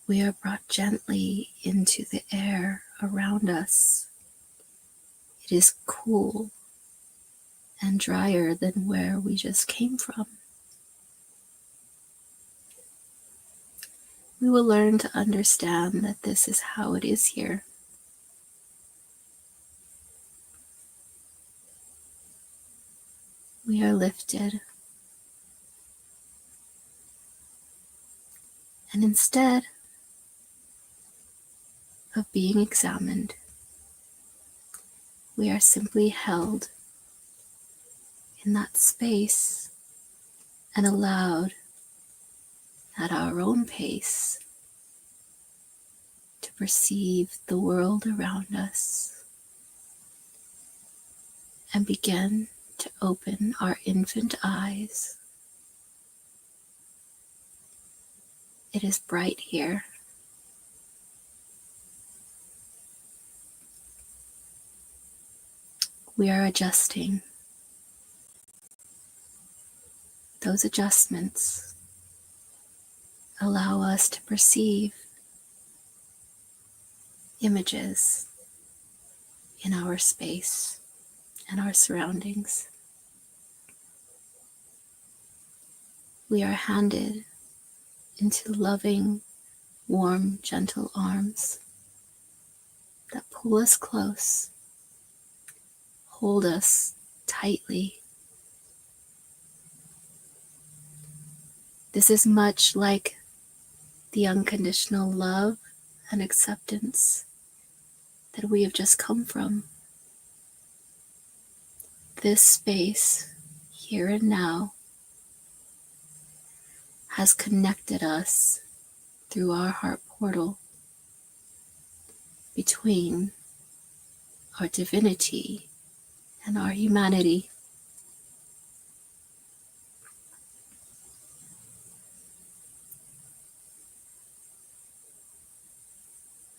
We are brought gently into the air around us. It is cool and drier than where we just came from. We will learn to understand that this is how it is here. We are lifted. And instead of being examined, we are simply held in that space and allowed at our own pace to perceive the world around us and begin to open our infant eyes. It is bright here. We are adjusting. Those adjustments allow us to perceive images in our space and our surroundings. we are handed into loving, warm, gentle arms that pull us close, hold us tightly. This is much like the unconditional love and acceptance that we have just come from. This space, here and now, has connected us through our heart portal between our divinity and our humanity.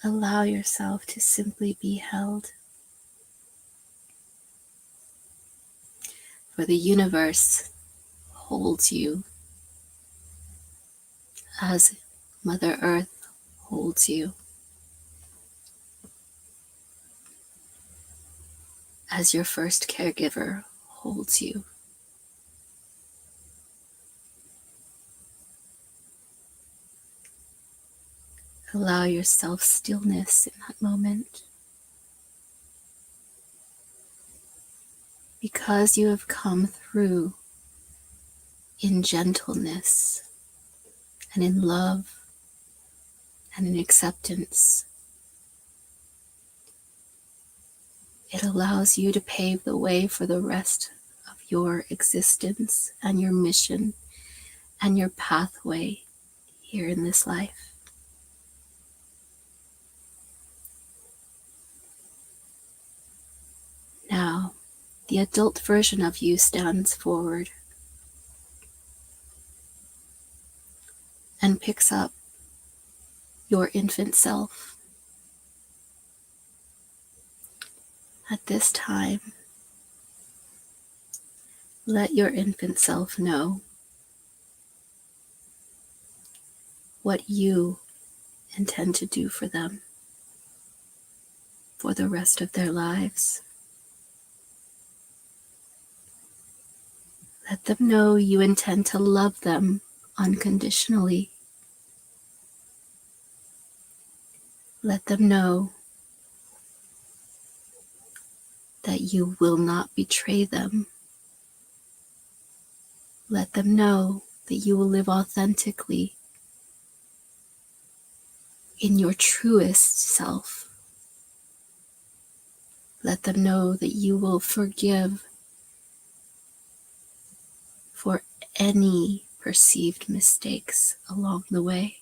Allow yourself to simply be held. For the universe holds you as Mother Earth holds you, as your first caregiver holds you. Allow yourself stillness in that moment. Because you have come through in gentleness and in love and in acceptance, it allows you to pave the way for the rest of your existence and your mission and your pathway here in this life. Now, the adult version of you stands forward and picks up your infant self. At this time, let your infant self know what you intend to do for them for the rest of their lives. Let them know you intend to love them unconditionally. Let them know that you will not betray them. Let them know that you will live authentically in your truest self. Let them know that you will forgive for any perceived mistakes along the way.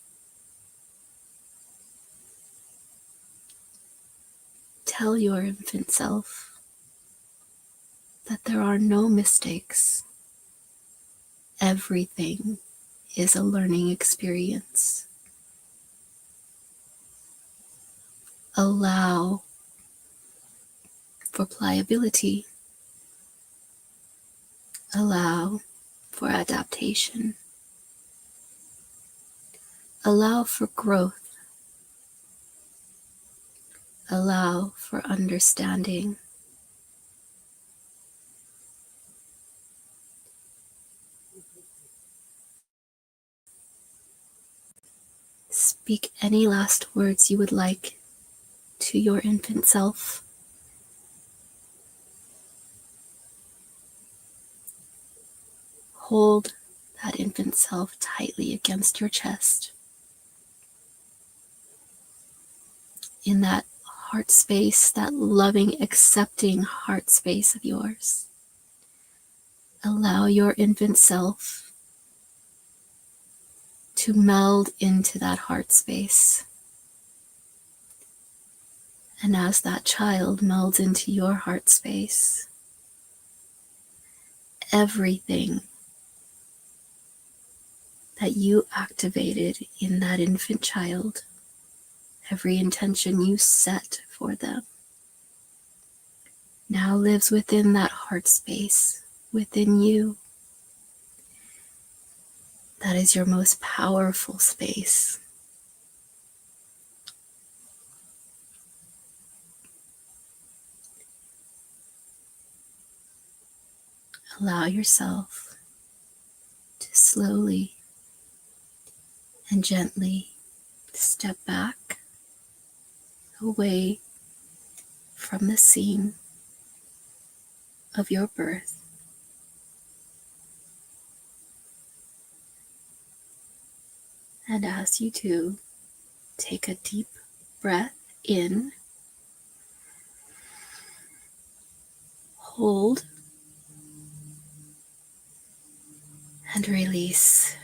Tell your infant self that there are no mistakes. Everything is a learning experience. Allow for pliability. Allow for adaptation. Allow for growth. Allow for understanding. Speak any last words you would like to your infant self. Hold that infant self tightly against your chest. In that heart space, that loving, accepting heart space of yours. Allow your infant self to meld into that heart space. And as that child melds into your heart space, everything that you activated in that infant child, every intention you set for them, now lives within that heart space, within you. That is your most powerful space. Allow yourself to slowly and gently step back away from the scene of your birth. And as you do, take a deep breath in, hold, and release.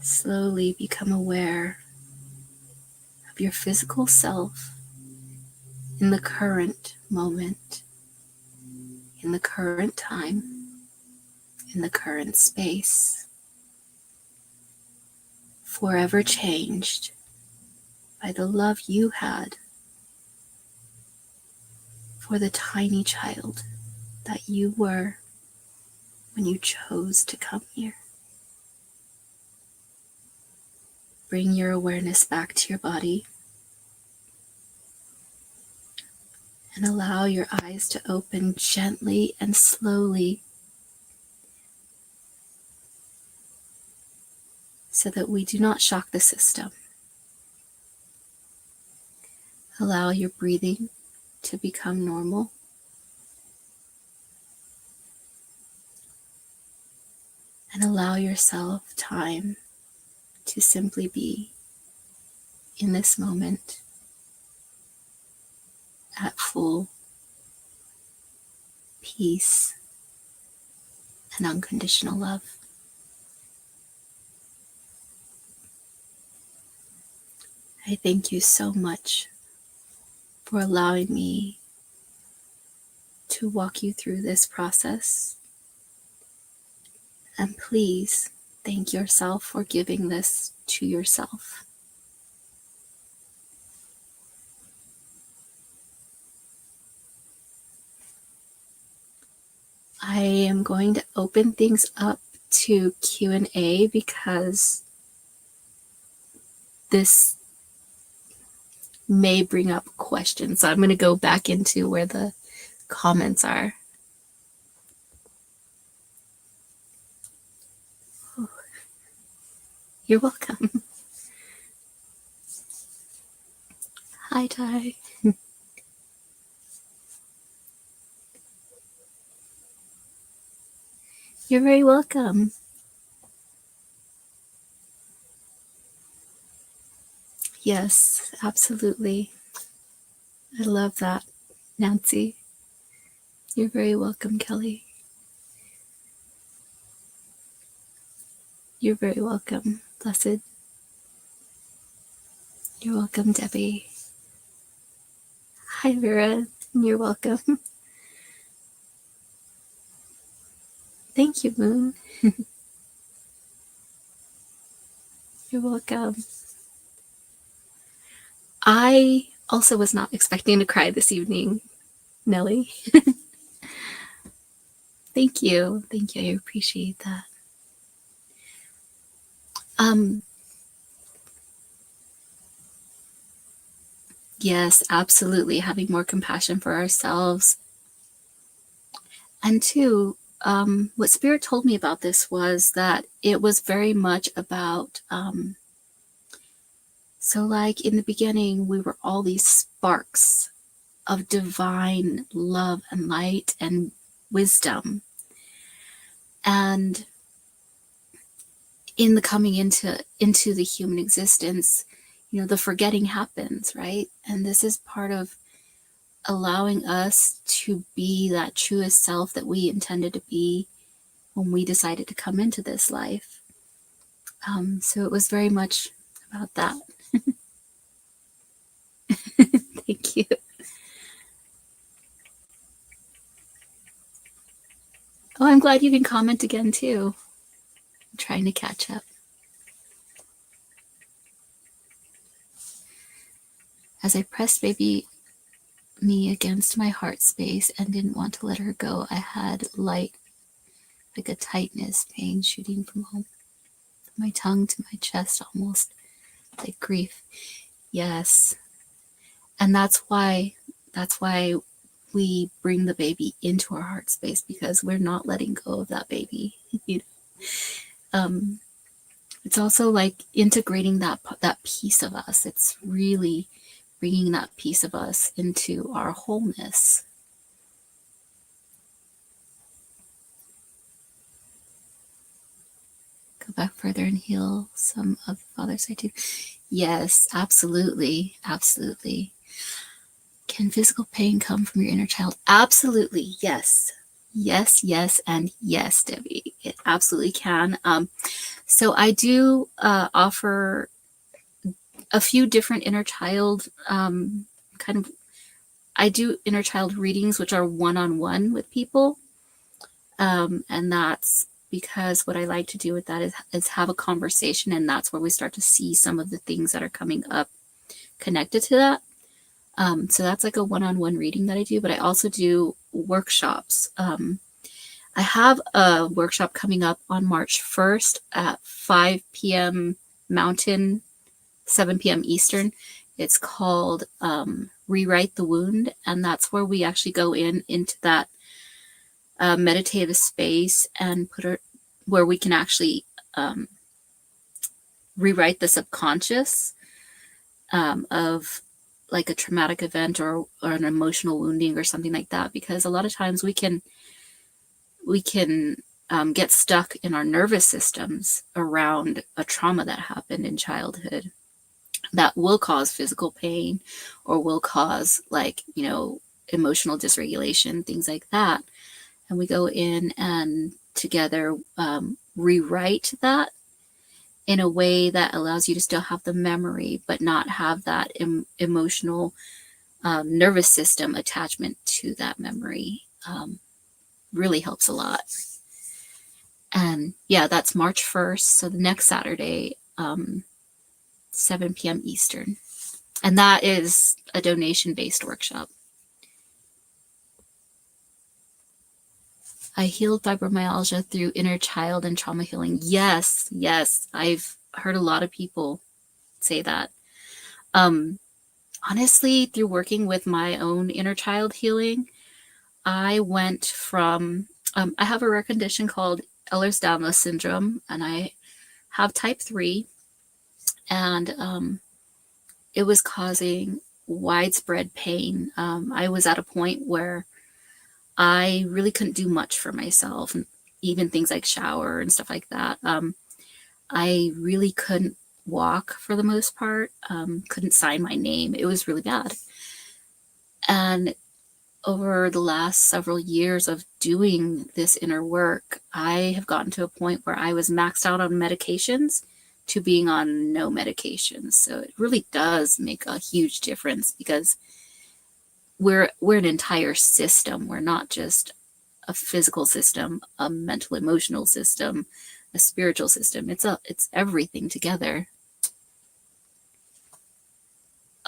Slowly become aware of your physical self in the current moment, in the current time, in the current space, forever changed by the love you had for the tiny child that you were when you chose to come here. Bring your awareness back to your body and allow your eyes to open gently and slowly so that we do not shock the system. Allow your breathing to become normal. And allow yourself time to simply be in this moment at full peace and unconditional love. I thank you so much for allowing me to walk you through this process. And please thank yourself for giving this to yourself. I am going to open things up to Q&A because this may bring up questions. So I'm going to go back into where the comments are. Oh, you're welcome. Hi, Ty. You're very welcome. Yes, absolutely. I love that, Nancy. You're very welcome, Kelly. You're very welcome, Blessed. You're welcome, Debbie. Hi, Vera. You're welcome. Thank you, Moon. You're welcome. I also was not expecting to cry this evening, Nellie. Thank you. Thank you. I appreciate that. Yes, absolutely. Having more compassion for ourselves. And two, what Spirit told me about this was that it was very much about, so like in the beginning, we were all these sparks of divine love and light and wisdom. And in the coming into the human existence, you know, the forgetting happens, right? And this is part of allowing us to be that truest self that we intended to be when we decided to come into this life. So it was very much about that. Thank you. Oh, I'm glad you can comment again too. I'm trying to catch up. As I pressed baby me against my heart space and didn't want to let her go, I had light, like a tightness pain shooting from my tongue to my chest, almost like grief. Yes. And that's why we bring the baby into our heart space, because we're not letting go of that baby. You know? It's also like integrating that piece of us. It's really bringing that piece of us into our wholeness. Go back further and heal some of Father's side too. Yes, absolutely. Absolutely. Can physical pain come from your inner child? Absolutely. Yes. Yes, yes, and yes, Debbie. It absolutely can. So I do offer a few different inner child I do inner child readings, which are one-on-one with people. And that's because what I like to do with that is have a conversation, and that's where we start to see some of the things that are coming up connected to that. So that's like a one-on-one reading that I do, but I also do workshops. I have a workshop coming up on March 1st at 5 p.m. Mountain, 7 p.m. Eastern. It's called Rewrite the Wound, and that's where we actually go into that meditative space and where we can actually rewrite the subconscious of like a traumatic event or an emotional wounding or something like that, because a lot of times we can get stuck in our nervous systems around a trauma that happened in childhood that will cause physical pain or will cause, like, you know, emotional dysregulation, things like that. And we go in and together rewrite that in a way that allows you to still have the memory, but not have that emotional nervous system attachment to that memory. Really helps a lot. And yeah, that's March 1st. So the next Saturday, 7 p.m. Eastern. And that is a donation-based workshop. I healed fibromyalgia through inner child and trauma healing. Yes, yes. I've heard a lot of people say that. Honestly, through working with my own inner child healing, I went from, I have a rare condition called Ehlers-Danlos syndrome, and I have type 3, and it was causing widespread pain. I was at a point where I really couldn't do much for myself, and even things like shower and stuff like that. I really couldn't walk for the most part, couldn't sign my name. It was really bad. And over the last several years of doing this inner work, I have gotten to a point where I was maxed out on medications to being on no medications. So it really does make a huge difference, because we're an entire system. We're not just a physical system, a mental, emotional system, a spiritual system. It's everything together.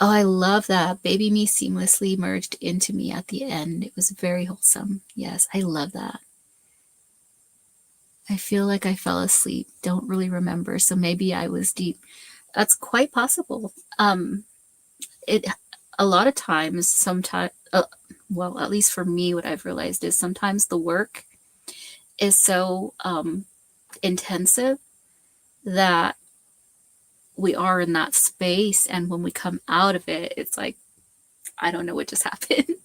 Oh, I love that. Baby me seamlessly merged into me at the end. It was very wholesome. Yes, I love that. I feel like I fell asleep. Don't really remember. So maybe I was deep. That's quite possible. A lot of times, sometimes, well, at least for me, what I've realized is sometimes the work is so intensive that we are in that space, and when we come out of it, it's like, I don't know what just happened.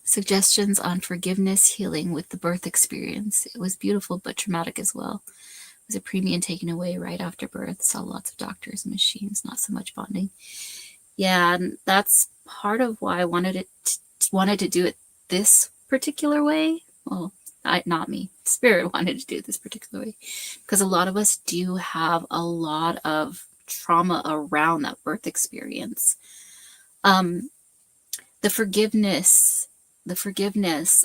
Suggestions on forgiveness healing with the birth experience. It was beautiful but traumatic as well. It was a premium taken away right after birth. Saw lots of doctors and machines, not so much bonding. Yeah, and that's part of why I wanted to do it this particular way. Well, not me. Spirit wanted to do it this particular way, because a lot of us do have a lot of trauma around that birth experience. The forgiveness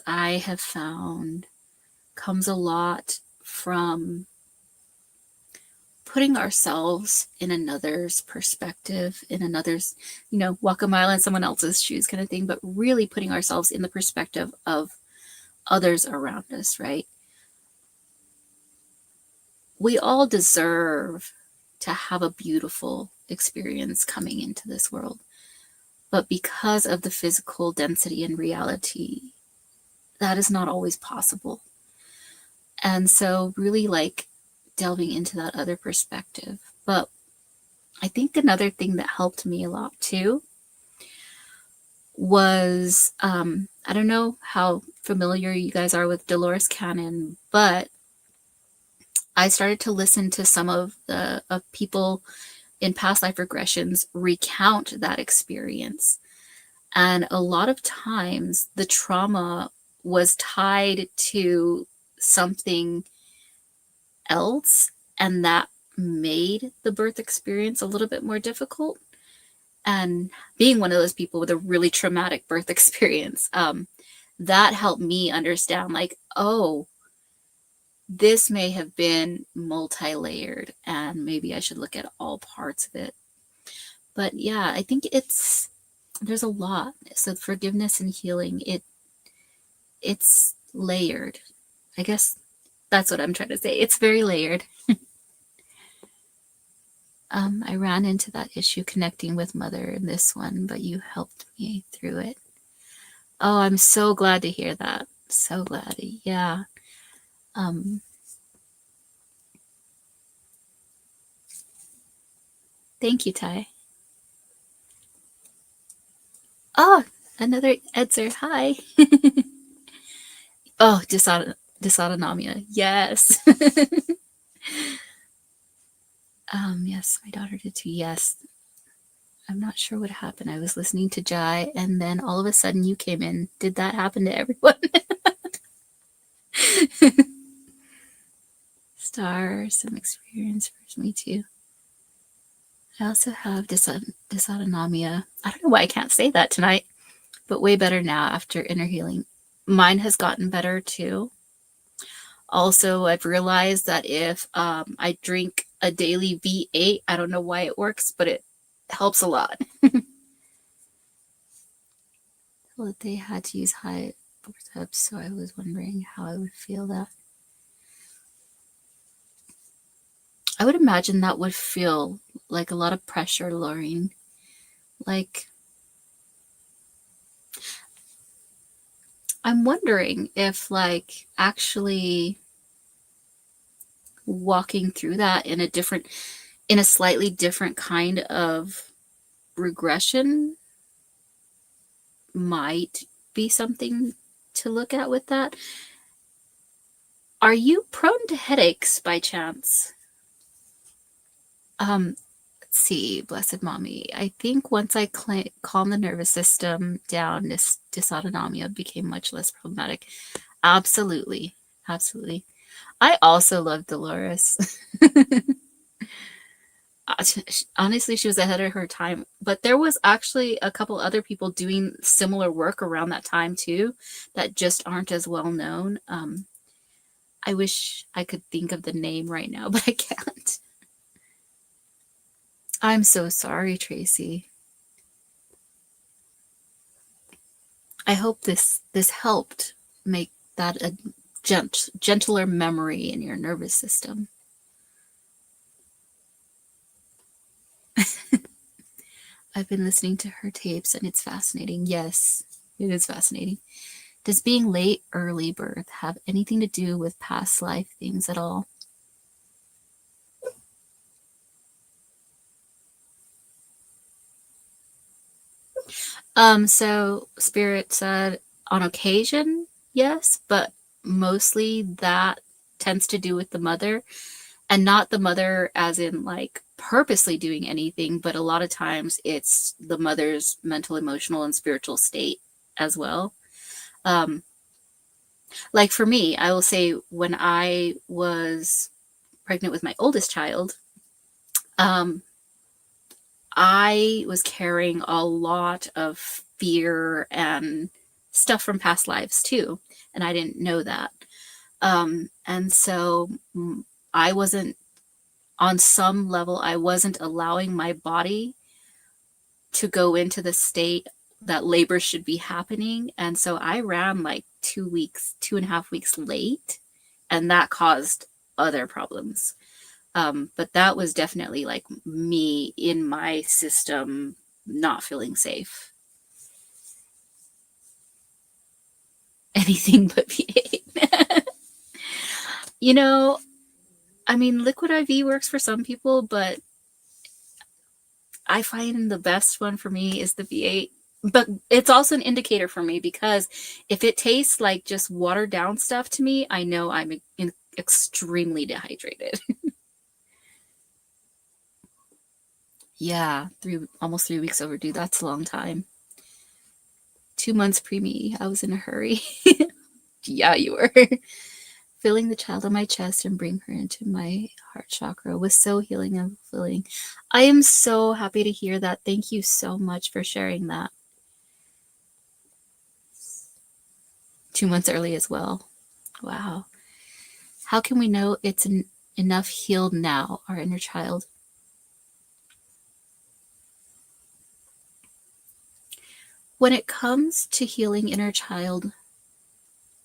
I have found comes a lot from putting ourselves in another's perspective, in another's, walk a mile in someone else's shoes kind of thing, but really putting ourselves in the perspective of others around us, right? We all deserve to have a beautiful experience coming into this world, But because of the physical density and reality, that is not always possible. And so really like delving into that other perspective. But I think another thing that helped me a lot too was, I don't know how familiar you guys are with Dolores Cannon, but I started to listen to some of the people in past life regressions recount that experience. And a lot of times the trauma was tied to something else, and that made the birth experience a little bit more difficult. And being one of those people with a really traumatic birth experience, that helped me understand, like, oh, this may have been multi-layered and maybe I should look at all parts of it. But yeah, I think there's a lot. So forgiveness and healing, it's layered. I guess that's what I'm trying to say. It's very layered. I ran into that issue connecting with Mother in this one, but you helped me through it. Oh, I'm so glad to hear that. So glad. Yeah. Thank you, Ty. Oh, another Edzer. Hi. Oh, dysautonomia. Yes. Yes, my daughter did too. Yes. I'm not sure what happened. I was listening to Jai, and then all of a sudden you came in. Did that happen to everyone? Star, some experience for me too. I also have dysautonomia. I don't know why I can't say that tonight, but way better now after inner healing. Mine has gotten better too. Also, I've realized that if I drink a daily V8, I don't know why it works, but it helps a lot. Well, they had to use high forceps, so I was wondering how I would feel that. I would imagine that would feel like a lot of pressure lowering. Like, I'm wondering if like actually walking through that in a slightly different kind of regression might be something to look at with that. Are you prone to headaches by chance? Let's see, blessed mommy. I think once I calm the nervous system down, this dysautonomia became much less problematic. Absolutely. Absolutely. I also love Dolores. Honestly, she was ahead of her time, but there was actually a couple other people doing similar work around that time too that just aren't as well known. I wish I could think of the name right now, but I can't. I'm so sorry, Tracy. I hope this helped make that a gentler memory in your nervous system. I've been listening to her tapes and it's fascinating. Yes, it is fascinating. Does being late early birth have anything to do with past life things at all? So Spirit said on occasion, yes, but mostly that tends to do with the mother, and not the mother as in like purposely doing anything, but a lot of times it's the mother's mental, emotional, and spiritual state as well. Like for me, I will say when I was pregnant with my oldest child, I was carrying a lot of fear and stuff from past lives too, and I didn't know that. And so I wasn't, on some level, I wasn't allowing my body to go into the state that labor should be happening. And so I ran like 2.5 weeks late, and that caused other problems. But that was definitely like me in my system not feeling safe. anything but V8. You know, I mean, liquid IV works for some people, but I find the best one for me is the V8. But it's also an indicator for me, because if it tastes like just watered down stuff to me, I know I'm extremely dehydrated. Yeah, almost 3 weeks overdue. That's a long time. 2 months pre-me. I was in a hurry. Yeah, you were. Feeling the child on my chest and bring her into my heart chakra was so healing and fulfilling. I am so happy to hear that. Thank you so much for sharing that. 2 months early as well. Wow. How can we know it's enough healed now, our inner child? When it comes to healing inner child,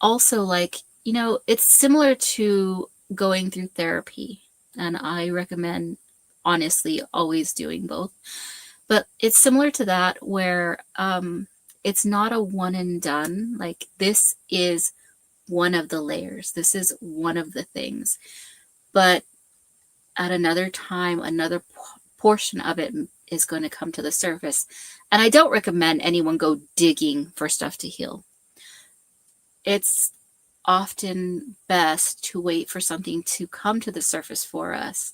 also, like, you know, it's similar to going through therapy. And I recommend, honestly, always doing both. But it's similar to that, where it's not a one and done. Like, this is one of the layers. This is one of the things. But at another time, another portion of it is going to come to the surface. And I don't recommend anyone go digging for stuff to heal. It's often best to wait for something to come to the surface for us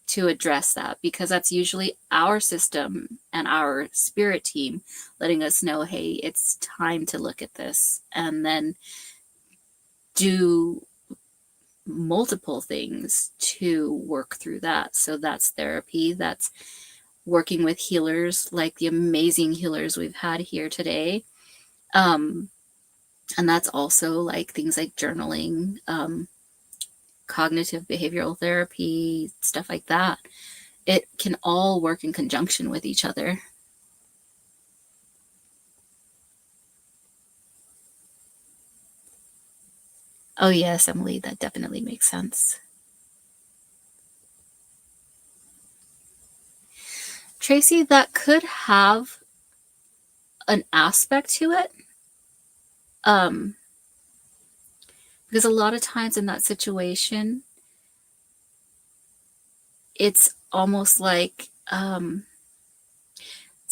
to address that, because that's usually our system and our spirit team letting us know, hey, it's time to look at this, and then do multiple things to work through that. So that's therapy. That's working with healers like the amazing healers we've had here today. And that's also like things like journaling, cognitive behavioral therapy, stuff like that. It can all work in conjunction with each other. Oh yes, Emily, that definitely makes sense. Tracy, that could have an aspect to it. Because a lot of times in that situation, it's almost like, so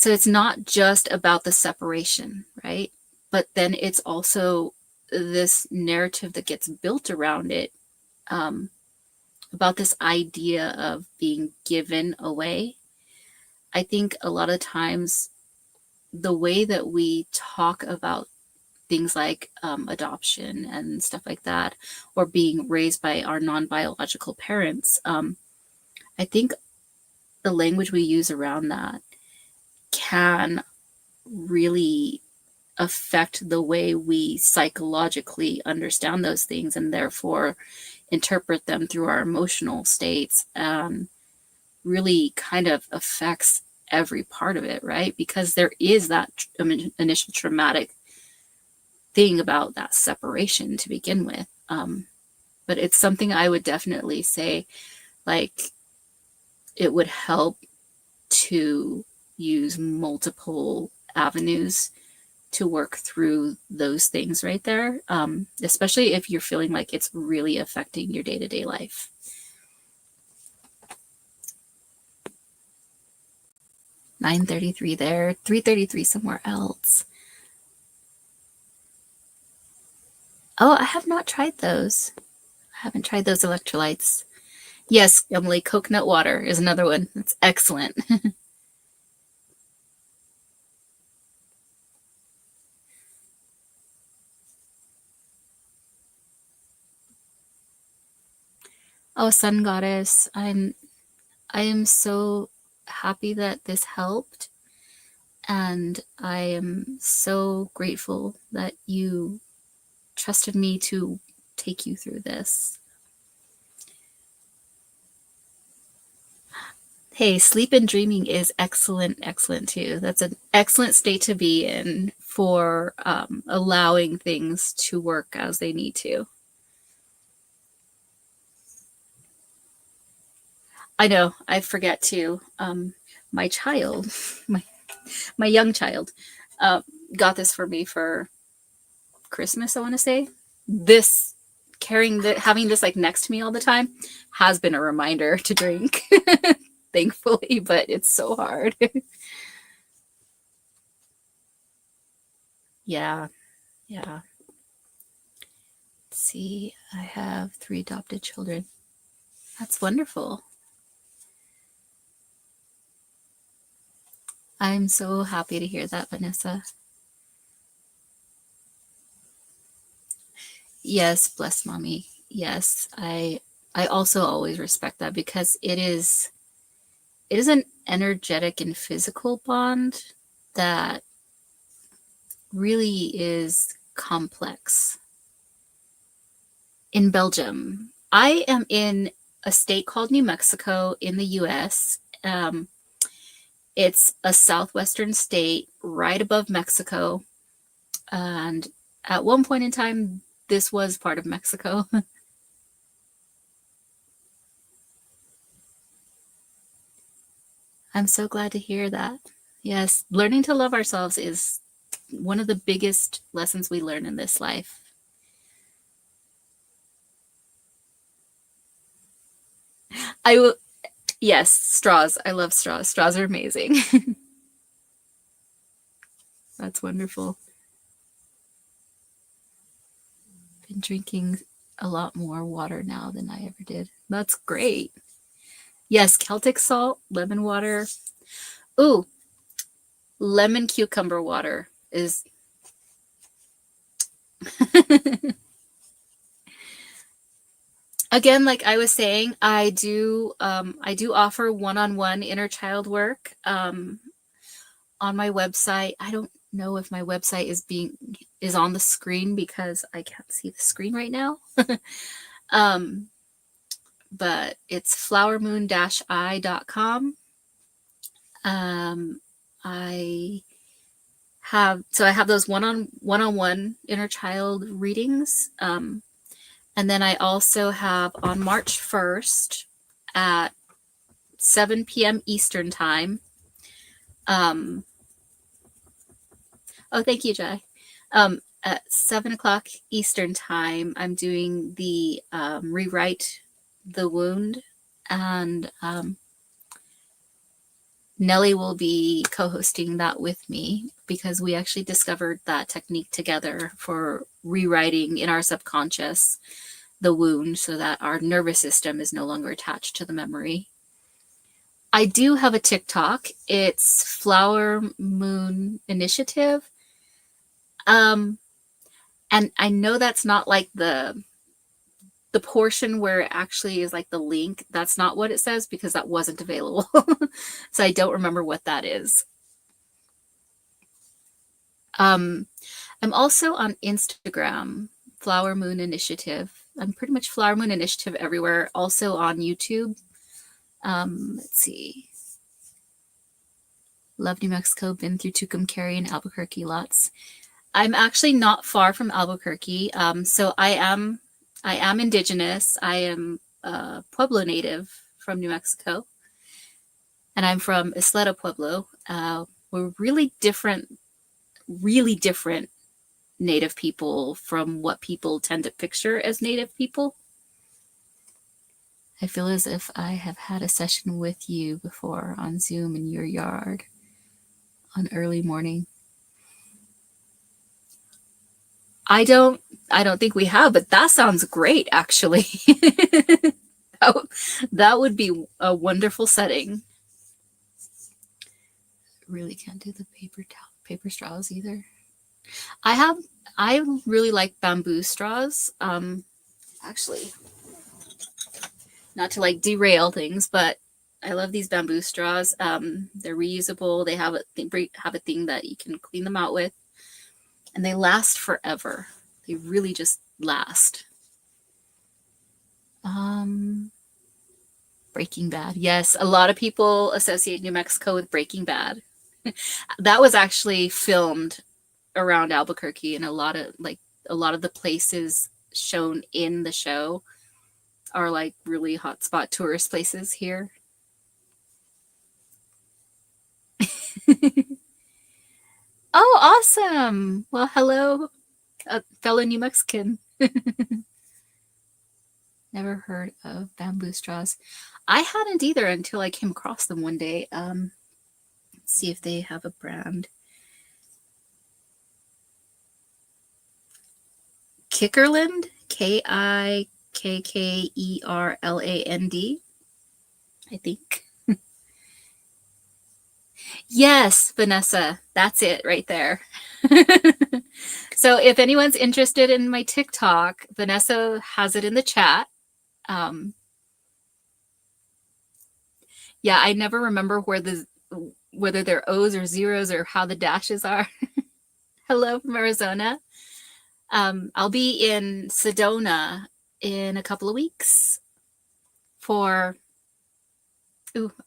it's not just about the separation, right? But then it's also this narrative that gets built around it, about this idea of being given away. I think a lot of times the way that we talk about things like adoption and stuff like that, or being raised by our non-biological parents, I think the language we use around that can really affect the way we psychologically understand those things, and therefore interpret them through our emotional states, really kind of affects every part of it, right? Because there is that initial traumatic thing about that separation to begin with. But it's something I would definitely say, like, it would help to use multiple avenues to work through those things right there, especially if you're feeling like it's really affecting your day-to-day life. $9.33 there, $3.33 somewhere else. Oh, I have not tried those. I haven't tried those electrolytes. Yes, Emily, coconut water is another one. That's excellent. Oh, Sun Goddess, I am so happy that this helped, and I am so grateful that you trusted me to take you through this. Hey, sleep and dreaming is excellent too. That's an excellent state to be in for allowing things to work as they need to. I know, I forget too. My child, my young child, got this for me for Christmas, I want to say, this having this like next to me all the time has been a reminder to drink, thankfully, but it's so hard. Yeah. Let's see, I have 3 adopted children. That's wonderful. I'm so happy to hear that, Vanessa. Yes, bless mommy. Yes, I also always respect that, because it is an energetic and physical bond that really is complex. In Belgium, I am in a state called New Mexico in the US. It's a southwestern state right above Mexico. And at one point in time, this was part of Mexico. I'm so glad to hear that. Yes, learning to love ourselves is one of the biggest lessons we learn in this life. Yes, straws. I love straws. Straws are amazing. That's wonderful. Been drinking a lot more water now than I ever did. That's great. Yes, Celtic salt, lemon water. Ooh, lemon cucumber water is... Again, like I was saying, I do offer one-on-one inner child work on my website. I don't know if my website is on the screen because I can't see the screen right now. But it's flowermoon-i.com. I have those one-on-one inner child readings. And then I also have on March 1st at 7 p.m. Eastern time. Oh, thank you, Jai. At 7 o'clock Eastern time, I'm doing the Rewrite the Wound, and Nellie will be co-hosting that with me, because we actually discovered that technique together for rewriting in our subconscious the wound so that our nervous system is no longer attached to the memory. I do have a TikTok. It's Flower Moon Initiative. And I know that's not like the portion where it actually is like the link. That's not what it says, because that wasn't available. So I don't remember what that is. I'm also on Instagram, Flower Moon Initiative. I'm pretty much Flower Moon Initiative everywhere. Also on YouTube. Let's see. Love New Mexico. Been through Tucumcari and Albuquerque lots. I'm actually not far from Albuquerque. So I am indigenous. I am a Pueblo native from New Mexico. And I'm from Isleta Pueblo. We're really different native people from what people tend to picture as native people. I feel as if I have had a session with you before on Zoom in your yard on early morning. I don't think we have, but that sounds great, actually. That would be a wonderful setting. Really can't do the paper straws either. I really like bamboo straws. Actually, not to like derail things, but I love these bamboo straws. They're reusable. They have a thing that you can clean them out with, and they last forever. They really just last. Breaking Bad. Yes, a lot of people associate New Mexico with Breaking Bad. That was actually filmed around Albuquerque, and a lot of the places shown in the show are like really hotspot tourist places here. Oh, awesome. Well, hello. a fellow New Mexican. Never heard of bamboo straws. I hadn't either until I came across them one day. Let's see if they have a brand. Kickerland, Kikkerland, I think. Yes, Vanessa, that's it right there. So if anyone's interested in my TikTok, Vanessa has it in the chat. Yeah, I never remember whether they're O's or zeros or how the dashes are. Hello from Arizona. I'll be in Sedona in a couple of weeks for,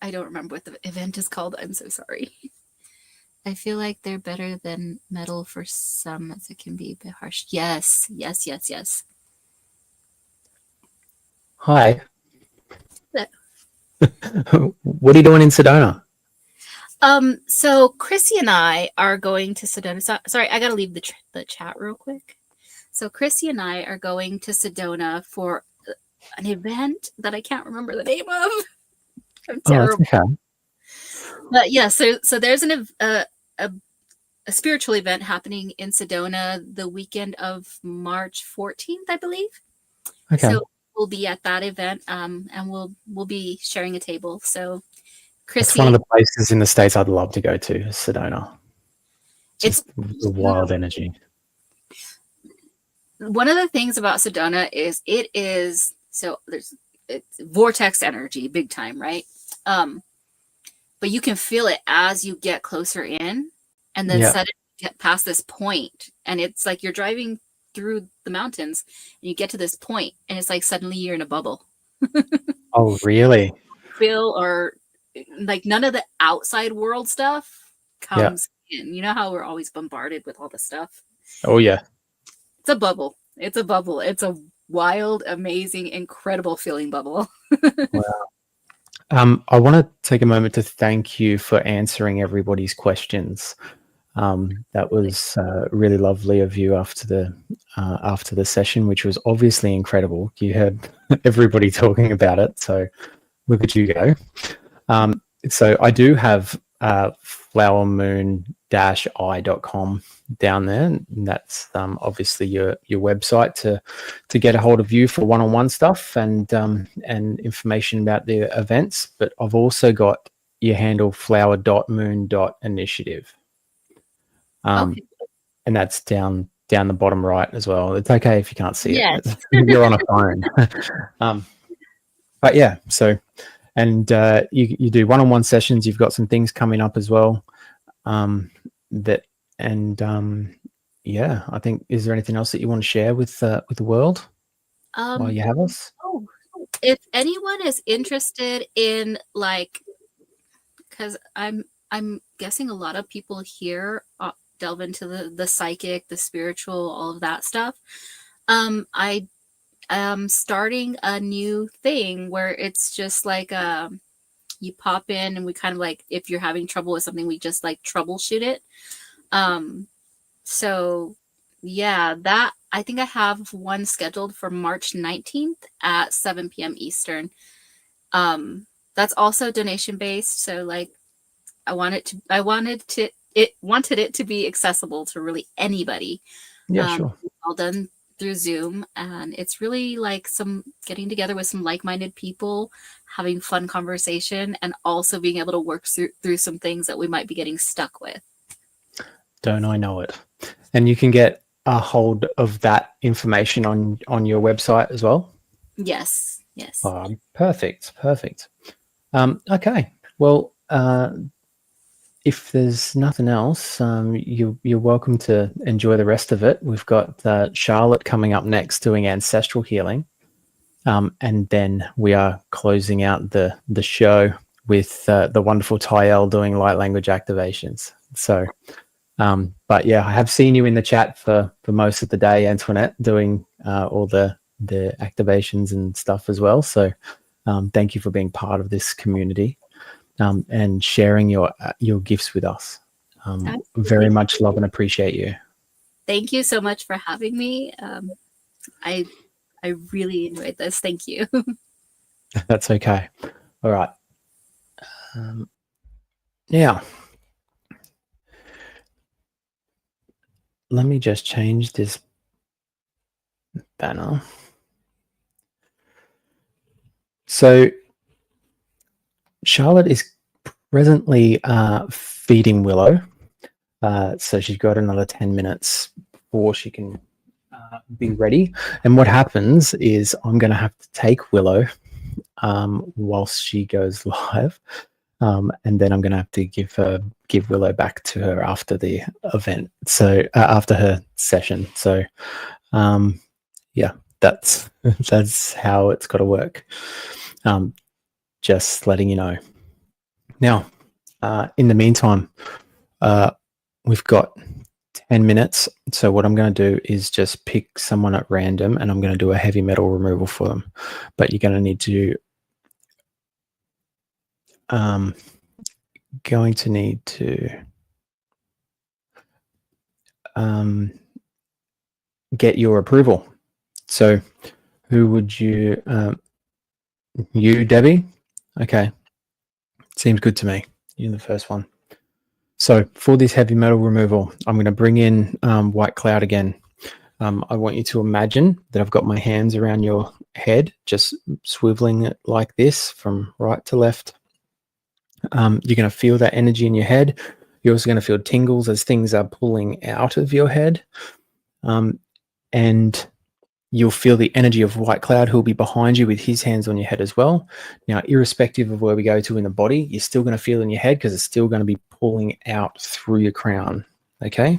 I don't remember what the event is called. I'm so sorry. I feel like they're better than metal for some, as it can be a bit harsh. Yes. Hi. But, what are you doing in Sedona? so Chrissy and I are going to Sedona. Sorry, I got to leave the chat real quick. So Chrissy and I are going to Sedona for an event that I can't remember the name of. I'm terrible. Oh, okay. But yeah, so there's a spiritual event happening in Sedona the weekend of March 14th, I believe. Okay. So we'll be at that event, and we'll be sharing a table. So Chrissy, it's one of the places in the States I'd love to go to, Sedona. It's the wild energy. One of the things about Sedona is it's vortex energy, big time, right? But you can feel it as you get closer in, and then suddenly get past this point, and it's like you're driving through the mountains, and you get to this point, and it's like suddenly you're in a bubble. Oh, really? Feel or like none of the outside world stuff comes in. You know how we're always bombarded with all the stuff? Oh, yeah. It's a bubble. It's a wild, amazing, incredible feeling bubble. Wow. I want to take a moment to thank you for answering everybody's questions. That was really lovely of you after the session, which was obviously incredible. You heard everybody talking about it, so look at you go. So I do have flowermoon-i.com down there, and that's obviously your website to get a hold of you for one-on-one stuff and information about the events. But I've also got your handle flower.moon.initiative. Okay. And that's down the bottom right as well. It's okay if you can't see Yes. it. You're on a phone. But yeah, so and you do one-on-one sessions. You've got some things coming up as well. Yeah, I think, is there anything else that you want to share with the world while you have us? If anyone is interested in, like, because I'm guessing a lot of people here delve into the psychic, the spiritual, all of that stuff. I am starting a new thing where it's just like you pop in and we kind of like, if you're having trouble with something, we just like troubleshoot it. So yeah, that I think I have one scheduled for March 19th at 7 p.m. Eastern. That's also donation based. So like I wanted it to be accessible to really anybody. Yeah, sure. All done through Zoom, and it's really like some getting together with some like-minded people, having fun conversation, and also being able to work through some things that we might be getting stuck with. Don't I know it? And you can get a hold of that information on your website as well? Yes. Perfect. Okay. Well, if there's nothing else, you're welcome to enjoy the rest of it. We've got Charlotte coming up next doing ancestral healing. And then we are closing out the show with the wonderful Tyel doing light language activations. So, but yeah, I have seen you in the chat for most of the day, Antoinette, doing all the activations and stuff as well. So thank you for being part of this community. And sharing your gifts with us. Very much love and appreciate you. Thank you so much for having me. I really enjoyed this. Thank you. That's okay. All right. Now, let me just change this banner. So Charlotte is presently feeding Willow. So she's got another 10 minutes before she can be ready. And what happens is I'm going to have to take Willow whilst she goes live. And then I'm going to have to give Willow back to her after the event. So after her session. So yeah, that's how it's got to work. Just letting you know. Now, in the meantime, we've got 10 minutes. So what I'm going to do is just pick someone at random and I'm going to do a heavy metal removal for them. But you're going to need to get your approval. So who would you, you, Debbie? Okay. Seems good to me. You're the first one. So for this heavy metal removal, I'm going to bring in White Cloud again. I want you to imagine that I've got my hands around your head, just swiveling it like this from right to left. You're going to feel that energy in your head. You're also going to feel tingles as things are pulling out of your head. And you'll feel the energy of White Cloud, who'll be behind you with his hands on your head as well. Now, irrespective of where we go to in the body, you're still going to feel in your head because it's still going to be pulling out through your crown. Okay?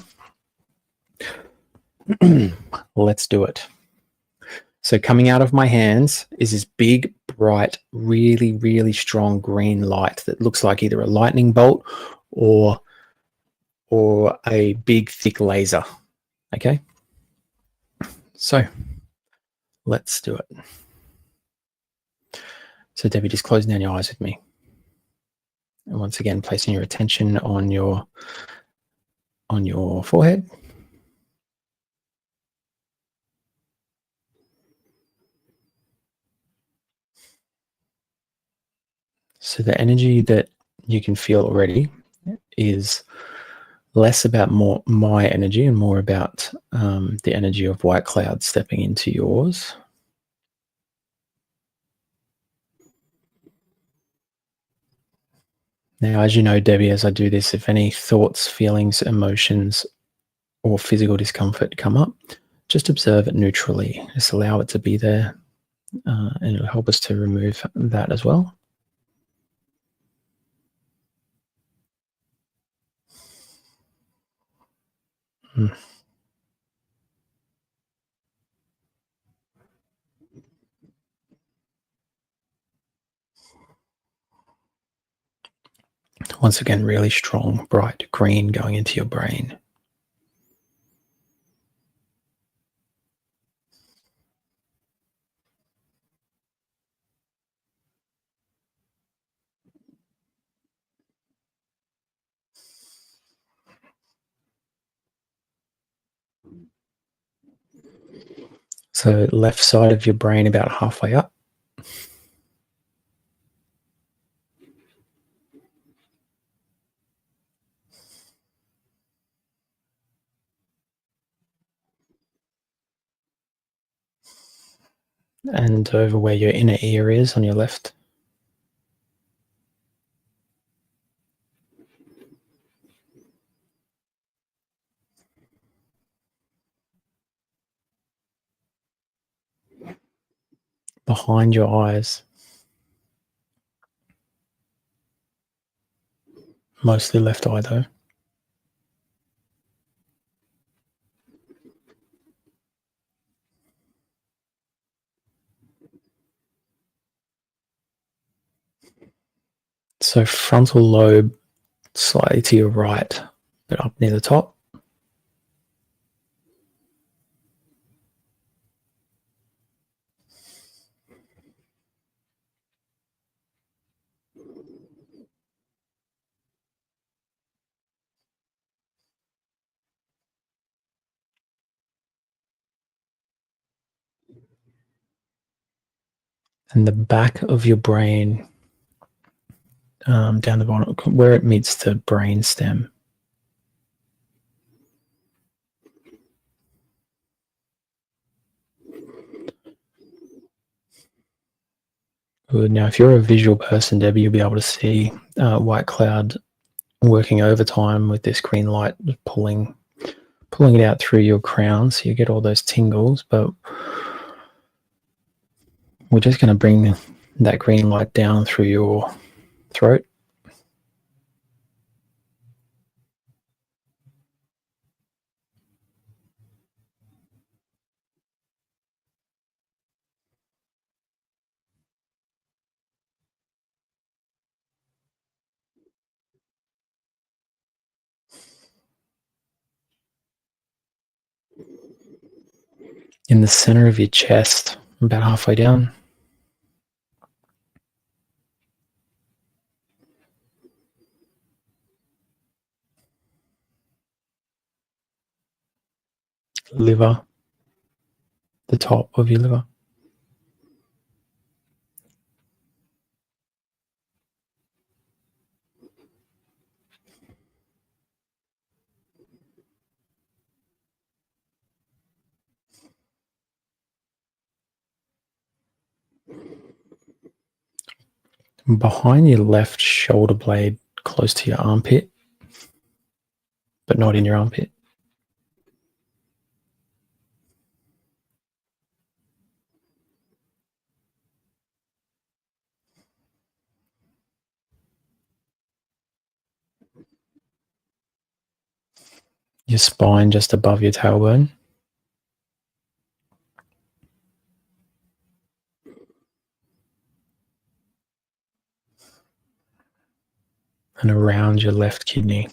Let's do it. So coming out of my hands is this big, bright, really, really strong green light that looks like either a lightning bolt or a big, thick laser. Okay? So let's do it. So Debbie, just close down your eyes with me. And once again, placing your attention on your forehead. So the energy that you can feel already is less about my energy and more about the energy of White Cloud stepping into yours. Now, as you know, Debbie, as I do this, if any thoughts, feelings, emotions, or physical discomfort come up, just observe it neutrally. Just allow it to be there, and it'll help us to remove that as well. Once again, really strong, bright green going into your brain. So left side of your brain about halfway up. And over where your inner ear is on your left. Behind your eyes. Mostly left eye though. So frontal lobe slightly to your right, but up near the top. and the back of your brain, down the bottom where it meets the brain stem. Good. Now, if you're a visual person, Debbie, you'll be able to see white cloud working overtime with this green light, pulling it out through your crown, so you get all those tingles. But we're just going to bring that green light down through your throat. In the center of your chest, about halfway down. Liver, the top of your liver. Behind your left shoulder blade, close to your armpit, but not in your armpit. Your spine just above your tailbone. And around your left kidney.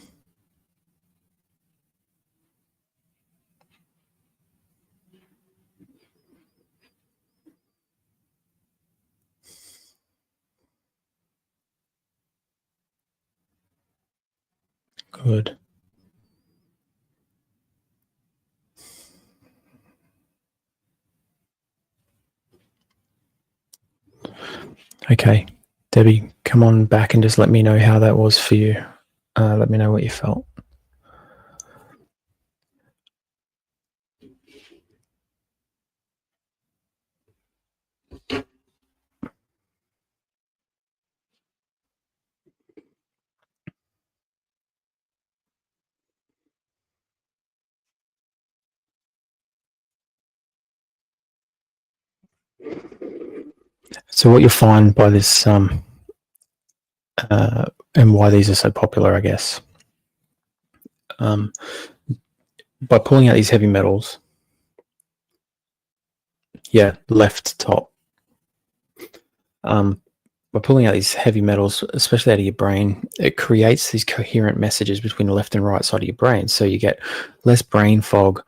Good. Okay, Debbie, come on back and just let me know how that was for you. Let me know what you felt. So what you'll find by this, and why these are so popular, I guess, by pulling out these heavy metals, left top, by pulling out these heavy metals, especially out of your brain, it creates these coherent messages between the left and right side of your brain. So you get less brain fog,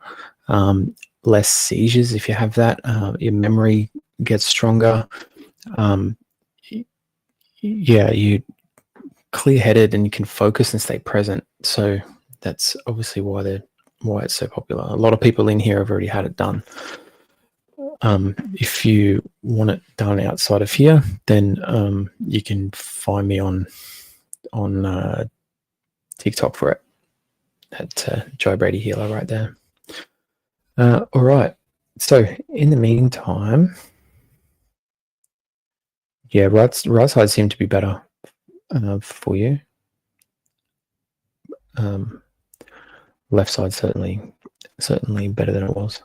less seizures if you have that. Your memory gets stronger. You clear-headed and you can focus and stay present. So that's obviously why it's so popular. A lot of people in here have already had it done. If you want it done outside of here, then you can find me on TikTok for it at Joe Brady Healer right there. All right. So in the meantime, right side seemed to be better for you. Left side certainly better than it was.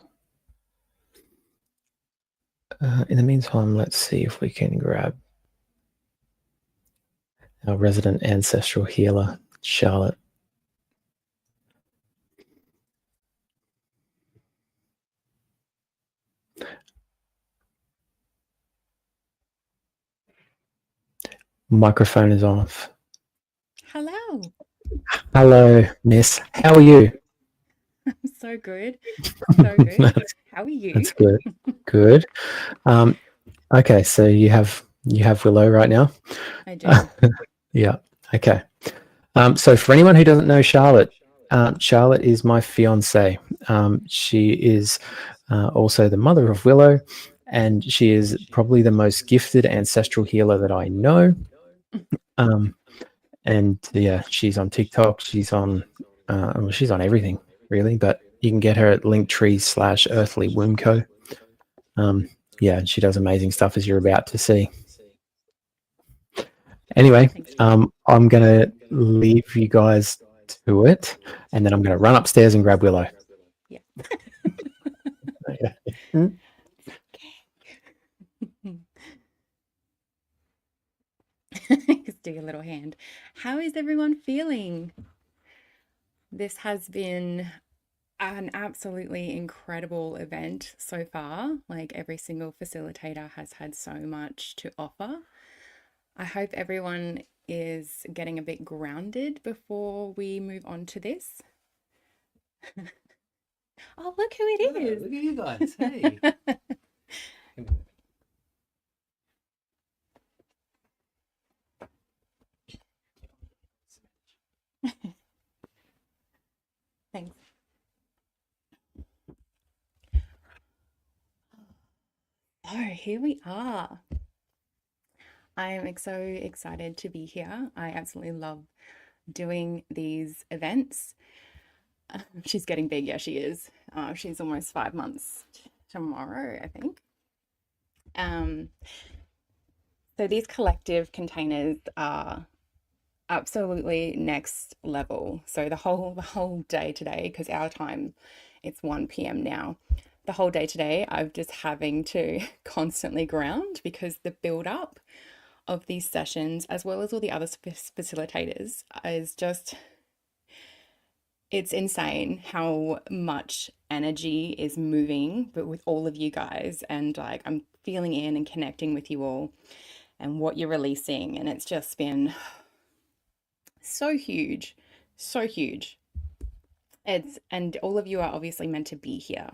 In the meantime, let's see if we can grab our resident ancestral healer, Charlotte. Microphone is off. Hello. Hello, miss. How are you? I'm so good. So good. How are you? That's good. Good. Okay, so you have Willow right now. I do. Yeah. Okay. So for anyone who doesn't know Charlotte, Charlotte is my fiance. She is also the mother of Willow, and she is probably the most gifted ancestral healer that I know. And yeah, she's on TikTok. She's on, well, she's on everything really. But you can get her at linktree/earthlywombco. Yeah, and she does amazing stuff, as you're about to see. Anyway, I'm going to leave you guys to it, and then I'm going to run upstairs and grab Willow. Yeah. Okay. Just do your little hand. How is everyone feeling? This has been an absolutely incredible event so far. Like, every single facilitator has had so much to offer. I hope everyone is getting a bit grounded before we move on to this. Oh, look who it is. Look at you guys. Hey. Thanks. So here we are. I am so excited to be here. I absolutely love doing these events. She's getting big. Yeah, she is. She's almost 5 months tomorrow, I think. So these collective containers are absolutely next level. So the whole day today, because our time, it's 1 p.m. now. The whole day today, I'm just having to constantly ground, because the build up of these sessions, as well as all the other facilitators, is just, it's insane how much energy is moving, but with all of you guys, and like, I'm feeling in and connecting with you all and what you're releasing, and it's just been so huge, so huge. And all of you are obviously meant to be here,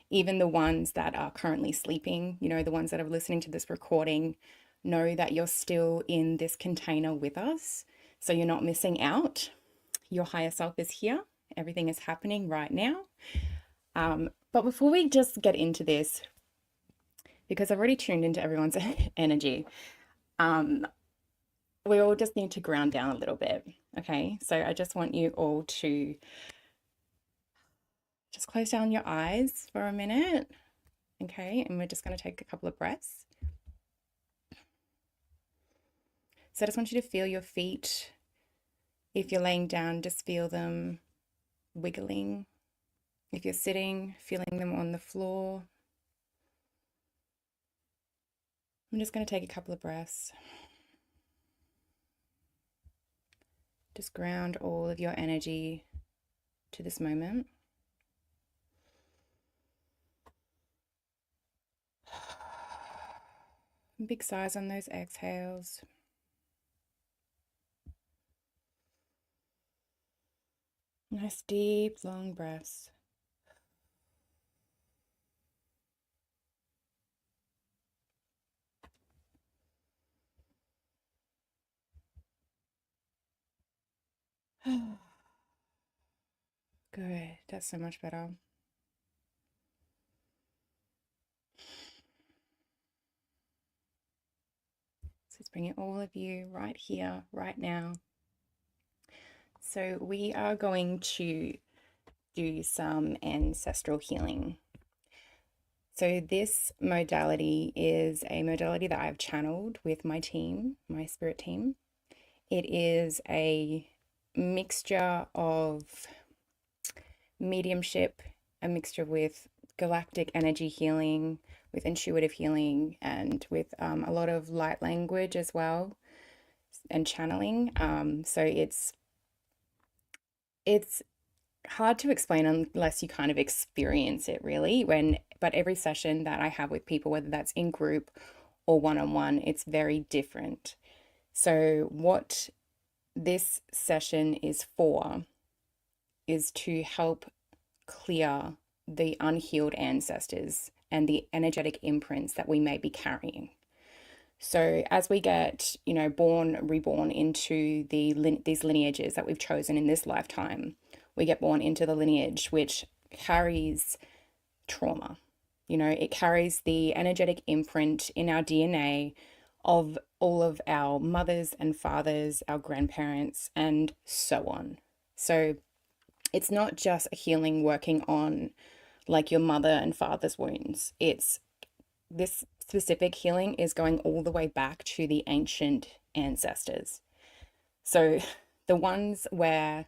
even the ones that are currently sleeping, you know, the ones that are listening to this recording, know that you're still in this container with us, so you're not missing out. Your higher self is here. Everything is happening right now. But before we just get into this, because I've already tuned into everyone's energy, we all just need to ground down a little bit. Okay, so I just want you all to just close down your eyes for a minute. Okay, and we're just going to take a couple of breaths. So I just want you to feel your feet. If you're laying down, just feel them wiggling. If you're sitting, feeling them on the floor. I'm just going to take a couple of breaths. Just ground all of your energy to this moment. Big sighs on those exhales. Nice deep, long breaths. Good, that's so much better. So let's bring it all of you right here, right now. So we are going to do some ancestral healing. So this modality is a modality that I've channeled with my team, my spirit team. It is a mixture of mediumship, a mixture with galactic energy healing, with intuitive healing, and with a lot of light language as well, and channeling. So it's hard to explain unless you kind of experience it, really. But every session that I have with people, whether that's in group or one-on-one, it's very different. So what this session is for is to help clear the unhealed ancestors and the energetic imprints that we may be carrying. So as we get, born, reborn into these lineages that we've chosen in this lifetime, we get born into the lineage which carries trauma. You know, it carries the energetic imprint in our DNA of all of our mothers and fathers, our grandparents, and so on. So it's not just a healing working on like your mother and father's wounds. It's this specific healing is going all the way back to the ancient ancestors. So the ones where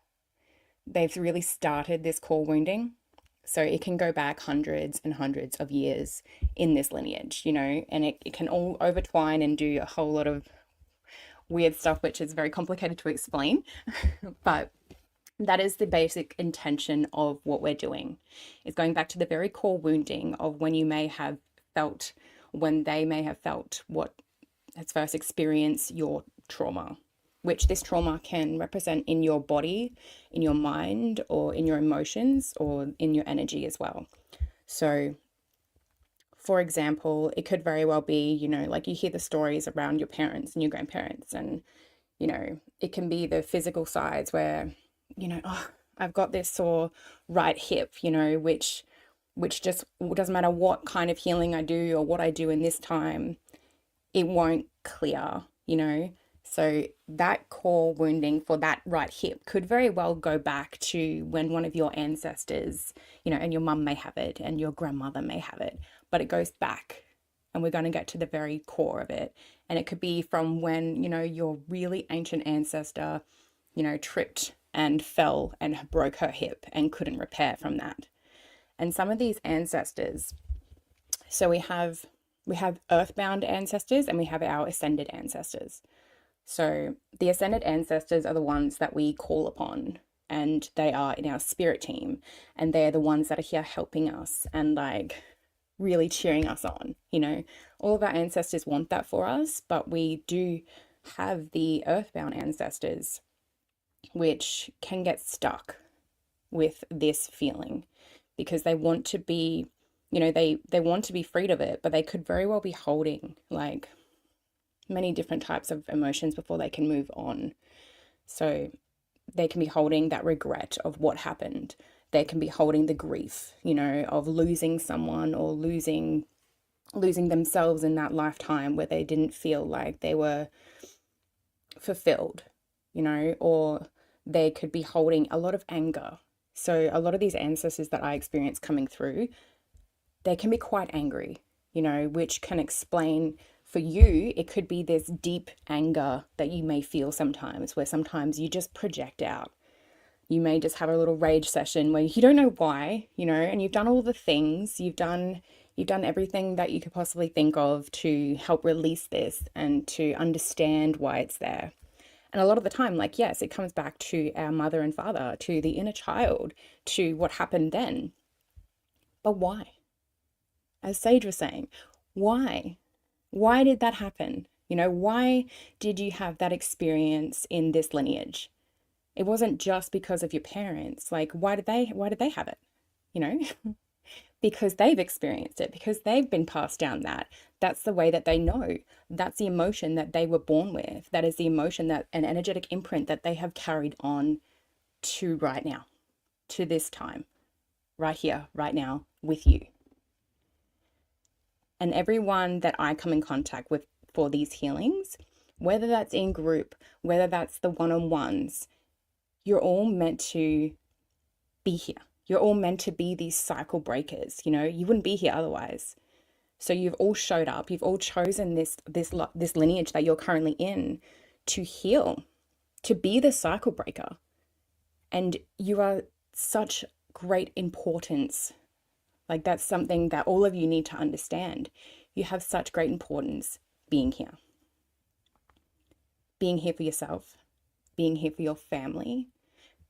they've really started this core wounding. So it can go back hundreds and hundreds of years in this lineage, you know, and it can all overtwine and do a whole lot of weird stuff, which is very complicated to explain. But that is the basic intention of what we're doing. It's going back to the very core wounding of when you may have felt, when they may have felt what has first experienced your trauma, which this trauma can represent in your body, in your mind, or in your emotions, or in your energy as well. So, for example, it could very well be, you know, like you hear the stories around your parents and your grandparents, and, you know, it can be the physical sides where, you know, oh, I've got this sore right hip, you know, which just doesn't matter what kind of healing I do or what I do in this time, it won't clear, you know. So that core wounding for that right hip could very well go back to when one of your ancestors, you know, and your mum may have it and your grandmother may have it, but it goes back, and we're going to get to the very core of it. And it could be from when, you know, your really ancient ancestor, you know, tripped and fell and broke her hip and couldn't repair from that. And some of these ancestors, so we have earthbound ancestors and we have our ascended ancestors. So the ascended ancestors are the ones that we call upon, and they are in our spirit team, and they're the ones that are here helping us and like really cheering us on. You know, all of our ancestors want that for us, but we do have the earthbound ancestors, which can get stuck with this feeling because they want to be, you know, they want to be freed of it, but they could very well be holding like many different types of emotions before they can move on. So they can be holding that regret of what happened. They can be holding the grief, you know, of losing someone or losing themselves in that lifetime where they didn't feel like they were fulfilled, you know, or they could be holding a lot of anger. So a lot of these ancestors that I experience coming through, they can be quite angry, you know, which can explain for you, it could be this deep anger that you may feel sometimes, where sometimes you just project out. You may just have a little rage session where you don't know why, you know, and you've done all the things, you've done everything that you could possibly think of to help release this and to understand why it's there. And a lot of the time, like, yes, it comes back to our mother and father, to the inner child, to what happened then. But why? As Sage was saying, why? Why did that happen? You know, why did you have that experience in this lineage? It wasn't just because of your parents. Like, why did they have it? You know, because they've experienced it, because they've been passed down that. That's the way that they know. That's the emotion that they were born with. That is the emotion, that an energetic imprint that they have carried on to right now, to this time, right here, right now with you. And everyone that I come in contact with for these healings, whether that's in group, whether that's the one-on-ones, you're all meant to be here. You're all meant to be these cycle breakers. You know, you wouldn't be here otherwise. So you've all showed up. You've all chosen this lineage that you're currently in to heal, to be the cycle breaker. And you are such great importance. Like, that's something that all of you need to understand. You have such great importance being here. Being here for yourself, being here for your family,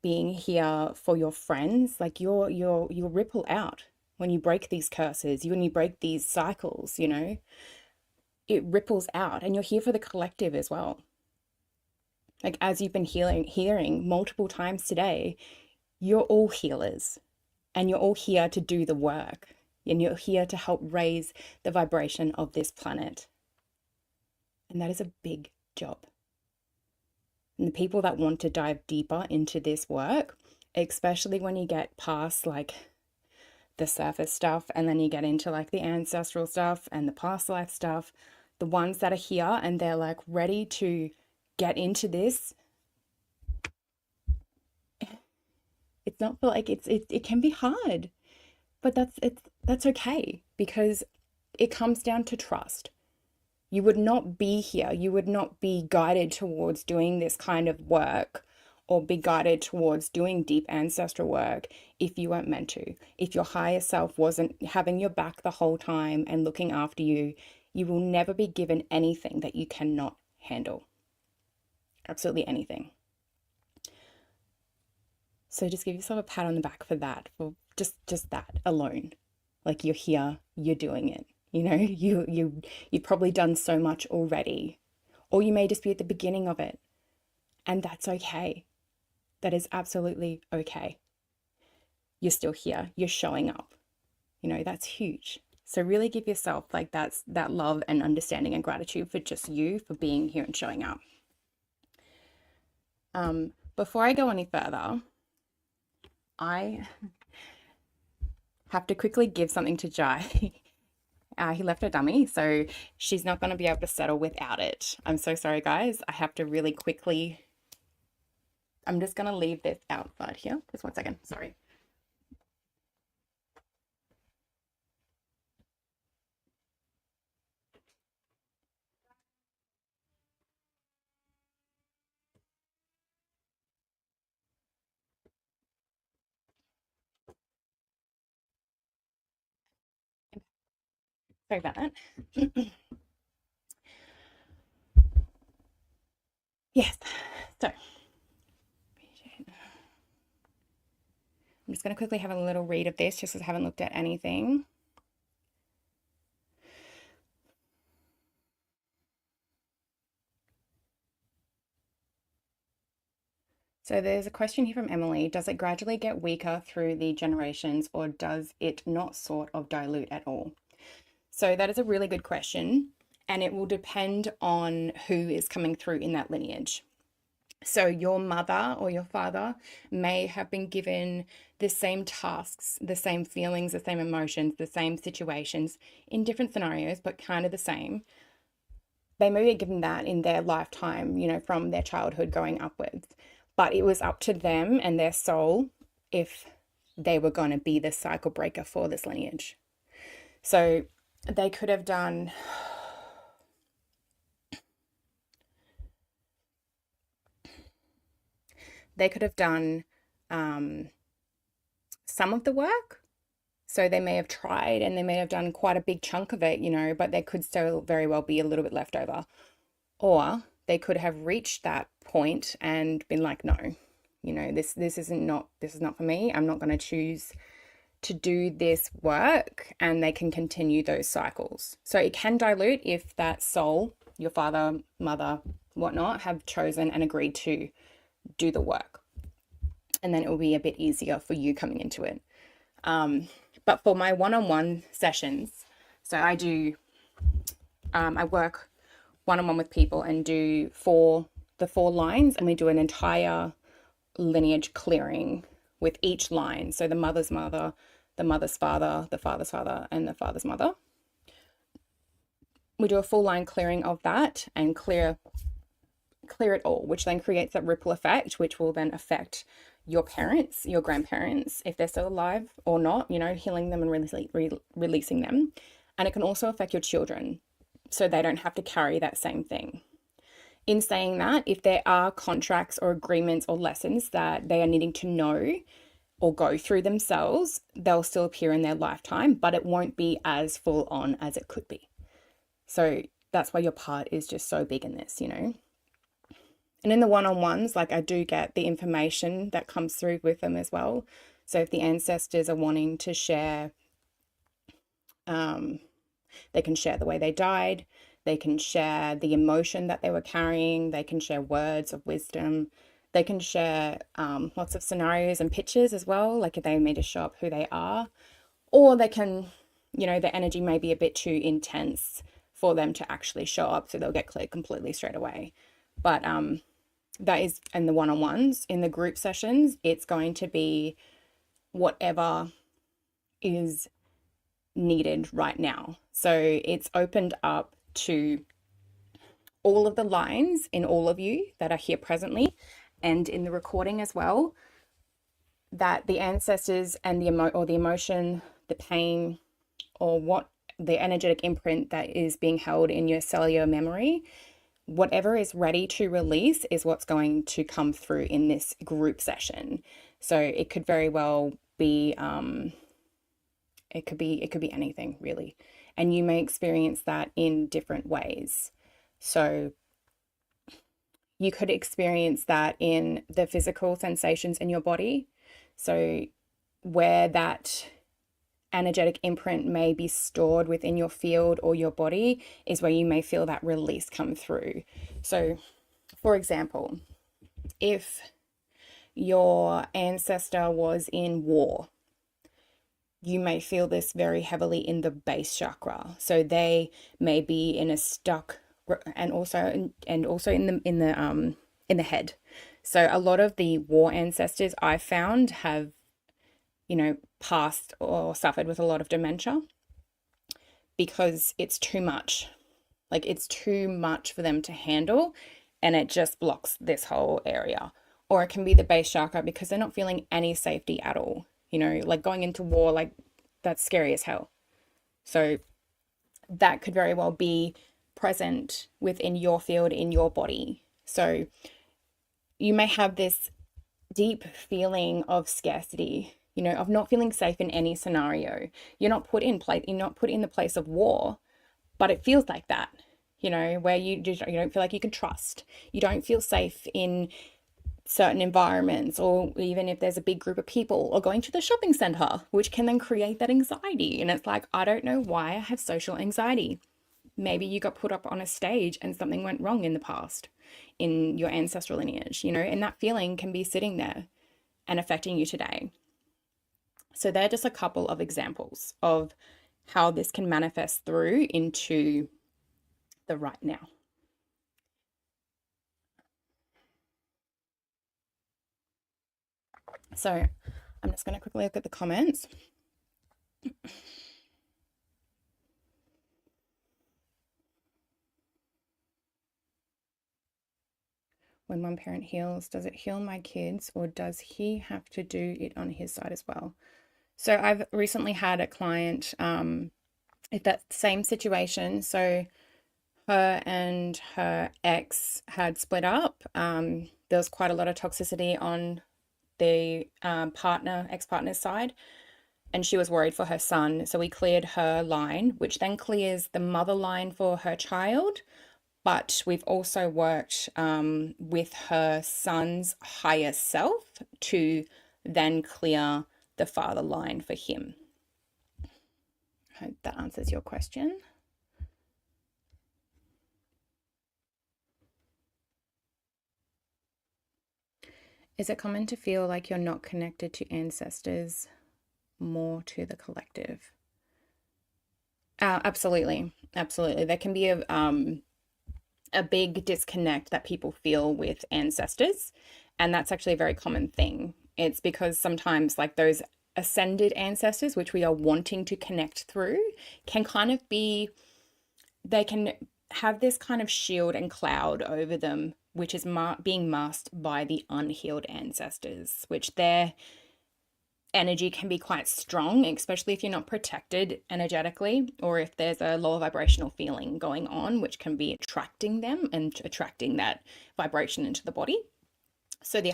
being here for your friends. Like, you'll ripple out when you break these curses, when you break these cycles, you know, it ripples out, and you're here for the collective as well. Like, as you've been hearing multiple times today, you're all healers. And you're all here to do the work, and you're here to help raise the vibration of this planet. And that is a big job. And the people that want to dive deeper into this work, especially when you get past like the surface stuff, and then you get into like the ancestral stuff and the past life stuff, the ones that are here and they're like ready to get into this. It's not feel like it can be hard, but that's okay, because it comes down to trust. You would not be here, you would not be guided towards doing this kind of work or be guided towards doing deep ancestral work if you weren't meant to. If your higher self wasn't having your back the whole time and looking after you, you will never be given anything that you cannot handle. Absolutely anything. So just give yourself a pat on the back for that, for just that alone. Like, you're here, you're doing it. You know, you've probably done so much already, or you may just be at the beginning of it, and that's okay. That is absolutely okay. You're still here, you're showing up. You know, that's huge. So really give yourself like that love and understanding and gratitude for just you, for being here and showing up. Before I go any further, I have to quickly give something to Jai. He left her dummy, so she's not going to be able to settle without it. I'm so sorry, guys. I have to really quickly... I'm just going to leave this outside here. Just 1 second. Sorry. Sorry about that. Yes. So I'm just going to quickly have a little read of this, just because I haven't looked at anything. So there's a question here from Emily. Does it gradually get weaker through the generations, or does it not sort of dilute at all? So that is a really good question, and it will depend on who is coming through in that lineage. So your mother or your father may have been given the same tasks, the same feelings, the same emotions, the same situations in different scenarios, but kind of the same. They may be given that in their lifetime, you know, from their childhood going upwards. But it was up to them and their soul if they were going to be the cycle breaker for this lineage. So they could have done... They could have done some of the work. So they may have tried and they may have done quite a big chunk of it, you know, but there could still very well be a little bit left over. Or they could have reached that point and been like, no, you know, this is not for me. I'm not going to choose to do this work, and they can continue those cycles. So it can dilute if that soul, your father, mother, whatnot, have chosen and agreed to do the work, and then it will be a bit easier for you coming into it. But for my one-on-one sessions, so I do I work one-on-one with people and do the four lines, and we do an entire lineage clearing with each line. So the mother's mother, the mother's father, the father's father, and the father's mother. We do a full line clearing of that and clear it all, which then creates that ripple effect, which will then affect your parents, your grandparents, if they're still alive or not, you know, healing them and releasing them. And it can also affect your children, so they don't have to carry that same thing. In saying that, if there are contracts or agreements or lessons that they are needing to know or go through themselves, they'll still appear in their lifetime, but it won't be as full on as it could be. So that's why your part is just so big in this, you know. And in the one-on-ones, like, I do get the information that comes through with them as well. So if the ancestors are wanting to share, they can share the way they died, they can share the emotion that they were carrying, they can share words of wisdom, they can share lots of scenarios and pictures as well, like if they need to show up who they are, or they can, you know, the energy may be a bit too intense for them to actually show up, so they'll get cleared completely straight away. But that is in the one-on-ones. In the group sessions, it's going to be whatever is needed right now. So it's opened up to all of the lines in all of you that are here presently and in the recording as well, that the ancestors and the emotion, the pain, or what the energetic imprint that is being held in your cellular memory, whatever is ready to release is what's going to come through in this group session. So it could very well be it could be anything really, and you may experience that in different ways. So you could experience that in the physical sensations in your body. So where that energetic imprint may be stored within your field or your body is where you may feel that release come through. So for example, if your ancestor was in war, you may feel this very heavily in the base chakra. So they may be in a stuck, and also in the head. So a lot of the war ancestors I found have, passed or suffered with a lot of dementia because it's too much. Like it's too much for them to handle, and it just blocks this whole area. Or it can be the base chakra because they're not feeling any safety at all. Like going into war, like that's scary as hell. So that could very well be present within your field, in your body. So you may have this deep feeling of scarcity, of not feeling safe in any scenario. You're not put in the place of war, but it feels like that, where you don't feel like you can trust. You don't feel safe in certain environments, or even if there's a big group of people, or going to the shopping center, which can then create that anxiety. And it's like, I don't know why I have social anxiety. Maybe you got put up on a stage and something went wrong in the past in your ancestral lineage, and that feeling can be sitting there and affecting you today. So they're just a couple of examples of how this can manifest through into the right now. So I'm just going to quickly look at the comments. When one parent heals, does it heal my kids, or does he have to do it on his side as well? So I've recently had a client, if that same situation. So her and her ex had split up. There was quite a lot of toxicity on the ex-partner's side, and she was worried for her son. So we cleared her line, which then clears the mother line for her child. But we've also worked with her son's higher self to then clear the father line for him. I hope that answers your question. Is it common to feel like you're not connected to ancestors, more to the collective? Absolutely. There can be a big disconnect that people feel with ancestors, and that's actually a very common thing. It's because sometimes like those ascended ancestors, which we are wanting to connect through, can kind of be, they can have this kind of shield and cloud over them, which is being masked by the unhealed ancestors, which their energy can be quite strong, especially if you're not protected energetically, or if there's a lower vibrational feeling going on, which can be attracting them and attracting that vibration into the body. So the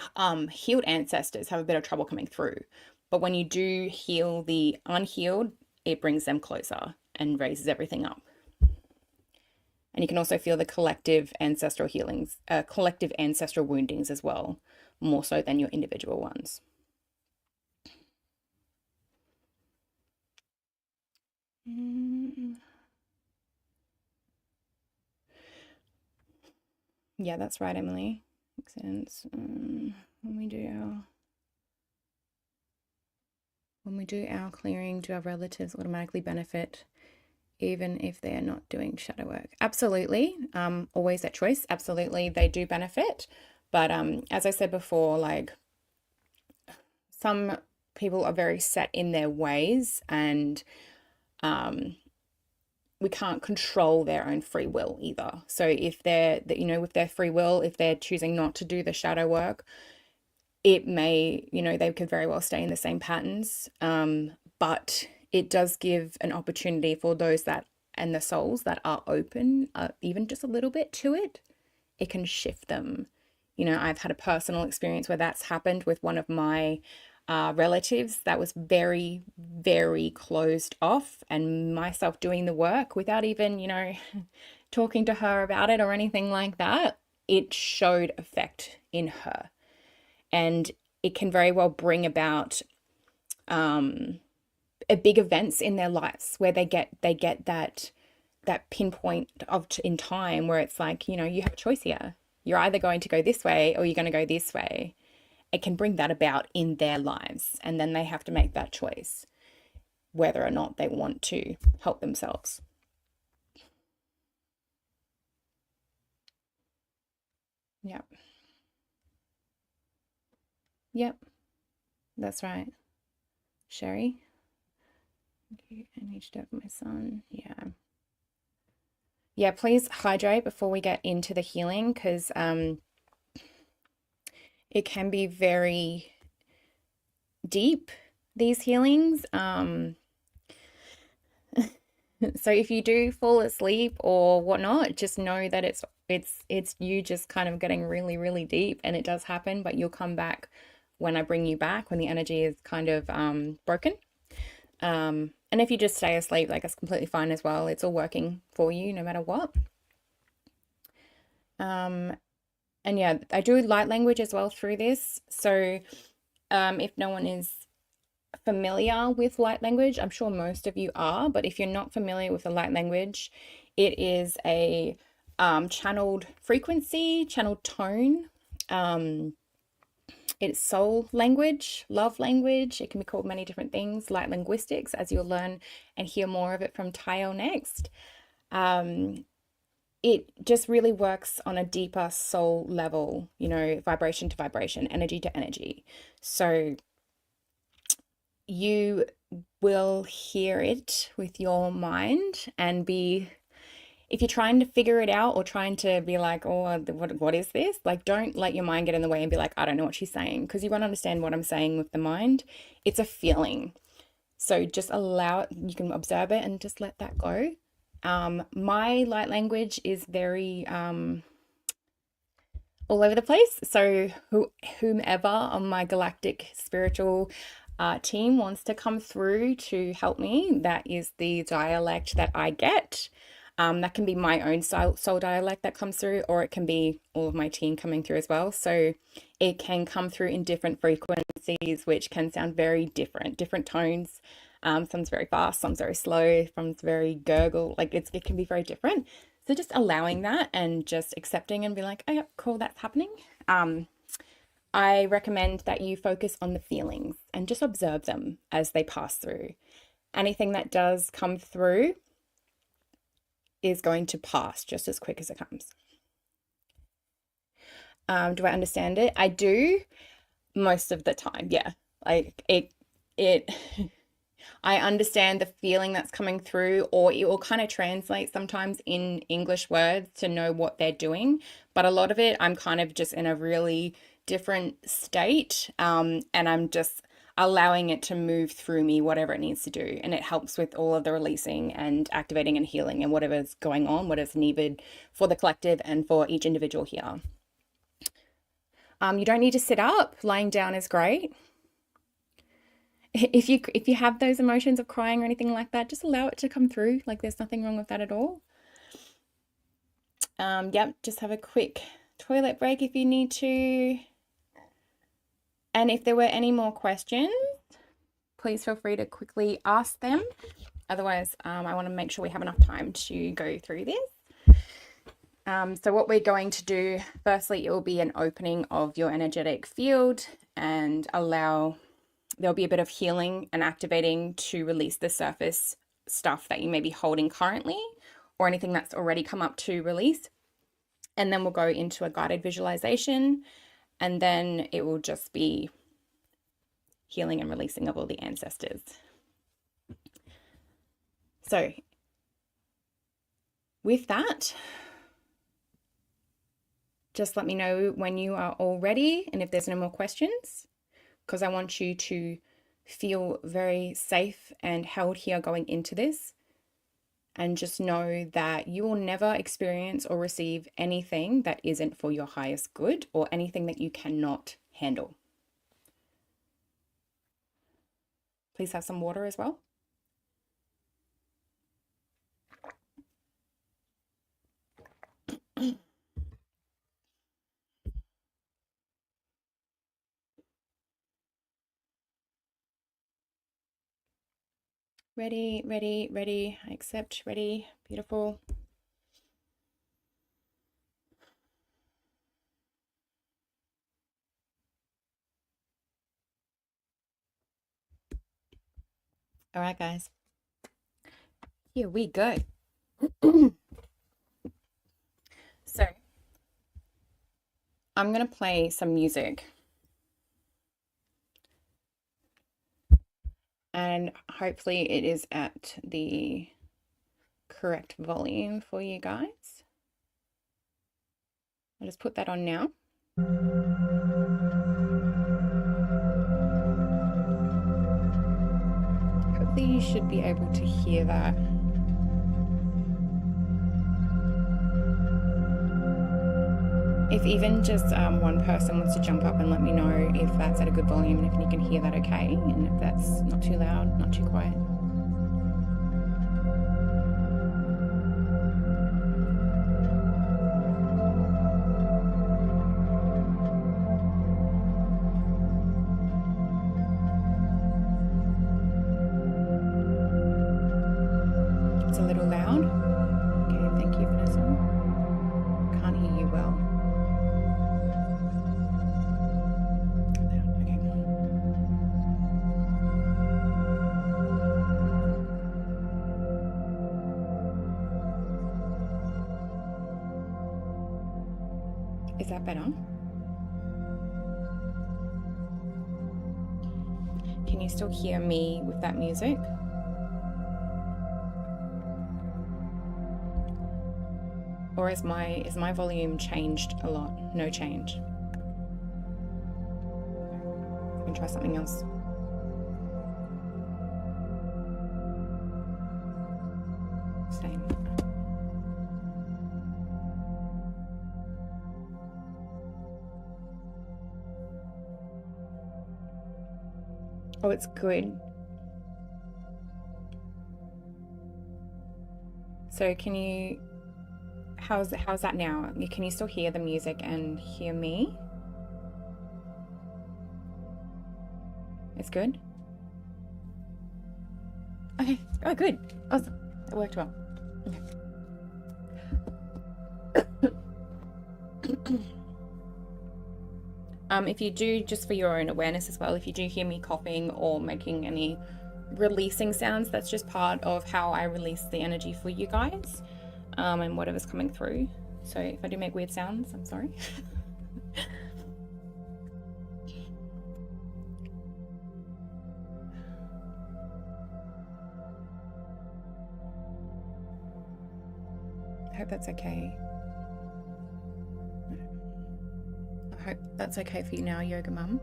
healed ancestors have a bit of trouble coming through. But when you do heal the unhealed, it brings them closer and raises everything up. And you can also feel the collective ancestral healings, collective ancestral woundings as well, more so than your individual ones. Yeah, that's right, Emily. Makes sense. When we do our clearing, do our relatives automatically benefit even if they are not doing shadow work? Absolutely. Always that choice. Absolutely, they do benefit. But as I said before, like some people are very set in their ways, and we can't control their own free will either. So if they're, you know, with their free will, if they're choosing not to do the shadow work, it may, you know, they could very well stay in the same patterns. But it does give an opportunity for those that, and the souls that are open, even just a little bit to it, it can shift them. You know, I've had a personal experience where that's happened with one of my relatives that was very, very closed off, and myself doing the work without even, you know, talking to her about it or anything like that, it showed effect in her. And it can very well bring about big events in their lives where they get that pinpoint of in time where it's like, you know, you have a choice here. You're either going to go this way or you're going to go this way. It can bring that about in their lives, and then they have to make that choice whether or not they want to help themselves. Yep. Yep. That's right. Sherry? I need to do it for my son. Yeah. Yeah, please hydrate before we get into the healing, because it can be very deep, these healings. So if you do fall asleep or whatnot, just know that it's you just kind of getting really, really deep, and it does happen, but you'll come back when I bring you back, when the energy is kind of broken. And if you just stay asleep, like, it's completely fine as well. It's all working for you no matter what. And yeah, I do light language as well through this. So if no one is familiar with light language, I'm sure most of you are, but if you're not familiar with the light language, it is a channeled frequency, channeled tone. It's soul language, love language. It can be called many different things, light linguistics, as you'll learn and hear more of it from Tayo next. It just really works on a deeper soul level, you know, vibration to vibration, energy to energy. So you will hear it with your mind and be, if you're trying to figure it out or trying to be like, oh, what is this? Like, don't let your mind get in the way and be like, I don't know what she's saying, because you won't understand what I'm saying with the mind. It's a feeling. So just allow it, you can observe it and just let that go. My light language is very all over the place. So whomever on my galactic spiritual team wants to come through to help me, that is the dialect that I get. That can be my own soul dialect that comes through, or it can be all of my team coming through as well. So it can come through in different frequencies, which can sound very different tones. Some's very fast, some's very slow, some's very gurgle. Like it can be very different. So just allowing that and just accepting and be like, oh, yeah, cool, that's happening. I recommend that you focus on the feelings and just observe them as they pass through. Anything that does come through is going to pass just as quick as it comes. Do I understand it? I do most of the time. Yeah. Like it I understand the feeling that's coming through, or it will kind of translate sometimes in English words to know what they're doing. But a lot of it, I'm kind of just in a really different state. And I'm just allowing it to move through me, whatever it needs to do. And it helps with all of the releasing and activating and healing and whatever's going on, whatever's needed for the collective and for each individual here. You don't need to sit up. Lying down is great. If you have those emotions of crying or anything like that, just allow it to come through. Like there's nothing wrong with that at all. Yep, just have a quick toilet break if you need to. And if there were any more questions, please feel free to quickly ask them. Otherwise, I want to make sure we have enough time to go through this. So what we're going to do, firstly, it will be an opening of your energetic field and there'll be a bit of healing and activating to release the surface stuff that you may be holding currently or anything that's already come up to release. And then we'll go into a guided visualization, and then it will just be healing and releasing of all the ancestors. So with that, just let me know when you are all ready and if there's no more questions, because I want you to feel very safe and held here going into this. And just know that you will never experience or receive anything that isn't for your highest good or anything that you cannot handle. Please have some water as well. Ready, ready, ready. I accept, ready, beautiful. All right, guys. Here we go. So, I'm going to play some music. And hopefully it is at the correct volume for you guys. I'll just put that on now. Hopefully you should be able to hear that. If even just one person wants to jump up and let me know if that's at a good volume and if you can hear that okay, and if that's not too loud, not too quiet. It's a little loud. Okay, thank you, Vanessa. Can't hear you well. Loud, okay. Is that better? Can you still hear me with that music? Or is my volume changed a lot? No change. I can try something else. Same. Oh, it's good. So can you, how's that now? Can you still hear the music and hear me? It's good? Okay. Oh, good. Awesome. It worked well. Okay. If you do, just for your own awareness as well, if you do hear me coughing or making any releasing sounds, that's just part of how I release the energy for you guys, and whatever's coming through. So if I do make weird sounds, I'm sorry. I hope that's okay. I hope that's okay for you now, Yoga Mum.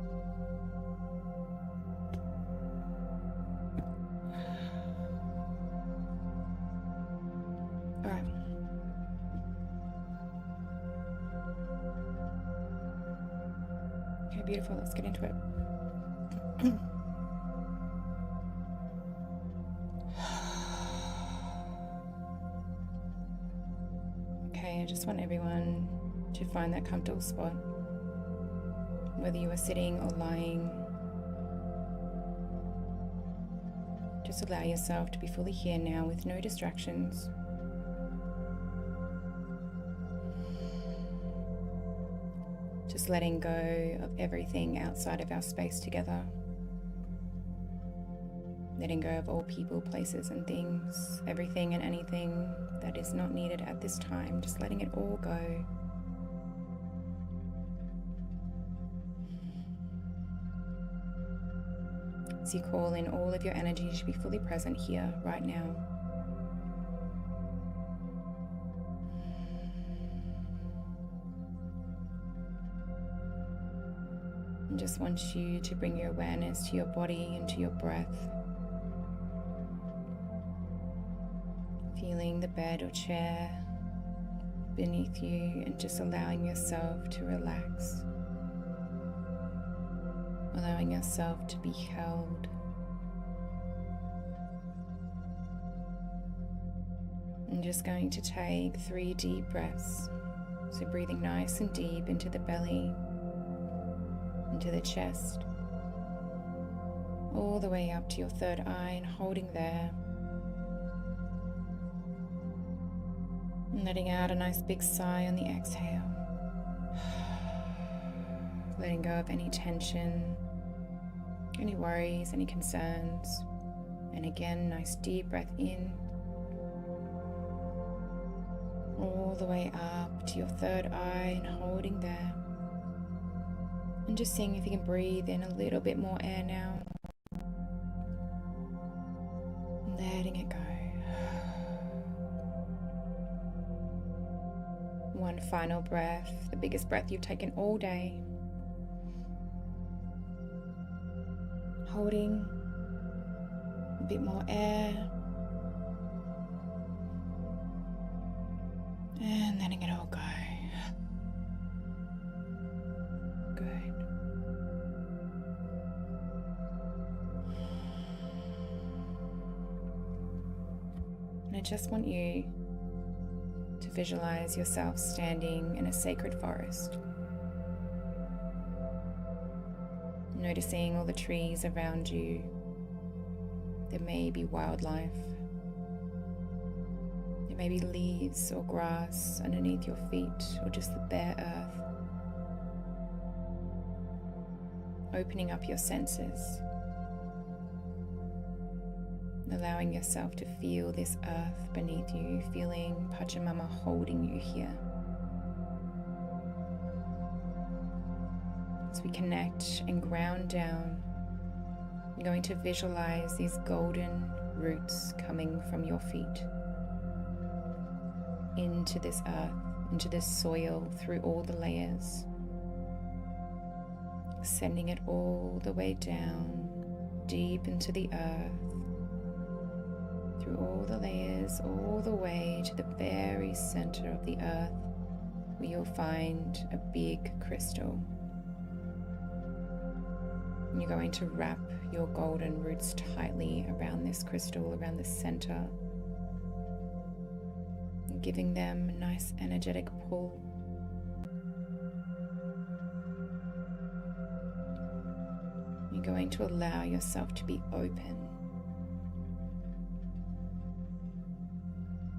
All right. Okay, beautiful. Let's get into it. Okay, I just want everyone to find that comfortable spot. Whether you are sitting or lying, just allow yourself to be fully here now with no distractions. Just letting go of everything outside of our space together. Letting go of all people, places and things, everything and anything that is not needed at this time. Just letting it all go. As you call in all of your energy to be fully present here, right now. I just want you to bring your awareness to your body and to your breath. Feeling the bed or chair beneath you and just allowing yourself to relax. Allowing yourself to be held. I'm just going to take 3 deep breaths. So breathing nice and deep into the belly, into the chest, all the way up to your third eye and holding there. And letting out a nice big sigh on the exhale. Letting go of any tension, any worries, any concerns. And again, nice deep breath in. All the way up to your third eye and holding there. And just seeing if you can breathe in a little bit more air now. Letting it go. One final breath, the biggest breath you've taken all day. Holding a bit more air. And letting it all go. Good. And I just want you to visualize yourself standing in a sacred forest. Noticing all the trees around you. There may be wildlife. There may be leaves or grass underneath your feet, or just the bare earth. Opening up your senses. Allowing yourself to feel this earth beneath you, feeling Pachamama holding you here. As we connect and ground down, you're going to visualize these golden roots coming from your feet into this earth, into this soil, through all the layers, sending it all the way down, deep into the earth, through all the layers, all the way to the very center of the earth, where you'll find a big crystal. And you're going to wrap your golden roots tightly around this crystal, around the center, and giving them a nice energetic pull. You're going to allow yourself to be open.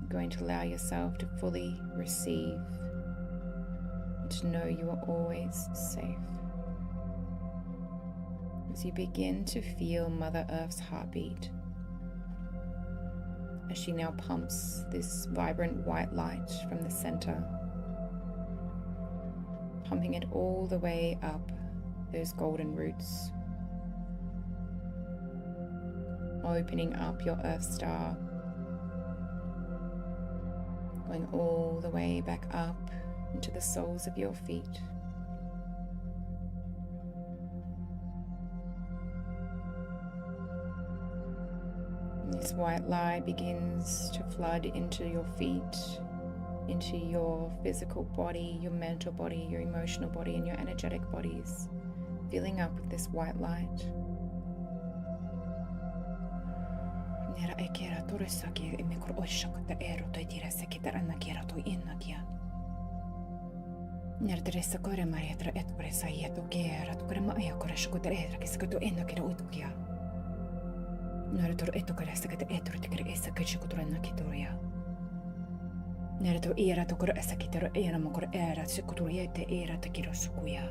Going to allow yourself to fully receive and to know you are always safe. As you begin to feel Mother Earth's heartbeat, as she now pumps this vibrant white light from the center, pumping it all the way up those golden roots, opening up your Earth Star, going all the way back up into the soles of your feet. And this white light begins to flood into your feet, into your physical body, your mental body, your emotional body, and your energetic bodies, filling up with this white light. Nera ekera toresaki emikor oshakta ero to tira sekita anakera to inakia. Ner teresa kore marietra et presa yeto kera to kore maia kore shukota era kiskato inakera utukia. Ner tor eto kore sekata etro tikere esa kishikutra nakitoria. Ner to era to kore esakitero era mokor era shikutra yete era takiro sukuya.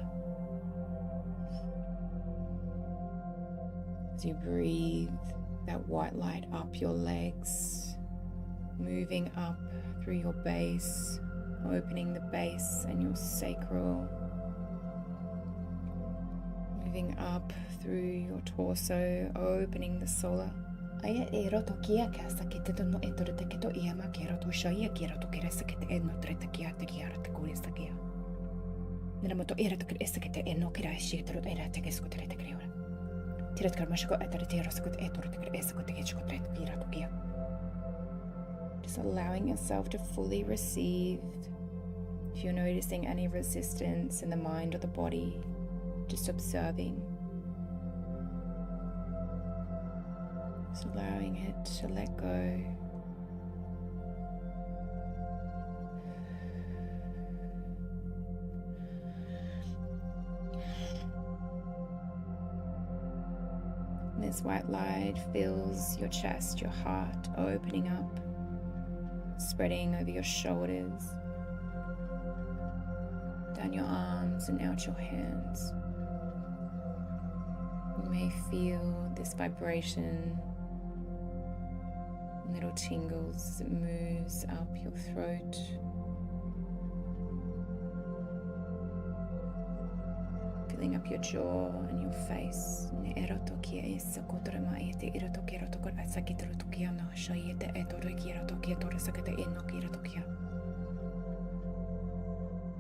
As you breathe that white light up your legs, moving up through your base, opening the base and your sacral, Moving up through your torso, opening the solar. Aya eroto kia kasa kete no etore teketo iama keroto shaya keroto keresa kete eno treta kia te kia te kurisa kia. Neramoto eroto keresa kete eno kira shitro era te kesko treta kriora. Tirat karmashko etore terosa kete etore te keresa kete kechko treta kia to kia. Just allowing yourself to fully receive. If you're noticing any resistance in the mind or the body, just observing. Just allowing it to let go. This white light fills your chest, your heart, opening up, spreading over your shoulders, down your arms and out your hands. You may feel this vibration, little tingles as it moves up your throat. Filling up your jaw and your face.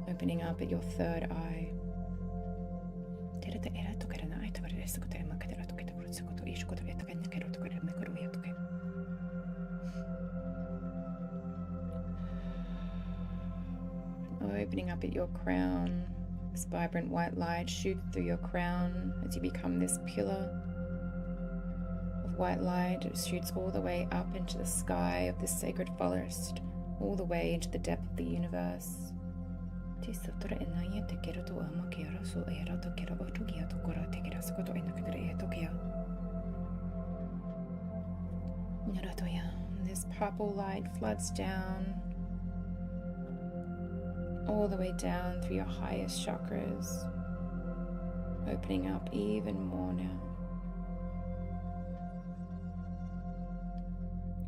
Opening up at your third eye. Opening up at your crown. This vibrant white light shoots through your crown as you become this pillar of white light. It shoots all the way up into the sky of this sacred forest, all the way into the depth of the universe. This purple light floods down, all the way down through your highest chakras, opening up even more now.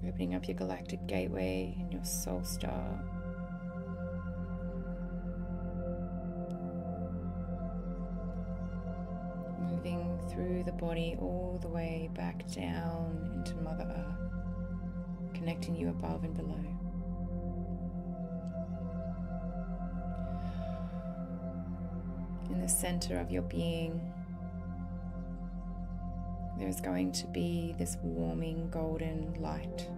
Opening up your galactic gateway and your soul star. Moving through the body all the way back down into Mother Earth, connecting you above and below. In the center of your being, there's going to be this warming golden light,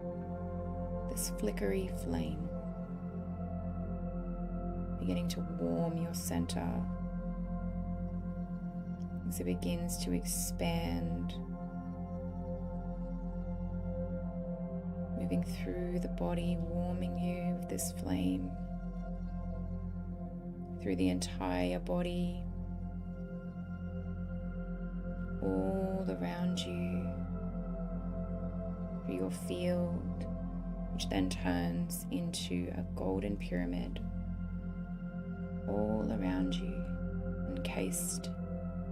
this flickery flame, beginning to warm your center as it begins to expand, moving through the body, warming you with this flame, through the entire body, all around you, through your field, which then turns into a golden pyramid all around you. Encased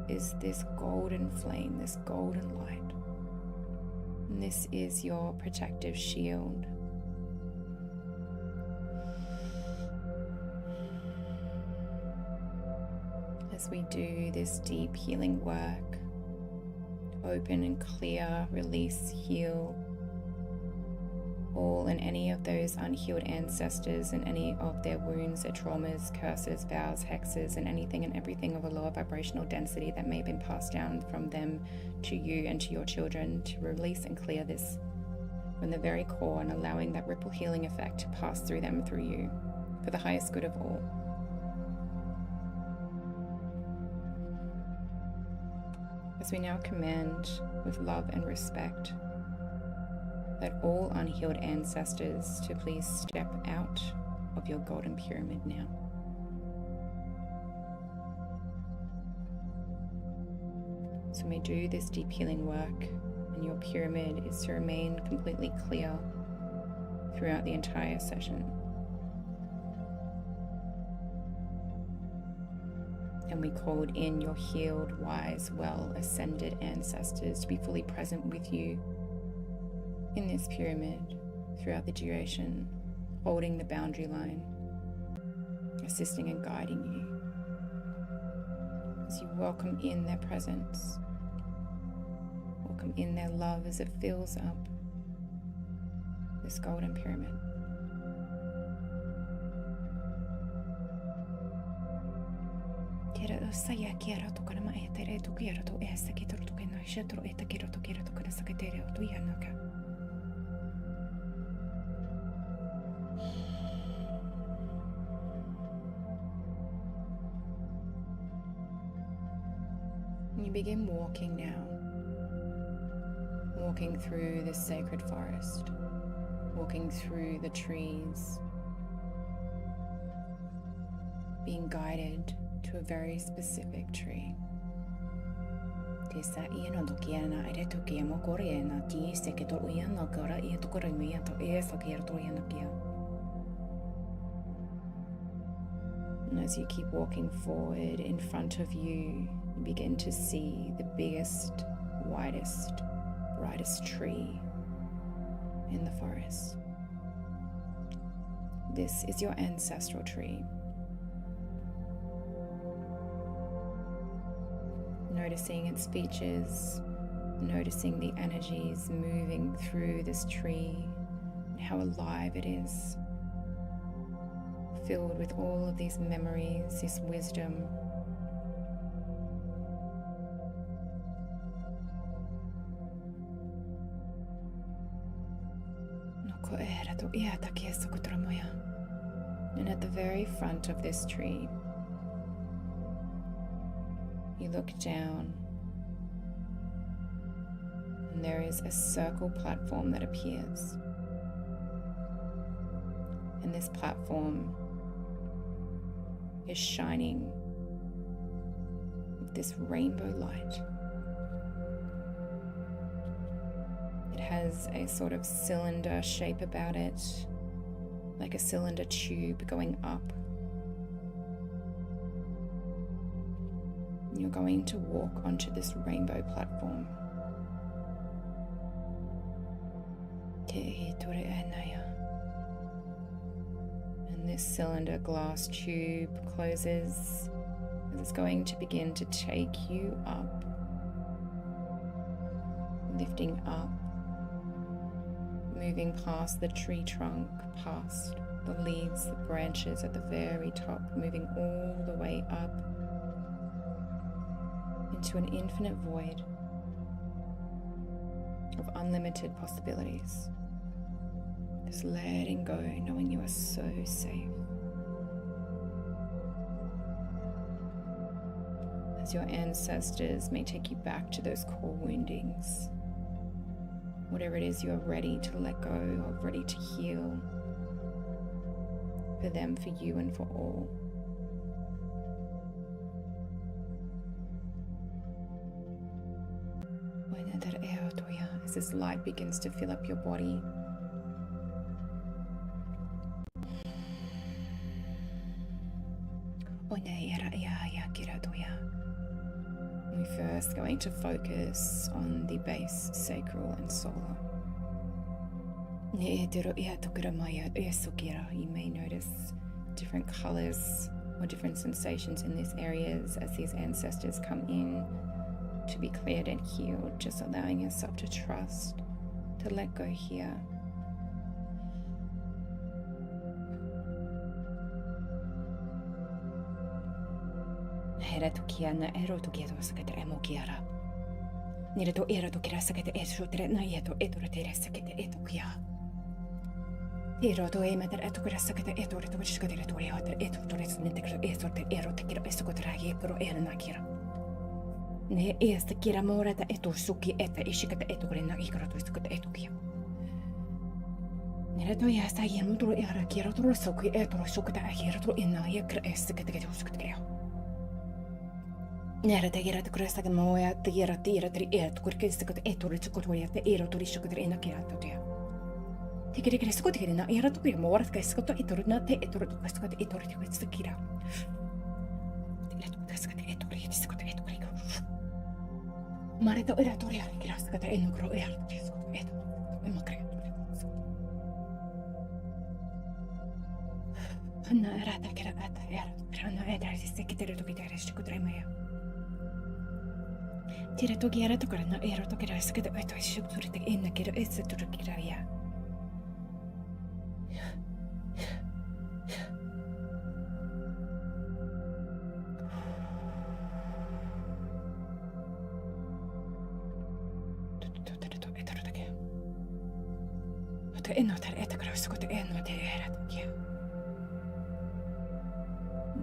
is this golden flame, this golden light. And this is your protective shield. As we do this deep healing work, open and clear, release, heal all and any of those unhealed ancestors and any of their wounds, their traumas, curses, vows, hexes, and anything and everything of a lower vibrational density that may have been passed down from them to you and to your children, to release and clear this from the very core and allowing that ripple healing effect to pass through them, through you, for the highest good of all. As we now command with love and respect that all unhealed ancestors to please step out of your golden pyramid now. So we do this deep healing work, and your pyramid is to remain completely clear throughout the entire session. And we called in your healed, wise, well ascended ancestors to be fully present with you in this pyramid throughout the duration, holding the boundary line, assisting and guiding you. as you welcome in their presence, welcome in their love as it fills up this golden pyramid. You begin walking now, walking through this sacred forest, walking through the trees, being guided to a very specific tree. And as you keep walking forward, in front of you, you begin to see the biggest, widest, brightest tree in the forest. This is your ancestral tree. Noticing its features, noticing the energies moving through this tree, and how alive it is, filled with all of these memories, this wisdom. And at the very front of this tree, you look down, and there is a circle platform that appears. And this platform is shining with this rainbow light. It has a sort of cylinder shape about it, like a cylinder tube going up. You're going to walk onto this rainbow platform. And this cylinder glass tube closes as it's going to begin to take you up, lifting up, moving past the tree trunk, past the leaves, the branches at the very top, moving all the way up into an infinite void of unlimited possibilities. Just letting go, knowing you are so safe. As your ancestors may take you back to those core woundings, whatever it is you are ready to let go of, ready to heal, for them, for you, and for all. As this light begins to fill up your body, we're first going to focus on the base, sacral and solar. You may notice different colors or different sensations in these areas as these ancestors come in to be cleared and healed, just allowing yourself to trust, to let go here. Ne esta kira morata etur suki eta ishikata eturina ikratuskata etukia. Nereto yasta yemutru era kira turu suki etur sukata akira ina yakra estikata getuskata. Nereta kira tukresta moya tira tri et kurkistikata etur sukutoya te ero turishukata ina kira totia. Tikiri sukutina era tukia morat kaiskata eturna te etur tukasukata etur tikira. Tikira etur yiskata etur. Marito era toria kiraskata enukro era tiskota eto emakreto. Anna era ta kira ata era krana era sisekitero to kitare shikutremaya. Tira tokiera tokara na ero tokera sakata eto shukturite inna kira eseturikira ya.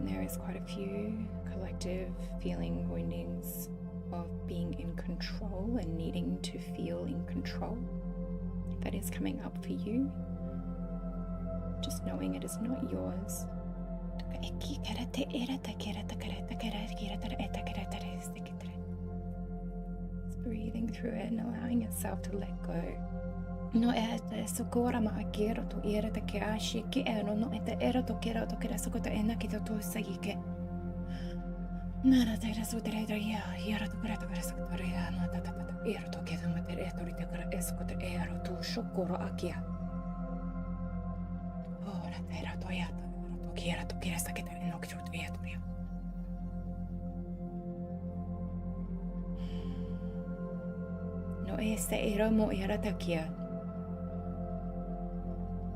There is quite a few collective feeling woundings of being in control and needing to feel in control. If that is coming up for you, just knowing it is not yours. Just breathing through it and allowing yourself to let go. No ete sokora ma kero to era te ke ashi ke ero no ete era to kera sokota ena ki to sagike. Nara te rasu te re ya yara to kera saktora ya no ta ero to ke ma te eto ri te kara esokota ero to shokoro akia. Ora te ra to ya to kera saketa no ki to ya to ya. No este ero mo era ta kia.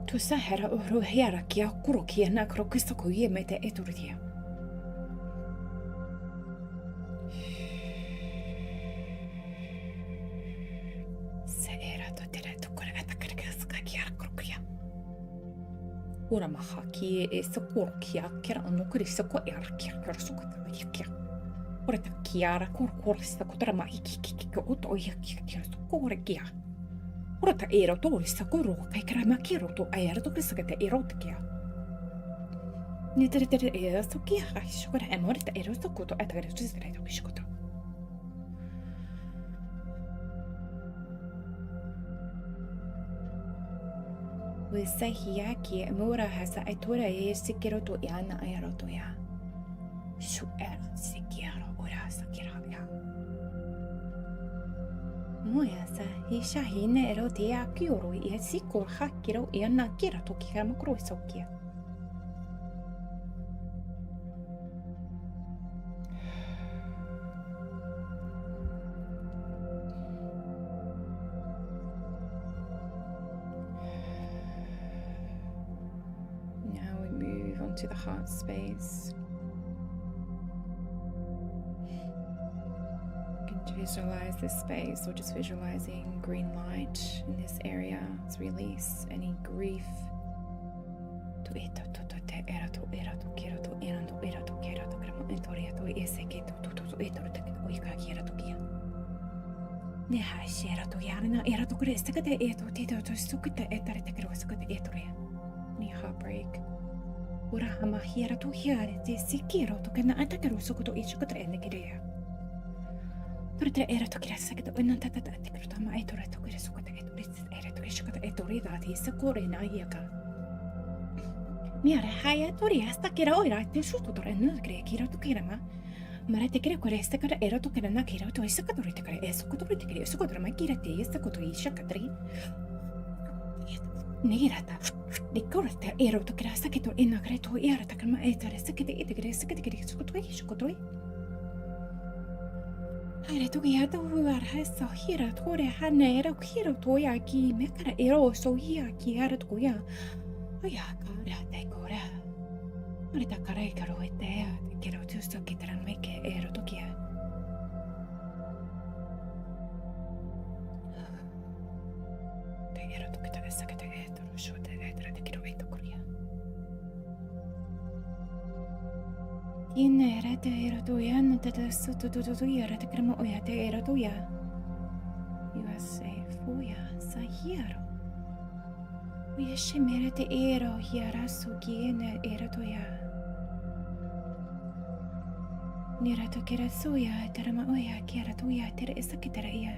Tu sahara oro hera kia kuro kia na krokista ko ye mete eturdia. Se era to tere to kore atakara ska kia krokia. Ora maha ki e sokoro kia kera no kuri soko era kia kera soko ta kia. Ora ta kia kor sta kotra ma iki oto ya kia soko kia. Ora ta ero to risa koro kai kara makiro to aero to risa kete ero te kia. Ni tere ero to kia hai shokora emore ta ero to koto atagare to risa to kishikoto. Wisa hia ki emora hasa aitora e sikiro to yana aero to ya. Shu era sikiro ora sakira ya. Moja sa hisha hine ero te a kioro I sikor hakiro I ana kira to kira makro sokia. Now we move on to the heart space. Visualize this space or just visualizing green light in this area to release any grief. Heartbreak. Turte era to kira sakit o nanta tata tikruta ma ai turte kira sukota eturis era to kishkota eturida ti sakore na yaka. Miare haya tori hasta kira oira te shuto tor en kire kira to kira ma. Mara te kira kore esta kara era to kira na kira to sakatori te kira esokotori te kira esokotora ma kira te sakotori shakatri. Nirata. Dikorta era to kira sakito ina kare to era ta kama etare sakite itigre sakite kira sokotoi. Aire tukia to huar hesa hira tore hane era hiro toya ki mekara ero so hia ki ara toya. Oya kara te kora. Ore ta kara karo ete te kero tusto ki tranmeke ero tokia. Te ero tokita sakete etro shote etra te kiro eto koria. Tiene era te era toya no te soto era te cremo oya te era toya. You are safe oya sa hiro. Oya shemere te ero hiara so kiene era toya. Nira to kera soya terama oya kiara toya tere esakitera ya.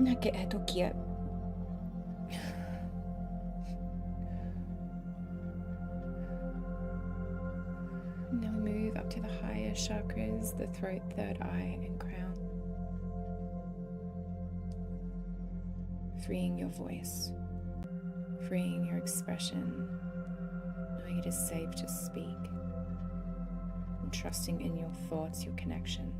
Nake atokia. Now move up to the higher chakras, the throat, third eye, and crown. Freeing your voice. freeing your expression, knowing it is safe to speak, and trusting in your thoughts, your connection.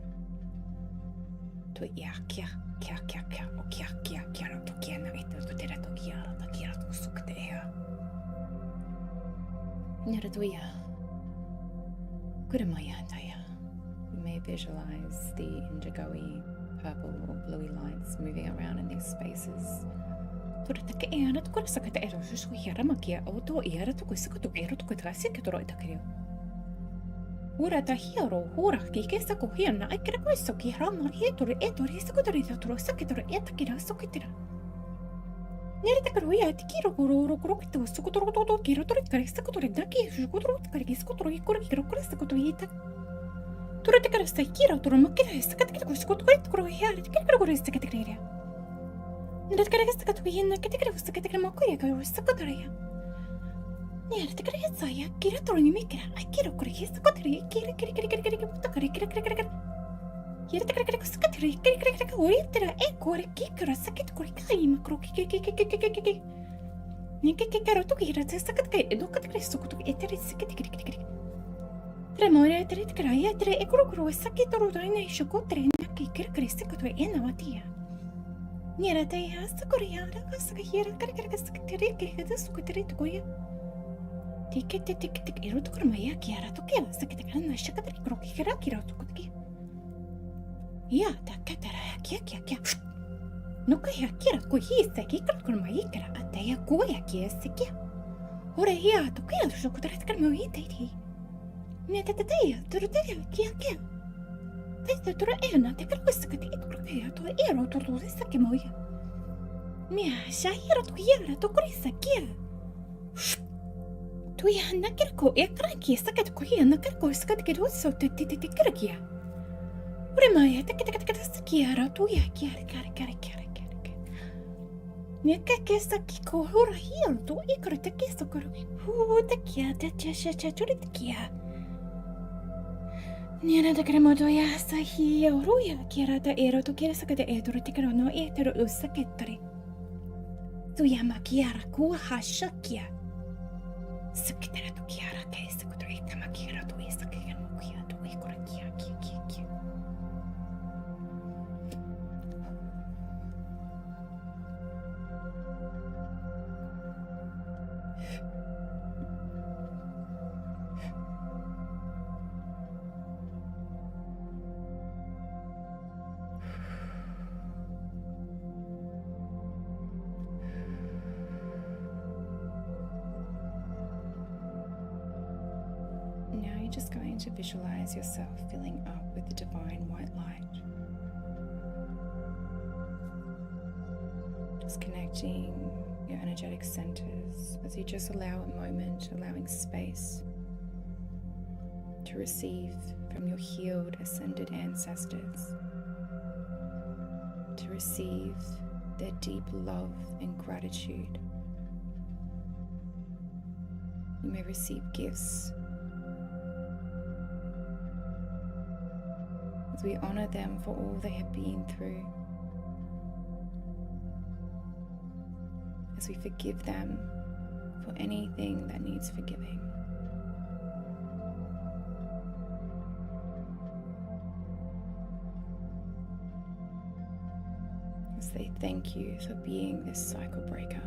You may visualize the indigo-y, purple or bluey lights moving around in these spaces. Now you're just going to visualize yourself filling up with the divine white light. Just connecting your energetic centers as you just allow a moment, allowing space to receive from your healed, ascended ancestors, to receive their deep love and gratitude. You may receive gifts as we honor them for all they have been through, as we forgive them for anything that needs forgiving. As they thank you for being this cycle breaker.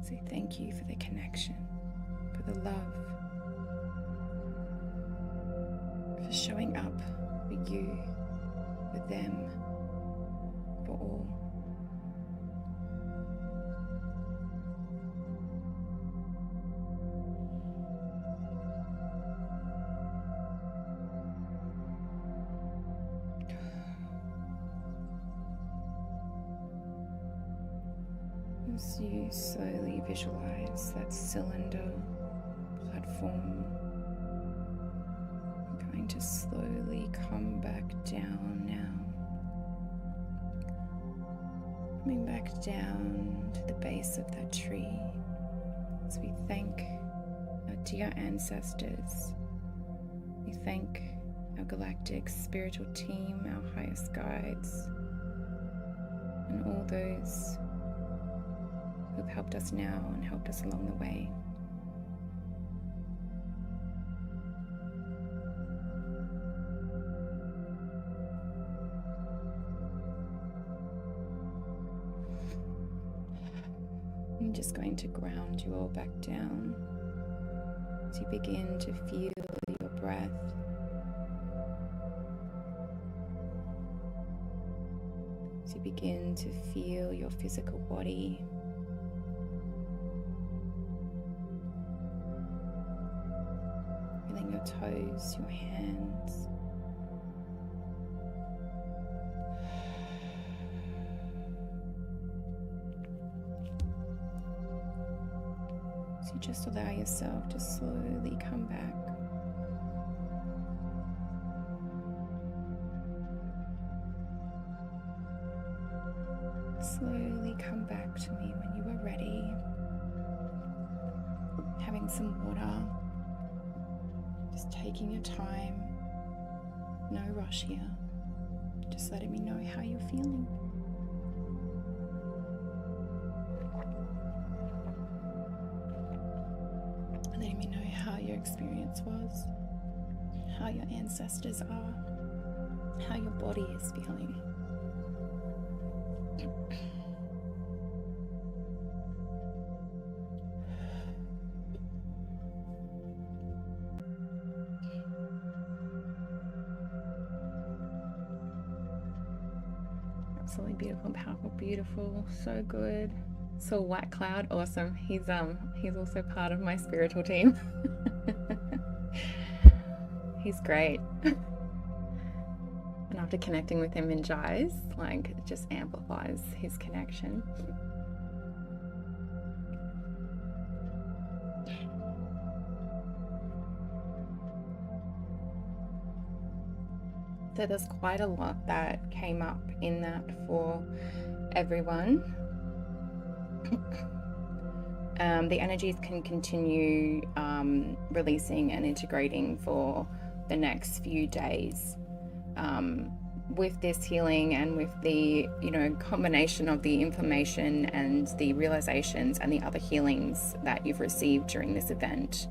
Say thank you for the connection, for the love, for showing up for you, for them, for all. As you slowly visualize that cylinder platform, I'm going to slowly come back down now. Coming back down to the base of that tree as we thank our dear ancestors. We thank our galactic spiritual team, our highest guides, and all those who've helped us now and helped us along the way. I'm just going to ground you all back down as you begin to feel your breath. As you begin to feel your physical body. Feeling your toes, your hands. So just allow yourself to slowly come back. Slowly come back to me when you are ready. Having some water. Just taking your time. No rush here. Just letting me know how you're feeling. Letting me know how your experience was, how your ancestors are, how your body is feeling. Absolutely beautiful and powerful, beautiful, so good. So White Cloud, awesome. He's also part of my spiritual team. He's great. And after connecting with him in Jais, like, it just amplifies his connection. So there's quite a lot that came up in that for everyone. The energies can continue releasing and integrating for the next few days. With this healing and with the, combination of the information and the realizations and the other healings that you've received during this event.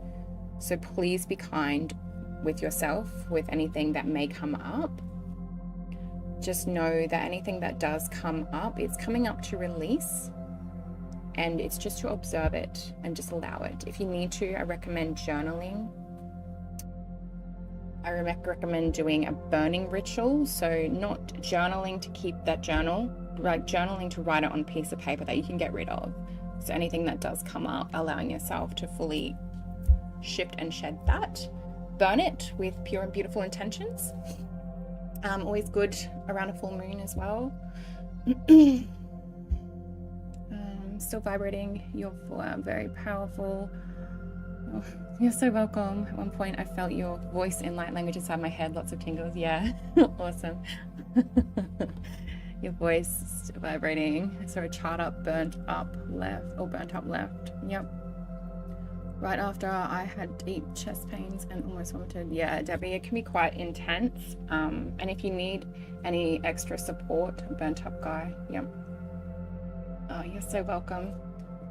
So please be kind with yourself with anything that may come up. Just know that anything that does come up, it's coming up to release. And it's just to observe it and just allow it. If you need to, I recommend journaling. I recommend doing a burning ritual. So not journaling to keep that journal, like journaling to write it on a piece of paper that you can get rid of. So anything that does come up, allowing yourself to fully shift and shed that. Burn it with pure and beautiful intentions. Always good around a full moon as well. Still vibrating. You're very powerful. Oh, you're so welcome. At one point I felt your voice in light language inside my head. Lots of tingles. Yeah. Awesome. Your voice still vibrating. I saw a chart up, burnt up left. Yep. Right after I had deep chest pains and almost vomited. Yeah, Debbie, it can be quite intense. And if you need any extra support, burnt up guy. Yep. Oh, you're so welcome.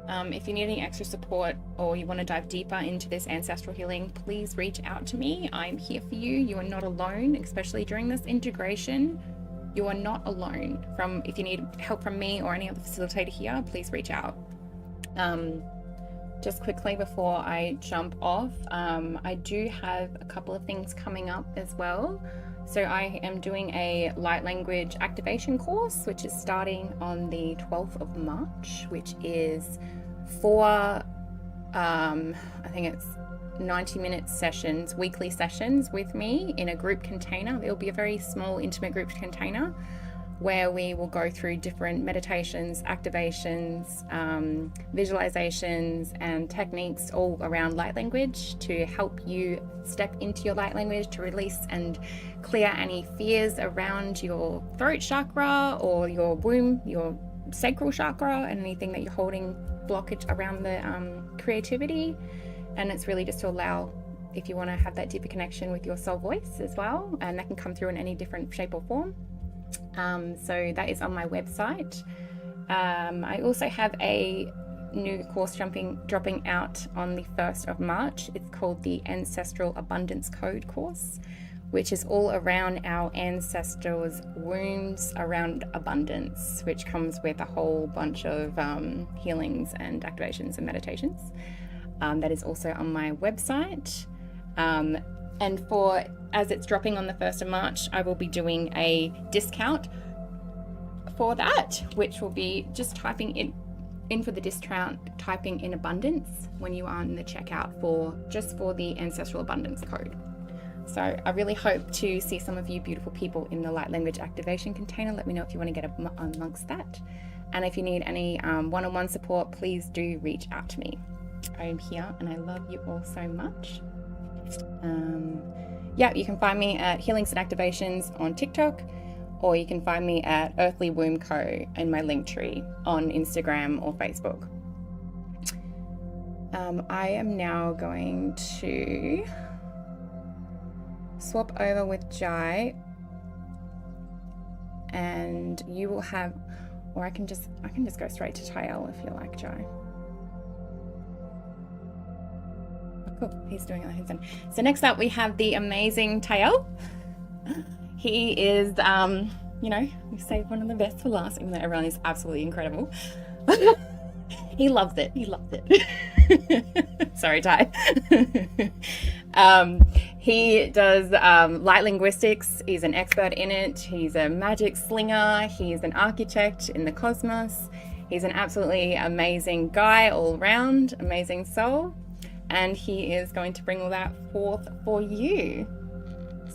If you need any extra support or you want to dive deeper into this ancestral healing, please reach out to me. I'm here for you. You are not alone, especially during this integration. You are not alone. If you need help from me or any other facilitator here, please reach out. Just quickly before I jump off, I do have a couple of things coming up as well. So I am doing a light language activation course, which is starting on the 12th of March, which is 4, I think it's 90-minute sessions, weekly sessions with me in a group container. It will be a very small, intimate group container where we will go through different meditations, activations, visualizations, and techniques all around light language to help you step into your light language, to release and clear any fears around your throat chakra or your womb, your sacral chakra, and anything that you're holding blockage around the creativity. And it's really just to allow if you want to have that deeper connection with your soul voice as well, and that can come through in any different shape or form. So that is on my website. I also have a new course dropping out on the 1st of March. It's called the Ancestral Abundance Code course, which is all around our ancestors' wombs around abundance, which comes with a whole bunch of healings and activations and meditations. That is also on my website. And as it's dropping on the 1st of March, I will be doing a discount for that, which will be just typing in for the discount, typing in abundance when you are in the checkout for the Ancestral Abundance Code. So I really hope to see some of you beautiful people in the light language activation container. Let me know if you want to get amongst that. And if you need any one-on-one support, please do reach out to me. I am here and I love you all so much. Yeah, you can find me at Healings and Activations on TikTok, or you can find me at Earthly Womb Co. in my link tree on Instagram or Facebook. I am now going to swap over with Jai, and you will have, or I can just go straight to Tael if you like, Jai. Cool, he's doing it on his own. So next up we have the amazing Tael. He is, we saved one of the best for last, even though everyone is absolutely incredible. He loves it. Sorry, Ty. He does light linguistics. He's an expert in it. He's a magic slinger. He's an architect in the cosmos. He's an absolutely amazing guy all around, amazing soul. And he is going to bring all that forth for you.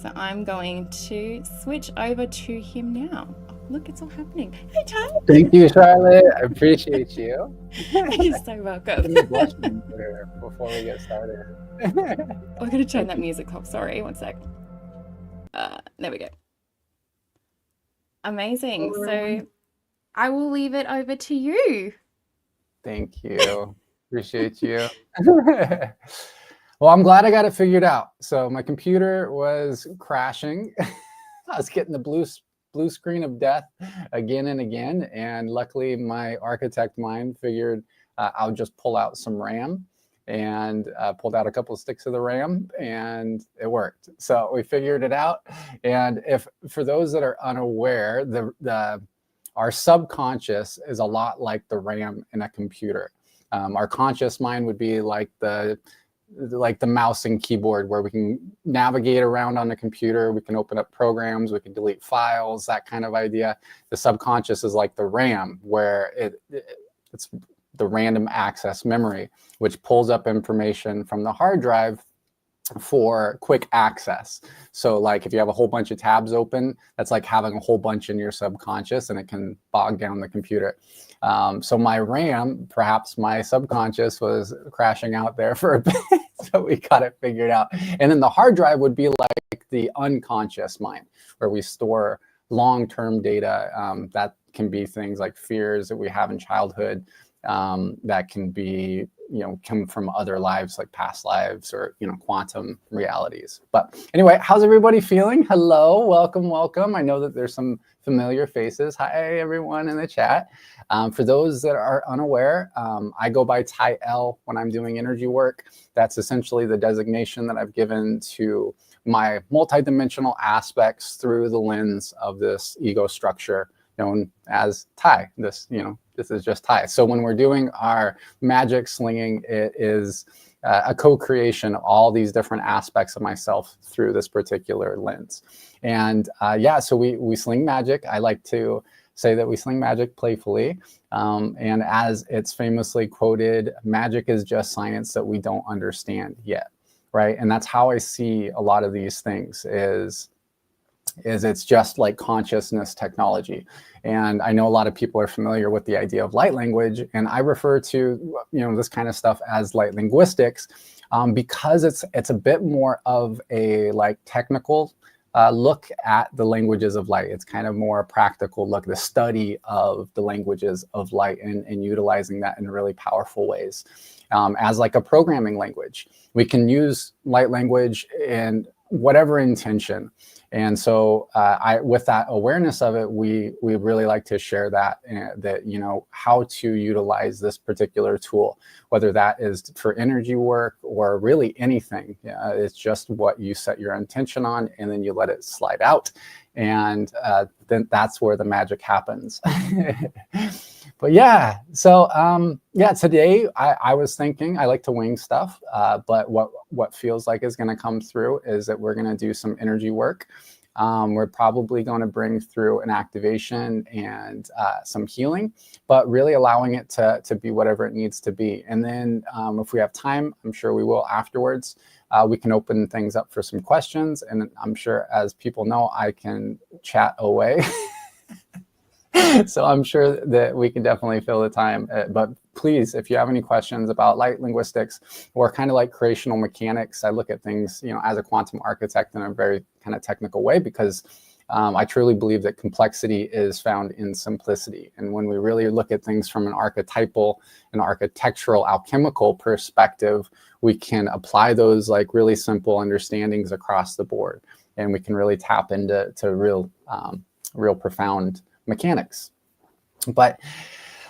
So I'm going to switch over to him now. Oh, look, it's all happening. Hey, Ty. Thank you, Charlotte. I appreciate you. You're so welcome. Before we get started. We're going to turn that music off. Sorry, one sec. There we go. Amazing. So I will leave it over to you. Thank you. Appreciate you. Well, I'm glad I got it figured out. So my computer was crashing. I was getting the blue screen of death again and again. And luckily my architect mind figured I'll just pull out some RAM, and pulled out a couple of sticks of the RAM, and it worked. So we figured it out. And for those that are unaware, our subconscious is a lot like the RAM in a computer. Our conscious mind would be like the mouse and keyboard, where we can navigate around on the computer, we can open up programs, we can delete files, that kind of idea. The subconscious is like the RAM, where it's the random access memory, which pulls up information from the hard drive for quick access. So like if you have a whole bunch of tabs open, that's like having a whole bunch in your subconscious, and it can bog down the computer. So my RAM, perhaps my subconscious, was crashing out there for a bit. So we got it figured out. And then the hard drive would be like the unconscious mind, where we store long-term data. That can be things like fears that we have in childhood, that can be, come from other lives, like past lives, or, quantum realities. But anyway, how's everybody feeling? Hello, welcome. I know that there's some familiar faces. Hi, everyone in the chat. For those that are unaware, I go by Tael when I'm doing energy work. That's essentially the designation that I've given to my multidimensional aspects through the lens of this ego structure known as Ty. This is just Ty. So when we're doing our magic slinging, it is a co-creation of all these different aspects of myself through this particular lens. And so we sling magic. I like to say that we sling magic playfully. And as it's famously quoted, magic is just science that we don't understand yet, right? And that's how I see a lot of these things is it's just like consciousness technology. And I know a lot of people are familiar with the idea of light language, and I refer to this kind of stuff as light linguistics, because it's a bit more of a like technical look at the languages of light. It's kind of more practical look, the study of the languages of light, and utilizing that in really powerful ways. As like a programming language, we can use light language in whatever intention. And so with that awareness of it, we really like to share that, how to utilize this particular tool, whether that is for energy work or really anything. It's just what you set your intention on, and then you let it slide out. And then that's where the magic happens. But yeah, so today I was thinking, I like to wing stuff, but what feels like is going to come through is that we're going to do some energy work. We're probably going to bring through an activation and some healing, but really allowing it to be whatever it needs to be. And then if we have time, I'm sure we will afterwards, we can open things up for some questions. And I'm sure, as people know, I can chat away. So I'm sure that we can definitely fill the time. But please, if you have any questions about light linguistics or kind of like creational mechanics, I look at things, as a quantum architect in a very kind of technical way, because I truly believe that complexity is found in simplicity. And when we really look at things from an archetypal and architectural alchemical perspective, we can apply those like really simple understandings across the board. And we can really tap into real profound mechanics. But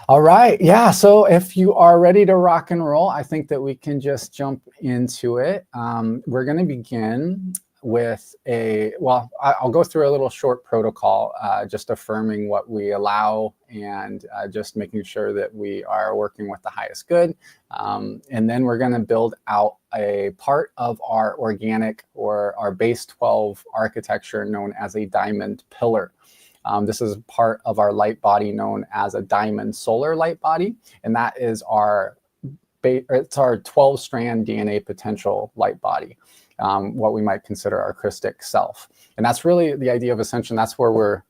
all right, yeah, so if you are ready to rock and roll, I think that we can just jump into it. We're going to begin with I'll go through a little short protocol, just affirming what we allow, and just making sure that we are working with the highest good. And then we're going to build out a part of our organic or our base 12 architecture known as a diamond pillar. This is part of our light body known as a diamond solar light body, and that is it's our 12-strand DNA potential light body, what we might consider our Christic self. And that's really the idea of ascension. That's where we're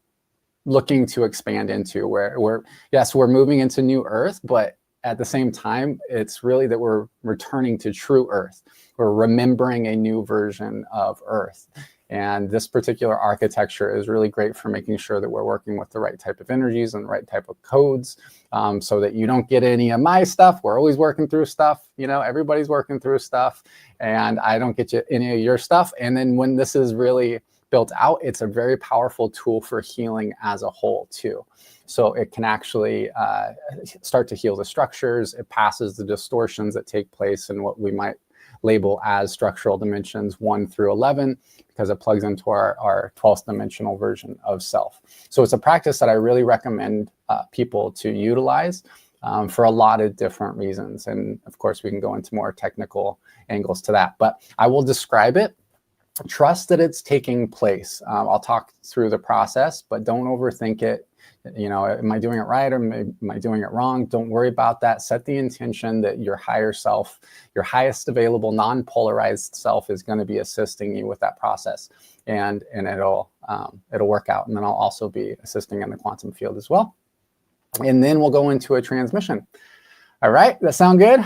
looking to expand into, where we're moving into new Earth, but at the same time, it's really that we're returning to true Earth. We're remembering a new version of Earth. And this particular architecture is really great for making sure that we're working with the right type of energies and the right type of codes, so that you don't get any of my stuff. We're always working through stuff. Everybody's working through stuff, and I don't get any of your stuff. And then when this is really built out, it's a very powerful tool for healing as a whole too. So it can actually start to heal the structures. It passes the distortions that take place in what we might label as structural dimensions 1 through 11, because it plugs into our 12th dimensional version of self. So it's a practice that I really recommend people to utilize for a lot of different reasons. And of course, we can go into more technical angles to that, but I will describe it. Trust that it's taking place. I'll talk through the process, but don't overthink it. Am I doing it right, or am I doing it wrong? Don't worry about that. Set the intention that your higher self, your highest available non-polarized self, is going to be assisting you with that process, and it'll work out. And then I'll also be assisting in the quantum field as well. And then we'll go into a transmission. All right, that sound good?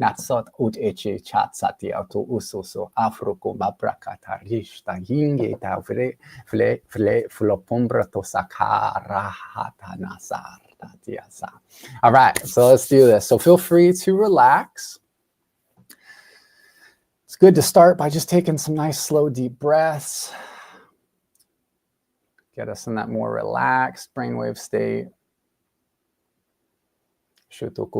Natsot ut echi chatsati auto usoso afroko babrakata rishta hinge ta fle flopombra to sakara hata nasar tatiasa. All right, so let's do this. So feel free to relax. It's good to start by just taking some nice, slow, deep breaths. Get us in that more relaxed brainwave state. And what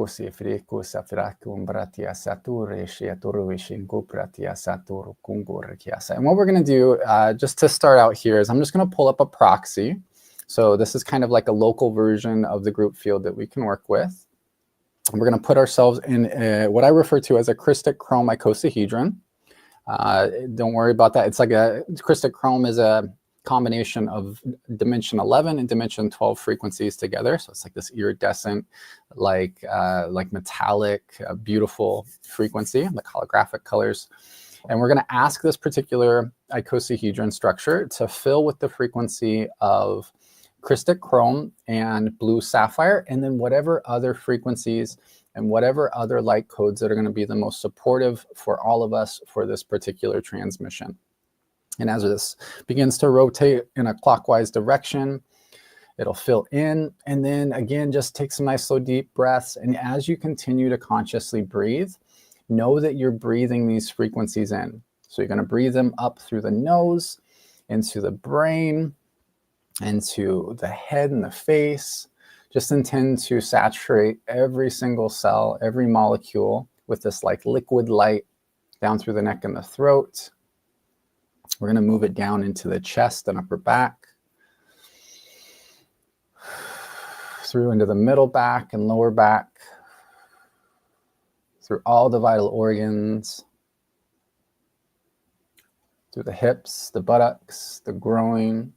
we're going to do, just to start out here, is I'm just going to pull up a proxy. So this is kind of like a local version of the group field that we can work with. And we're going to put ourselves in what I refer to as a Christic chrome icosahedron. Don't worry about that. It's like a Christic chrome is a combination of dimension 11 and dimension 12 frequencies together. So it's like this iridescent, like metallic, beautiful frequency, like holographic colors. And we're going to ask this particular icosahedron structure to fill with the frequency of crystal chrome and blue sapphire, and then whatever other frequencies and whatever other light codes that are going to be the most supportive for all of us for this particular transmission. And as this begins to rotate in a clockwise direction, it'll fill in, and then again, just take some nice slow deep breaths. And as you continue to consciously breathe, know that you're breathing these frequencies in. So you're going to breathe them up through the nose, into the brain, into the head and the face. Just intend to saturate every single cell, every molecule with this like liquid light down through the neck and the throat. We're going to move it down into the chest and upper back, through into the middle back and lower back, through all the vital organs, through the hips, the buttocks, the groin,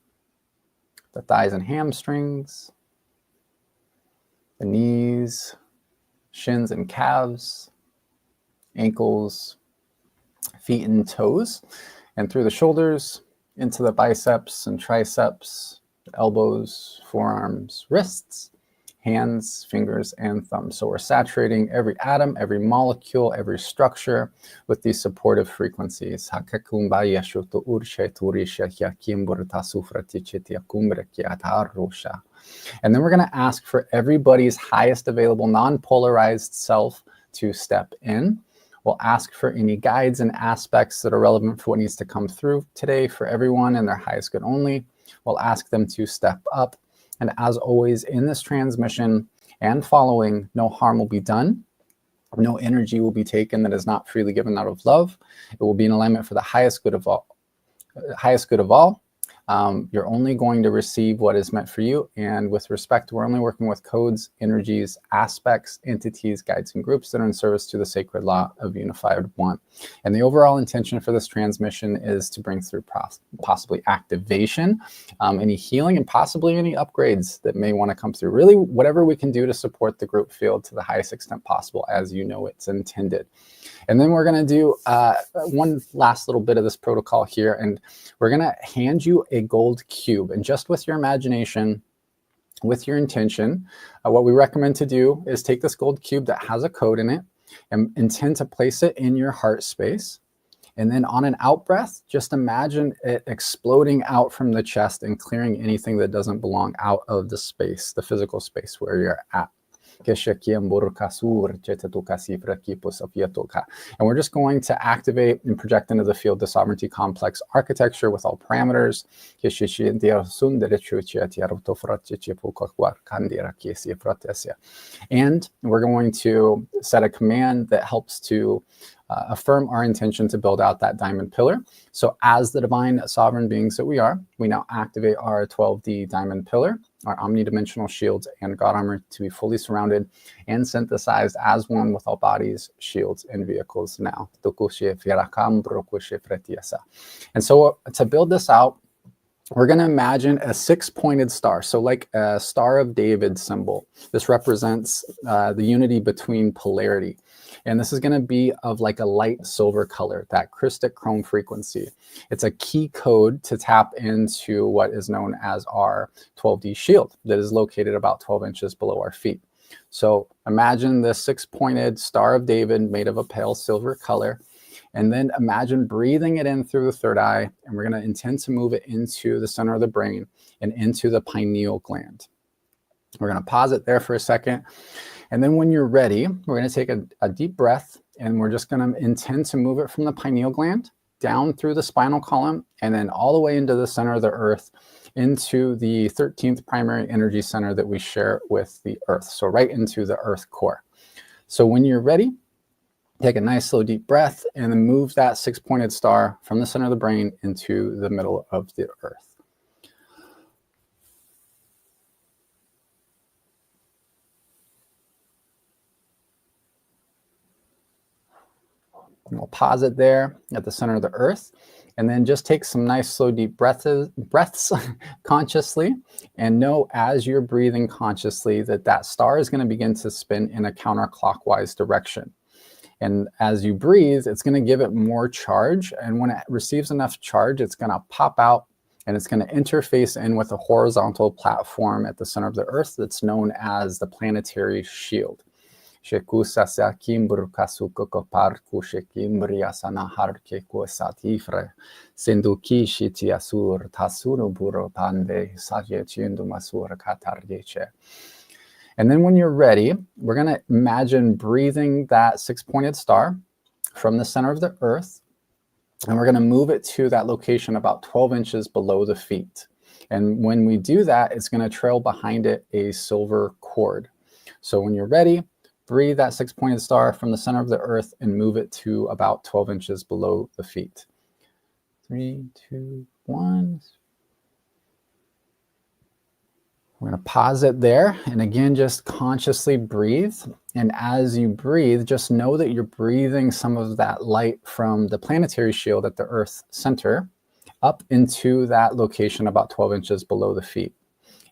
the thighs and hamstrings, the knees, shins and calves, ankles, feet and toes, and through the shoulders, into the biceps and triceps, the elbows, forearms, wrists, hands, fingers, and thumbs. So we're saturating every atom, every molecule, every structure with these supportive frequencies. And then we're going to ask for everybody's highest available non-polarized self to step in. We'll ask for any guides and aspects that are relevant for what needs to come through today for everyone and their highest good only. We'll ask them to step up. And as always in this transmission and following, no harm will be done. No energy will be taken that is not freely given out of love. It will be in alignment for the highest good of all. You're only going to receive what is meant for you. And with respect, we're only working with codes, energies, aspects, entities, guides, and groups that are in service to the sacred law of unified one. And the overall intention for this transmission is to bring through possibly activation, any healing, and possibly any upgrades that may want to come through. Really, whatever we can do to support the group field to the highest extent possible, as you know it's intended. And then we're going to do one last little bit of this protocol here, and we're going to hand you a gold cube. And just with your imagination, with your intention, what we recommend to do is take this gold cube that has a code in it and intend to place it in your heart space. And then on an out breath, just imagine it exploding out from the chest and clearing anything that doesn't belong out of the space, the physical space where you're at. And we're just going to activate and project into the field the sovereignty complex architecture with all parameters. And we're going to set a command that helps to affirm our intention to build out that diamond pillar. So as the divine sovereign beings that we are, we now activate our 12D diamond pillar, our omnidimensional shields and God armor to be fully surrounded and synthesized as one with all bodies, shields, and vehicles now. And so to build this out, we're going to imagine a 6-pointed star. So like a Star of David symbol. This represents the unity between polarity. And this is going to be of like a light silver color, that crystal chrome frequency. It's a key code to tap into what is known as our 12D shield that is located about 12 inches below our feet. So imagine this 6-pointed Star of David made of a pale silver color. And then imagine breathing it in through the third eye. And we're going to intend to move it into the center of the brain and into the pineal gland. We're going to pause it there for a second. And then when you're ready, we're going to take a deep breath, and we're just going to intend to move it from the pineal gland down through the spinal column and then all the way into the center of the earth, into the 13th primary energy center that we share with the earth. So right into the earth core. So when you're ready, take a nice slow deep breath and then move that 6-pointed star from the center of the brain into the middle of the earth. And we'll pause it there at the center of the earth. And then just take some nice, slow, deep breaths consciously. And know as you're breathing consciously that star is going to begin to spin in a counterclockwise direction. And as you breathe, it's going to give it more charge. And when it receives enough charge, it's going to pop out and it's going to interface in with a horizontal platform at the center of the earth that's known as the planetary shield. And then when you're ready, we're going to imagine breathing that 6-pointed star from the center of the earth, and we're going to move it to that location about 12 inches below the feet. And when we do that, it's going to trail behind it a silver cord. So when you're ready, breathe that 6-pointed star from the center of the earth and move it to about 12 inches below the feet. 3, 2, 1. We're going to pause it there. And again, just consciously breathe. And as you breathe, just know that you're breathing some of that light from the planetary shield at the Earth's center up into that location about 12 inches below the feet.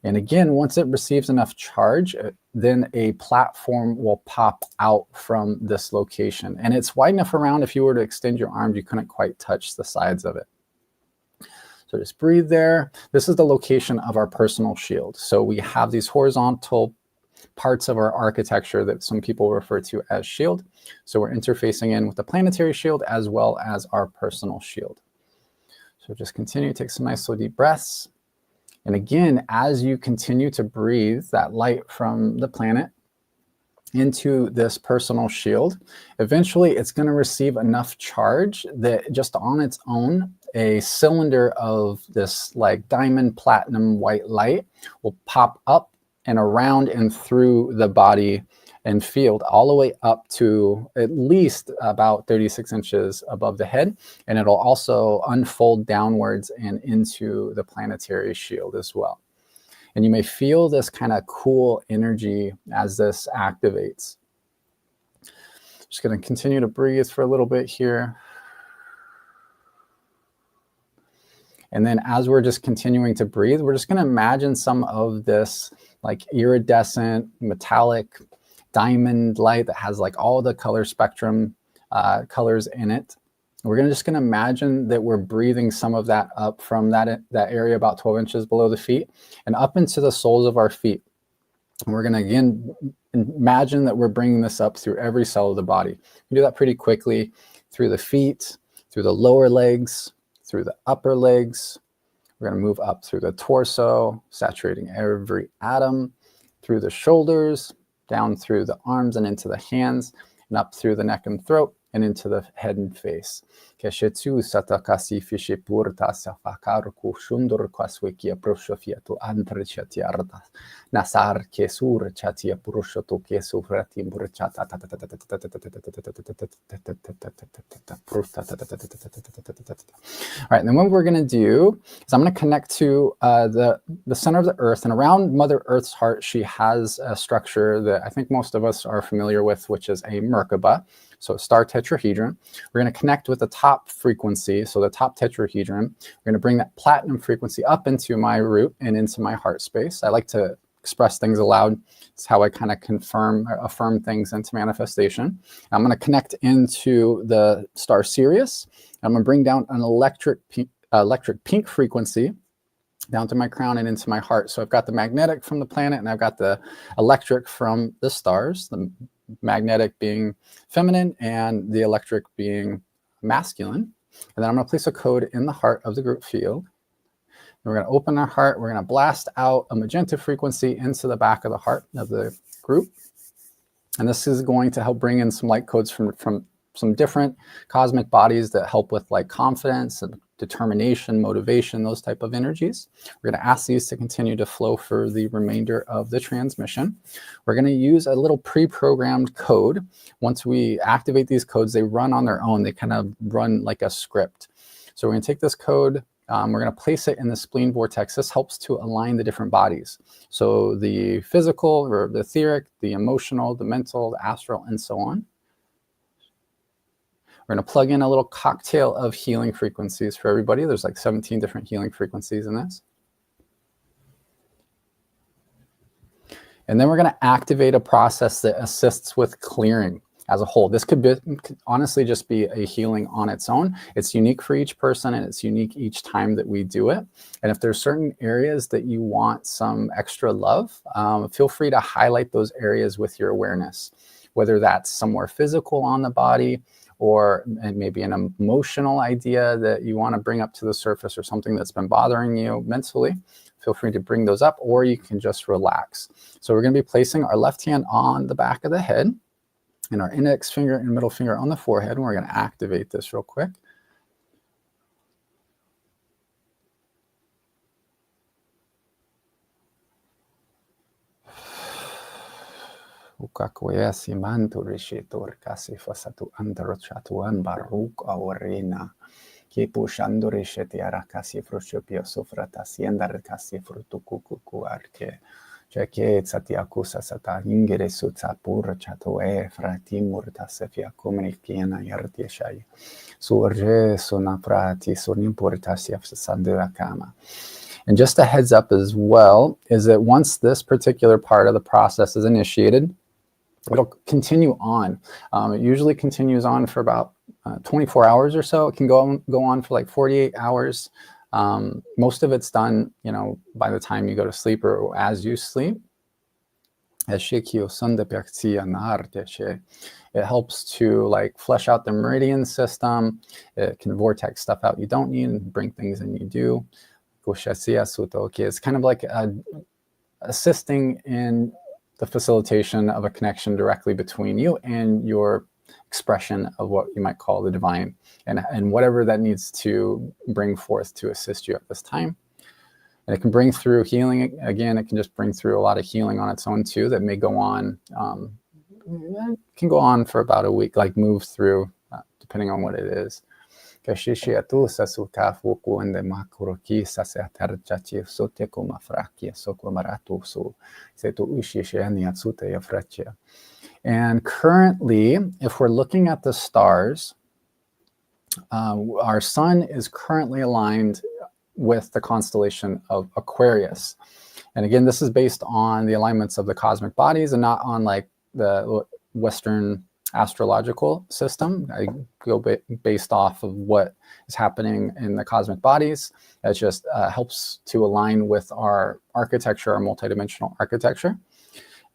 And again, once it receives enough charge, then a platform will pop out from this location. And it's wide enough around, if you were to extend your arms, you couldn't quite touch the sides of it. So just breathe there. This is the location of our personal shield. So we have these horizontal parts of our architecture that some people refer to as shield. So we're interfacing in with the planetary shield as well as our personal shield. So just continue to take some nice slow deep breaths. And again, as you continue to breathe that light from the planet into this personal shield, eventually it's going to receive enough charge that just on its own, a cylinder of this like diamond platinum white light will pop up and around and through the body and field all the way up to at least about 36 inches above the head. And it'll also unfold downwards and into the planetary shield as well. And you may feel this kind of cool energy as this activates. Just going to continue to breathe for a little bit here. And then as we're just continuing to breathe, we're just going to imagine some of this like iridescent metallic diamond light that has like all the color spectrum colors in it. We're just going to imagine that we're breathing some of that up from that area about 12 inches below the feet and up into the soles of our feet. And we're going to again imagine that we're bringing this up through every cell of the body. We do that pretty quickly through the feet, through the lower legs, through the upper legs. We're going to move up through the torso, saturating every atom, through the shoulders, down through the arms and into the hands, and up through the neck and throat, and into the head and face. Keshetsu satakasi fishe purta safakaruku shundur kwaswekia proshofiatu antrechatiarta nasar kesur chatia prushoto kesufratim burchata. All right, and then what we're going to do is I'm going to connect to the center of the earth, and around Mother Earth's heart, she has a structure that I think most of us are familiar with, which is a Merkaba. So a star tetrahedron. We're going to connect with the top frequency, so the top tetrahedron. We're going to bring that platinum frequency up into my root and into my heart space. I like to express things aloud. It's how I kind of affirm things into manifestation. I'm going to connect into the star Sirius. I'm going to bring down an electric pink frequency down to my crown and into my heart. So I've got the magnetic from the planet, and I've got the electric from the stars, the magnetic being feminine and the electric being masculine. And then I'm going to place a code in the heart of the group field. And we're going to open our heart. We're going to blast out a magenta frequency into the back of the heart of the group. And this is going to help bring in some light codes from some different cosmic bodies that help with like confidence and determination, motivation, those type of energies. We're going to ask these to continue to flow for the remainder of the transmission. We're going to use a little pre-programmed code. Once we activate these codes, they run on their own. They kind of run like a script. So we're going to take this code. We're going to place it in the spleen vortex. This helps to align the different bodies. So the physical or the etheric, the emotional, the mental, the astral, and so on. We're going to plug in a little cocktail of healing frequencies for everybody. There's like 17 different healing frequencies in this. And then we're going to activate a process that assists with clearing. as a whole. This could honestly just be a healing on its own. It's unique for each person, and it's unique each time that we do it. And if there's certain areas that you want some extra love, feel free to highlight those areas with your awareness, whether that's somewhere physical on the body, or maybe an emotional idea that you want to bring up to the surface, or something that's been bothering you mentally. Feel free to bring those up, or you can just relax. So we're going to be placing our left hand on the back of the head, and our index finger and middle finger on the forehead. And we're going to activate this real quick. And just a heads up as well is that once this particular part of the process is initiated, it'll continue on. It usually continues on for about 24 hours or so. It can go on for like 48 hours. Most of it's done, by the time you go to sleep or as you sleep. It helps to like flesh out the meridian system. It can vortex stuff out you don't need and bring things in you do. It's kind of like assisting in the facilitation of a connection directly between you and your expression of what you might call the divine, and whatever that needs to bring forth to assist you at this time. And it can bring through healing. Again, it can just bring through a lot of healing on its own too, that may go on, can go on for about a week, like move through, depending on what it is. And currently, if we're looking at the stars, our sun is currently aligned with the constellation of Aquarius. And again, this is based on the alignments of the cosmic bodies and not on like the Western astrological system. I go based off of what is happening in the cosmic bodies. It just helps to align with our architecture, our multidimensional architecture.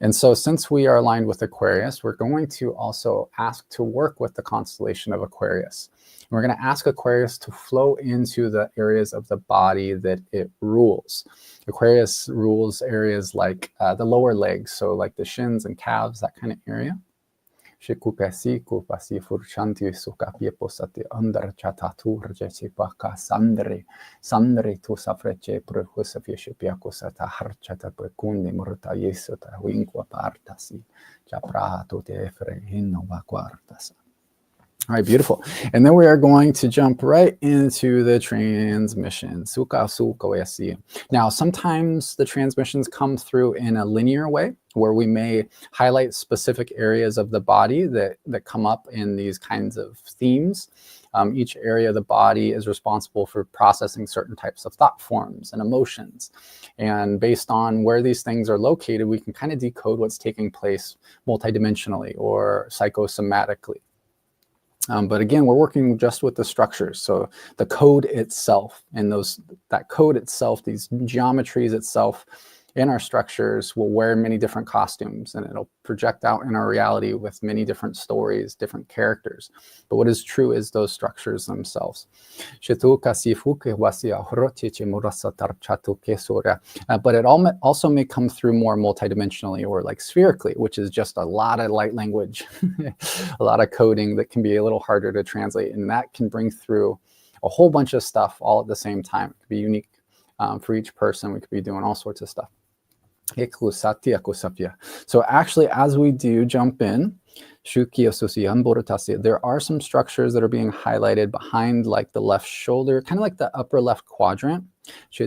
And so since we are aligned with Aquarius, we're going to also ask to work with the constellation of Aquarius. And we're going to ask Aquarius to flow into the areas of the body that it rules. Aquarius rules areas like the lower legs, so like the shins and calves, that kind of area. All right, beautiful. And then we are going to jump right into the transmission. Now, sometimes the transmissions come through in a linear way, where we may highlight specific areas of the body that come up in these kinds of themes. Each area of the body is responsible for processing certain types of thought forms and emotions. And based on where these things are located, we can kind of decode what's taking place multidimensionally or psychosomatically. But again, we're working just with the structures. So the code itself and that code itself, these geometries itself in our structures will wear many different costumes, and it'll project out in our reality with many different stories, different characters. But what is true is those structures themselves. But it also may come through more multidimensionally or like spherically, which is just a lot of light language, a lot of coding that can be a little harder to translate. And that can bring through a whole bunch of stuff all at the same time. It could be unique for each person. We could be doing all sorts of stuff. So actually, as we do jump in, there are some structures that are being highlighted behind like the left shoulder, kind of like the upper left quadrant. So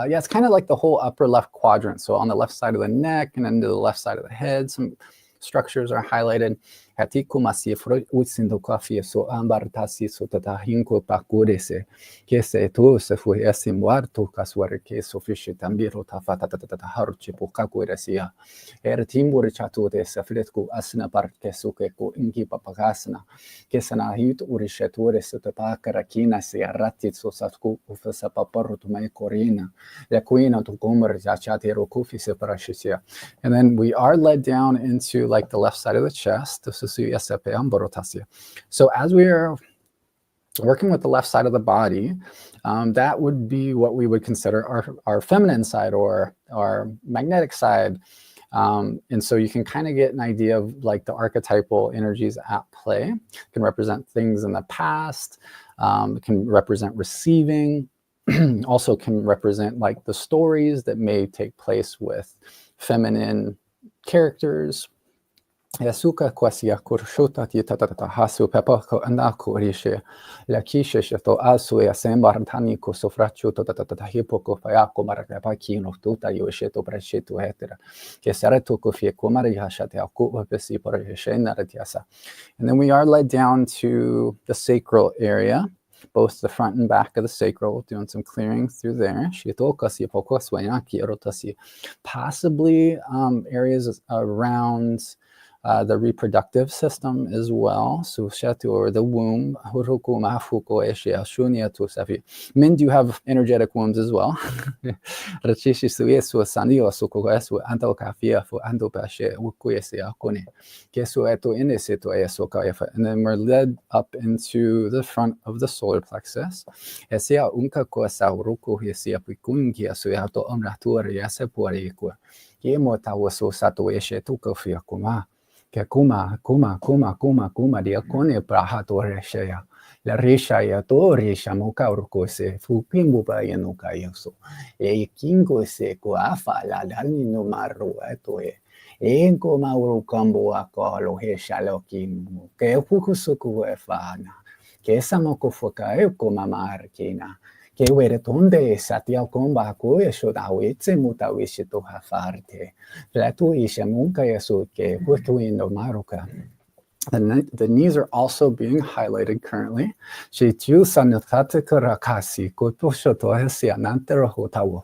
yeah, it's kind of like the whole upper left quadrant. So on the left side of the neck and into the left side of the head, some structures are highlighted. Hatikuma fro utsindo coffee so ambartasi so tata hinko pakudese, que se tu se fue ese muerto casuare que sufficient ambiro tafata tata harchi pokakuresia. Timur chatu de safletku asna parke suke ko ingi papagasna, que sana hit urisheture se tapakara kina se arratit so satku ufasa paparu to my corina, la queen to gomer jachatero kufi se parashisia. And then we are led down into like the left side of the chest. So as we are working with the left side of the body, that would be what we would consider our feminine side or our magnetic side. And so you can kind of get an idea of like the archetypal energies at play. It can represent things in the past, it can represent receiving, also can represent like the stories that may take place with feminine characters. Yasuka kwasia kurshota tata hasu pepako andako rishe la kishe to asu ya sembartani ko sofracho tata hipoko payako marapa kino tuta yoshe to presheto hetera ke sareto ko fie ko maria shate ako pesi por shena retiasa. And then we are led down to the sacral area, both the front and back of the sacral, doing some clearing through there. Possibly areas around the reproductive system as well. So or the womb. Men do have energetic wombs as well. And then we're led up into the front of the solar plexus. Kuma dia kone prahato reshaya. La reshaya to resha muka urkose fupimbu pa yanuka yaso. Kingo se ko afa la dani no maru atoe. Enko mauru kambo akolo hesha lokimu. Ke fukusuku efana. Ke samoko foka eko mamarkina. Che were tonde satia comba ko esho da wetse muta wishe to hafarte. Flatu isha munka yasu ke putuindo maruka. The knees are also being highlighted currently. Shitu sanataka rakasi ko pusho to hesia nantero hotawo.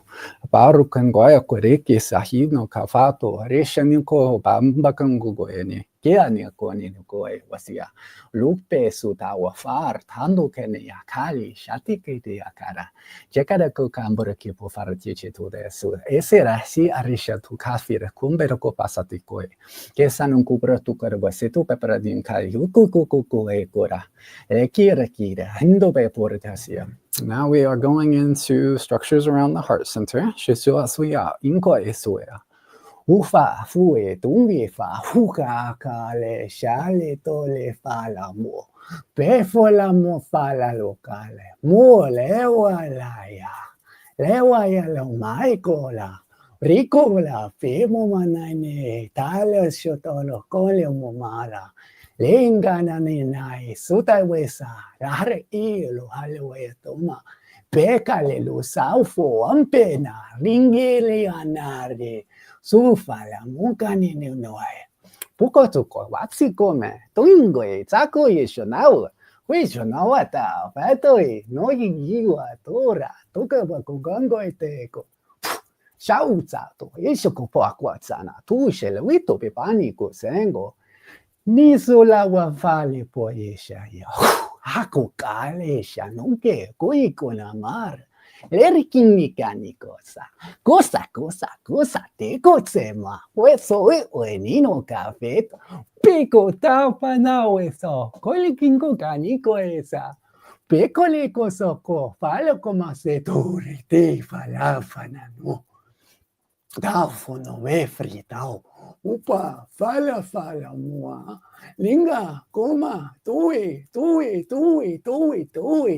Barukan goya koreki sahino kafato reshaniko bambakangugo eni. Kiani koni goe wasia. Lupe sutawa far tando kene yakali shatike de yakara. Jekada ko kambura kipo faratiche to de su. Esera si arisha tu kafira kumbero ko pasati koe. Kesanun kubra tu karbasetu peparadin kai kuku ekora. Rekira hindo be portasia. Now we are going into structures around the heart center. Shesua suya inko esuya. Ufa fue tumbi fa fuka kale shale tole fala mo pefola mo fala locale mo lewa ya lo maikola rico la femo manane tale shotolo kole mo mala lengana ni nai suta wesa rare ilo halewe toma pekale lo saufo ampena ringeli anare Sufala mukani ni noe. Pukotuko watsi come. Toingo zako yesho nao. Wisho nawata. Fatoi no yiwa tora. Toka bakugango eteko. Shauza to. Yesho kupo akwatsana. Tushele wito pepani ko sengo. Nisula wafali po yesha ya. Hako kale sha nunke. Koiko na mar. Lerikini cosa te cosema, hueso nino café, pico tapa na hueso, coliquinco canico esa, pecole cosoco, falo como se dure, te falafana no, tafo no ve fritao, upa, fala mua, linga, coma, tui,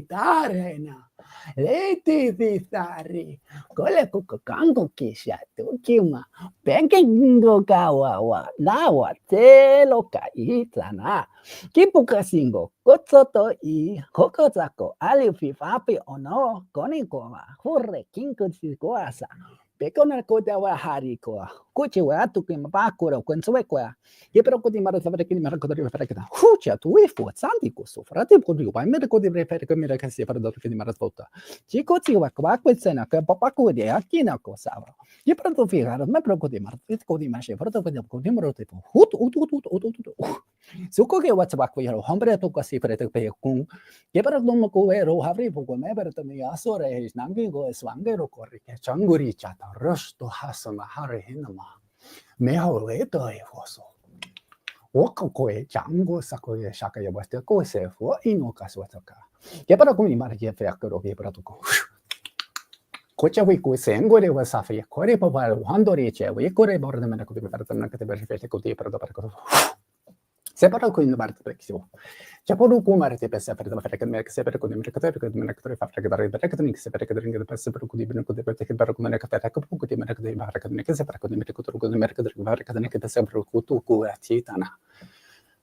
tarena. Leti visari, kole kukango kisha tukima, penkingo kawawa, nawa telo kaitana, kipuka singo, kotsoto I, kokozako, alifi fapi ono, konikoma, hurre kinko sikoasa, Pekona kota wa hari ko. Koche wa tu ke mabakura kwenzo kwa. Ye pero kodi mara savere kini mara kodi fere kana. Hucha tu we fu santi ko so frate ko di wa mere kodi fere ko mere kasi para do kini mara volta. Chi ko ti wa kwa kwetsena ka papa ko de akina ko sava. Ye pero to figaro me pero kodi mara ko di mashe pero to kodi mara tipo hut. Suko ke wa tsa ko yero hombre to kasi fere to pe kun. Ye pero no ko ero havri poco me pero to mi asore is nangi go swangero corri che changuri chata rosto hasama hare hinama. Me ho leto e foso. Waka koe chango sako ye shaka ye weste ko se fo ino kaswataka. Ye pero kumi mara ye fe akoro ye pero to ko. Kocha we ko sengo de wa safi kore pa wa handori che we kore borda mena ko be pero to na ke be fe ko te pero to per ko. Se però ko in parte prexivo. C'è poi come arrete per sapere da fare che me che sapere con me che me che fa che dare perché non che sapere che ringa per sapere con di bene con di perché per come che fare che poco di me che deve fare che sapere con me che tutto con me che fare che per sapere con tu con atitana.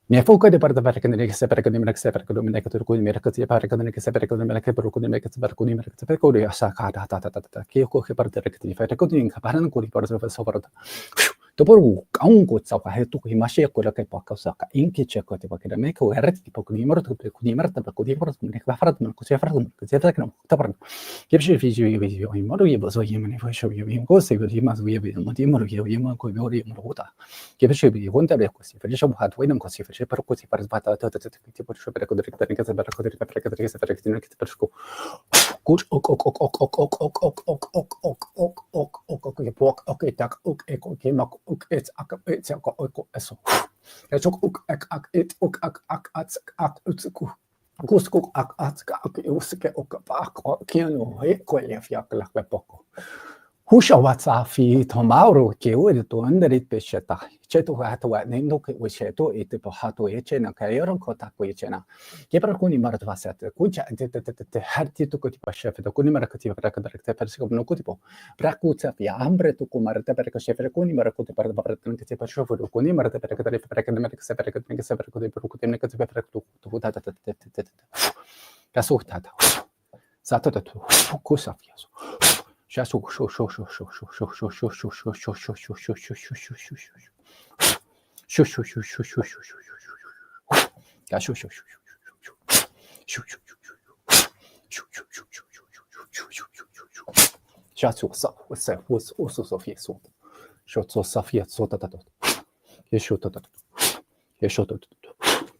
Ne fuoco di parte perché non che sapere con me che sapere con me che tutto con me che fare che sapere con me che per con me che sapere con me che sapere con io sa ta che io che parte che ti fare con di capare con di parte sopra. Dopo un gozzo qua tu che mashe quello che può causare in che c'è cosa che me che era tipo con i morto per con i morto per con i morto ne va fare non così fare così fare che non sta parlando che ci fisi io in modo io so io me ne faccio io in cosa io ma io non ti moro io ma come ora io ruota che ci vi conta le così facciamo ha tu non così faccio per così per sbatta tipo ci per con dritto che per con dritto perché non che per sco gut ok tak ok ma it's it's eso es it Cusco uske kiano quelle fiacla poco. Husha WhatsApp tomauro che ora to andare pesceta. C'è tu ha to nendo che useto e tipo ha to e cena che ero cota qui cena. Che per alcuni marto fasette. Cuccia harti to che tipo chef to con marco tipo per che per se come tipo racuzza via ambre to con marto per che chef alcuni marco per che tipo chef con marto per che se per che se per che tu ta Kasutata. Satata. Kusafias. Shasu.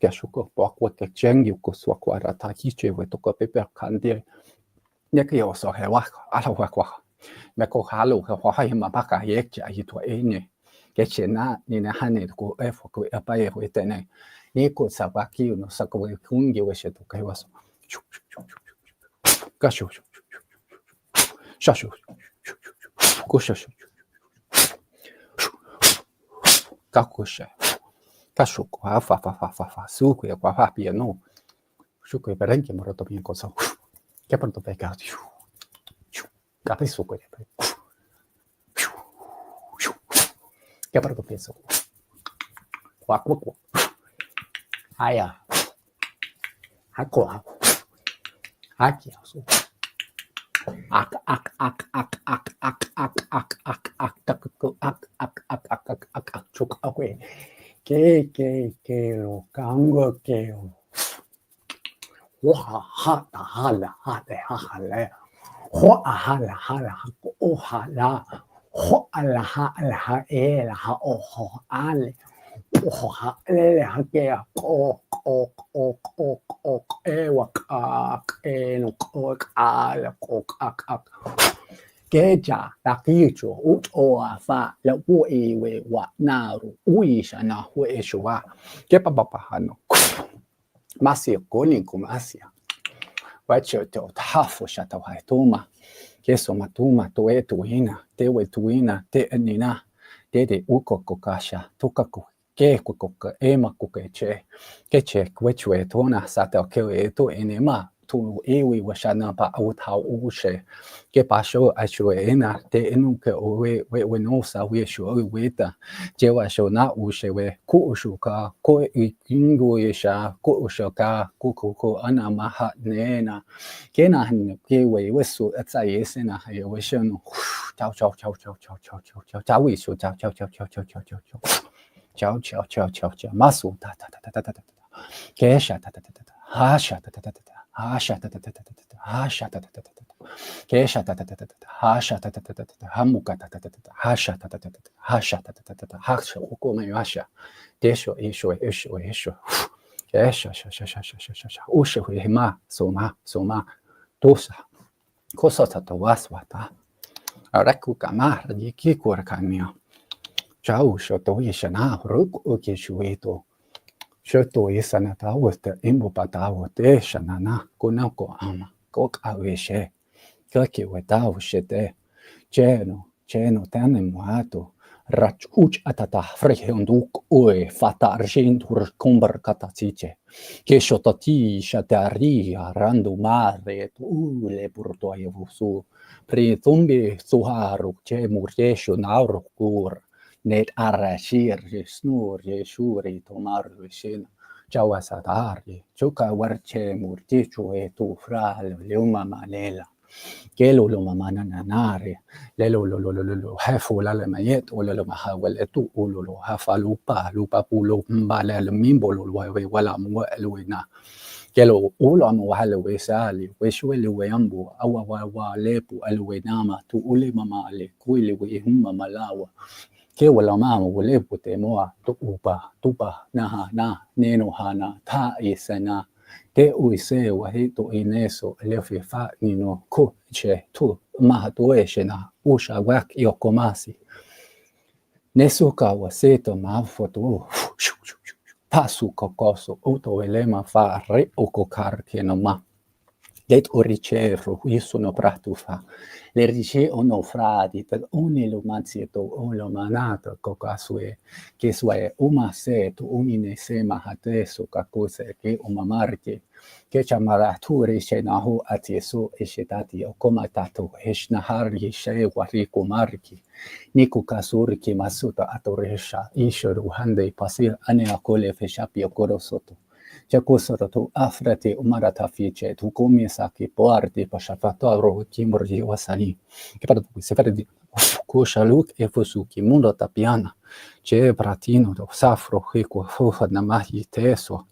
Keshuko pakwa ke chengi ko swakwa rata hiche we to ko pepe kandire ne ke yo so he wa ala wa kwa me ko halu ke wa ha ma ba ka ye cha hi to e ne ke chena ni na hane ko e fo ko apa e ho tene ni ko sa ba ki no sa ko kungi we she to ke wa so ka shu shashu ko shashu ka ko she Kashuko, fa, suco e qua fa piano. Suco e per anche morto bien cosa. Che pronto per caso. Capisco che che pronto penso. Qua. Aya. Aqua. Aqui. Que lo cango que wa ha hala ho hala o hala ho ala ha e la ha o ho ale o ha le ha ke o e wa ka e no ko ala ko Geja la kicho ut o fa la wo e we wa na ru ui sha na ho e shwa ke pa hano masia koni kumasia wacho to tafu sha ta wa tuma ke so matuma to e tuina te we tuina te nina de uko kokasha tokaku ke ko e ma ko ke che kwe chwe to na sa ta ke e to enema tu ewi washana pa utau ushe ke pasho asho ena te enu ke we no sa we sho we ta je wa sho na ushe we ku ushu ka ko ingo yesha ko usho ka ko ana maha nena ke na han ke we su atsa yesena ye we sho no chao chao chao chao chao chao chao chao chao we sho chao chao chao chao chao chao chao chao chao chao chao chao masu ta ta ta ta ta ta kesha ta ta ta ta hasha ta ta ta ta hasha ta ta ta ta ta hasha ta ta ta ta kesha ta ta ta ta hasha ta ta ta ta hamuka ta ta ta ta hasha ta ta ta ta hasha ta ta ta ta hasha ukoma yasha desho esho esho esho kesha sha sha sha sha sha sha ushe hema soma dosa kosa ta ta waswata araku kamar diki kor kamia chau sho to yeshana ruk uke shueto Shoto isana tawote imbo patawote shanana kunako ama kok aweshe kaki wetawshete cheno tane muato rachuch atata frehunduk ue fatarjintur kumbar katatiche keshotati shatari randu mare ule burto yevusu pritumbi suharu che murjesho naurukur net arashir snur shuri tomar shin jawasadari chuka warche murtichu etu fral leuma malela kelo lo mamana nanare lelo lo hafu la mayet o lo mahawal etu lo hafa lupa pulo mbala le mimbolo we wala mo elwina kelo ulo mo hale we sali we shwele we ambu awa lepu elwinama tu ule mama ale kuile we humma malawa ke wala mama wale pute moa tupa na neno hana ta isana te uise wahito ineso lefifa nino ko che tu mahatoeshena usha wak yokomasi nesuka waseto mafoto pasu kokoso uto elema fa re okokar kenoma det oricero isuno pratufa le rice ono fradi per ogni lumansieto o lo manato kokasue che sue uma seto unine sema hateso kakose che uma marke che chamarature shenahu atieso eshetati o komatato eshnahari shewa rico marki niku kasuri ki masuta atoresha ishoru hande pasir ane akole feshapi okorosoto Jacosoto tu afrate umarata fice tu comienza che porti pashafatoro kimurji wasali che per tu se fare di kushaluk e fusuki mundo tapiana che pratino do safro hiko fofa namahi teso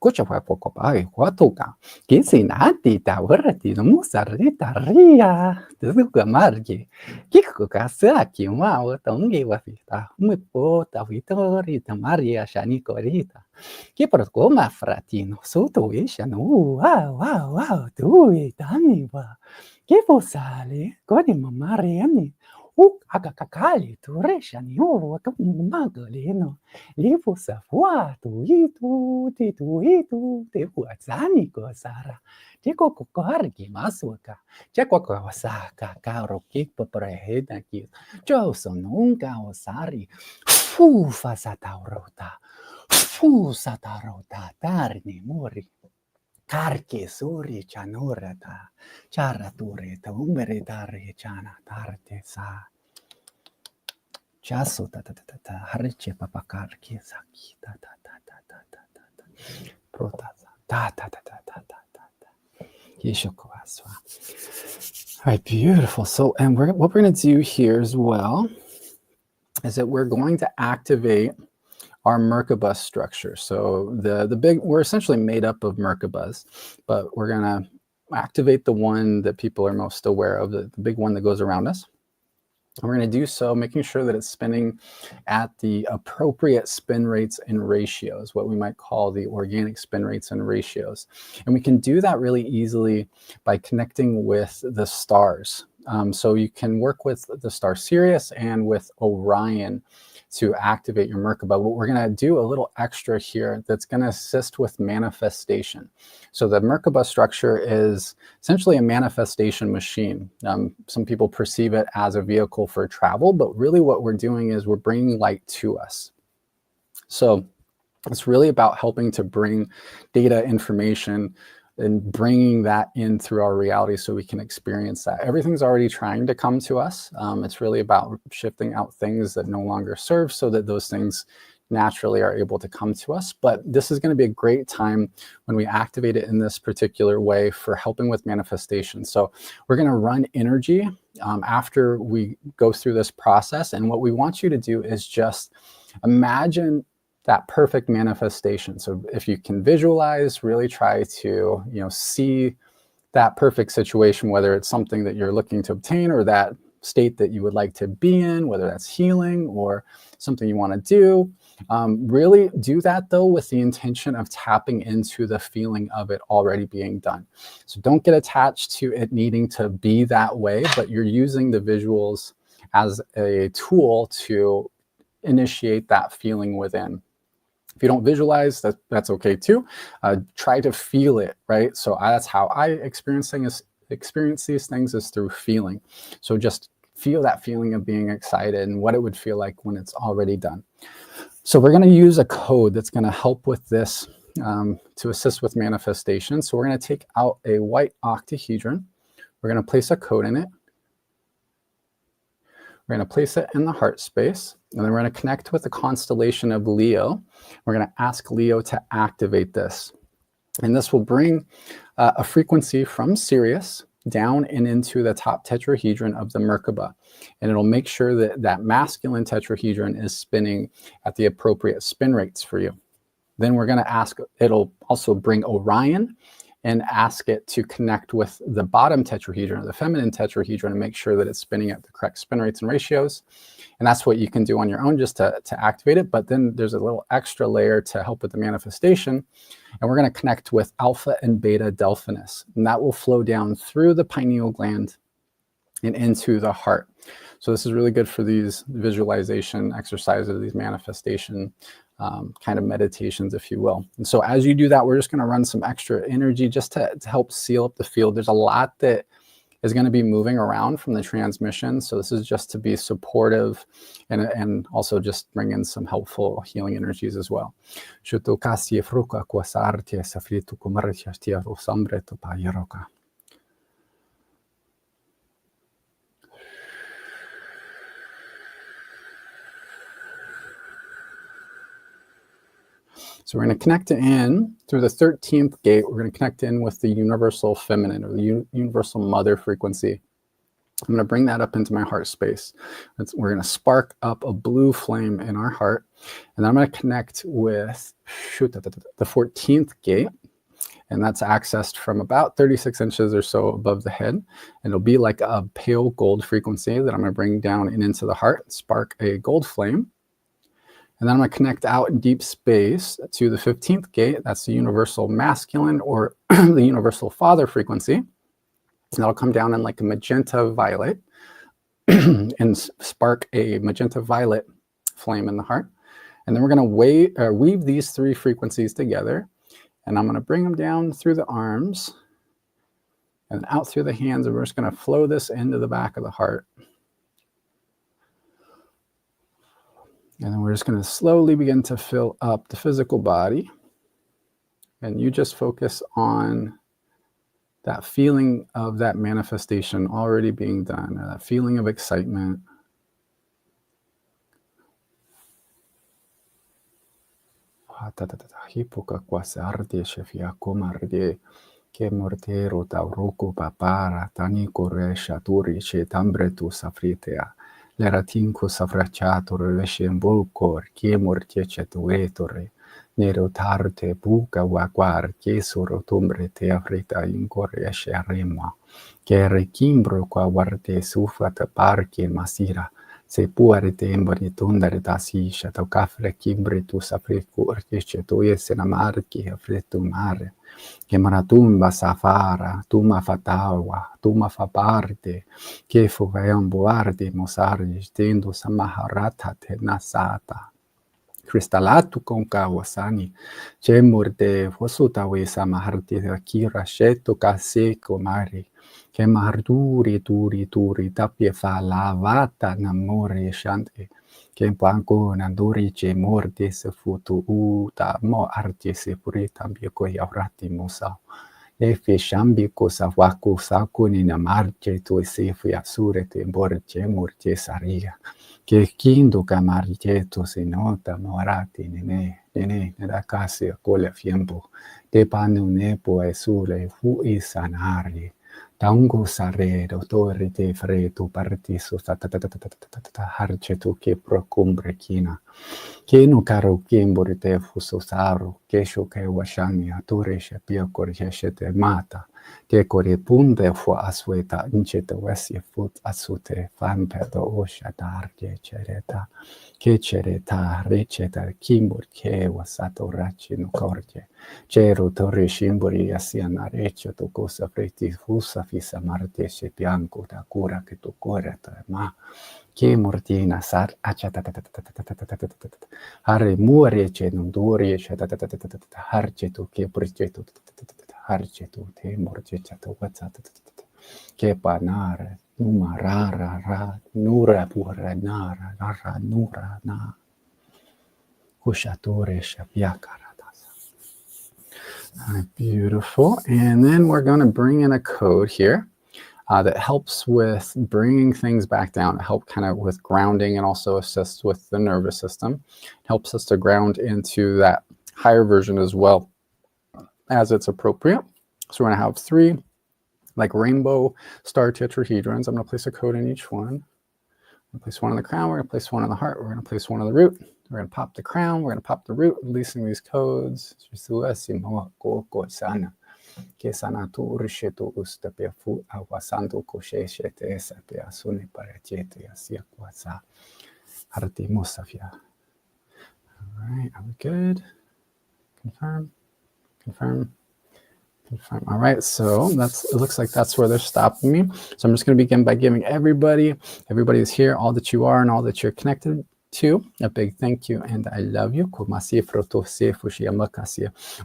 Kucha fue poco pague, cuatuca, que si nati, tawarati, no musarita, ria, tuzuka margi, kiko kasaki, mao, tongi wafita, muy pota, vitorita, maria, shanicorita, que por coma fratino, soto isha, no, wow, tu, taniwa, que posale, coni mamma riani, akakakali, tu reshani, tu magalino. Lipo safua tu te huazani ko sara tiko kokargi masuka cheko ko saka karo kiko preheda ki joso nunca osari fu fasatarota tarni muri karke suri chanurata charature ta umere tare chana tarte sa Chaso hariche papakar kisaki prota All right, beautiful. So, and what we're going to do here as well is that we're going to activate our Merkaba structure. So we're essentially made up of Merkabas, but we're going to activate the one that people are most aware of, the big one that goes around us. And we're going to do so making sure that it's spinning at the appropriate spin rates and ratios, what we might call the organic spin rates and ratios. And we can do that really easily by connecting with the stars. So you can work with the star Sirius and with Orion to activate your Merkaba. But we're going to do a little extra here that's going to assist with manifestation. So the Merkaba structure is essentially a manifestation machine. Some people perceive it as a vehicle for travel, but really what we're doing is we're bringing light to us. So it's really about helping to bring data, information, and bringing that in through our reality so we can experience that. Everything's already trying to come to us. It's really about shifting out things that no longer serve so that those things naturally are able to come to us. But this is going to be a great time when we activate it in this particular way for helping with manifestation. So we're going to run energy after we go through this process. And what we want you to do is just imagine that perfect manifestation. So if you can visualize, really try to, see that perfect situation, whether it's something that you're looking to obtain or that state that you would like to be in, whether that's healing or something you want to do. Really do that though with the intention of tapping into the feeling of it already being done. So don't get attached to it needing to be that way, but you're using the visuals as a tool to initiate that feeling within. If you don't visualize, that's okay too. Try to feel it, right? So that's how I experience these things, is through feeling. So just feel that feeling of being excited and what it would feel like when it's already done. So we're going to use a code that's going to help with this to assist with manifestation. So we're going to take out a white octahedron. We're going to place a code in it. We're going to place it in the heart space, and then we're going to connect with the constellation of Leo. We're going to ask Leo to activate this. And this will bring a frequency from Sirius down and into the top tetrahedron of the Merkaba. And it'll make sure that that masculine tetrahedron is spinning at the appropriate spin rates for you. Then we're going to ask, it'll also bring Orion and ask it to connect with the bottom tetrahedron, or the feminine tetrahedron, and make sure that it's spinning at the correct spin rates and ratios. And that's what you can do on your own just to activate it. But then there's a little extra layer to help with the manifestation. And we're going to connect with alpha and beta delphinus. And that will flow down through the pineal gland and into the heart. So this is really good for these visualization exercises, these manifestation kind of meditations, if you will. And so as you do that, we're just going to run some extra energy just to help seal up the field. There's a lot that is going to be moving around from the transmission. So this is just to be supportive and also just bring in some helpful healing energies as well. So we're going to connect in through the 13th gate. We're going to connect in with the universal feminine, or the universal mother frequency. I'm going to bring that up into my heart space. We're going to spark up a blue flame in our heart. And then I'm going to connect with the 14th gate. And that's accessed from about 36 inches or so above the head. And it'll be like a pale gold frequency that I'm going to bring down and into the heart, spark a gold flame. And then I'm going to connect out in deep space to the 15th gate. That's the universal masculine, or the universal father frequency. And that'll come down in like a magenta violet and spark a magenta violet flame in the heart. And then we're going to weave these three frequencies together. And I'm going to bring them down through the arms and out through the hands. And we're just going to flow this into the back of the heart. And then we're just going to slowly begin to fill up the physical body. And you just focus on that feeling of that manifestation already being done, or that feeling of excitement. Leratinco savracciatore vescembulcor, chiemor tiecetuetore, nero tarte buca vaguar, chieso rotumbre te afrita incore esce rema, che rechimbro qua guarde sufata parchi masira, se puare tembari tondare da siscia, to cafre chimbre tu safricur, tiecetuie senamarchi affretto mare. Che maratumba safara, tuma fatawa, tuma fa parte, che fu veambuardi mosardi, stendo samaharata te nasata. Cristallatu con kawasani, che murde fosutawe samaharti kira sceto case comari, che marduri turi tapie fa lavata namore shante. Che banco nanduri che morte se futu uta mo arte se purita bie coi avrati mosa Efi shambiku sawaku sakuni na marche tu sefi asure te borche murche saria. Che kindo camarche tu sinota morati nene nella casa con fiempo. Te panu nepo esure fu isanari. Tango saredo torri te fretu partiso harche tu che procumbre china. Che no caro kimbori te fuso saru, che sho che washani atore she pia korjeshe te mata. Te kore punde fu asweta inchete wesi fut asute fampedo osha darje chereta. Che chereta receta kimbor che wasato rachi no korje. Cero torre shimbori asiana recho to cosa freti fusa fisa marte she bianco da cura che tu coreta ma. Che mortina sar Hare muore ce non duri harce tu che progetto harce tu te morce chato whatsapp che panare numarara ra nura pura nara nara nura na kushatore shapiakara. Beautiful. And then we're going to bring in a code here. That helps with bringing things back down. It helps kind of with grounding and also assists with the nervous system. It helps us to ground into that higher version as well as it's appropriate. So we're going to have 3 like rainbow star tetrahedrons. I'm going to place a code in each one. I'm going to place one on the crown. We're going to place one on the heart. We're going to place one on the root. We're going to pop the crown. We're going to pop the root, releasing these codes. Que sanatu rishetu ustapia fu awasantu kosheshete esapia suni parachete asia kwasa harti musafia. All right, are we good? Confirm, confirm, confirm. All right, so it looks like that's where they're stopping me. So I'm just going to begin by giving everybody is here, all that you are and all that you're connected to, a big thank you and I love you.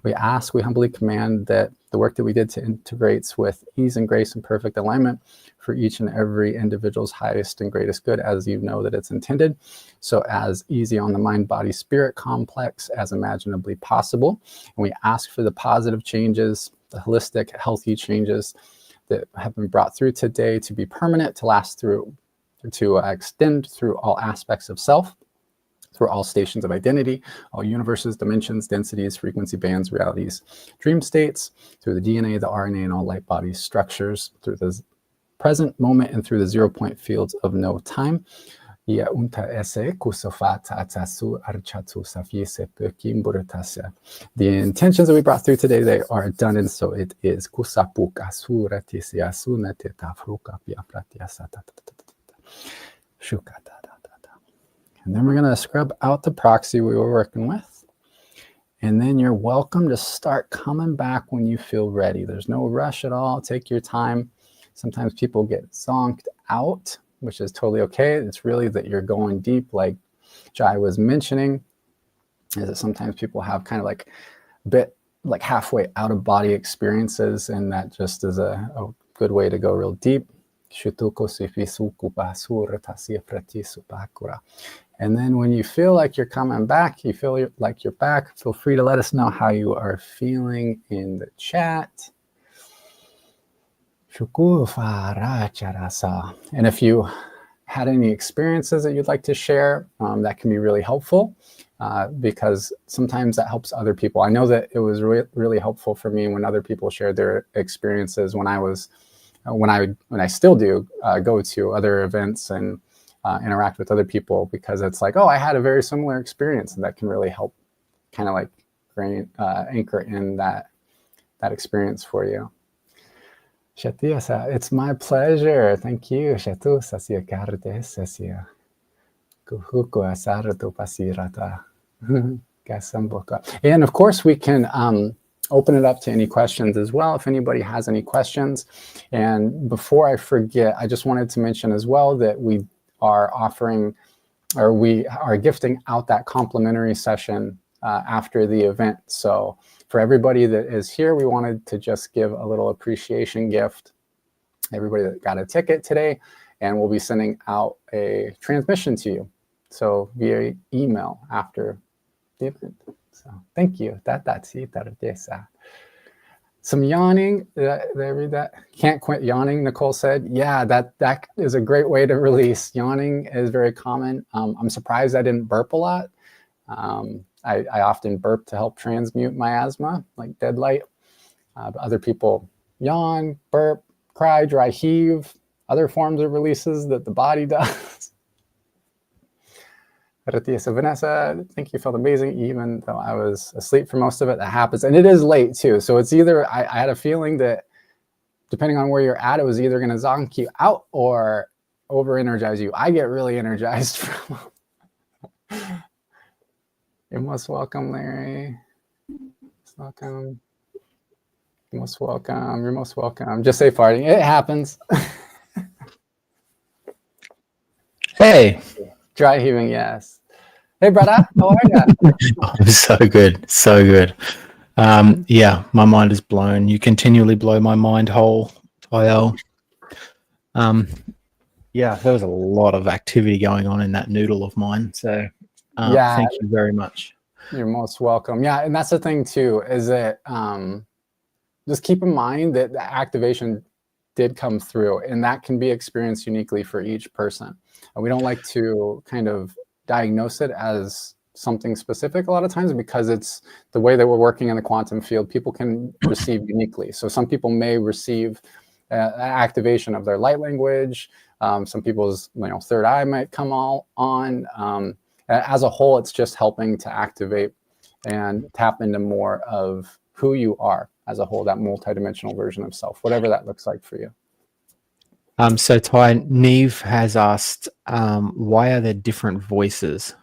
We ask, we humbly command that the work that we did to integrates with ease and grace and perfect alignment for each and every individual's highest and greatest good, as you know that it's intended. So as easy on the mind, body, spirit complex as imaginably possible. And we ask for the positive changes, the holistic, healthy changes that have been brought through today to be permanent, to last through, to extend through all aspects of self, through all stations of identity, all universes, dimensions, densities, frequency bands, realities, dream states, through the DNA, the RNA, and all light body structures, through the present moment and through the 0-point fields of no time. The intentions that we brought through today, they are done, and so it is. And then we're going to scrub out the proxy we were working with. And then you're welcome to start coming back when you feel ready. There's no rush at all. Take your time. Sometimes people get zonked out, which is totally okay. It's really that you're going deep, like Jai was mentioning, is that sometimes people have kind of like a bit like halfway out of body experiences, and that just is a good way to go real deep. And then when you feel like you're coming back, you feel like you're back, feel free to let us know how you are feeling in the chat. And if you had any experiences that you'd like to share, that can be really helpful, because sometimes that helps other people. I know that it was really helpful for me when other people shared their experiences when I still do go to other events and interact with other people, because it's like, oh, I had a very similar experience, and that can really help kind of like anchor in that experience for you. It's my pleasure. Thank you. And of course, we can open it up to any questions as well, if anybody has any questions. And before I forget, I just wanted to mention as well that we are offering, or we are gifting out that complimentary session after the event. So for everybody that is here, we wanted to just give a little appreciation gift. Everybody that got a ticket today, and we'll be sending out a transmission to you, so via email after the event. So thank you. Some yawning. Did I read that? Can't quit yawning, Nicole said. Yeah, that is a great way to release. Yawning is very common. I'm surprised I didn't burp a lot. I often burp to help transmute my asthma, like dead light. But other people yawn, burp, cry, dry heave, other forms of releases that the body does. So Vanessa, I think you felt amazing, even though I was asleep for most of it. That happens. And it is late too. So it's either, I had a feeling that depending on where you're at, it was either going to zonk you out or over-energize you. I get really energized from You're most welcome, Larry. Welcome. You're most welcome. You're most welcome. Just say farting. It happens. Hey. Dry heaving, yes. Hey, brother. How are you? I'm so good. So good. Yeah, my mind is blown. You continually blow my mind whole, Tyel. Yeah, there was a lot of activity going on in that noodle of mine. So yeah, thank you very much. You're most welcome. Yeah, and that's the thing too, is that just keep in mind that the activation did come through, and that can be experienced uniquely for each person. And we don't like to kind of diagnose it as something specific a lot of times, because it's the way that we're working in the quantum field. People can receive uniquely. So some people may receive activation of their light language. Some people's third eye might come all on. As a whole, it's just helping to activate and tap into more of who you are as a whole, that multidimensional version of self, whatever that looks like for you. So Ty, Neve has asked, why are there different voices?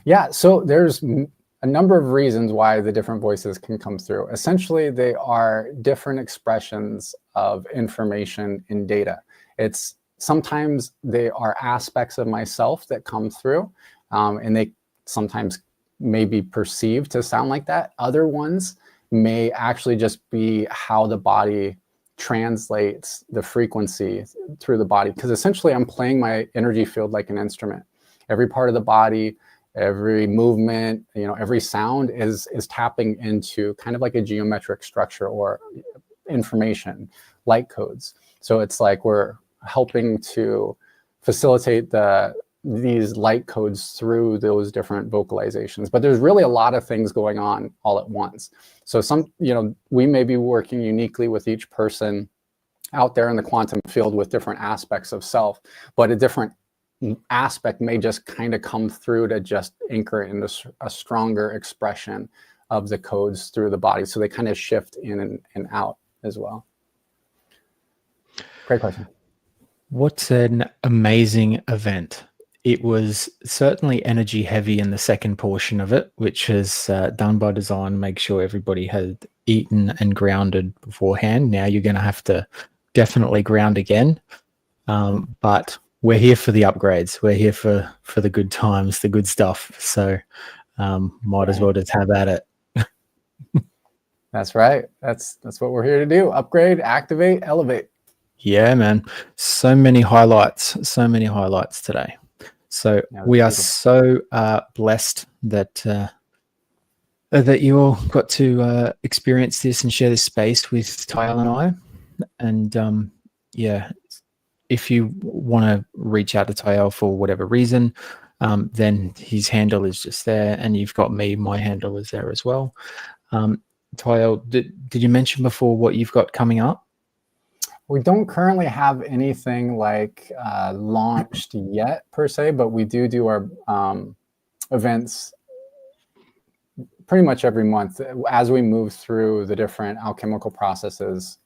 Yeah, so there's a number of reasons why the different voices can come through. Essentially, they are different expressions of information in data. It's sometimes they are aspects of myself that come through, and they sometimes may be perceived to sound like that. Other ones may actually just be how the body translates the frequency through the body, because essentially I'm playing my energy field like an instrument. Every part of the body, every movement, every sound is tapping into kind of like a geometric structure or information, light codes. So it's like we're helping to facilitate these light codes through those different vocalizations. But there's really a lot of things going on all at once. So we may be working uniquely with each person out there in the quantum field with different aspects of self, but a different aspect may just kind of come through to just anchor in a stronger expression of the codes through the body. So they kind of shift in and out as well. Great question. What's an amazing event? It was certainly energy heavy in the second portion of it, which is done by design. Make sure everybody had eaten and grounded beforehand. Now you're going to have to definitely ground again. But we're here for the upgrades. We're here for the good times, the good stuff. So might as well just have at it. That's right. That's what we're here to do. Upgrade, activate, elevate. Yeah, man. So many highlights today. So we are so blessed that you all got to experience this and share this space with Tyel and I. And yeah, if you want to reach out to Tyel for whatever reason, then his handle is just there, and you've got me. My handle is there as well. Tyel, did you mention before what you've got coming up? We don't currently have anything like launched yet per se, but we do our events pretty much every month as we move through the different alchemical processes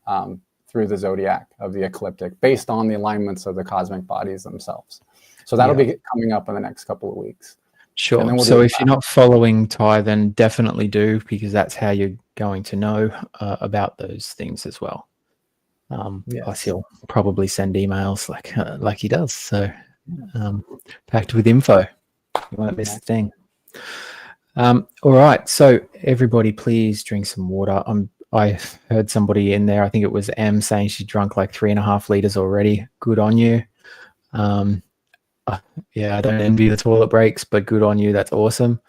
through the zodiac of the ecliptic, based on the alignments of the cosmic bodies themselves. So that'll be coming up in the next couple of weeks. Sure. So if you're not following Ty, then definitely do, because that's how you're going to know about those things as well. Plus he'll probably send emails like he does. So packed with info. You won't miss a thing. All right. So everybody, please drink some water. I heard somebody in there, I think it was M, saying she drunk like 3.5 liters already. Good on you. Yeah, I don't envy the toilet breaks, but good on you. That's awesome.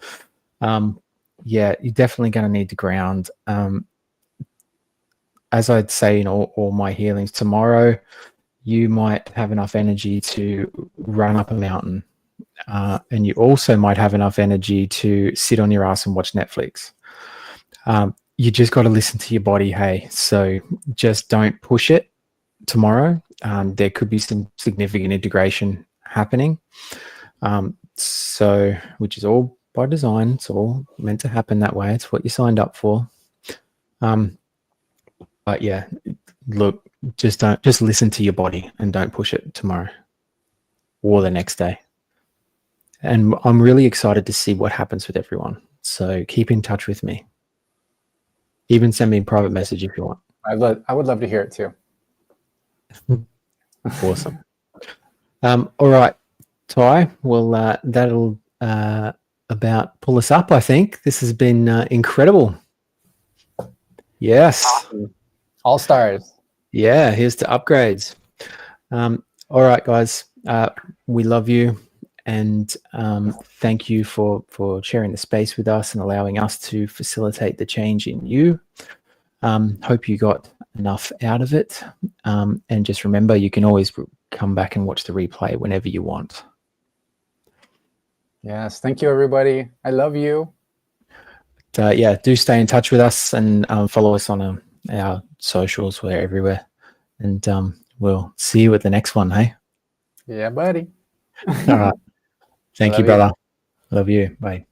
Yeah, you're definitely going to need to ground. as I'd say in all my healings, tomorrow you might have enough energy to run up a mountain. And you also might have enough energy to sit on your ass and watch Netflix. You just got to listen to your body, hey? So just don't push it tomorrow. There could be some significant integration happening. So, which is all by design. It's all meant to happen that way. It's what you signed up for. But yeah, look, just listen to your body and don't push it tomorrow or the next day. And I'm really excited to see what happens with everyone. So keep in touch with me. Even send me a private message if you want. I would love to hear it too. Awesome. All right, Ty. Well, that'll about pull us up, I think. This has been incredible. Yes. Awesome. All stars. Yeah, here's to upgrades. All right, guys. We love you. And thank you for sharing the space with us and allowing us to facilitate the change in you. Hope you got enough out of it. And just remember, you can always come back and watch the replay whenever you want. Yes. Thank you, everybody. I love you. Yeah, do stay in touch with us and follow us on our socials. We're everywhere. And we'll see you at the next one, hey? Yeah, buddy. All right. Thank you, brother. Love you. Bye.